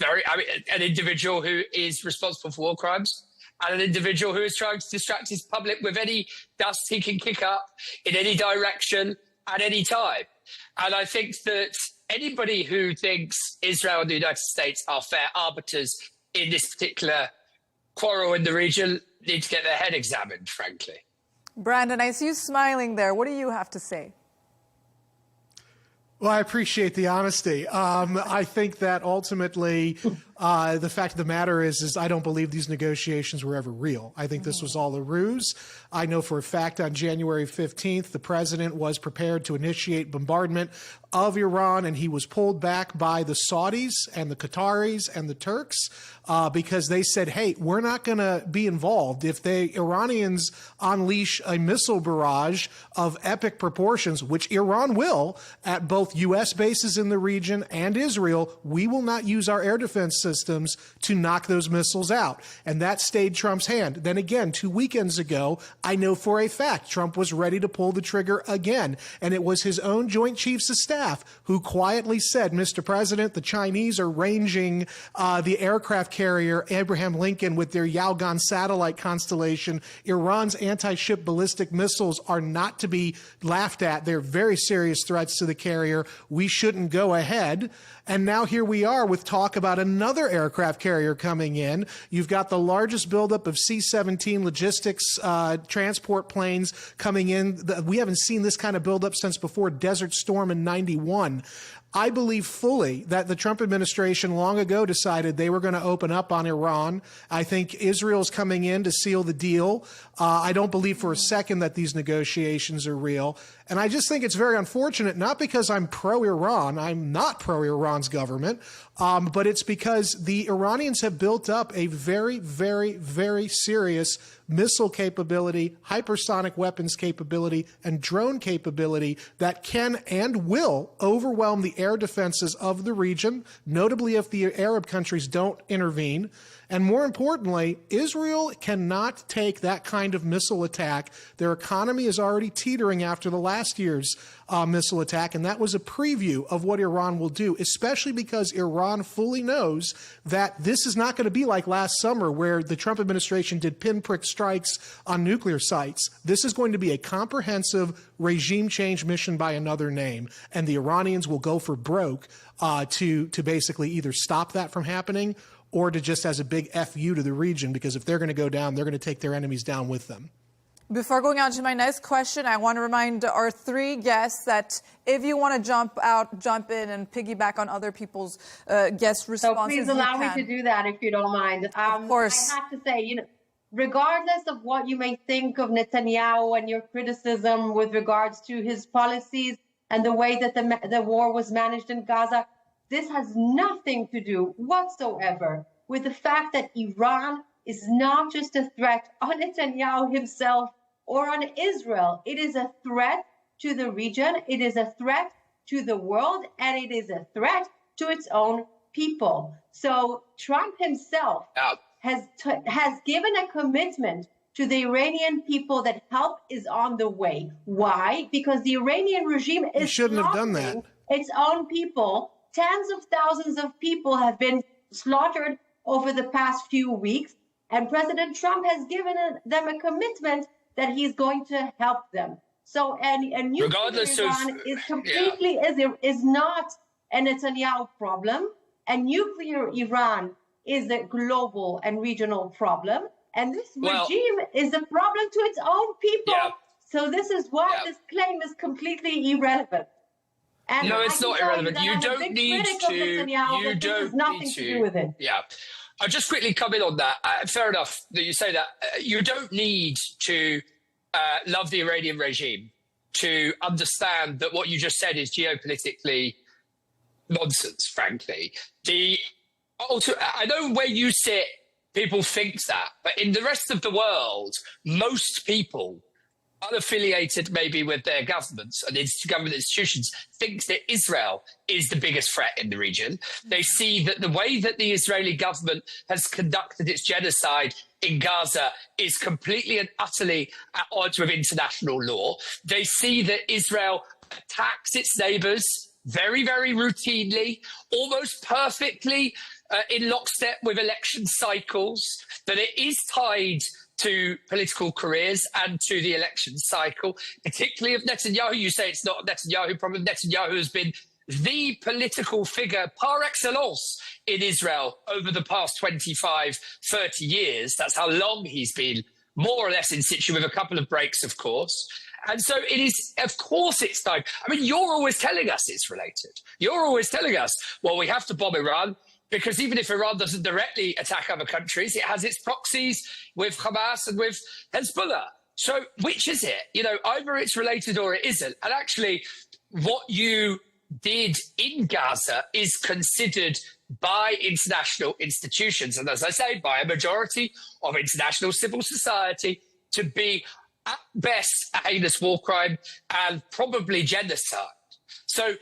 an individual who is responsible for war crimes and an individual who is trying to distract his public with any dust he can kick up in any direction at any time. And I think that anybody who thinks Israel and the United States are fair arbiters in this particular quarrel in the region need to get their head examined, frankly. Brandon, I see you smiling there. What do you have to say? Well, I appreciate the honesty. I think that ultimately the fact of the matter is I don't believe these negotiations were ever real. I think this was all a ruse. I know for a fact on January 15th, the president was prepared to initiate bombardment of Iran, and he was pulled back by the Saudis and the Qataris and the Turks because they said, hey, we're not going to be involved. If the Iranians unleash a missile barrage of epic proportions, which Iran will, at both U.S. bases in the region and Israel, we will not use our air defense systems to knock those missiles out. And that stayed Trump's hand. Then again, 2 weekends ago, I know for a fact Trump was ready to pull the trigger again. And it was his own Joint Chiefs of Staff who quietly said, Mr. President, the Chinese are ranging the aircraft carrier Abraham Lincoln with their Yaogan satellite constellation. Iran's anti-ship ballistic missiles are not to be laughed at. They're very serious threats to the carrier. We shouldn't go ahead. And now here we are with talk about another aircraft carrier coming in. You've got the largest buildup of C-17 logistics transport planes coming in. We haven't seen this kind of buildup since before Desert Storm in '91. I believe fully that the Trump administration long ago decided they were going to open up on Iran. I think Israel's coming in to seal the deal. I don't believe for a second that these negotiations are real. And I just think it's very unfortunate, not because I'm pro-Iran. I'm not pro-Iran's government. But it's because the Iranians have built up a very, very, very serious missile capability, hypersonic weapons capability, and drone capability that can and will overwhelm the air defenses of the region, notably if the Arab countries don't intervene. And more importantly, Israel cannot take that kind of missile attack. Their economy is already teetering after the last last year's missile attack, and that was a preview of what Iran will do, especially because Iran fully knows that this is not going to be like last summer where the Trump administration did pinprick strikes on nuclear sites. This is going to be a comprehensive regime change mission by another name, and the Iranians will go for broke to basically either stop that from happening or to just as a big FU to the region, because if they're going to go down, they're going to take their enemies down with them. Before going on to my next question, I want to remind our three guests that if you want to jump in and piggyback on other people's guest responses, so please allow me to do that if you don't mind. Of course. I have to say, regardless of what you may think of Netanyahu and your criticism with regards to his policies and the way that the war was managed in Gaza, this has nothing to do whatsoever with the fact that Iran is not just a threat on Netanyahu himself or on Israel. It is a threat to the region, it is a threat to the world, and it is a threat to its own people. So Trump himself has given a commitment to the Iranian people that help is on the way. Why? Because the Iranian regime is shouldn't have done that. Its own people. Tens of thousands of people have been slaughtered over the past few weeks, and President Trump has given them a commitment that he's going to help them. So, and nuclear Iran is completely is not a Netanyahu problem, and nuclear Iran is a global and regional problem, and this regime is a problem to its own people. So this is why this claim is completely irrelevant. And no, it's not irrelevant. You don't need to. You don't need to. Do with it. Yeah. I'll just quickly come in on that. Fair enough that you say that. You don't need to love the Iranian regime to understand that what you just said is geopolitically nonsense, frankly. I know where you sit, people think that, but in the rest of the world, most people unaffiliated maybe with their governments and government institutions, thinks that Israel is the biggest threat in the region. They see that the way that the Israeli government has conducted its genocide in Gaza is completely and utterly at odds with international law. They see that Israel attacks its neighbors very, very routinely, almost perfectly in lockstep with election cycles, that it is tied to political careers and to the election cycle, particularly of Netanyahu. You say it's not a Netanyahu problem. Netanyahu has been the political figure par excellence in Israel over the past 25, 30 years. That's how long he's been more or less in situ, with a couple of breaks, of course. And so it is, of course it's time. I mean, you're always telling us it's related. You're always telling us, well, we have to bomb Iran, because even if Iran doesn't directly attack other countries, it has its proxies with Hamas and with Hezbollah. So which is it? Either it's related or it isn't. And actually, what you did in Gaza is considered by international institutions, and as I say, by a majority of international civil society, to be at best a heinous war crime and probably genocide. So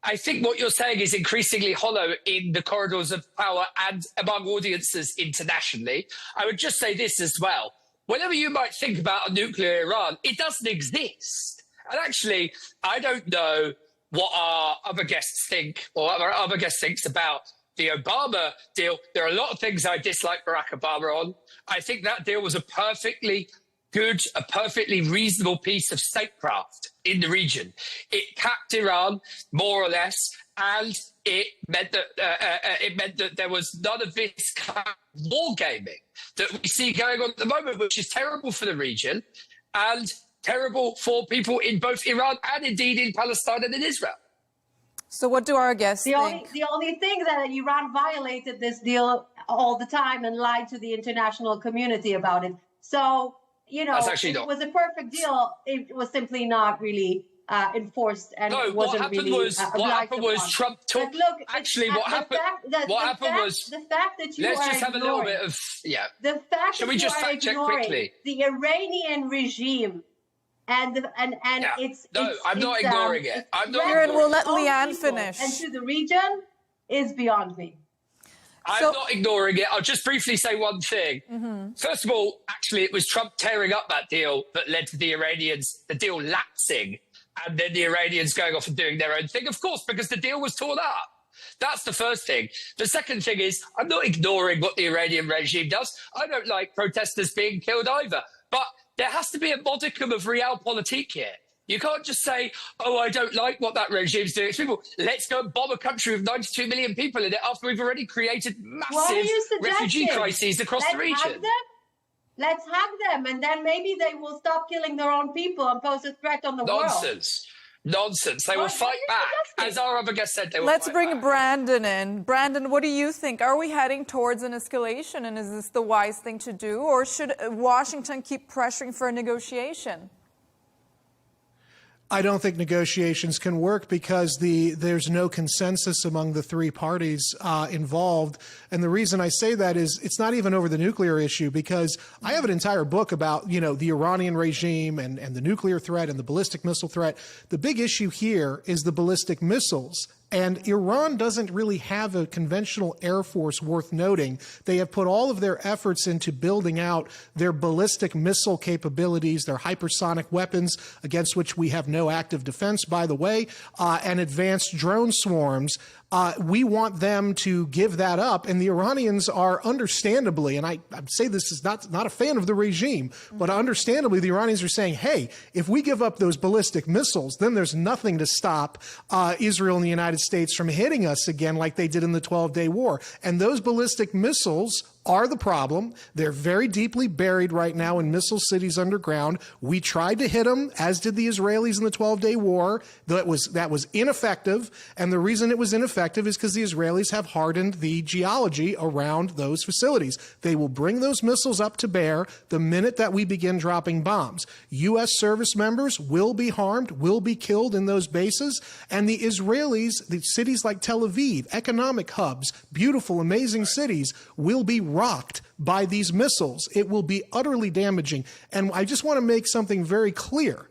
I think what you're saying is increasingly hollow in the corridors of power and among audiences internationally. I would just say this as well. Whatever you might think about a nuclear Iran, it doesn't exist. And actually, I don't know what our other guests think, or our other guest thinks about the Obama deal. There are a lot of things I dislike Barack Obama on. I think that deal was a perfectly good, a perfectly reasonable piece of statecraft in the region. It capped Iran, more or less, and it meant that there was none of this kind of wargaming that we see going on at the moment, which is terrible for the region and terrible for people in both Iran and indeed in Palestine and in Israel. So what do our guests think? The only thing that Iran violated this deal all the time and lied to the international community about it. So, it was a perfect deal. It was simply not really enforced, and it wasn't what happened was Trump took. What happened was the fact that you let's are just have a little bit of the fact Shall that we just you are fact check ignoring quickly? The Iranian regime and I'm not ignoring it. I'm not. Aaron, we'll let Leigh Ann finish. And to the region is beyond me. I'm not ignoring it. I'll just briefly say one thing. Mm-hmm. First of all, actually, it was Trump tearing up that deal that led to the Iranians, the deal lapsing and then the Iranians going off and doing their own thing? Of course, because the deal was torn up. That's the first thing. The second thing is, I'm not ignoring what the Iranian regime does. I don't like protesters being killed either. But there has to be a modicum of realpolitik here. You can't just say, oh, I don't like what that regime's doing. It's people, let's go and bomb a country with 92 million people in it after we've already created massive refugee crises across the region. Let's hug them, and then maybe they will stop killing their own people and pose a threat on the world. Nonsense. They will fight back. As our other guest said, they will Let's bring Brandon in. Brandon, what do you think? Are we heading towards an escalation, and is this the wise thing to do, or should Washington keep pressuring for a negotiation? I don't think negotiations can work because there's no consensus among the three parties involved. And the reason I say that is it's not even over the nuclear issue, because I have an entire book about, the Iranian regime and the nuclear threat and the ballistic missile threat. The big issue here is the ballistic missiles. And Iran doesn't really have a conventional air force worth noting. They have put all of their efforts into building out their ballistic missile capabilities, their hypersonic weapons, against which we have no active defense, by the way, and advanced drone swarms. We want them to give that up, and the Iranians are understandably, and I say this is not a fan of the regime, but understandably the Iranians are saying, hey, if we give up those ballistic missiles, then there's nothing to stop Israel and the United States from hitting us again like they did in the 12-Day War. And those ballistic missiles are the problem. They're very deeply buried right now in missile cities underground. We tried to hit them, as did the Israelis in the 12-Day War. That was ineffective, and the reason it was ineffective is because the Israelis have hardened the geology around those facilities. They will bring those missiles up to bear the minute that we begin dropping bombs. U.S. service members will be harmed, will be killed in those bases, and the Israelis, the cities like Tel Aviv, economic hubs, beautiful, amazing cities, will be rocked by these missiles. It will be utterly damaging. And I just want to make something very clear.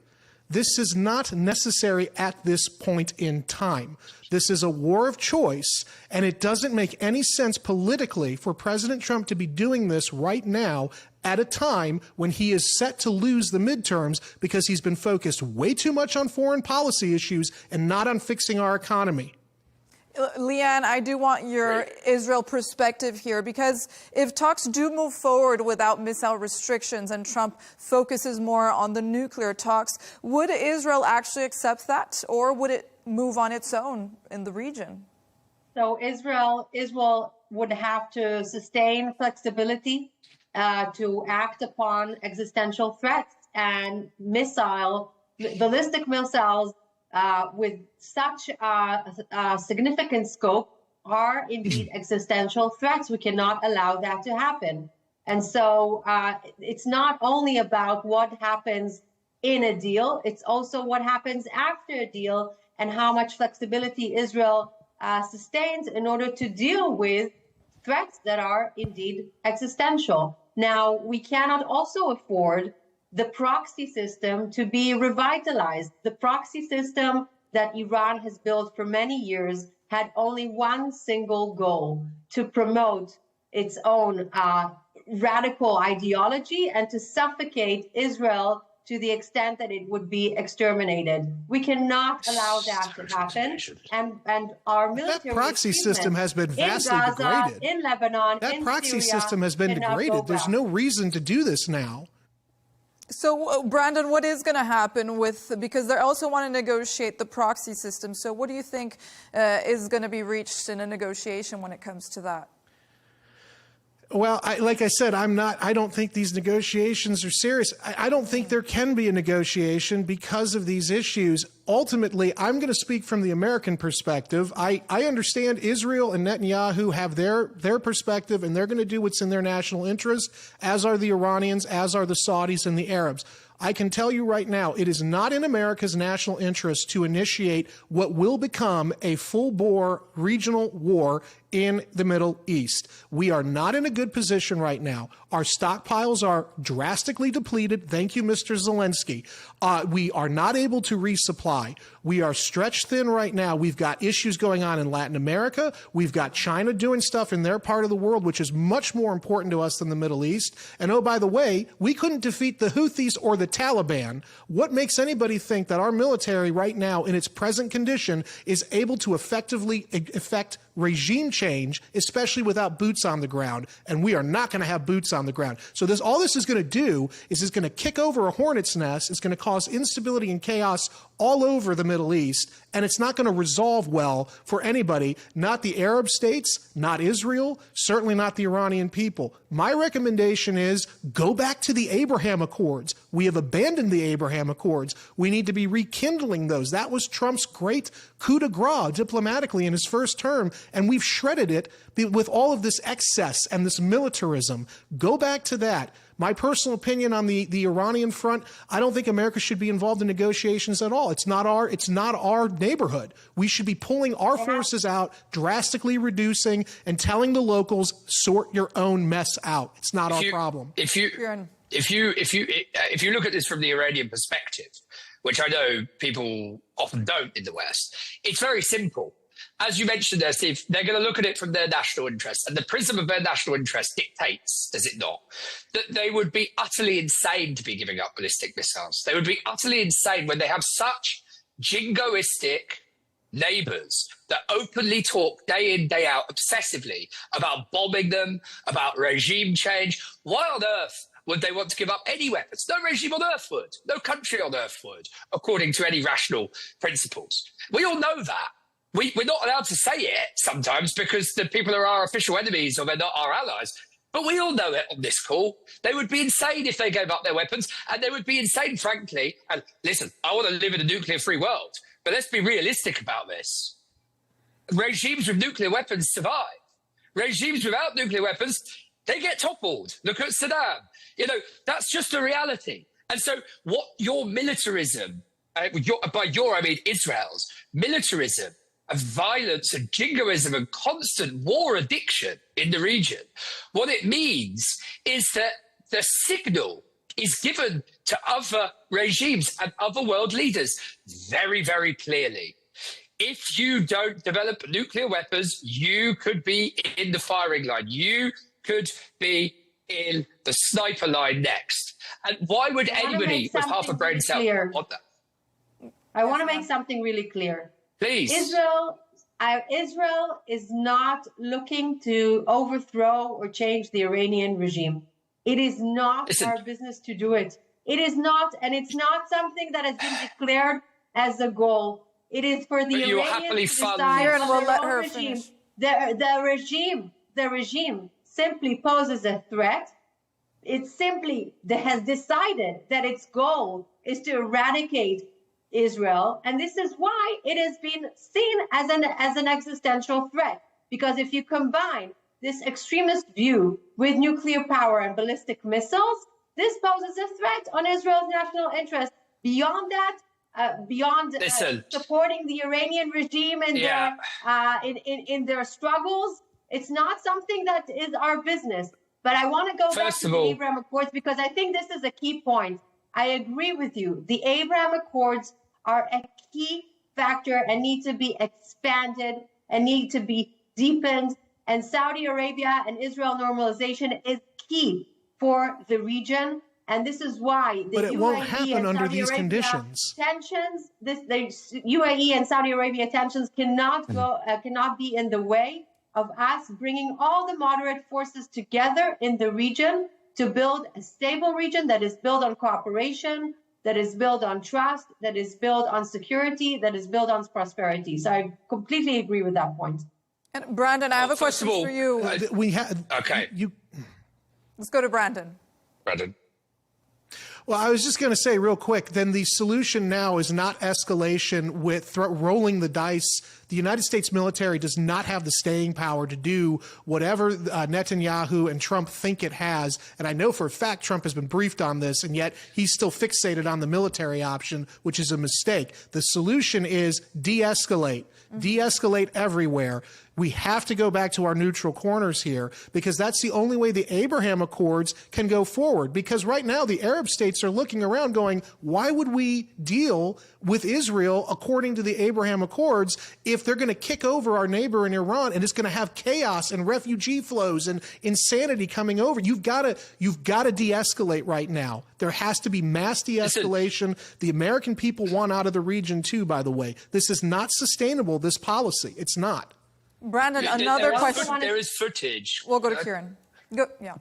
This is not necessary at this point in time. This is a war of choice, and it doesn't make any sense politically for President Trump to be doing this right now at a time when he is set to lose the midterms because he's been focused way too much on foreign policy issues and not on fixing our economy. Leigh Ann, I do want your Israel perspective here, because if talks do move forward without missile restrictions and Trump focuses more on the nuclear talks, would Israel actually accept that, or would it move on its own in the region? So Israel would have to sustain flexibility to act upon existential threats, and ballistic missiles with such significant scope are indeed existential threats. We cannot allow that to happen. And so it's not only about what happens in a deal, it's also what happens after a deal and how much flexibility Israel sustains in order to deal with threats that are indeed existential. Now, we cannot also afford the proxy system to be revitalized. The proxy system that Iran has built for many years had only one single goal: to promote its own radical ideology and to suffocate Israel to the extent that it would be exterminated. We cannot allow that to happen. And our military proxy system has been vastly in Gaza, degraded. In Lebanon, that in proxy Syria, system has been degraded. There's no reason to do this now. So, Brandon, what is going to happen because they also want to negotiate the proxy system. So what do you think is going to be reached in a negotiation when it comes to that? Well, like I said, I don't think these negotiations are serious. I don't think there can be a negotiation because of these issues. Ultimately, I'm going to speak from the American perspective. I understand Israel and Netanyahu have their perspective, and they're going to do what's in their national interest, as are the Iranians, as are the Saudis and the Arabs. I can tell you right now, it is not in America's national interest to initiate what will become a full-bore regional war in the Middle East. We are not in a good position right now. Our stockpiles are drastically depleted. Thank you, Mr. Zelensky. We are not able to resupply. We are stretched thin right now. We've got issues going on in Latin America. We've got China doing stuff in their part of the world, which is much more important to us than the Middle East. And oh, by the way, we couldn't defeat the Houthis or the Taliban. What makes anybody think that our military right now, in its present condition, is able to effectively effect regime change, especially without boots on the ground? And we are not going to have boots on the ground. So all this is going to do is it's going to kick over a hornet's nest. It's going to cause instability and chaos all over the Middle East, and it's not going to resolve well for anybody, not the Arab states, not Israel, certainly not the Iranian people. My recommendation is go back to the Abraham Accords. We have abandoned the Abraham Accords. We need to be rekindling those. That was Trump's great coup de grace diplomatically in his first term, and we've shredded it with all of this excess and this militarism. Go back to that. My personal opinion on the Iranian front, I don't think America should be involved in negotiations at all. It's not our neighborhood. We should be pulling our forces out, drastically reducing, and telling the locals, sort your own mess out. It's not our problem. If you look at this from the Iranian perspective, which I know people often don't in the West, it's very simple. As you mentioned there, Steve, they're going to look at it from their national interest, and the prism of their national interest dictates, does it not, that they would be utterly insane to be giving up ballistic missiles. They would be utterly insane when they have such jingoistic neighbors that openly talk day in, day out, obsessively about bombing them, about regime change. Why on earth would they want to give up any weapons? No regime on earth would. No country on earth would, according to any rational principles. We all know that. We're not allowed to say it sometimes because the people are our official enemies or they're not our allies. But we all know it on this call. They would be insane if they gave up their weapons, and they would be insane, frankly. And listen, I want to live in a nuclear-free world, but let's be realistic about this. Regimes with nuclear weapons survive. Regimes without nuclear weapons, they get toppled. Look at Saddam. You know, that's just a reality. And so what your militarism, by your, I mean Israel's militarism, of violence and jingoism and constant war addiction in the region, what it means is that the signal is given to other regimes and other world leaders very, very clearly. If you don't develop nuclear weapons, you could be in the firing line. You could be in the sniper line next. And why would anybody with half a brain cell want that? I want to make something really clear. Please. Israel is not looking to overthrow or change the Iranian regime. It is not our business to do it. It is not, and it's not something that has been declared as a goal. It is for the Iranians to decide on their own regime. The regime simply poses a threat. It simply has decided that its goal is to eradicate Israel, and this is why it has been seen as an existential threat. Because if you combine this extremist view with nuclear power and ballistic missiles, this poses a threat on Israel's national interest. Beyond that, supporting the Iranian regime in their struggles, it's not something that is our business. But I want to go back to the Abraham Accords because I think this is a key point. I agree with you. The Abraham Accords are a key factor and need to be expanded and need to be deepened. And Saudi Arabia and Israel normalization is key for the region. And this is why the UAE won't happen and under Saudi these Arabia conditions. Tensions, the UAE and Saudi Arabia tensions cannot be in the way of us bringing all the moderate forces together in the region to build a stable region that is built on cooperation, that is built on trust, that is built on security, that is built on prosperity. So I completely agree with that point. And Brandon, I have a question for you. Let's go to Brandon. Well, I was just going to say real quick, then the solution now is not escalation with rolling the dice. The United States military does not have the staying power to do whatever Netanyahu and Trump think it has. And I know for a fact Trump has been briefed on this, and yet he's still fixated on the military option, which is a mistake. The solution is de-escalate. De-escalate everywhere. We have to go back to our neutral corners here, because that's the only way the Abraham Accords can go forward. Because right now the Arab states are looking around going, why would we deal with Israel according to the Abraham Accords if they're going to kick over our neighbor in Iran, and it's going to have chaos and refugee flows and insanity coming over? You've got to de-escalate right now. There has to be mass de-escalation. The American people want out of the region too, by the way. This is not sustainable, this policy. It's not. Brandon, another question. There is footage. We'll go to Kieran. Yeah.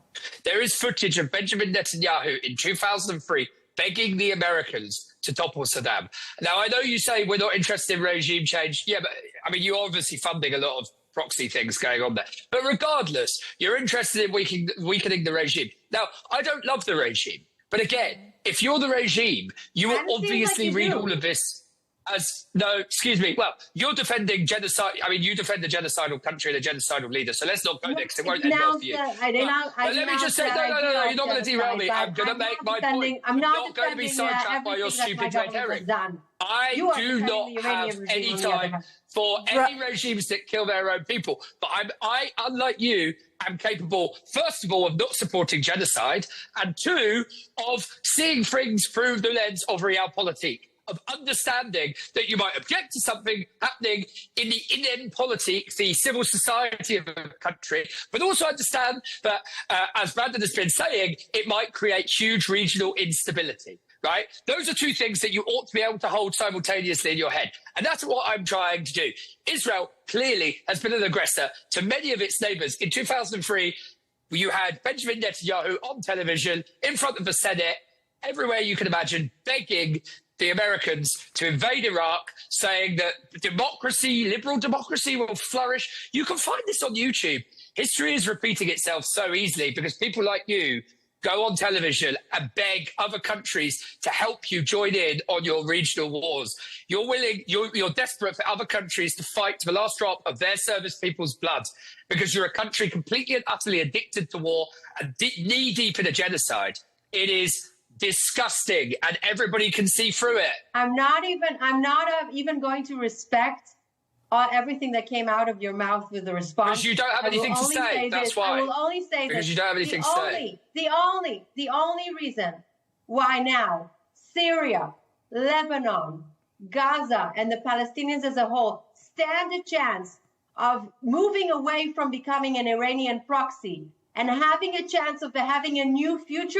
There is footage of Benjamin Netanyahu in 2003 begging the Americans to topple Saddam. Now, I know you say we're not interested in regime change. Yeah, but I mean, you're obviously funding a lot of proxy things going on there. But regardless, you're interested in weakening the regime. Now, I don't love the regime. But again, if you're the regime, you will obviously read all of this as, no, excuse me, well, you're defending genocide. I mean, you defend the genocidal country and a genocidal leader. So let's not go there, because it won't end well for you. But let me just say, no, you're not going to derail me. I'm going to make my point. I'm not going to be sidetracked by your stupid red herring. I do not have any time for any regimes that kill their own people. But I, unlike you, am capable, first of all, of not supporting genocide, and two, of seeing things through the lens of realpolitik, of understanding that you might object to something happening in the innenpolitik, the civil society of a country, but also understand that, as Brandon has been saying, it might create huge regional instability. Right? Those are two things that you ought to be able to hold simultaneously in your head. And that's what I'm trying to do. Israel clearly has been an aggressor to many of its neighbors. In 2003, you had Benjamin Netanyahu on television in front of the Senate, everywhere you can imagine, begging the Americans to invade Iraq, saying that democracy, liberal democracy, will flourish. You can find this on YouTube. History is repeating itself so easily because people like you go on television and beg other countries to help you join in on your regional wars. You're desperate for other countries to fight to the last drop of their service people's blood, because you're a country completely and utterly addicted to war and knee-deep in a genocide. It is disgusting, and everybody can see through it. I'm not even going to respect everything that came out of your mouth with the response. Because you don't have anything to say. That's why. I will only say because this. You don't have anything to say. The only reason why now Syria, Lebanon, Gaza, and the Palestinians as a whole stand a chance of moving away from becoming an Iranian proxy and having a chance of having a new future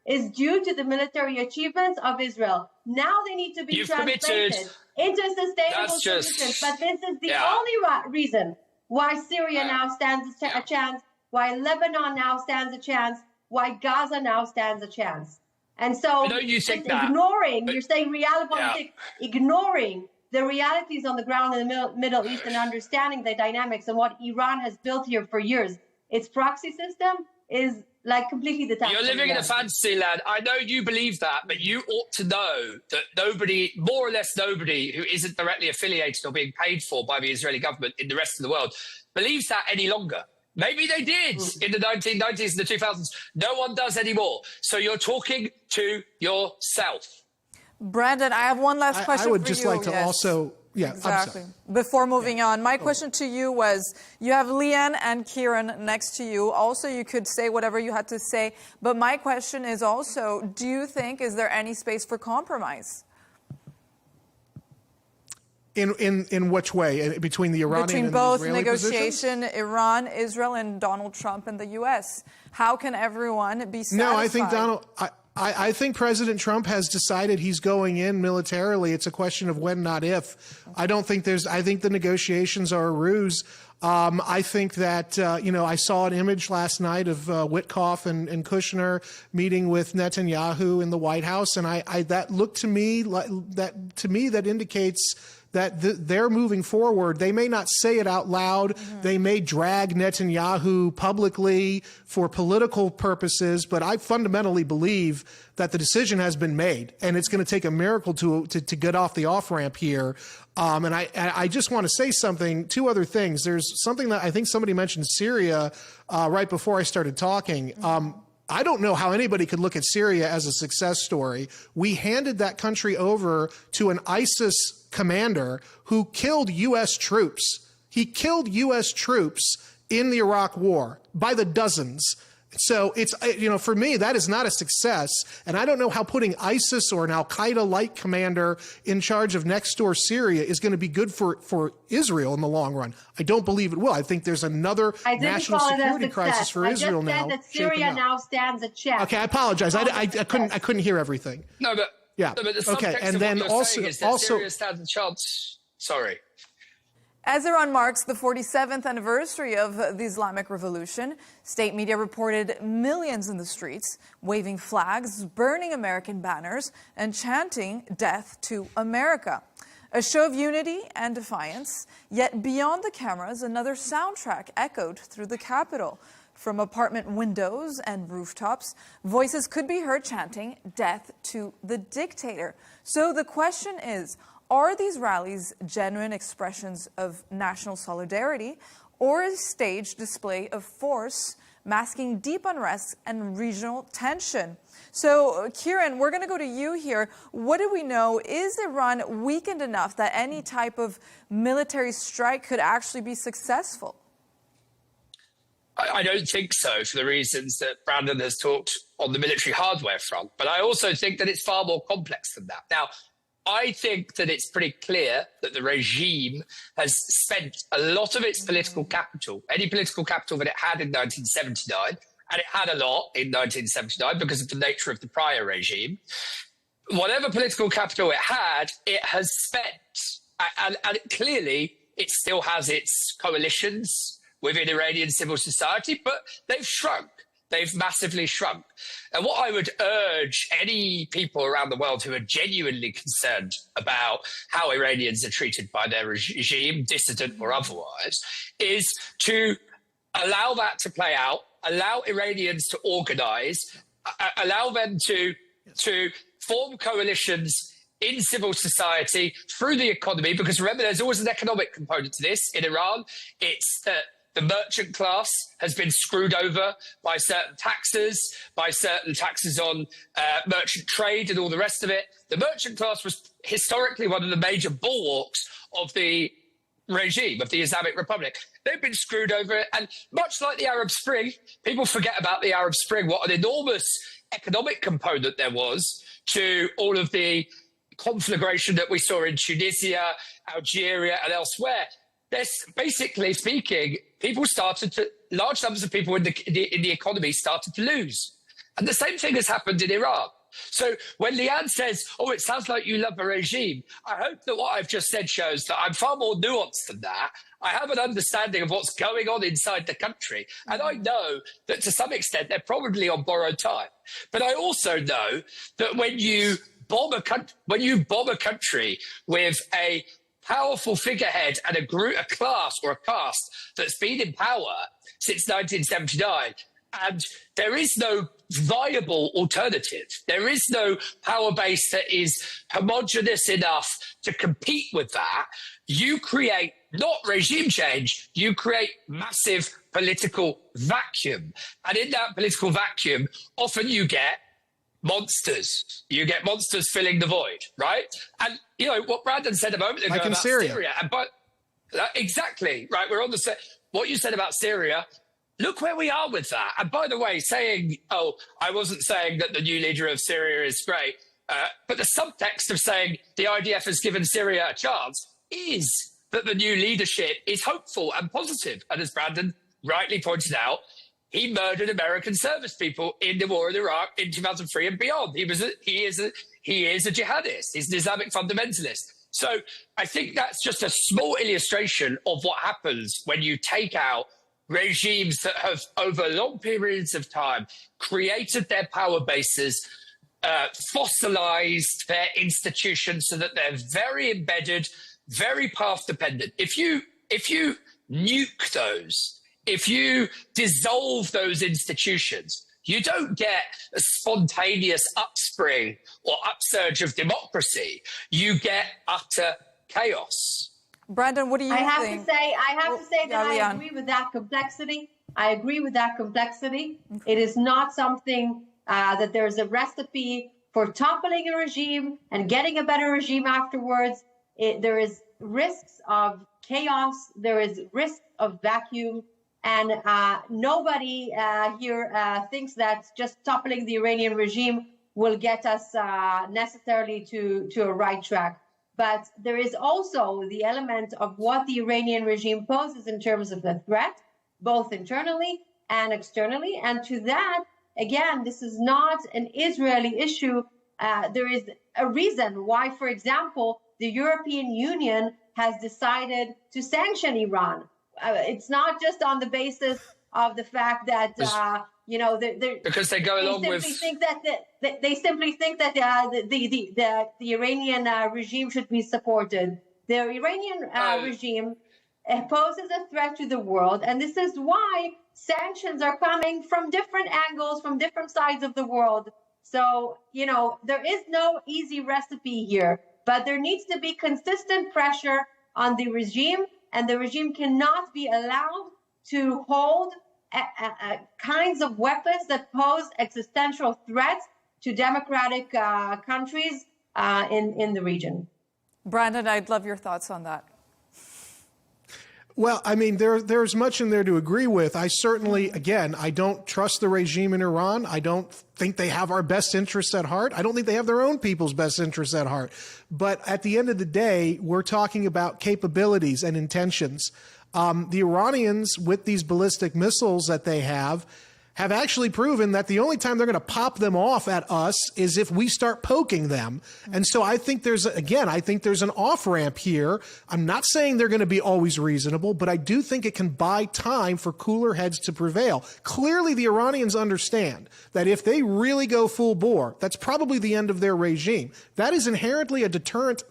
is due to the military achievements of Israel. Now they need to be translated into sustainable solutions. But this is the only reason why Syria now stands a chance, why Lebanon now stands a chance, why Gaza now stands a chance. And so you're saying realpolitik, ignoring the realities on the ground in the Middle East and understanding the dynamics and what Iran has built here for years. Its proxy system is like completely detached. You're living in a fantasy land. I know you believe that, but you ought to know that nobody, more or less nobody, who isn't directly affiliated or being paid for by the Israeli government in the rest of the world believes that any longer. Maybe they did in the 1990s and the 2000s. No one does anymore. So you're talking to yourself. Brandon, I have one last question for you. I would just like to also... Yeah, exactly. Before moving on, my question to you was, you have Leigh Ann and Kieran next to you. Also, you could say whatever you had to say. But my question is also, do you think, is there any space for compromise? In which way? Between the Iranian and the Israeli negotiation, positions? Iran, Israel, and Donald Trump and the U.S. How can everyone be satisfied? No, I think I think President Trump has decided he's going in militarily. It's a question of when, not if. I think the negotiations are a ruse. I think that, I saw an image last night of Witkoff and Kushner meeting with Netanyahu in the White House. And that looked to me that indicates that they're moving forward. They may not say it out loud. Mm-hmm. They may drag Netanyahu publicly for political purposes, but I fundamentally believe that the decision has been made, and it's going to take a miracle to get off the off-ramp here. And I just want to say two other things. There's something that I think somebody mentioned Syria right before I started talking. I don't know how anybody could look at Syria as a success story. We handed that country over to an ISIS commander who killed U.S. troops. He killed U.S. troops in the Iraq War by the dozens. So it's, for me, that is not a success. And I don't know how putting ISIS or an al-Qaeda-like commander in charge of next door Syria is going to be good for Israel in the long run. I don't believe it will. I think there's another national security crisis for Israel now. I just said that Syria now stands a chance. Okay, I apologize. I couldn't hear everything. No, but yeah. No, but the subtext and of then what you're also saying is that Syria stands a chance. Sorry. As Iran marks the 47th anniversary of the Islamic Revolution, state media reported millions in the streets, waving flags, burning American banners, and chanting "Death to America." A show of unity and defiance, yet beyond the cameras, another soundtrack echoed through the Capitol. From apartment windows and rooftops, voices could be heard chanting "Death to the dictator." So the question is, are these rallies genuine expressions of national solidarity or a staged display of force masking deep unrest and regional tension? So, Kieran, we're going to go to you here. What do we know? Is Iran weakened enough that any type of military strike could actually be successful? I don't think so, for the reasons that Brandon has talked on the military hardware front. But I also think that it's far more complex than that. Now, I think that it's pretty clear that the regime has spent a lot of its political capital, any political capital that it had in 1979, and it had a lot in 1979 because of the nature of the prior regime. Whatever political capital it had, it has spent. And clearly, it still has its coalitions within Iranian civil society, but they've shrunk. They've massively shrunk. And what I would urge any people around the world who are genuinely concerned about how Iranians are treated by their regime, dissident or otherwise, is to allow that to play out, allow Iranians to organize, allow them to form coalitions in civil society through the economy, because remember, there's always an economic component to this. In Iran, it's that the merchant class has been screwed over by certain taxes on merchant trade and all the rest of it. The merchant class was historically one of the major bulwarks of the regime, of the Islamic Republic. They've been screwed over. And much like the Arab Spring, people forget about the Arab Spring, what an enormous economic component there was to all of the conflagration that we saw in Tunisia, Algeria and elsewhere. Basically speaking, large numbers of people in the economy started to lose. And the same thing has happened in Iran. So when Leigh Ann says, oh, it sounds like you love a regime, I hope that what I've just said shows that I'm far more nuanced than that. I have an understanding of what's going on inside the country. And I know that to some extent, they're probably on borrowed time. But I also know that when you bomb a country with a powerful figurehead and a class or a caste that's been in power since 1979, and there is no viable alternative. There is no power base that is homogenous enough to compete with that. You create not regime change, you create massive political vacuum. And in that political vacuum, often you get monsters. You get monsters filling the void, right? And, you know, what Brandon said a moment ago about Syria. Exactly, right? We're on the set. What you said about Syria, look where we are with that. And by the way, saying, oh, I wasn't saying that the new leader of Syria is great, but the subtext of saying the IDF has given Syria a chance is that the new leadership is hopeful and positive. And as Brandon rightly pointed out, he murdered American service people in the war in Iraq in 2003 and beyond. He is a jihadist. He's an Islamic fundamentalist. So I think that's just a small illustration of what happens when you take out regimes that have, over long periods of time, created their power bases, fossilized their institutions so that they're very embedded, very path dependent. If you nuke those, if you dissolve those institutions, you don't get a spontaneous upspring or upsurge of democracy. You get utter chaos. Brandon, what do you think? I have to say that I agree with that complexity. I agree with that complexity. It is not something that there's a recipe for toppling a regime and getting a better regime afterwards. there is risks of chaos, there is risk of vacuum, and nobody here thinks that just toppling the Iranian regime will get us necessarily to a right track. But there is also the element of what the Iranian regime poses in terms of the threat, both internally and externally. And to that, again, this is not an Israeli issue. There is a reason why, for example, the European Union has decided to sanction Iran. It's not just on the basis of the fact that because they go along with. They simply think that the Iranian regime should be supported. The Iranian regime poses a threat to the world, and this is why sanctions are coming from different angles, from different sides of the world. So, there is no easy recipe here, but there needs to be consistent pressure on the regime, and the regime cannot be allowed to hold kinds of weapons that pose existential threats to democratic countries in the region. Brandon, I'd love your thoughts on that. Well, I mean, there's much in there to agree with. I certainly, again, I don't trust the regime in Iran. I don't think they have our best interests at heart. I don't think they have their own people's best interests at heart. But at the end of the day, we're talking about capabilities and intentions. The Iranians, with these ballistic missiles that they have actually proven that the only time they're going to pop them off at us is if we start poking them. And so I think there's an off-ramp here. I'm not saying they're going to be always reasonable, but I do think it can buy time for cooler heads to prevail. Clearly, the Iranians understand that if they really go full bore, that's probably the end of their regime. That is inherently a deterrent,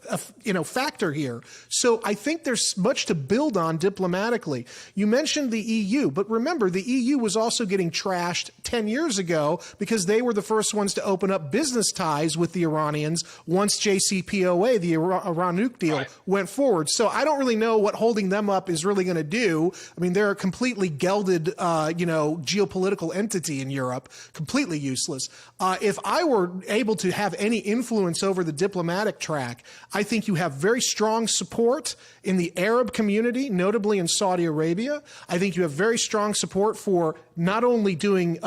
factor here. So I think there's much to build on diplomatically. You mentioned the EU, but remember, the EU was also getting trashed 10 years ago because they were the first ones to open up business ties with the Iranians once JCPOA, the Iran nuke deal, went forward. So I don't really know what holding them up is really going to do. I mean, they're a completely gelded, geopolitical entity in Europe, completely useless. If I were able to have any influence over the diplomatic track, I think you have very strong support in the Arab community, notably in Saudi Arabia. I think you have very strong support for not only doing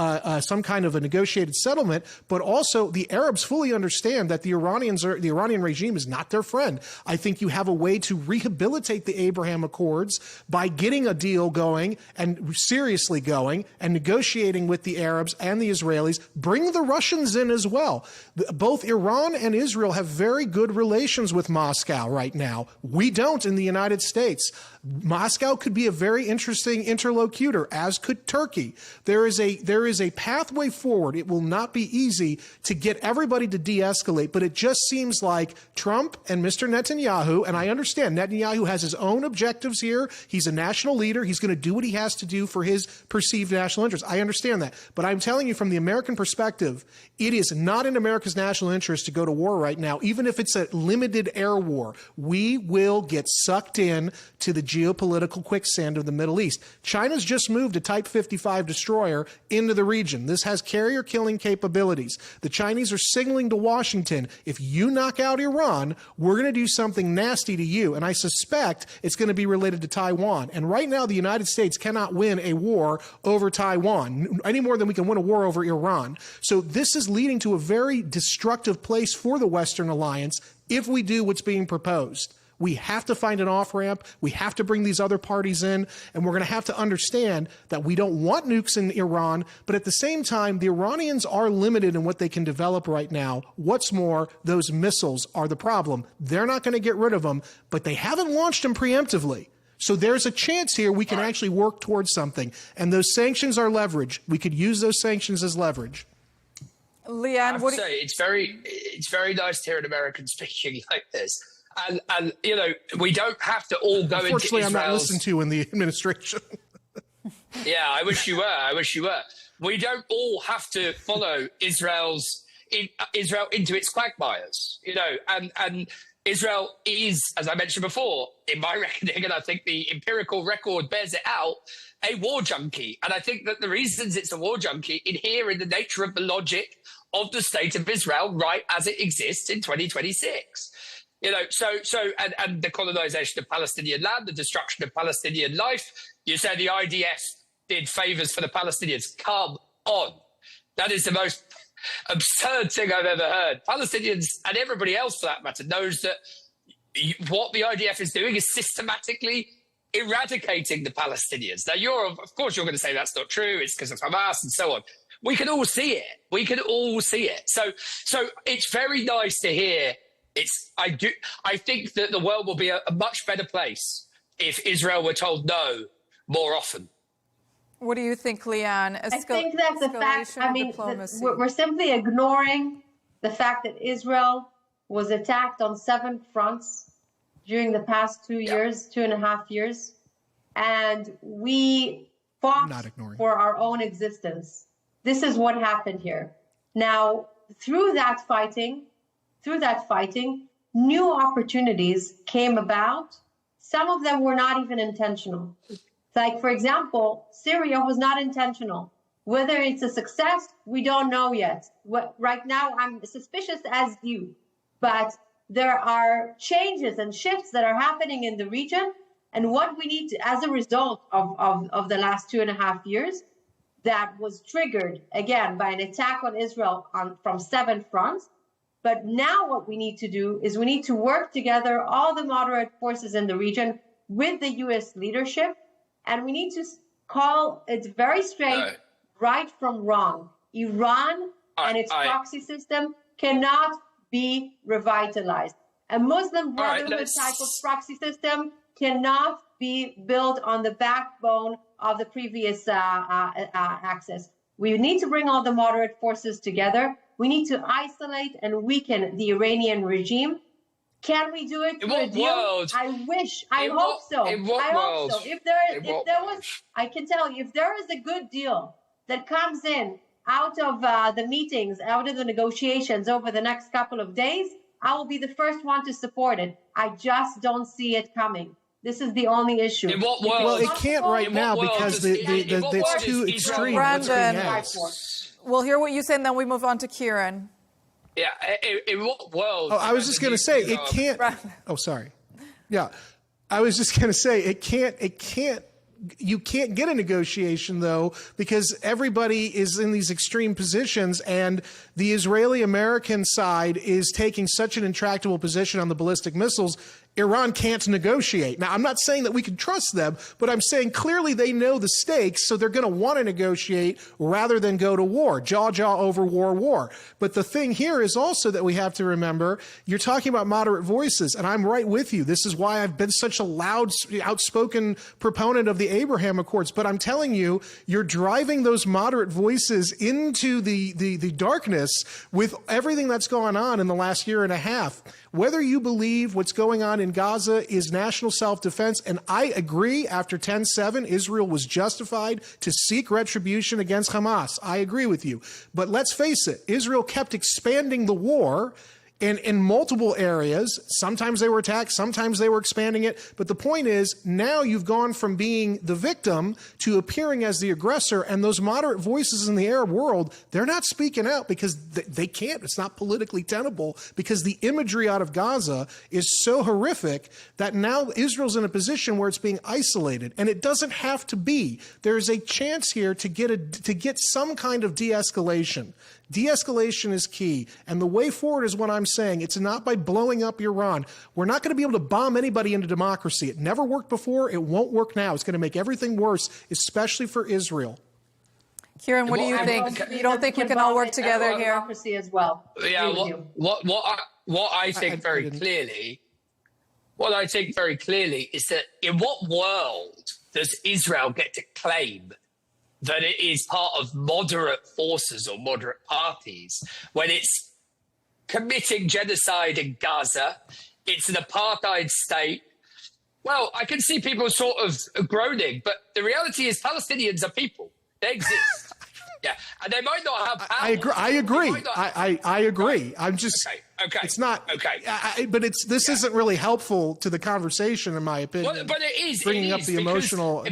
some kind of a negotiated settlement, but also the Arabs fully understand that the Iranian regime is not their friend. I think you have a way to rehabilitate the Abraham Accords by getting a deal going and seriously going and negotiating with the Arabs and the Israelis. Bring the Russians in as well. Both Iran and Israel have very good relations with Moscow right now. We don't in the United States. Moscow could be a very interesting interlocutor, as could Turkey. There is a pathway forward. It will not be easy to get everybody to de-escalate, but it just seems like Trump and Mr. Netanyahu, and I understand Netanyahu has his own objectives here. He's a national leader. He's going to do what he has to do for his perceived national interest. I understand that. But I'm telling you from the American perspective, it is not in America's national interest to go to war right now, even if it's a limited air war. We will get sucked in to the geopolitical quicksand of the Middle East. China's just moved a Type 55 destroyer into the region. This has carrier-killing capabilities. The Chinese are signaling to Washington, if you knock out Iran, we're going to do something nasty to you. And I suspect it's going to be related to Taiwan. And right now, the United States cannot win a war over Taiwan any more than we can win a war over Iran. So this is leading to a very destructive place for the Western alliance if we do what's being proposed. We have to find an off-ramp. We have to bring these other parties in, and we're going to have to understand that we don't want nukes in Iran, but at the same time, the Iranians are limited in what they can develop right now. What's more, those missiles are the problem. They're not going to get rid of them, but they haven't launched them preemptively. So there's a chance here we can actually work towards something, and those sanctions are leverage. We could use those sanctions as leverage. Leigh Ann, what do you... It's very nice to hear an American speaking like this. And we don't have to all go into Israel's... Unfortunately, I'm not listened to in the administration. Yeah, I wish you were. We don't all have to follow Israel into its quagmires, and Israel is, as I mentioned before, in my reckoning, and I think the empirical record bears it out, a war junkie. And I think that the reasons it's a war junkie inhere in the nature of the logic of the state of Israel right as it exists in 2026. And the colonization of Palestinian land, the destruction of Palestinian life. You say the IDF did favors for the Palestinians. Come on. That is the most absurd thing I've ever heard. Palestinians, and everybody else for that matter, knows that what the IDF is doing is systematically eradicating the Palestinians. Now, of course, you're going to say that's not true. It's because of Hamas and so on. We can all see it. So it's very nice to hear. I think that the world will be a much better place if Israel were told no more often. What do you think, Leigh Ann? I think that the fact, we're simply ignoring the fact that Israel was attacked on 7 fronts during the past 2 years, 2.5 years, and we fought for our own existence. This is what happened here. Now, through that fighting, new opportunities came about. Some of them were not even intentional. Like, for example, Syria was not intentional. Whether it's a success, we don't know yet. Right now, I'm suspicious as you. But there are changes and shifts that are happening in the region. And what we need to, as a result of the last 2.5 years, that was triggered, again, by an attack on Israel from 7 fronts. But now what we need to do is we need to work together, all the moderate forces in the region, with the U.S. leadership. And we need to call it very straight, right from wrong. Iran and its proxy system cannot be revitalized. A Muslim Brotherhood type of proxy system cannot be built on the backbone of the previous axis. We need to bring all the moderate forces together. We need to isolate and weaken the Iranian regime. Can we do it through a deal? I wish. I hope so. I hope so. If there was, I can tell you, if there is a good deal that comes in out of the meetings, out of the negotiations over the next couple of days, I will be the first one to support it. I just don't see it coming. This is the only issue. In what world? Well, it can't right now because it's too extreme. Brandon, we'll hear what you say, and then we move on to Kieran. Yeah, in what world? Oh, I was just going to say, it can't. Oh, sorry. Yeah, I was just going to say, it can't. You can't get a negotiation, though, because everybody is in these extreme positions, and the Israeli-American side is taking such an intractable position on the ballistic missiles. Iran can't negotiate. Now, I'm not saying that we can trust them, but I'm saying clearly they know the stakes, so they're going to want to negotiate rather than go to war, jaw over war. But the thing here is also that we have to remember, you're talking about moderate voices, and I'm right with you. This is why I've been such a loud, outspoken proponent of the Abraham Accords. But I'm telling you, you're driving those moderate voices into the darkness with everything that's gone on in the last year and a half. Whether you believe what's going on in Gaza is national self-defense, and I agree after 10/7, Israel was justified to seek retribution against Hamas. I agree with you. But let's face it, Israel kept expanding the war in multiple areas. Sometimes they were attacked, sometimes they were expanding it. But the point is, now you've gone from being the victim to appearing as the aggressor, and those moderate voices in the Arab world, they're not speaking out because they can't. It's not politically tenable because the imagery out of Gaza is so horrific that now Israel's in a position where it's being isolated. And it doesn't have to be. There's a chance here to get some kind of de-escalation. De-escalation is key, and the way forward is what I'm saying. It's not by blowing up Iran. We're not going to be able to bomb anybody into democracy. It never worked before. It won't work now. It's going to make everything worse, especially for Israel. Kieran, what do you think? You don't think we can all work together here? Democracy as well. Yeah. What I think very clearly is that in what world does Israel get to claim that it is part of moderate forces or moderate parties when it's committing genocide in Gaza, it's an apartheid state? Well, I can see people sort of groaning, but the reality is Palestinians are people. They exist. Yeah, and they might not have power. I agree. I'm just. Okay. It's not. Okay. But this isn't really helpful to the conversation, in my opinion. Well, but it is bringing up the emotional.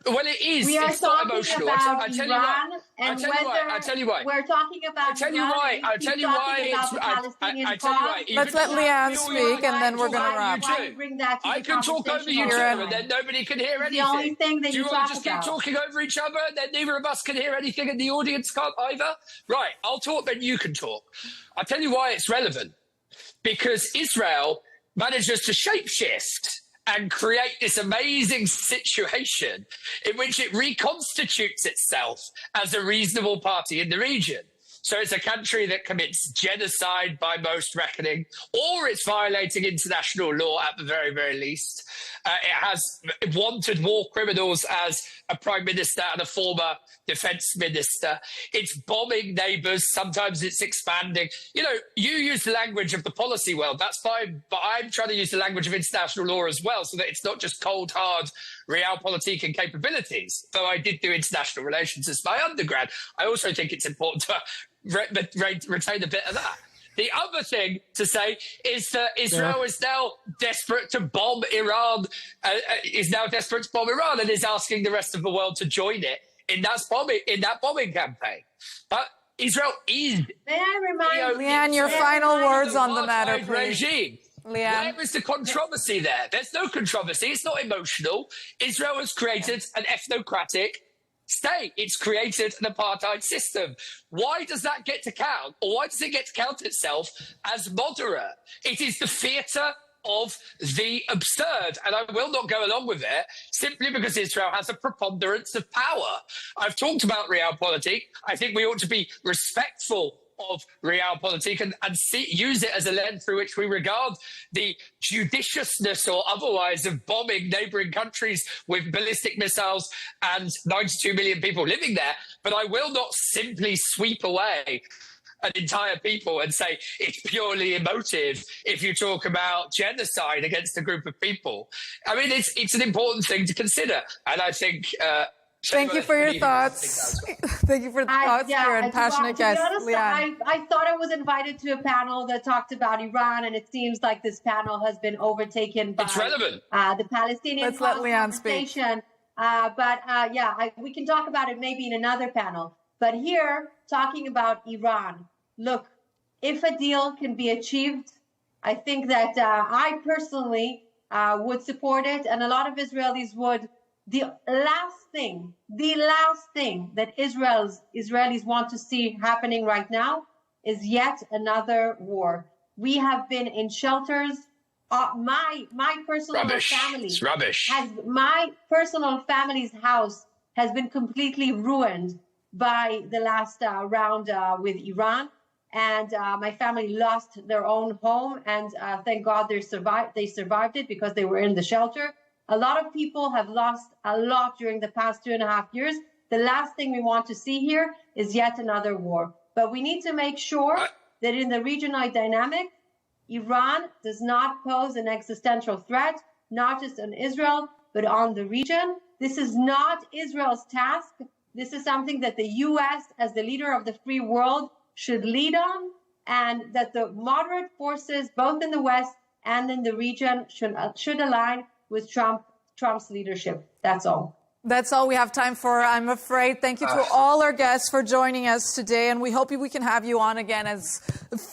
Well, it is. We are it's not talking emotional. about I tell Iran, you why. and I tell you why. We're talking about I tell you Iran, why. I and tell keep you why. talking about the Palestinian I tell you why. cause. Let's let Leigh Ann speak, and then we're going to wrap. Why bring that to I the can talk over you two, conversation and then nobody can hear anything. The only thing that Do you you want talk to just about. keep talking over each other, and then neither of us can hear anything, and the audience can't either? Right, I'll talk, then you can talk. I'll tell you why it's relevant. Because Israel manages to shapeshift and create this amazing situation in which it reconstitutes itself as a reasonable party in the region. So it's a country that commits genocide by most reckoning, or it's violating international law at the very, very least. It has wanted war criminals as a prime minister and a former defense minister. It's bombing neighbors. Sometimes it's expanding. You know, you use the language of the policy world. That's fine. But I'm trying to use the language of international law as well, so that it's not just cold, hard realpolitik and capabilities. Though I did do international relations as my undergrad, I also think it's important to retain a bit of that. The other thing to say is that Israel is now desperate to bomb Iran, and is asking the rest of the world to join it in that bombing campaign. But Israel is. May I remind Leigh Ann, your final words on the matter, please. Regime. Leigh Ann. Where is the controversy there? There's no controversy. It's not emotional. Israel has created an ethnocratic state. It's created an apartheid system. Why does that get to count? Or why does it get to count itself as moderate? It is the theatre of the absurd, and I will not go along with it simply because Israel has a preponderance of power. I've talked about realpolitik. I think we ought to be respectful of realpolitik and use it as a lens through which we regard the judiciousness or otherwise of bombing neighbouring countries with ballistic missiles and 92 million people living there. But I will not simply sweep away an entire people and say it's purely emotive if you talk about genocide against a group of people. I mean, it's an important thing to consider. And I think... Thank you for your thoughts. Thank you for the thoughts here and passionate guests. Leigh Ann. I thought I was invited to a panel that talked about Iran, and it seems like this panel has been overtaken by the Palestinian Let's let Leigh Ann speak. We can talk about it maybe in another panel. But here, talking about Iran, look, if a deal can be achieved, I think that I personally would support it, and a lot of Israelis would. The last thing that Israelis want to see happening right now is yet another war. We have been in shelters. My personal family, it's rubbish. My personal family's house has been completely ruined by the last round with Iran, and my family lost their own home. And thank God they survived it because they were in the shelter. A lot of people have lost a lot during the past 2.5 years. The last thing we want to see here is yet another war. But we need to make sure that in the regional dynamic, Iran does not pose an existential threat, not just on Israel, but on the region. This is not Israel's task. This is something that the U.S., as the leader of the free world, should lead on, and that the moderate forces, both in the West and in the region, should align with Trump's leadership. That's all. That's all we have time for, I'm afraid. Thank you to all our guests for joining us today, and we hope we can have you on again as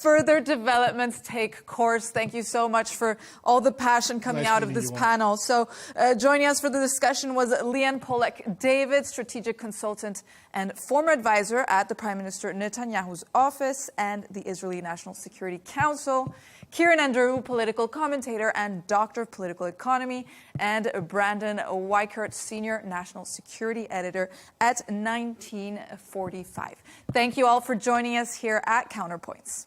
further developments take course. Thank you so much for all the passion coming out of this panel. So joining us for the discussion was Leigh Ann Polak-David, strategic consultant and former advisor at the Prime Minister Netanyahu's office and the Israeli National Security Council, Kieran Andrew, political commentator and doctor of political economy, and Brandon Weichert, senior national security editor at 1945. Thank you all for joining us here at Counterpoints.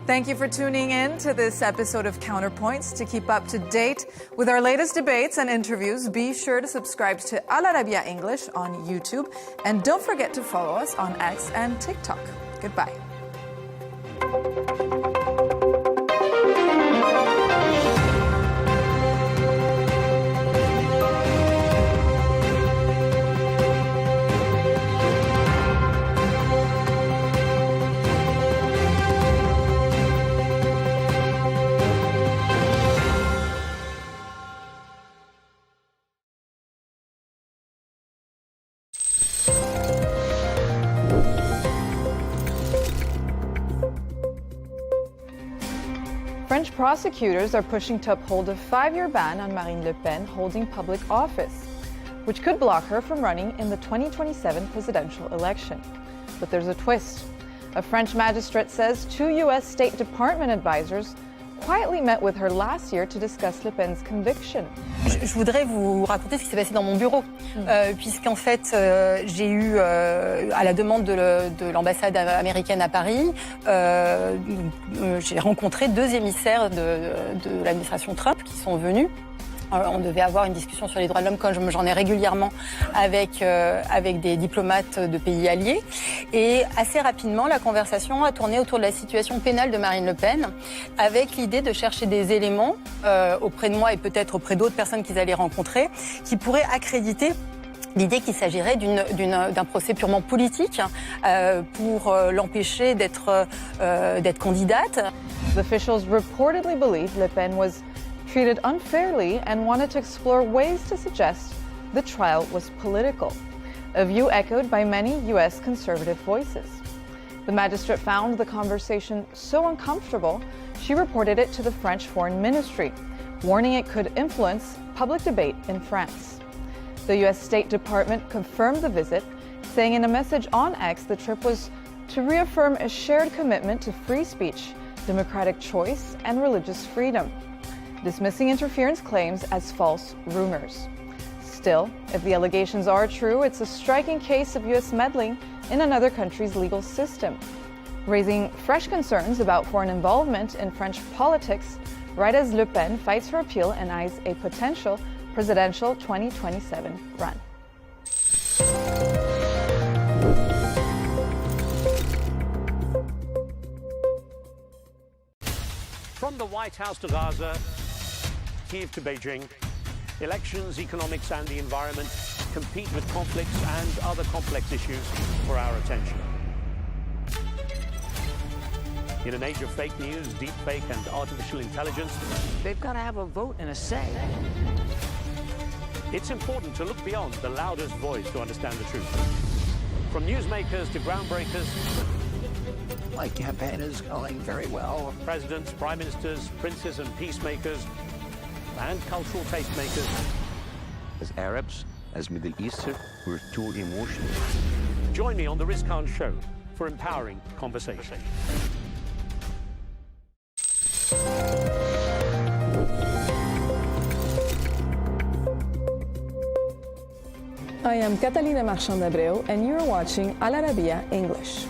Thank you for tuning in to this episode of Counterpoints. To keep up to date with our latest debates and interviews, be sure to subscribe to Arabiya English on YouTube. And don't forget to follow us on X and TikTok. Goodbye. French prosecutors are pushing to uphold a 5-year ban on Marine Le Pen holding public office, which could block her from running in the 2027 presidential election. But there's a twist. A French magistrate says 2 U.S. State Department advisors quietly met with her last year to discuss Le Pen's conviction. Je voudrais vous raconter ce qui s'est passé dans mon bureau, puisqu'en fait, j'ai eu, à la demande de l'ambassade américaine à Paris, j'ai rencontré 2 émissaires de l'administration Trump qui sont venus. On devait avoir une discussion sur les droits de l'homme, comme j'en ai régulièrement avec des diplomates de pays alliés. Et assez rapidement, la conversation a tourné autour de la situation pénale de Marine Le Pen, avec l'idée de chercher des éléments auprès de moi et peut-être auprès d'autres personnes qu'ils allaient rencontrer, qui pourraient accréditer l'idée qu'il s'agirait d'un procès purement politique pour l'empêcher d'être candidate. The officials reportedly believe Le Pen was treated unfairly and wanted to explore ways to suggest the trial was political, a view echoed by many U.S. conservative voices. The magistrate found the conversation so uncomfortable, she reported it to the French Foreign Ministry, warning it could influence public debate in France. The U.S. State Department confirmed the visit, saying in a message on X the trip was to reaffirm a shared commitment to free speech, democratic choice, and religious freedom, dismissing interference claims as false rumors. Still, if the allegations are true, it's a striking case of U.S. meddling in another country's legal system, raising fresh concerns about foreign involvement in French politics right as Le Pen fights her appeal and eyes a potential presidential 2027 run. From the White House to Gaza, Kyiv to Beijing, elections, economics and the environment compete with conflicts and other complex issues for our attention. In an age of fake news, deepfake and artificial intelligence, they've got to have a vote and a say. It's important to look beyond the loudest voice to understand the truth. From newsmakers to groundbreakers, my campaign is going very well. Presidents, prime ministers, princes and peacemakers, and cultural tastemakers. As Arabs, as Middle Eastern, we're too emotional. Join me on The Riz Khan Show for empowering conversation. I am Catalina Marchand-Abreu, and you're watching Arabiya English.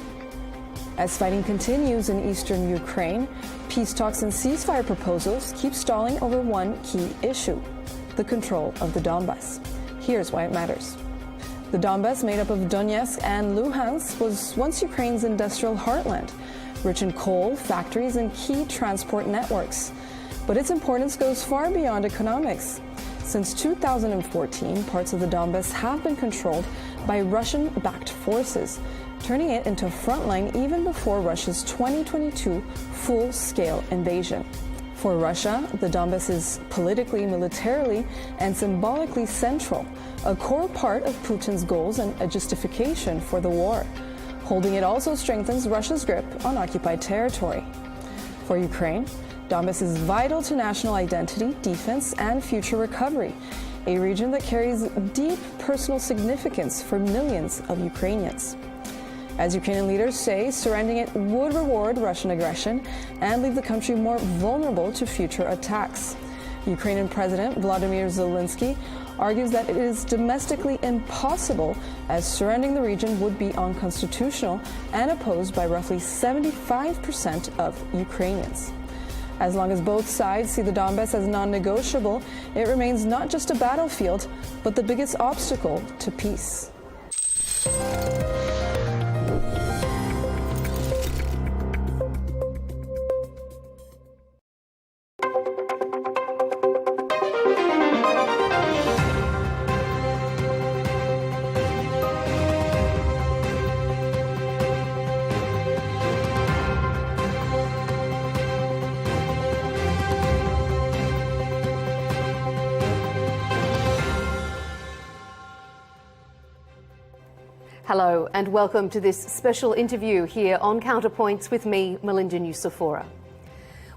As fighting continues in eastern Ukraine, peace talks and ceasefire proposals keep stalling over one key issue: the control of the Donbas. Here's why it matters. The Donbas, made up of Donetsk and Luhansk, was once Ukraine's industrial heartland, rich in coal, factories, and key transport networks. But its importance goes far beyond economics. Since 2014, parts of the Donbas have been controlled by Russian-backed forces, turning it into a frontline even before Russia's 2022 full-scale invasion. For Russia, the Donbas is politically, militarily, and symbolically central, a core part of Putin's goals and a justification for the war. Holding it also strengthens Russia's grip on occupied territory. For Ukraine, Donbas is vital to national identity, defense, and future recovery, a region that carries deep personal significance for millions of Ukrainians. As Ukrainian leaders say, surrendering it would reward Russian aggression and leave the country more vulnerable to future attacks. Ukrainian President Volodymyr Zelensky argues that it is domestically impossible, as surrendering the region would be unconstitutional and opposed by roughly 75% of Ukrainians. As long as both sides see the Donbas as non-negotiable, it remains not just a battlefield, but the biggest obstacle to peace. Hello and welcome to this special interview here on Counterpoints with me, Melinda Nucifora.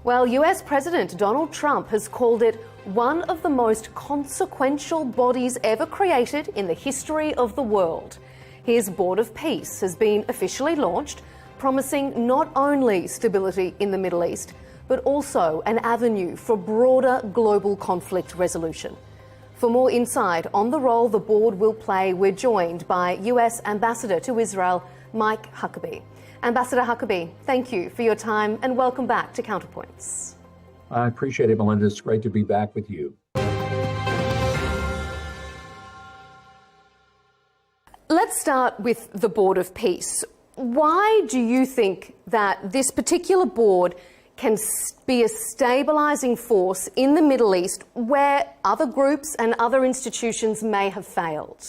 Well, US President Donald Trump has called it one of the most consequential bodies ever created in the history of the world. His Board of Peace has been officially launched, promising not only stability in the Middle East, but also an avenue for broader global conflict resolution. For more insight on the role the board will play, we're joined by US Ambassador to Israel, Mike Huckabee. Ambassador Huckabee, thank you for your time and welcome back to Counterpoints. I appreciate it, Melinda. It's great to be back with you. Let's start with the Board of Peace. Why do you think that this particular board can be a stabilising force in the Middle East where other groups and other institutions may have failed?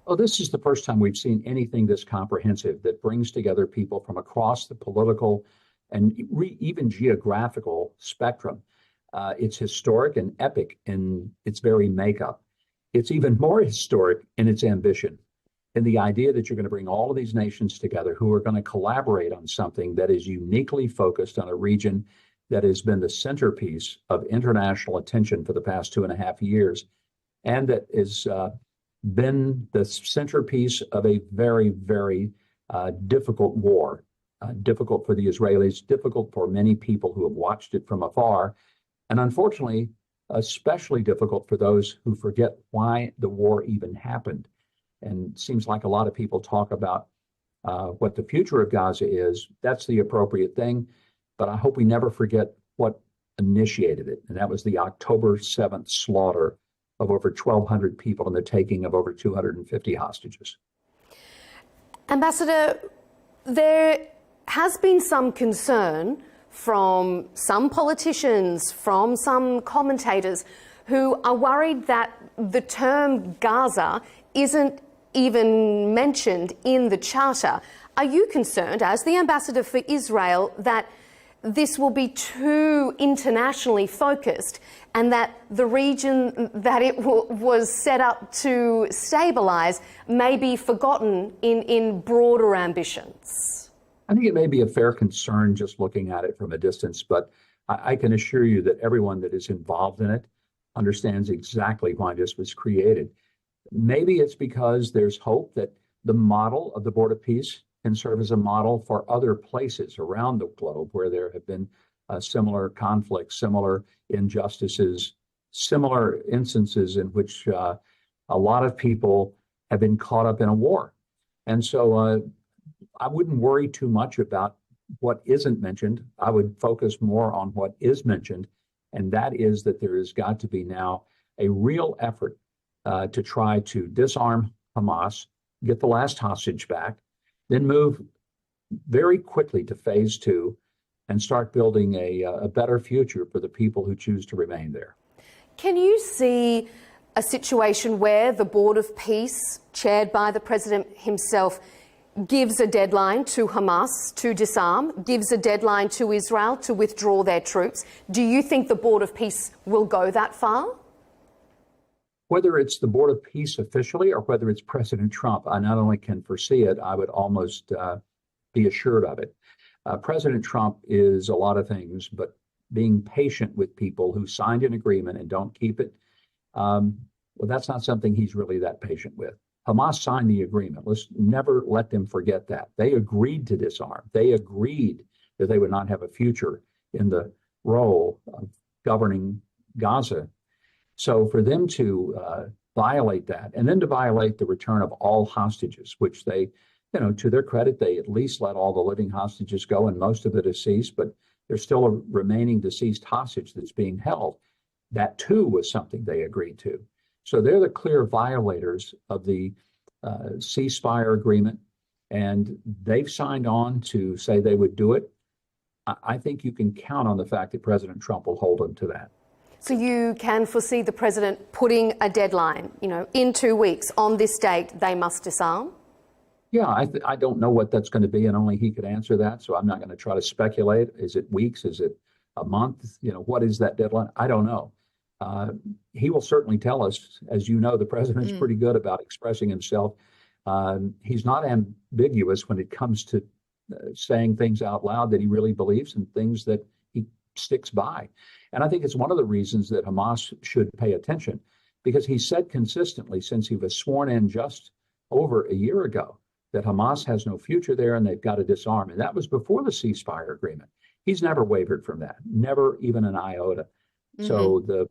Oh, this is the first time we've seen anything this comprehensive that brings together people from across the political and even geographical spectrum. It's historic and epic in its very makeup. It's even more historic in its ambition, and the idea that you're going to bring all of these nations together who are going to collaborate on something that is uniquely focused on a region that has been the centerpiece of international attention for the past 2.5 years, and that is been the centerpiece of a very, very difficult war, difficult for the Israelis, difficult for many people who have watched it from afar, and unfortunately, especially difficult for those who forget why the war even happened. And it seems like a lot of people talk about what the future of Gaza is. That's the appropriate thing, but I hope we never forget what initiated it, and that was the October 7th slaughter of over 1,200 people and the taking of over 250 hostages. Ambassador, there has been some concern from some politicians, from some commentators who are worried that the term Gaza isn't even mentioned in the Charter. Are you concerned, as the ambassador for Israel, that this will be too internationally focused and that the region that it was set up to stabilise may be forgotten in broader ambitions? I think it may be a fair concern just looking at it from a distance, but I can assure you that everyone that is involved in it understands exactly why this was created. Maybe it's because there's hope that the model of the Board of Peace can serve as a model for other places around the globe where there have been similar conflicts, similar injustices, similar instances in which a lot of people have been caught up in a war. And so I wouldn't worry too much about what isn't mentioned. I would focus more on what is mentioned, and that is that there has got to be now a real effort to try to disarm Hamas, get the last hostage back, then move very quickly to phase 2 and start building a better future for the people who choose to remain there. Can you see a situation where the Board of Peace, chaired by the President himself, gives a deadline to Hamas to disarm, gives a deadline to Israel to withdraw their troops? Do you think the Board of Peace will go that far? Whether it's the Board of Peace officially or whether it's President Trump, I not only can foresee it, I would almost be assured of it. President Trump is a lot of things, but being patient with people who signed an agreement and don't keep it, well, that's not something he's really that patient with. Hamas signed the agreement. Let's never let them forget that. They agreed to disarm. They agreed that they would not have a future in the role of governing Gaza. So for them to violate that, and then to violate the return of all hostages, which they, to their credit, they at least let all the living hostages go, and most of it is ceased, but there's still a remaining deceased hostage that's being held. That too was something they agreed to. So they're the clear violators of the ceasefire agreement, and they've signed on to say they would do it. I think you can count on the fact that President Trump will hold them to that. So you can foresee the president putting a deadline, in 2 weeks, on this date, they must disarm? Yeah, I don't know what that's going to be, and only he could answer that. So I'm not going to try to speculate. Is it weeks? Is it a month? What is that deadline? I don't know. He will certainly tell us. As you know, the president's pretty good about expressing himself. He's not ambiguous when it comes to saying things out loud that he really believes and things that he sticks by. And I think it's one of the reasons that Hamas should pay attention, because he said consistently since he was sworn in just over a year ago that Hamas has no future there and they've got to disarm. And that was before the ceasefire agreement. He's never wavered from that, never even an iota. So the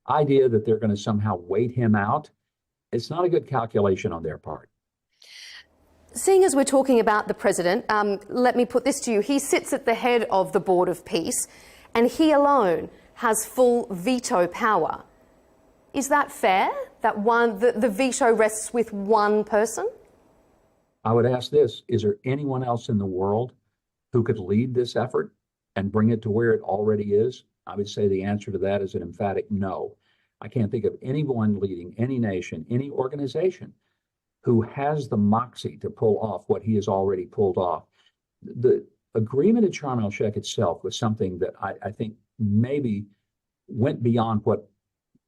idea that they're going to somehow wait him out, it's not a good calculation on their part. Seeing as we're talking about the president, let me put this to you. He sits at the head of the Board of Peace, and he alone has full veto power. Is that fair, that the veto rests with one person? I would ask this, is there anyone else in the world who could lead this effort and bring it to where it already is? I would say the answer to that is an emphatic no. I can't think of anyone leading any nation, any organization who has the moxie to pull off what he has already pulled off. The agreement at Sharm el-Sheikh itself was something that I think maybe went beyond what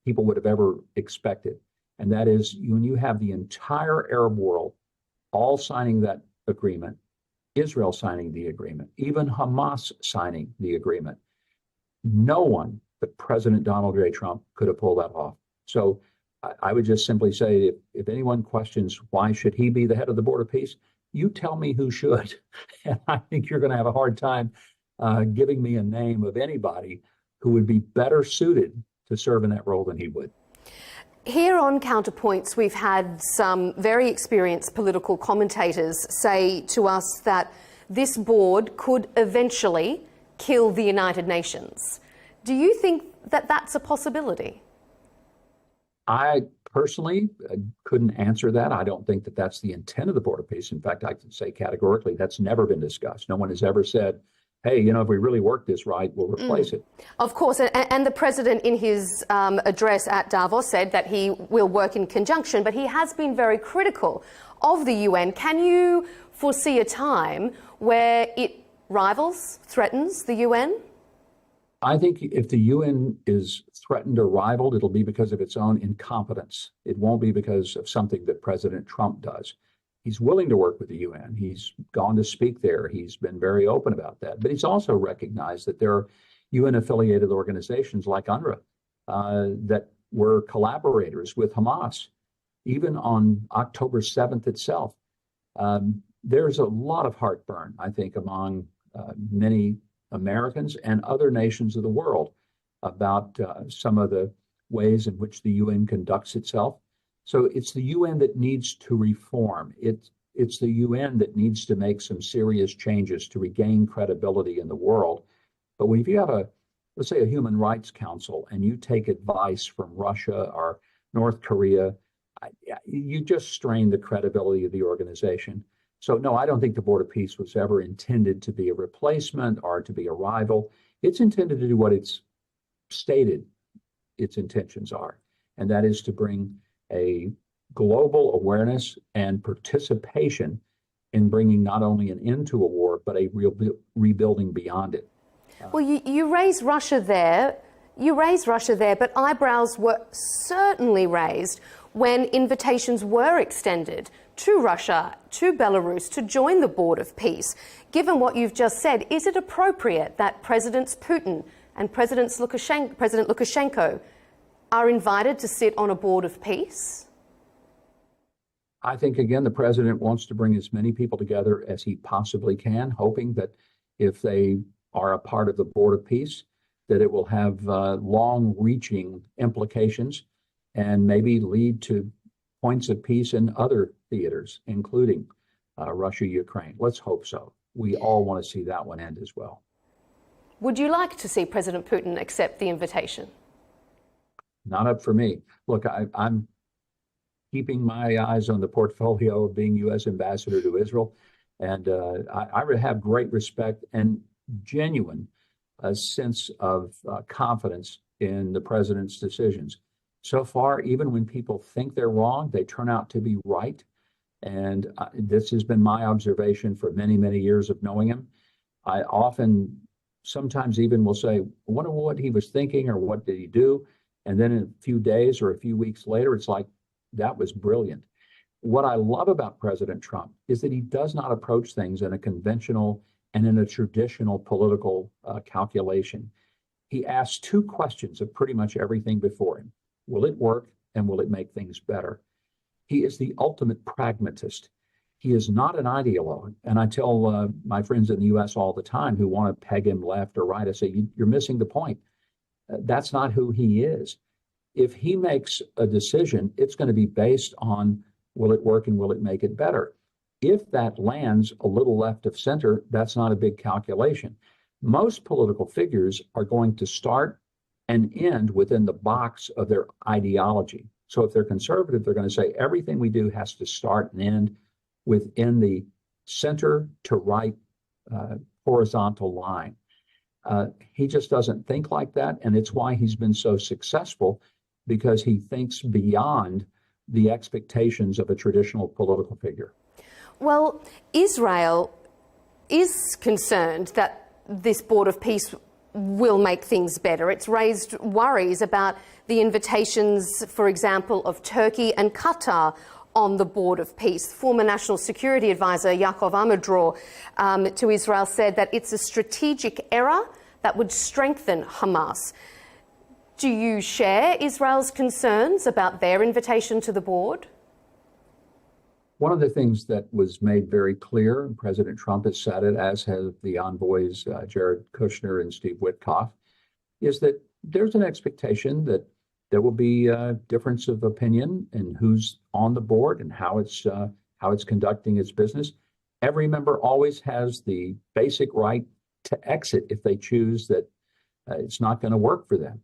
people would have ever expected. And that is when you have the entire Arab world all signing that agreement, Israel signing the agreement, even Hamas signing the agreement, no one but President Donald J. Trump could have pulled that off. So I would just simply say, if anyone questions why should he be the head of the Board of Peace, you tell me who should. And I think you're going to have a hard time giving me a name of anybody who would be better suited to serve in that role than he would. Here on Counterpoints, we've had some very experienced political commentators say to us that this board could eventually kill the United Nations. Do you think that that's a possibility? I personally couldn't answer that. I don't think that that's the intent of the Board of Peace. In fact, I can say categorically that's never been discussed. No one has ever said, hey, you know, if we really work this right, we'll replace it. Of course, and the president in his address at Davos said that he will work in conjunction, but he has been very critical of the UN. Can you foresee a time where it rivals, threatens the UN? I think if the UN is threatened or rivaled, it'll be because of its own incompetence. It won't be because of something that President Trump does. He's willing to work with the UN. He's gone to speak there. He's been very open about that. But he's also recognized that there are UN-affiliated organizations like UNRWA that were collaborators with Hamas. Even on October 7th itself, there's a lot of heartburn, I think, among many Americans and other nations of the world about some of the ways in which the UN conducts itself. So it's the UN that needs to reform. It's the UN that needs to make some serious changes to regain credibility in the world. But when you have let's say a Human Rights Council, and you take advice from Russia or North Korea, you just strain the credibility of the organization. So no, I don't think the Board of Peace was ever intended to be a replacement or to be a rival. It's intended to do what it's stated its intentions are, and that is to bring a global awareness and participation in bringing not only an end to a war, but a real rebuilding beyond it. Well, you raise Russia there. But eyebrows were certainly raised when invitations were extended to Russia, to Belarus, to join the Board of Peace. Given what you've just said, is it appropriate that Presidents Putin and President Lukashenko are invited to sit on a Board of Peace? I think, again, the president wants to bring as many people together as he possibly can, hoping that if they are a part of the Board of Peace, that it will have long-reaching implications and maybe lead to points of peace in other theaters, including Russia, Ukraine. Let's hope so. We all want to see that one end as well. Would you like to see President Putin accept the invitation? Not up for me. Look, I'm keeping my eyes on the portfolio of being U.S. ambassador to Israel, and I have great respect and genuine sense of confidence in the president's decisions. So far, even when people think they're wrong, they turn out to be right. And this has been my observation for many, many years of knowing him. I often, sometimes even will say, I wonder what he was thinking or what did he do? And then in a few days or a few weeks later, it's like, that was brilliant. What I love about President Trump is that he does not approach things in a conventional and in a traditional political calculation. he asked two questions of pretty much everything before him. Will it work, and will it make things better? He is the ultimate pragmatist. He is not an ideologue. And I tell my friends in the U.S. all the time who want to peg him left or right, I say, you're missing the point. That's not who he is. If he makes a decision, it's going to be based on, will it work and will it make it better? If that lands a little left of center, that's not a big calculation. Most political figures are going to start and end within the box of their ideology. So if they're conservative, they're going to say everything we do has to start and end within the center to right horizontal line. He just doesn't think like that, and it's why he's been so successful, because he thinks beyond the expectations of a traditional political figure. Well, Israel is concerned that this Board of Peace will make things better. It's raised worries about the invitations, for example, of Turkey and Qatar on the Board of Peace. Former National Security Advisor Yaakov Amidror to Israel said that it's a strategic error that would strengthen Hamas. Do you share Israel's concerns about their invitation to the board? One of the things that was made very clear, and President Trump has said it, as have the envoys Jared Kushner and Steve Witkoff, is that there's an expectation that there will be a difference of opinion in who's on the board and how it's conducting its business. Every member always has the basic right to exit if they choose that it's not going to work for them.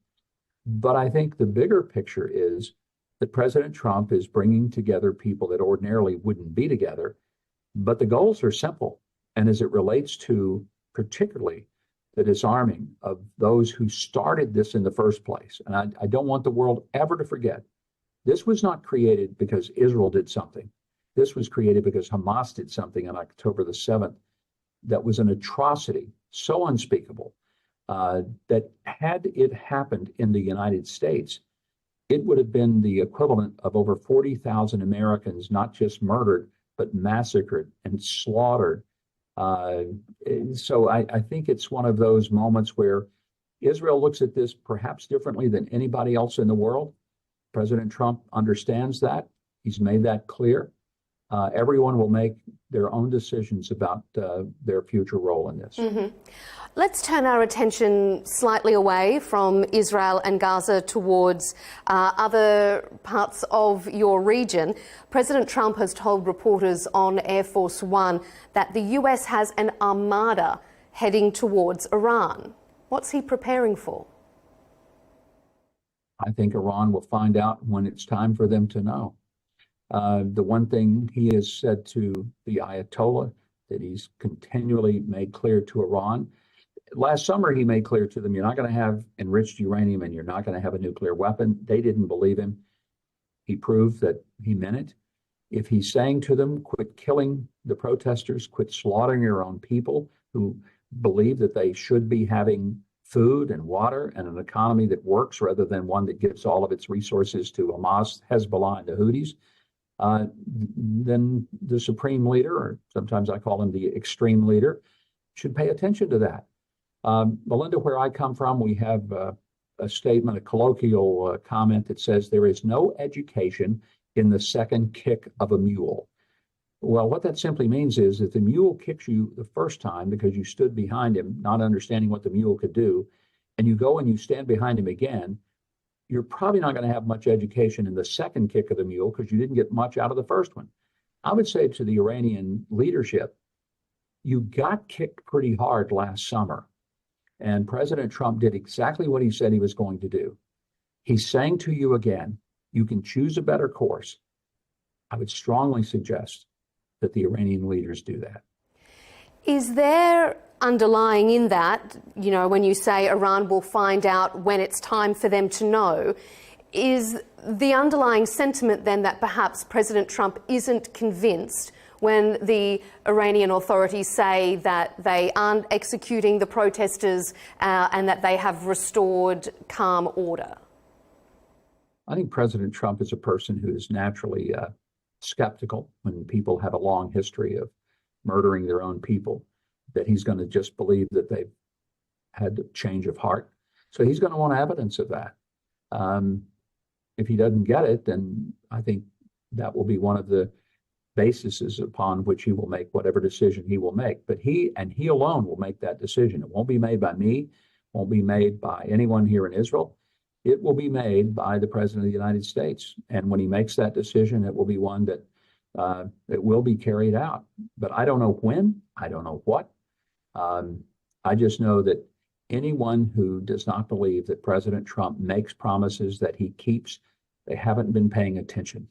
But I think the bigger picture is that President Trump is bringing together people that ordinarily wouldn't be together, but the goals are simple. And as it relates to particularly the disarming of those who started this in the first place, and I don't want the world ever to forget, this was not created because Israel did something. This was created because Hamas did something on October the 7th that was an atrocity so unspeakable that had it happened in the United States, it would have been the equivalent of over 40,000 Americans, not just murdered, but massacred and slaughtered. So I think it's one of those moments where Israel looks at this perhaps differently than anybody else in the world. President Trump understands that. He's made that clear. Everyone will make their own decisions about their future role in this. Mm-hmm. Let's turn our attention slightly away from Israel and Gaza towards other parts of your region. President Trump has told reporters on Air Force One that the US has an armada heading towards Iran. What's he preparing for? I think Iran will find out when it's time for them to know. The one thing he has said to the Ayatollah that he's continually made clear to Iran, last summer he made clear to them, you're not going to have enriched uranium and you're not going to have a nuclear weapon. They didn't believe him. He proved that he meant it. If he's saying to them, quit killing the protesters, quit slaughtering your own people who believe that they should be having food and water and an economy that works rather than one that gives all of its resources to Hamas, Hezbollah, and the Houthis, then the supreme leader, or sometimes I call him the extreme leader, should pay attention to that. Melinda, where I come from, we have a statement, a colloquial comment that says there is no education in the second kick of a mule. Well, what that simply means is if the mule kicks you the first time because you stood behind him, not understanding what the mule could do, and you go and you stand behind him again, you're probably not going to have much education in the second kick of the mule because you didn't get much out of the first one. I would say to the Iranian leadership, you got kicked pretty hard last summer, and President Trump did exactly what he said he was going to do. He's saying to you again, you can choose a better course. I would strongly suggest that the Iranian leaders do that. Is there underlying in that, you know, when you say Iran will find out when it's time for them to know, is the underlying sentiment then that perhaps President Trump isn't convinced when the Iranian authorities say that they aren't executing the protesters and that they have restored calm order? I think President Trump is a person who is naturally skeptical when people have a long history of murdering their own people, that he's going to just believe that they've had a change of heart. So he's going to want evidence of that. If he doesn't get it, then I think that will be one of the bases upon which he will make whatever decision he will make. But he alone will make that decision. It won't be made by me, won't be made by anyone here in Israel. It will be made by the President of the United States. And when he makes that decision, it will be one that it will be carried out. But I don't know when, I don't know what. I just know that anyone who does not believe that President Trump makes promises that he keeps, they haven't been paying attention.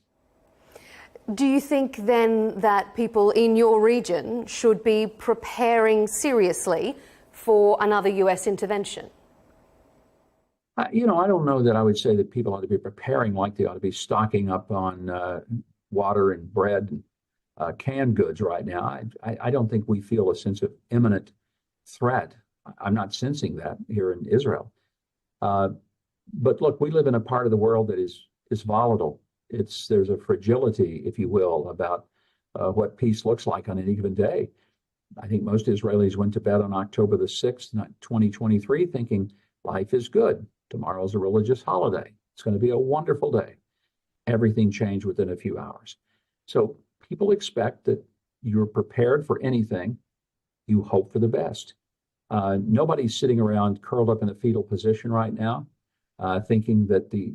Do you think then that people in your region should be preparing seriously for another US intervention? I don't know that I would say that people ought to be preparing like they ought to be stocking up on water and bread and canned goods right now. I don't think we feel a sense of imminent threat. I'm not sensing that here in Israel. But look, we live in a part of the world that is volatile. There's a fragility, if you will, about what peace looks like on any given day. I think most Israelis went to bed on October the 6th, 2023, thinking life is good. Tomorrow's a religious holiday. It's going to be a wonderful day. Everything changed within a few hours. So people expect that you're prepared for anything. You hope for the best. Nobody's sitting around curled up in a fetal position right now, thinking that the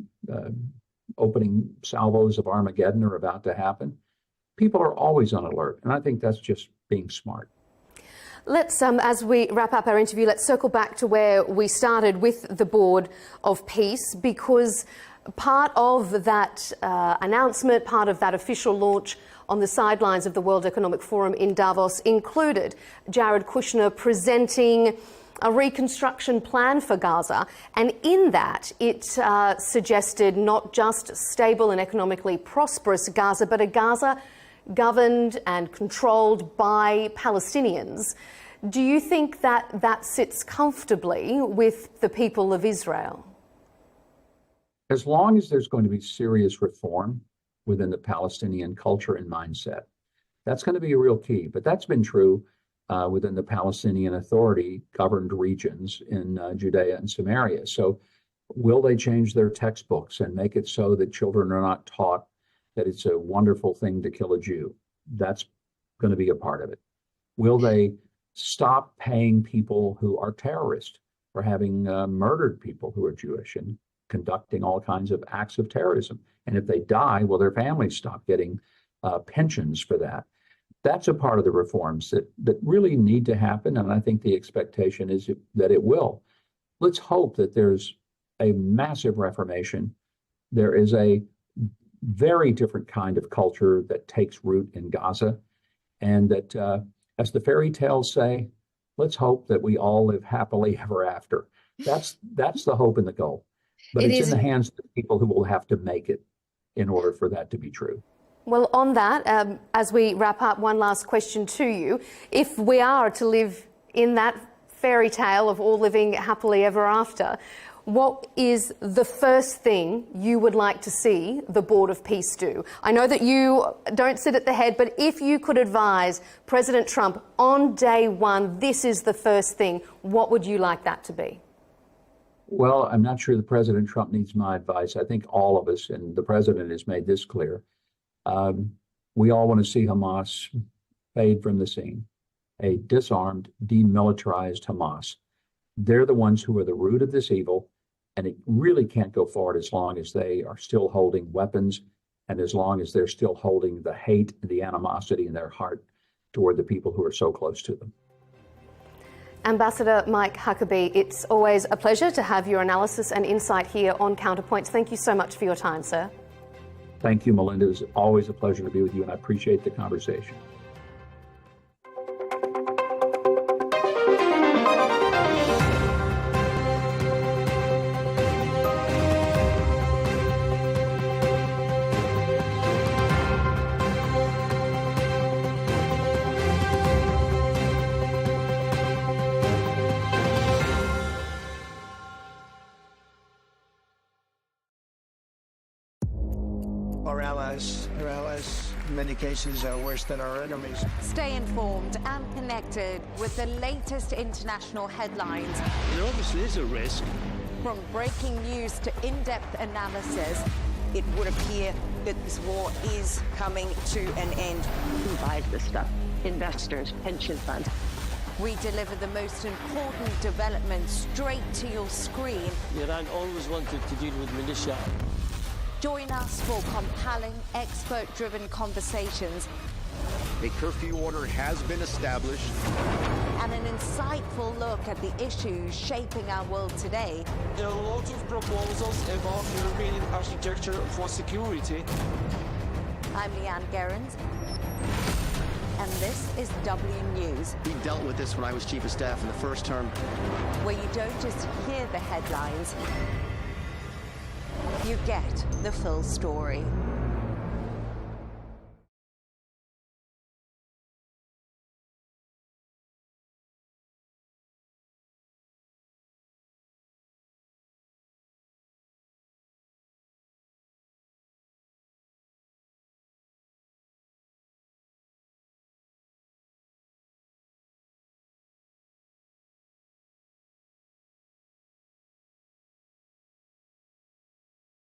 opening salvos of Armageddon are about to happen. People are always on alert, and I think that's just being smart. Let's, as we wrap up our interview, let's circle back to where we started with the Board of Peace, because part of that announcement, part of that official launch on the sidelines of the World Economic Forum in Davos included Jared Kushner presenting a reconstruction plan for Gaza, and in that it suggested not just stable and economically prosperous Gaza, but a Gaza governed and controlled by Palestinians. Do you think that that sits comfortably with the people of Israel? As long as there's going to be serious reform within the Palestinian culture and mindset, that's going to be a real key. But that's been true within the Palestinian Authority governed regions in Judea and Samaria. So will they change their textbooks and make it so that children are not taught that it's a wonderful thing to kill a Jew? That's going to be a part of it. Will they stop paying people who are terrorists for having murdered people who are Jewish and conducting all kinds of acts of terrorism? And if they die, will their families stop getting pensions for that? That's a part of the reforms that really need to happen, and I think the expectation is that it will. Let's hope that there's a massive reformation. There is a very different kind of culture that takes root in Gaza, and that, as the fairy tales say, let's hope that we all live happily ever after. That's the hope and the goal. But it's in the hands of the people who will have to make it in order for that to be true. Well, on that, as we wrap up, one last question to you. If we are to live in that fairy tale of all living happily ever after, what is the first thing you would like to see the Board of Peace do? I know that you don't sit at the head, but if you could advise President Trump on day one, this is the first thing, what would you like that to be? Well, I'm not sure that President Trump needs my advice. I think all of us, and the president has made this clear, we all want to see Hamas fade from the scene, a disarmed, demilitarized Hamas. They're the ones who are the root of this evil, and it really can't go forward as long as they are still holding weapons and as long as they're still holding the hate and the animosity in their heart toward the people who are so close to them. Ambassador Mike Huckabee, it's always a pleasure to have your analysis and insight here on Counterpoints. Thank you so much for your time, sir. Thank you, Melinda. It's always a pleasure to be with you, and I appreciate the conversation. Our allies, in many cases, are worse than our enemies. Stay informed and connected with the latest international headlines. There obviously is a risk From breaking news to in-depth analysis, it would appear that this war is coming to an end. Who buys this stuff? Investors, pension funds. We deliver the most important developments straight to your screen. Iran always wanted to deal with militia. Join us for compelling, expert-driven conversations. A curfew order has been established. And an insightful look at the issues shaping our world today. There are a lot of proposals about European architecture for security. I'm Leigh Ann Gerrans, and this is W News. We dealt with this when I was Chief of Staff in the first term. Where you don't just hear the headlines, you get the full story.